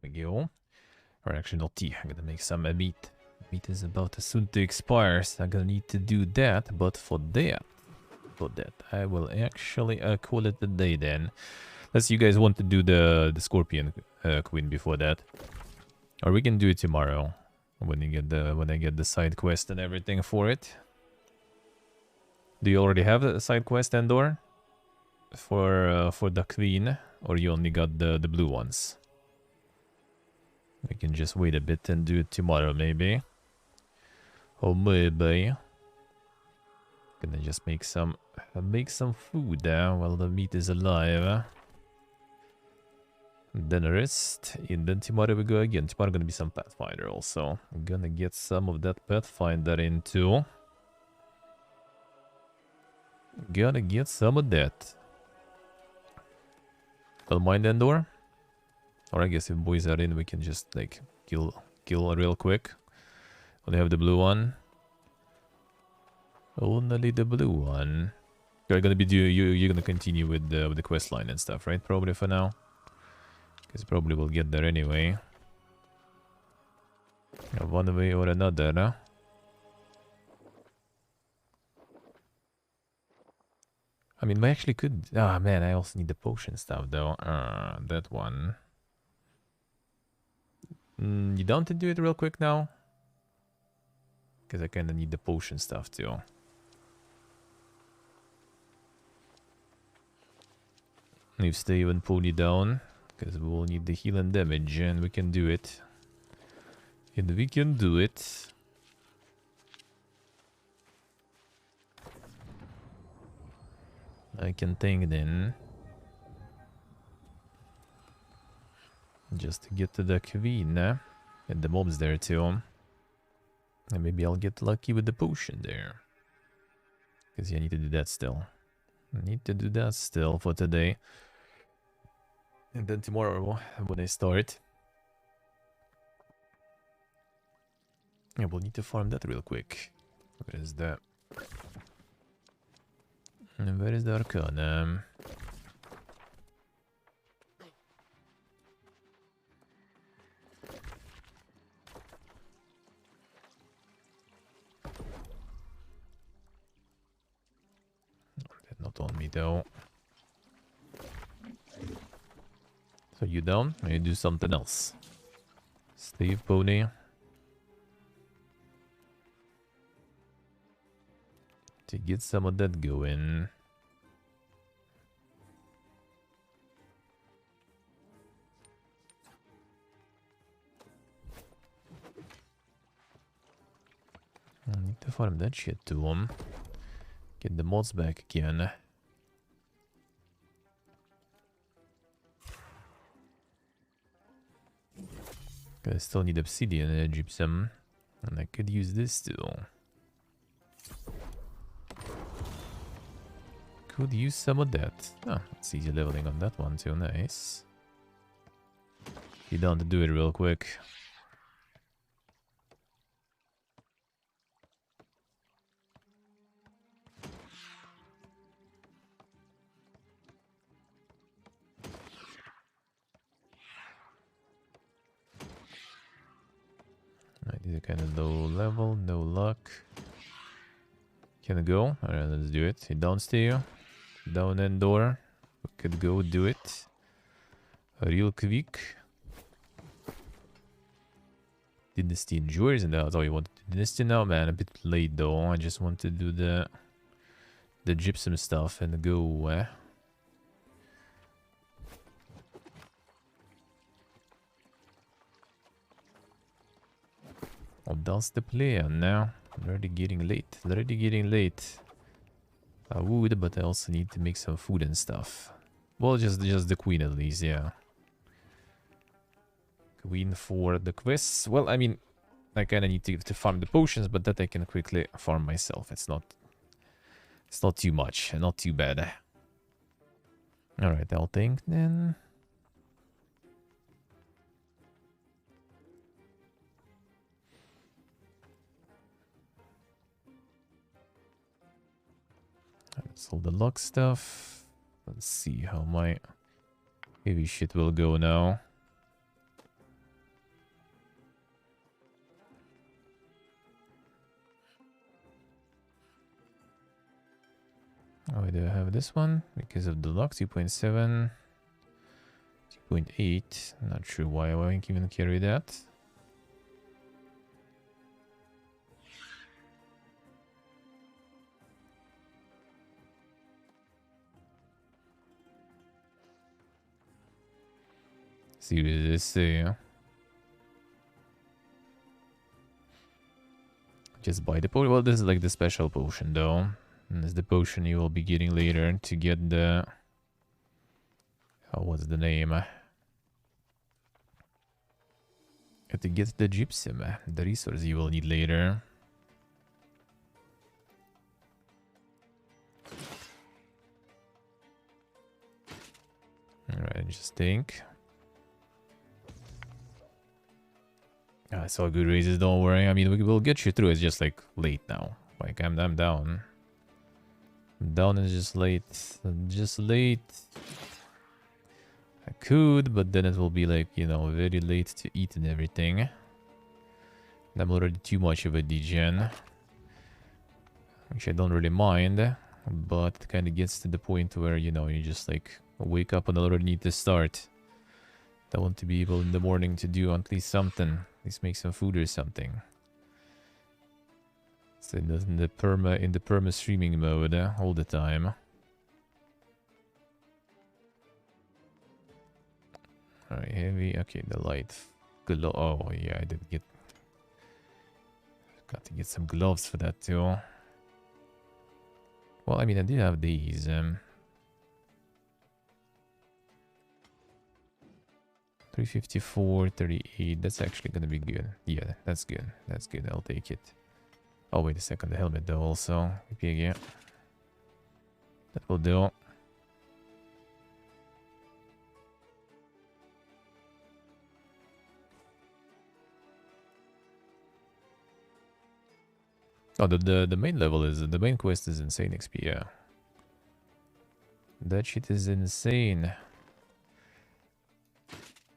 We go. Or actually not tea. I'm gonna make some meat. Meat is about soon to expire, so I'm gonna need to do that. But for that, I will actually call it a day then. Unless you guys want to do the Scorpion Queen before that, or we can do it tomorrow when I get the side quest and everything for it. Do you already have a side quest, Endor, for the Queen, or you only got the blue ones? We can just wait a bit and do it tomorrow, maybe. Or maybe gonna just make some food while the meat is alive. Then rest, and then tomorrow we go again. Tomorrow gonna be some Pathfinder also. I'm gonna get some of that Pathfinder into. Gotta get some of that. Don't mind Endor. Or I guess if boys are in, we can just like kill real quick. Only have the blue one. Only the blue one. You're gonna be you're gonna continue with the quest line and stuff, right? Probably for now. Because probably we'll get there anyway. One way or another, huh? I mean, we actually could. Ah, man, I also need the potion stuff though. That one. You down to do it real quick now? Because I kind of need the potion stuff too. Leave Stay and Pony down. Because we will need the heal and damage, and we can do it. And we can do it. I can think then. Just to get to the queen. And the mobs there too. And maybe I'll get lucky with the potion there. Because yeah, I need to do that still. I need to do that still for today. And then tomorrow, when I start, yeah, we'll need to farm that real quick. Where is that? And where is the Arcana? Not on me though. So you down? Or you do something else? Steve Pony. To get some of that going. I need to farm that shit to him. Get the mods back again. I still need obsidian and gypsum. And I could use this too. Could use some of that. Oh, it's easy leveling on that one too. Nice. Be down to do it real quick. These are kind of low level, no luck. Can I go? Alright, let's do it. He downstairs. Down and door. We could go do it. Real quick. Dynasty enjoys and that's all you want to do. Dynasty now, man. A bit late though. I just want to do the gypsum stuff and go. Oh, that's the plan now. Already getting late. Already getting late. I would, but I also need to make some food and stuff. Well, just the queen at least, yeah. Queen for the quests. Well, I mean, I kind of need to farm the potions, but that I can quickly farm myself. It's not too much, not too bad. All right, I'll think then. That's all the luck stuff. Let's see how my heavy shit will go now. Oh, do I have this one? Because of the luck, 2.7, 2.8. Not sure why I won't even carry that. See what does this say? Just buy the potion. Well, this is like the special potion though. And it's the potion you will be getting later to get the... Oh, what's the name? To get the gypsum, the resource you will need later. Alright, just think. It's all good raises, don't worry. I mean, we'll get you through. It's just like late now. Like I'm down. I'm down and just late. Just late. I could, but then it will be like, you know, very late to eat and everything. I'm already too much of a degen. Which I don't really mind. But it kind of gets to the point where, you know, you just like wake up and already need to start. I want to be able in the morning to do at least something. At least make some food or something. So in the perma streaming mode all the time. Alright, heavy. Okay, the light glow. Oh yeah, I didn't get Got to get some gloves for that too. Well, I mean, I did have these. 354, 38. That's actually gonna be good. Yeah, that's good. That's good. I'll take it. Oh, wait a second. The helmet though also. Okay, yeah. That will do. Oh, the main level is... The main quest is insane XP, yeah. That shit is insane.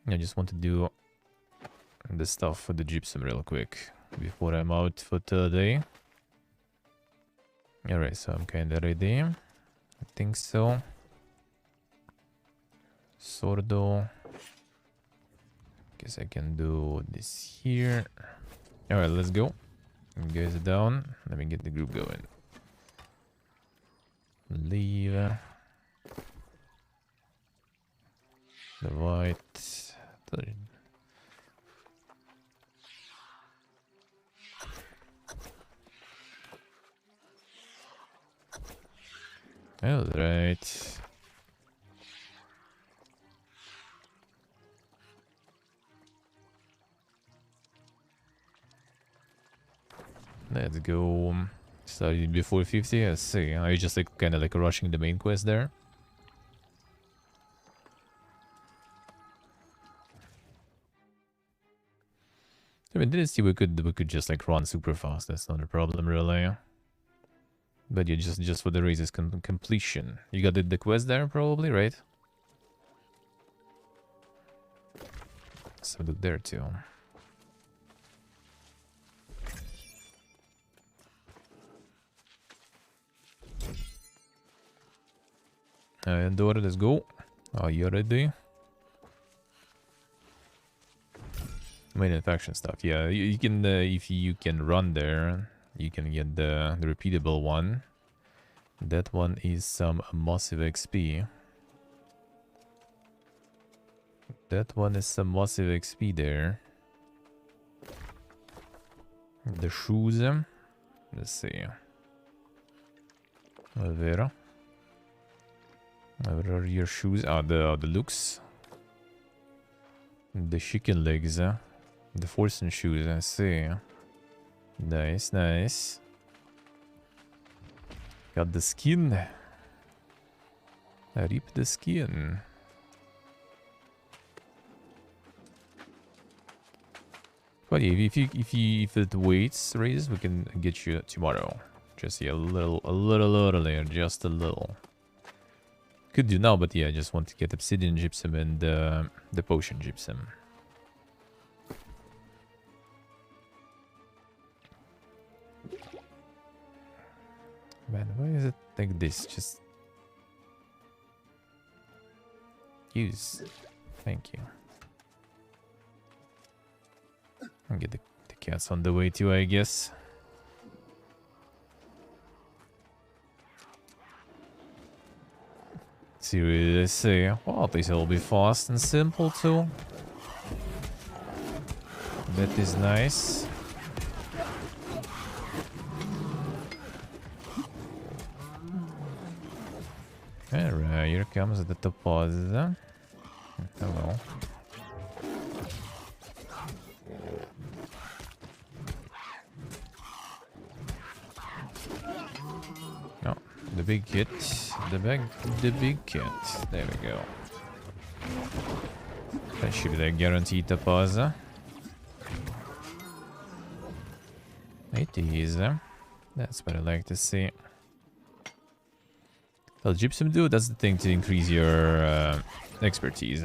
I just want to do the stuff for the gypsum real quick before I'm out for today. Alright, so I'm kinda ready. I think so. Sordo. Guess I can do this here. Alright, let's go. Guys down. Let me get the group going. Leave. The white. All right. Let's go. Started before 50. I see. Are you just like kind of like rushing the main quest there? I mean, didn't see we could just like run super fast. That's not a problem really. But yeah, just for the race's completion. You got the quest there probably, right? So look there too. Dora, let's go. Are you ready? Manufacturing stuff. Yeah, you can if you can run there, you can get the repeatable one. That one is some massive XP. That one is some massive XP there. The shoes. Let's see. Where are your shoes? Ah, the looks. The chicken legs. The Forsen shoes, I see. Nice, nice. Got the skin. I rip the skin. But yeah, if it waits raises, we can get you tomorrow. Just yeah, a little earlier, just a little. Could do now, but yeah, I just want to get obsidian gypsum and the potion gypsum. Man, why is it like this? Just use. Thank you. I'll get the cats on the way too, I guess. Seriously, well, these will be fast and simple too. That is nice. Alright, here comes the deposit. Hello. No, the big kit. The big kit. There we go. That should be the guaranteed deposit. It is. That's what I like to see. Well, gypsum do, that's the thing to increase your expertise.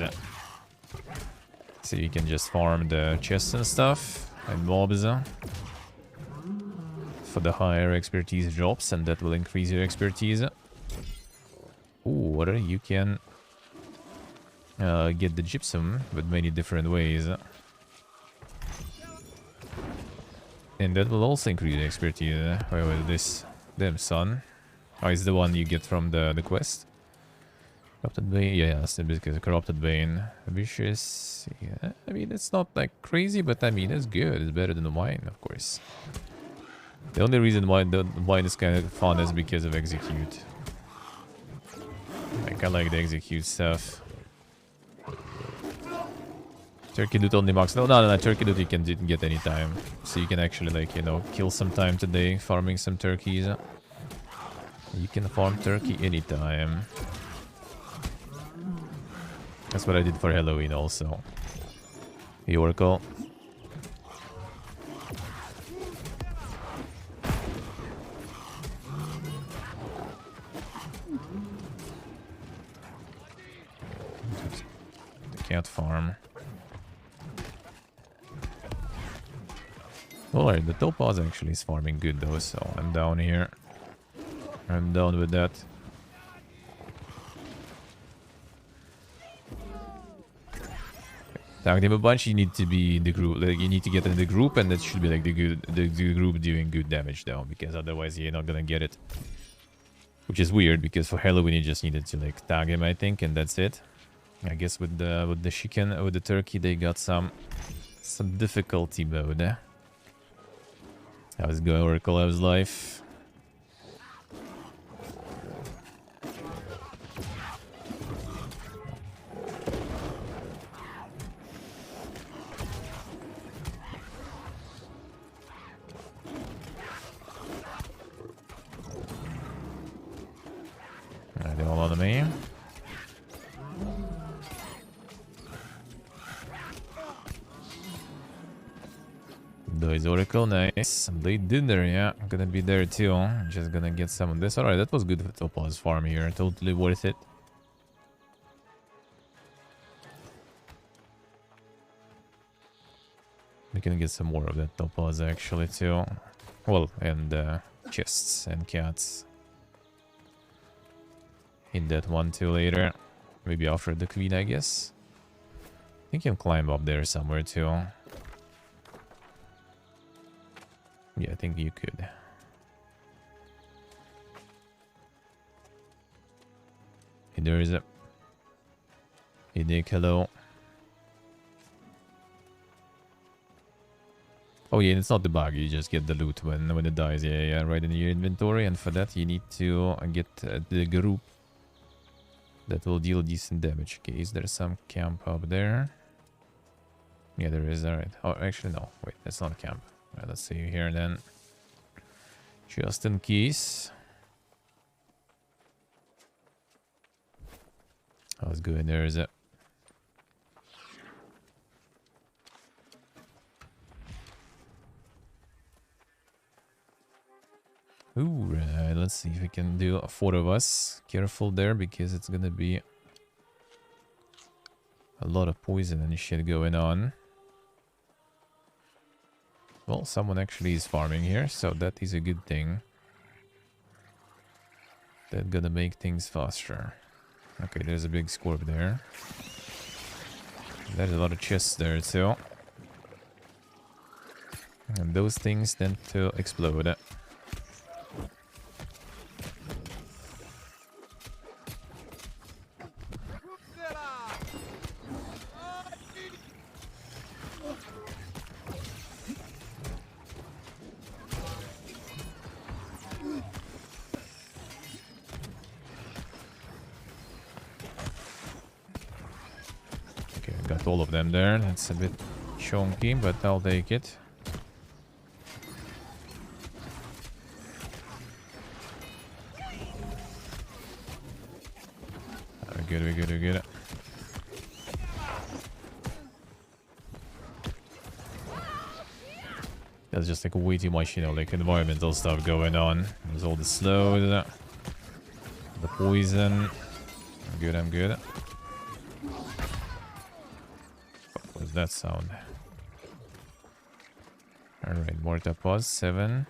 So you can just farm the chests and stuff and mobs for the higher expertise drops, and that will increase your expertise. Ooh, or you can get the gypsum with many different ways. And that will also increase your expertise. Where was this? Damn, son. Oh, it's the one you get from the quest. Corrupted Bane, yeah, it's basically a Corrupted Bane. Vicious, yeah. I mean, it's not like crazy, but I mean, it's good. It's better than mine, of course. The only reason why this kind of fun is because of execute. Like, I like the execute stuff. Turkey loot only max. No. Turkey loot you can get anytime. So you can actually, like, you know, kill some time today farming some turkeys. You can farm turkey anytime. That's what I did for Halloween also. Hey, Oracle. The cat farm. Alright, the topaz actually is farming good though, so I'm down here. I'm down with that. Tag them a bunch, you need to be in the group, like you need to get in the group, and that should be like the group doing good damage though, because otherwise you're not gonna get it. Which is weird, because for Halloween you just needed to like tag him, I think, and that's it. I guess with the chicken, with the turkey, they got some difficulty mode. How's it going, Oracle? How's life? They're all on me. Those Oracle, nice. Late dinner, yeah. I'm gonna be there too. Just gonna get some of this. Alright, that was good for Topaz farm here. Totally worth it. We can get some more of that Topaz actually too. Well, and chests and cats. Hit that one too later. Maybe after the queen, I guess. I think you can climb up there somewhere too. Yeah, I think you could. Hey, there is a... Hey, Nick, hello. Oh yeah, it's not the bug, you just get the loot when it dies. Yeah, right in your inventory. And for that you need to get the group that will deal decent damage. Okay, is there some camp up there? Yeah, there is. Alright. Oh, actually, no. Wait, that's not a camp. Alright, let's see here then. Just in case. How's good? There is a... Ooh, right. Let's see if we can do 4 of us. Careful there, because it's gonna be a lot of poison and shit going on. Well, someone actually is farming here, so that is a good thing. That's gonna make things faster. Okay, there's a big scorp there. There's a lot of chests there too. And those things tend to explode. All of them there. That's a bit chunky, but I'll take it. We're good. There's just like way too much, you know, like environmental stuff going on. There's all the slows, the poison. I'm good. That sound. Alright, more topaz. 7.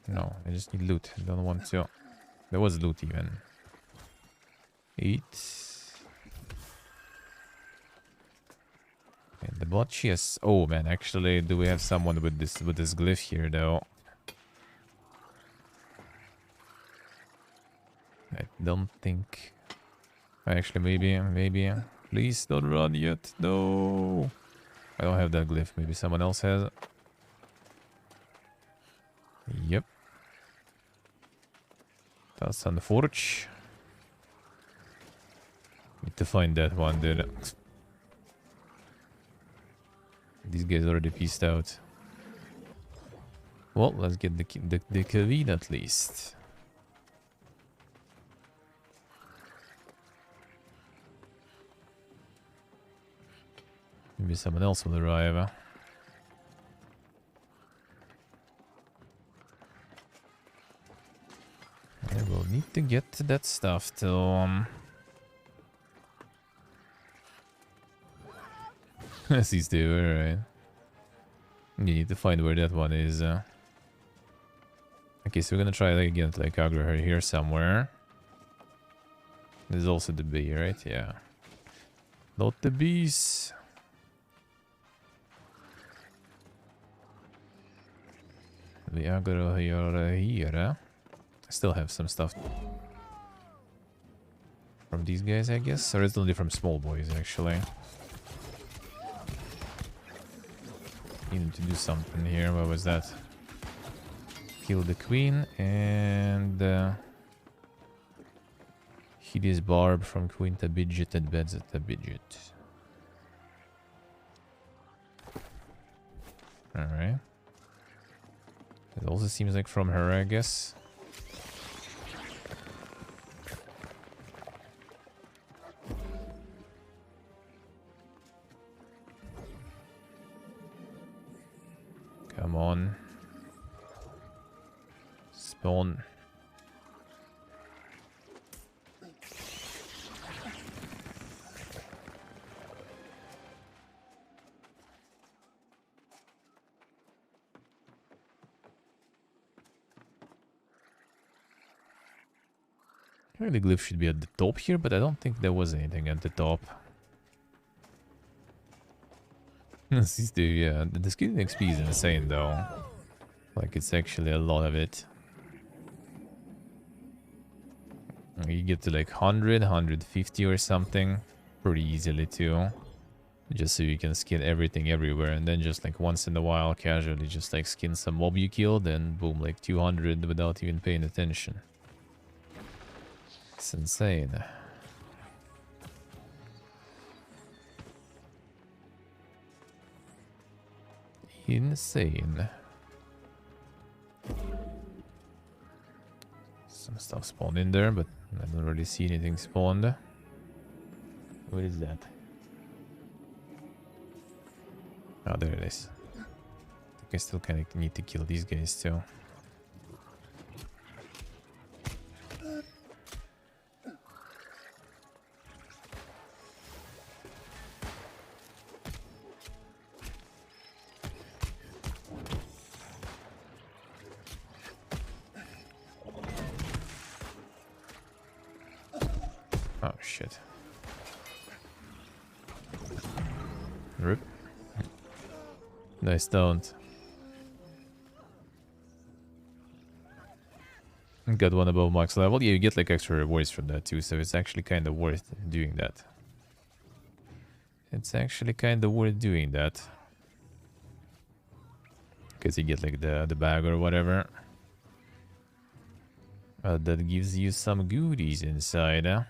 No, I just need loot. I don't want to. There was loot even. 8. And the bot chest. Oh man, actually, do we have someone with this glyph here though? I don't think. Actually, maybe. Please don't run yet. No. I don't have that glyph. Maybe someone else has it. Yep. That's on the forge. Need to find that one, dude. These guys already pieced out. Well, let's get the Kaveen at least. Maybe someone else will arrive. I will need to get to that stuff till as he's there, right? You need to find where that one is. Okay, so we're gonna try like again, like aggro her here somewhere. There's also the bee, right? Yeah. Not the bees. The aggro here. I still have some stuff from these guys, I guess, or it's only from small boys actually. Need to do something here. What was that? Kill the queen and hideous barb from Queen Tabidget and beds at Tabidget. Alright. It also seems like from her, I guess. Come on. Spawn. The glyph should be at the top here, but I don't think there was anything at the top. Yeah, the skin XP is insane though. Like it's actually a lot of it. You get to like 100, 150 or something pretty easily too. Just so you can skin everything everywhere, and then just like once in a while casually just like skin some mob you killed, and boom, like 200 without even paying attention. It's insane. Insane. Some stuff spawned in there, but I don't really see anything spawned. What is that? Oh, there it is. I think I still kind of need to kill these guys too. Oh shit. Rip. Nice, don't. Got one above max level. Yeah, you get like extra rewards from that too, so it's actually kind of worth doing that. It's actually kind of worth doing that. Because you get like the bag or whatever. That gives you some goodies inside, huh?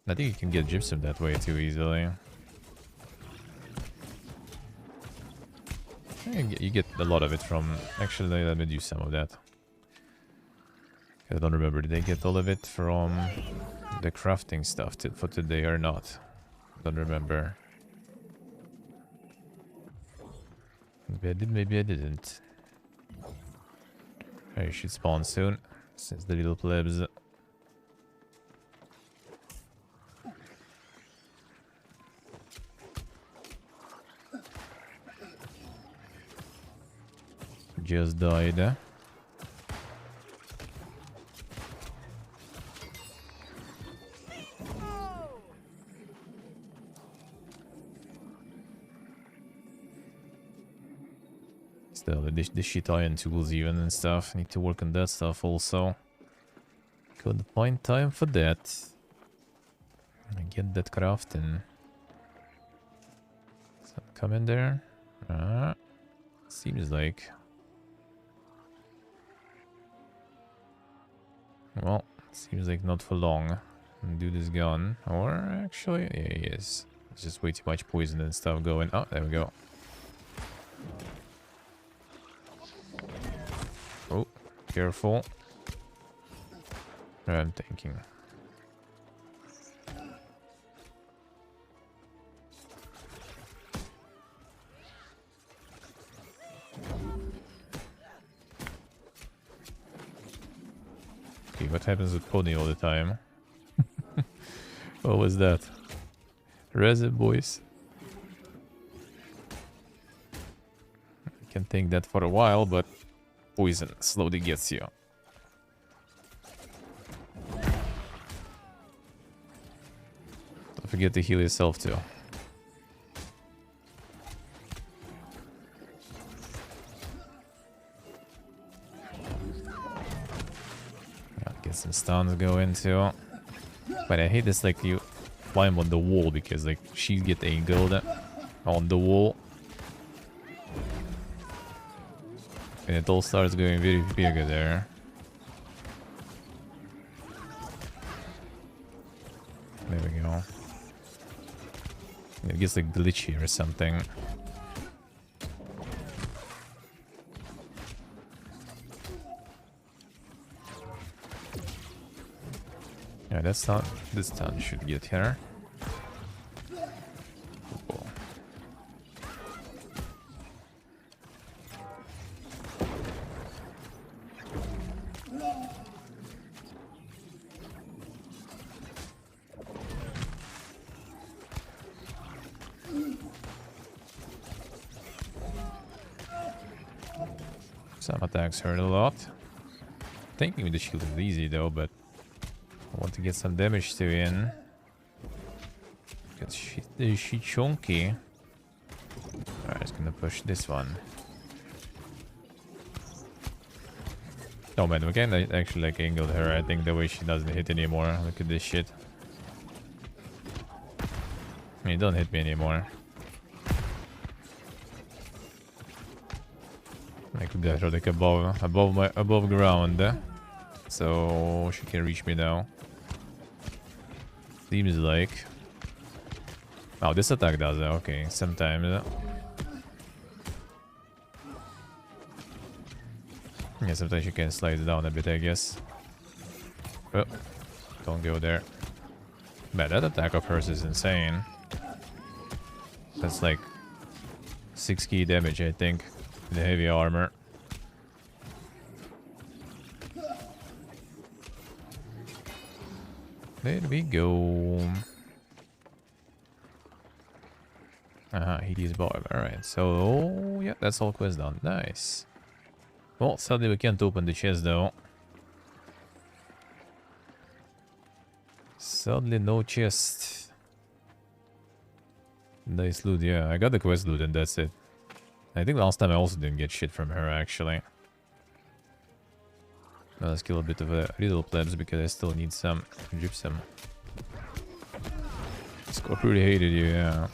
I think you can get gypsum that way too easily. You get a lot of it from... Actually, let me do some of that. I don't remember, did I get all of it from the crafting stuff for today or not? Don't remember. Maybe I did, maybe I didn't. I should spawn soon, since the little plebs... just died. Still, the shit iron tools even and stuff. Need to work on that stuff also. Could find time for that. Get that crafting. Some come in there. Seems like. Well, seems like not for long. Dude is gone. Or actually, yeah, he is. There's just way too much poison and stuff going. Oh, there we go. Oh, careful. I'm thinking. Okay, what happens with Pony all the time? What was that? Resin boys. I can think that for a while, but poison slowly gets you. Don't forget to heal yourself too. Get some stuns going too. But I hate this, like, you climb on the wall because, like, she get angled on the wall. And it all starts going very big there. There we go. It gets, like, glitchy or something. Yeah, that's not. This stun should get here. Cool. Some attacks hurt a lot. Thinking with the shield is easy though, but I want to get some damage to in. Because she chunky. Alright, it's gonna push this one. Oh man, we can actually like angle her. I think the way she doesn't hit anymore. Look at this shit. I mean, don't hit me anymore. I could get her like above ground, so she can reach me now. Seems like. Oh, this attack does it. Okay, sometimes. Yeah, sometimes you can slide it down a bit, I guess. Oh, don't go there. Man, that attack of hers is insane. That's like 6 key damage, I think. The heavy armor. There we go. Hades Barb. Alright, so yeah, that's all quest done. Nice. Well, sadly we can't open the chest though. Sadly no chest. Nice loot, yeah. I got the quest loot and that's it. I think last time I also didn't get shit from her, actually. Now let's kill a bit of a little plebs because I still need some gypsum. Scorp really hated you, yeah.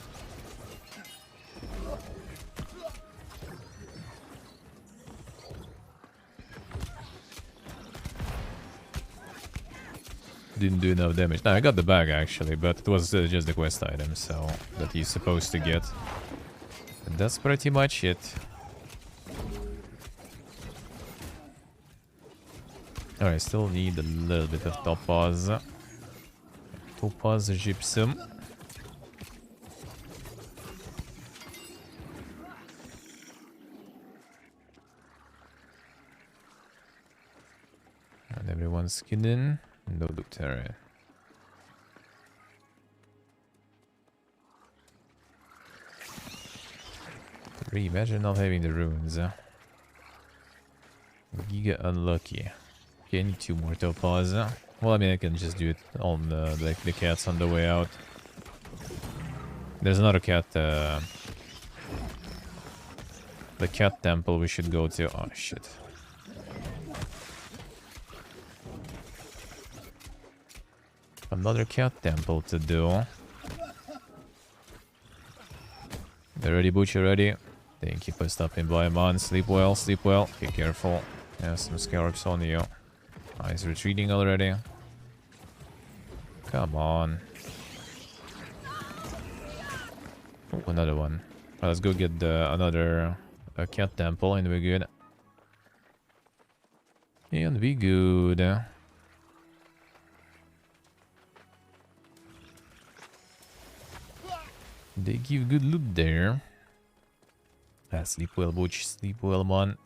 Didn't do enough damage. No, I got the bag actually, but it was just the quest item, so that he's supposed to get. And that's pretty much it. Alright, I still need a little bit of topaz. Topaz gypsum. And everyone's skinning. No loot area. Imagine not having the runes. Giga unlucky. Okay, I need 2 more topaz. Well, I mean, I can just do it on the cats on the way out. There's another cat. The cat temple we should go to. Oh shit. Another cat temple to do. You ready, Butcher? Ready? Thank you for stopping by, man. Sleep well, sleep well. Be careful. Yeah, some scarabs on you. Oh, he's retreating already. Come on. Oh, another one. Well, let's go get another cat temple and we're good. And we good. They give good loot there. Ah, sleep well, Butch. Sleep well, man.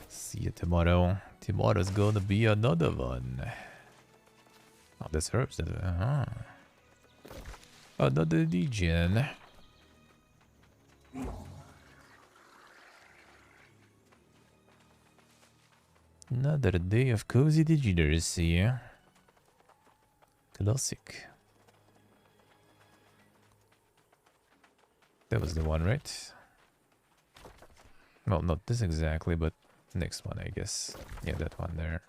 See you tomorrow. Tomorrow's gonna be another one. Oh, that's herbs. Another legion. Another day of cozy degeneracy. Classic. That was the one, right? Well, not this exactly, but next one, I guess. Yeah, that one there.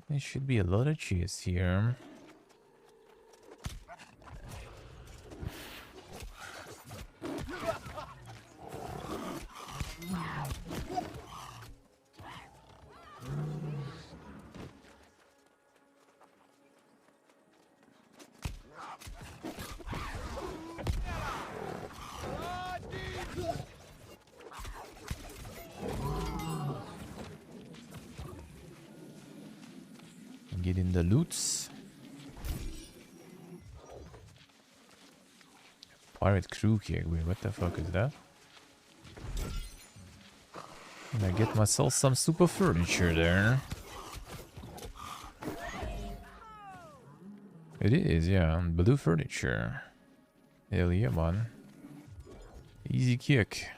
There should be a lot of cheese here. Get in the loots. Pirate crew here. Wait, what the fuck is that? And I get myself some super furniture there. It is, yeah. Blue furniture. Hell yeah, man. Easy kick.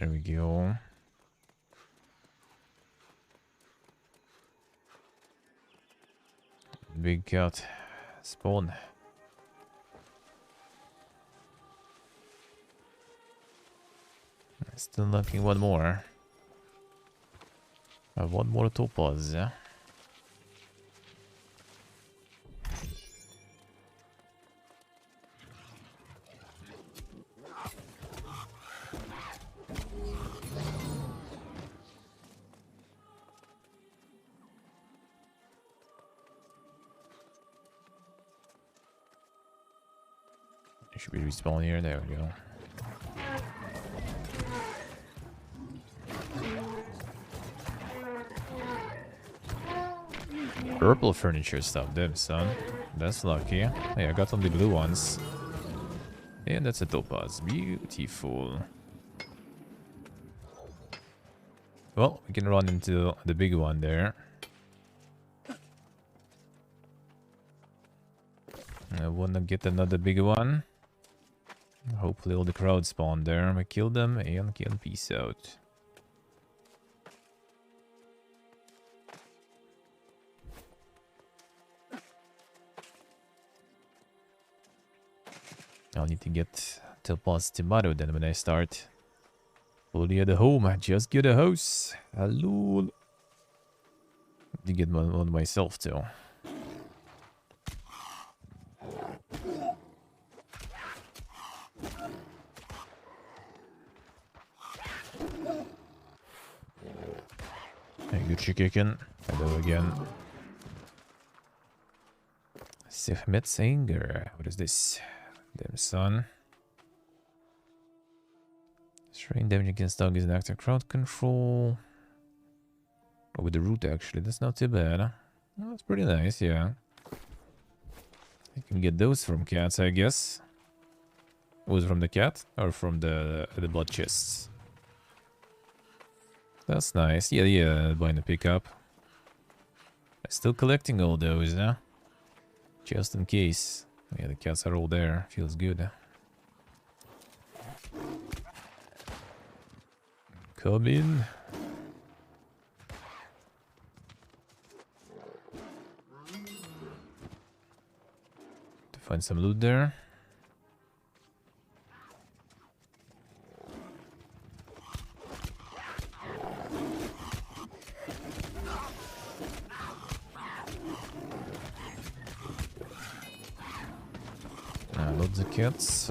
There we go. Big cat spawn. Still looking one more. One more topaz. Yeah? Should be respawn here. There we go. Purple furniture stuff, damn son. That's lucky. Hey, I got only blue ones. And that's a topaz. Beautiful. Well, we can run into the big one there. I wanna get another big one. Hopefully all the crowd spawn there. I kill them and can peace out. I'll need to get topaz tomorrow then when I start. Fully at the home. I just get a house. Hello. To get one myself too. Hey, good chicken. Hello again. Sifmet's anger. What is this? Damn son. Strain damage against dog is an active crowd control. Oh, with the root actually. That's not too bad. Huh? Oh, that's pretty nice, yeah. You can get those from cats, I guess. Was it from the cat or from the blood chests? That's nice. Yeah, buying the pickup. Still collecting all those, huh? Just in case. Yeah, the cats are all there. Feels good. Come in. To find some loot there.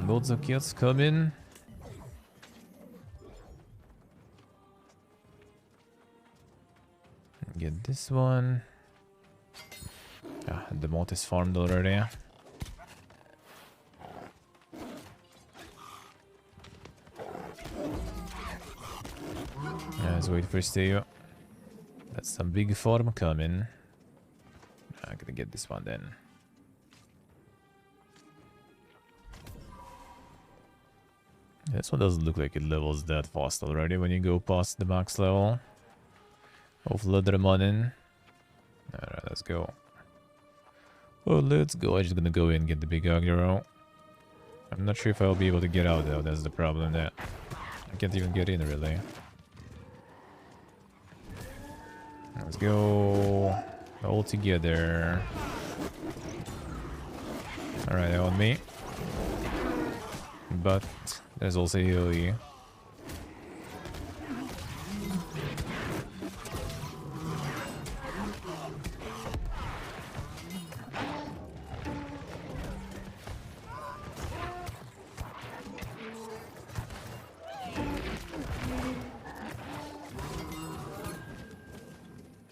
Loads of cats come in. Get this one. The moat is farmed already. Let's wait for Steo. That's some big farm coming. I'm gonna get this one then. This one doesn't look like it levels that fast already when you go past the max level of leather money. Alright, let's go. Well, let's go. I'm just gonna go in and get the big aggro. I'm not sure if I'll be able to get out though, that's the problem there. I can't even get in really. Let's go all together. Alright, on me. But there's also AoE.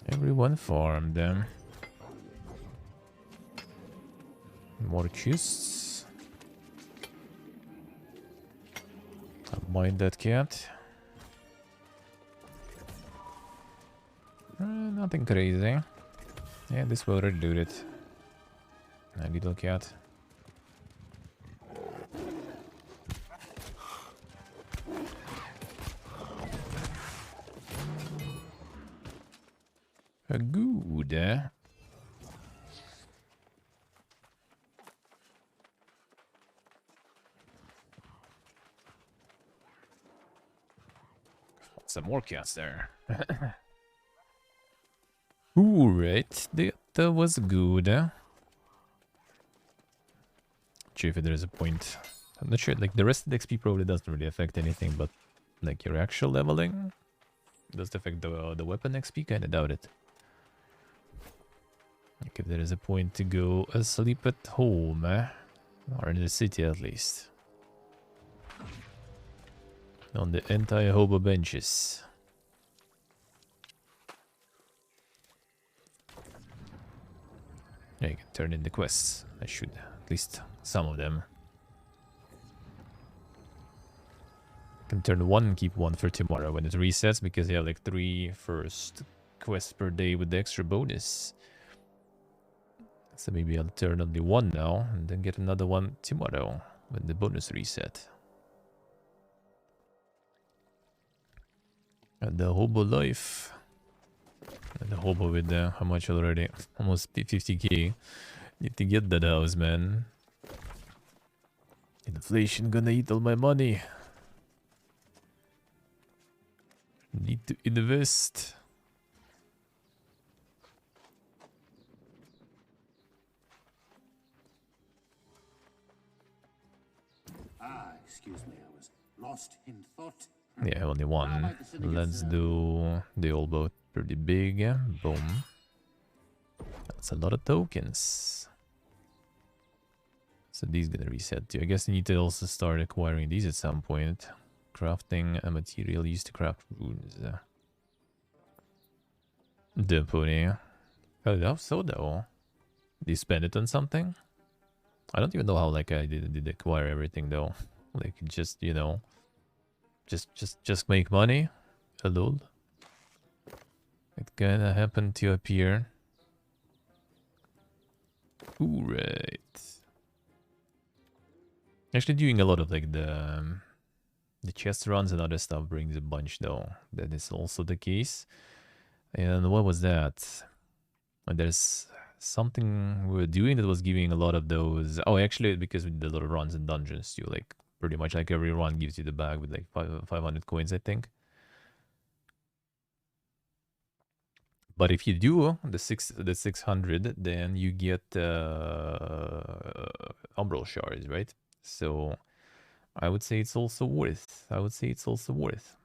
Everyone farmed them. More chests. I'll mind that cat. Nothing crazy. Yeah, this will already do it. A little cat. Good. Some more cats there. Alright, that was good. Sure if there's a point. I'm not sure, like the rest of the XP probably doesn't really affect anything, but like your actual leveling does it affect the weapon XP? Kinda doubt it. Like if there is a point to go asleep at home, or in the city at least. On the anti-hobo benches. Yeah, you can turn in the quests. I should, at least some of them. Can turn one and keep one for tomorrow when it resets, because you have like 3 first quests per day with the extra bonus. So maybe I'll turn only one now and then get another one tomorrow when the bonus reset. And the hobo life. And the hobo with how much already? Almost 50k. Need to get that house, man. Inflation gonna eat all my money. Need to invest. Excuse me, I was lost in thought. Yeah, only one. Let's do the old boat. Pretty big. Boom. That's a lot of tokens. So these gonna reset too. I guess you need to also start acquiring these at some point. Crafting a material used to craft runes. The pony. How so though? Did you spend it on something? I don't even know how like I did acquire everything though. Like just, you know, just make money. Hello. It kinda happened to appear. Alright. Actually, doing a lot of like the chest runs and other stuff brings a bunch, though. That is also the case. And what was that? And there's something we were doing that was giving a lot of those. Oh, actually, because we did a lot of runs and dungeons too. Like pretty much like every run gives you the bag with like 500 coins, I think. But if you do the 600, then you get umbral shards, right? So I would say it's also worth.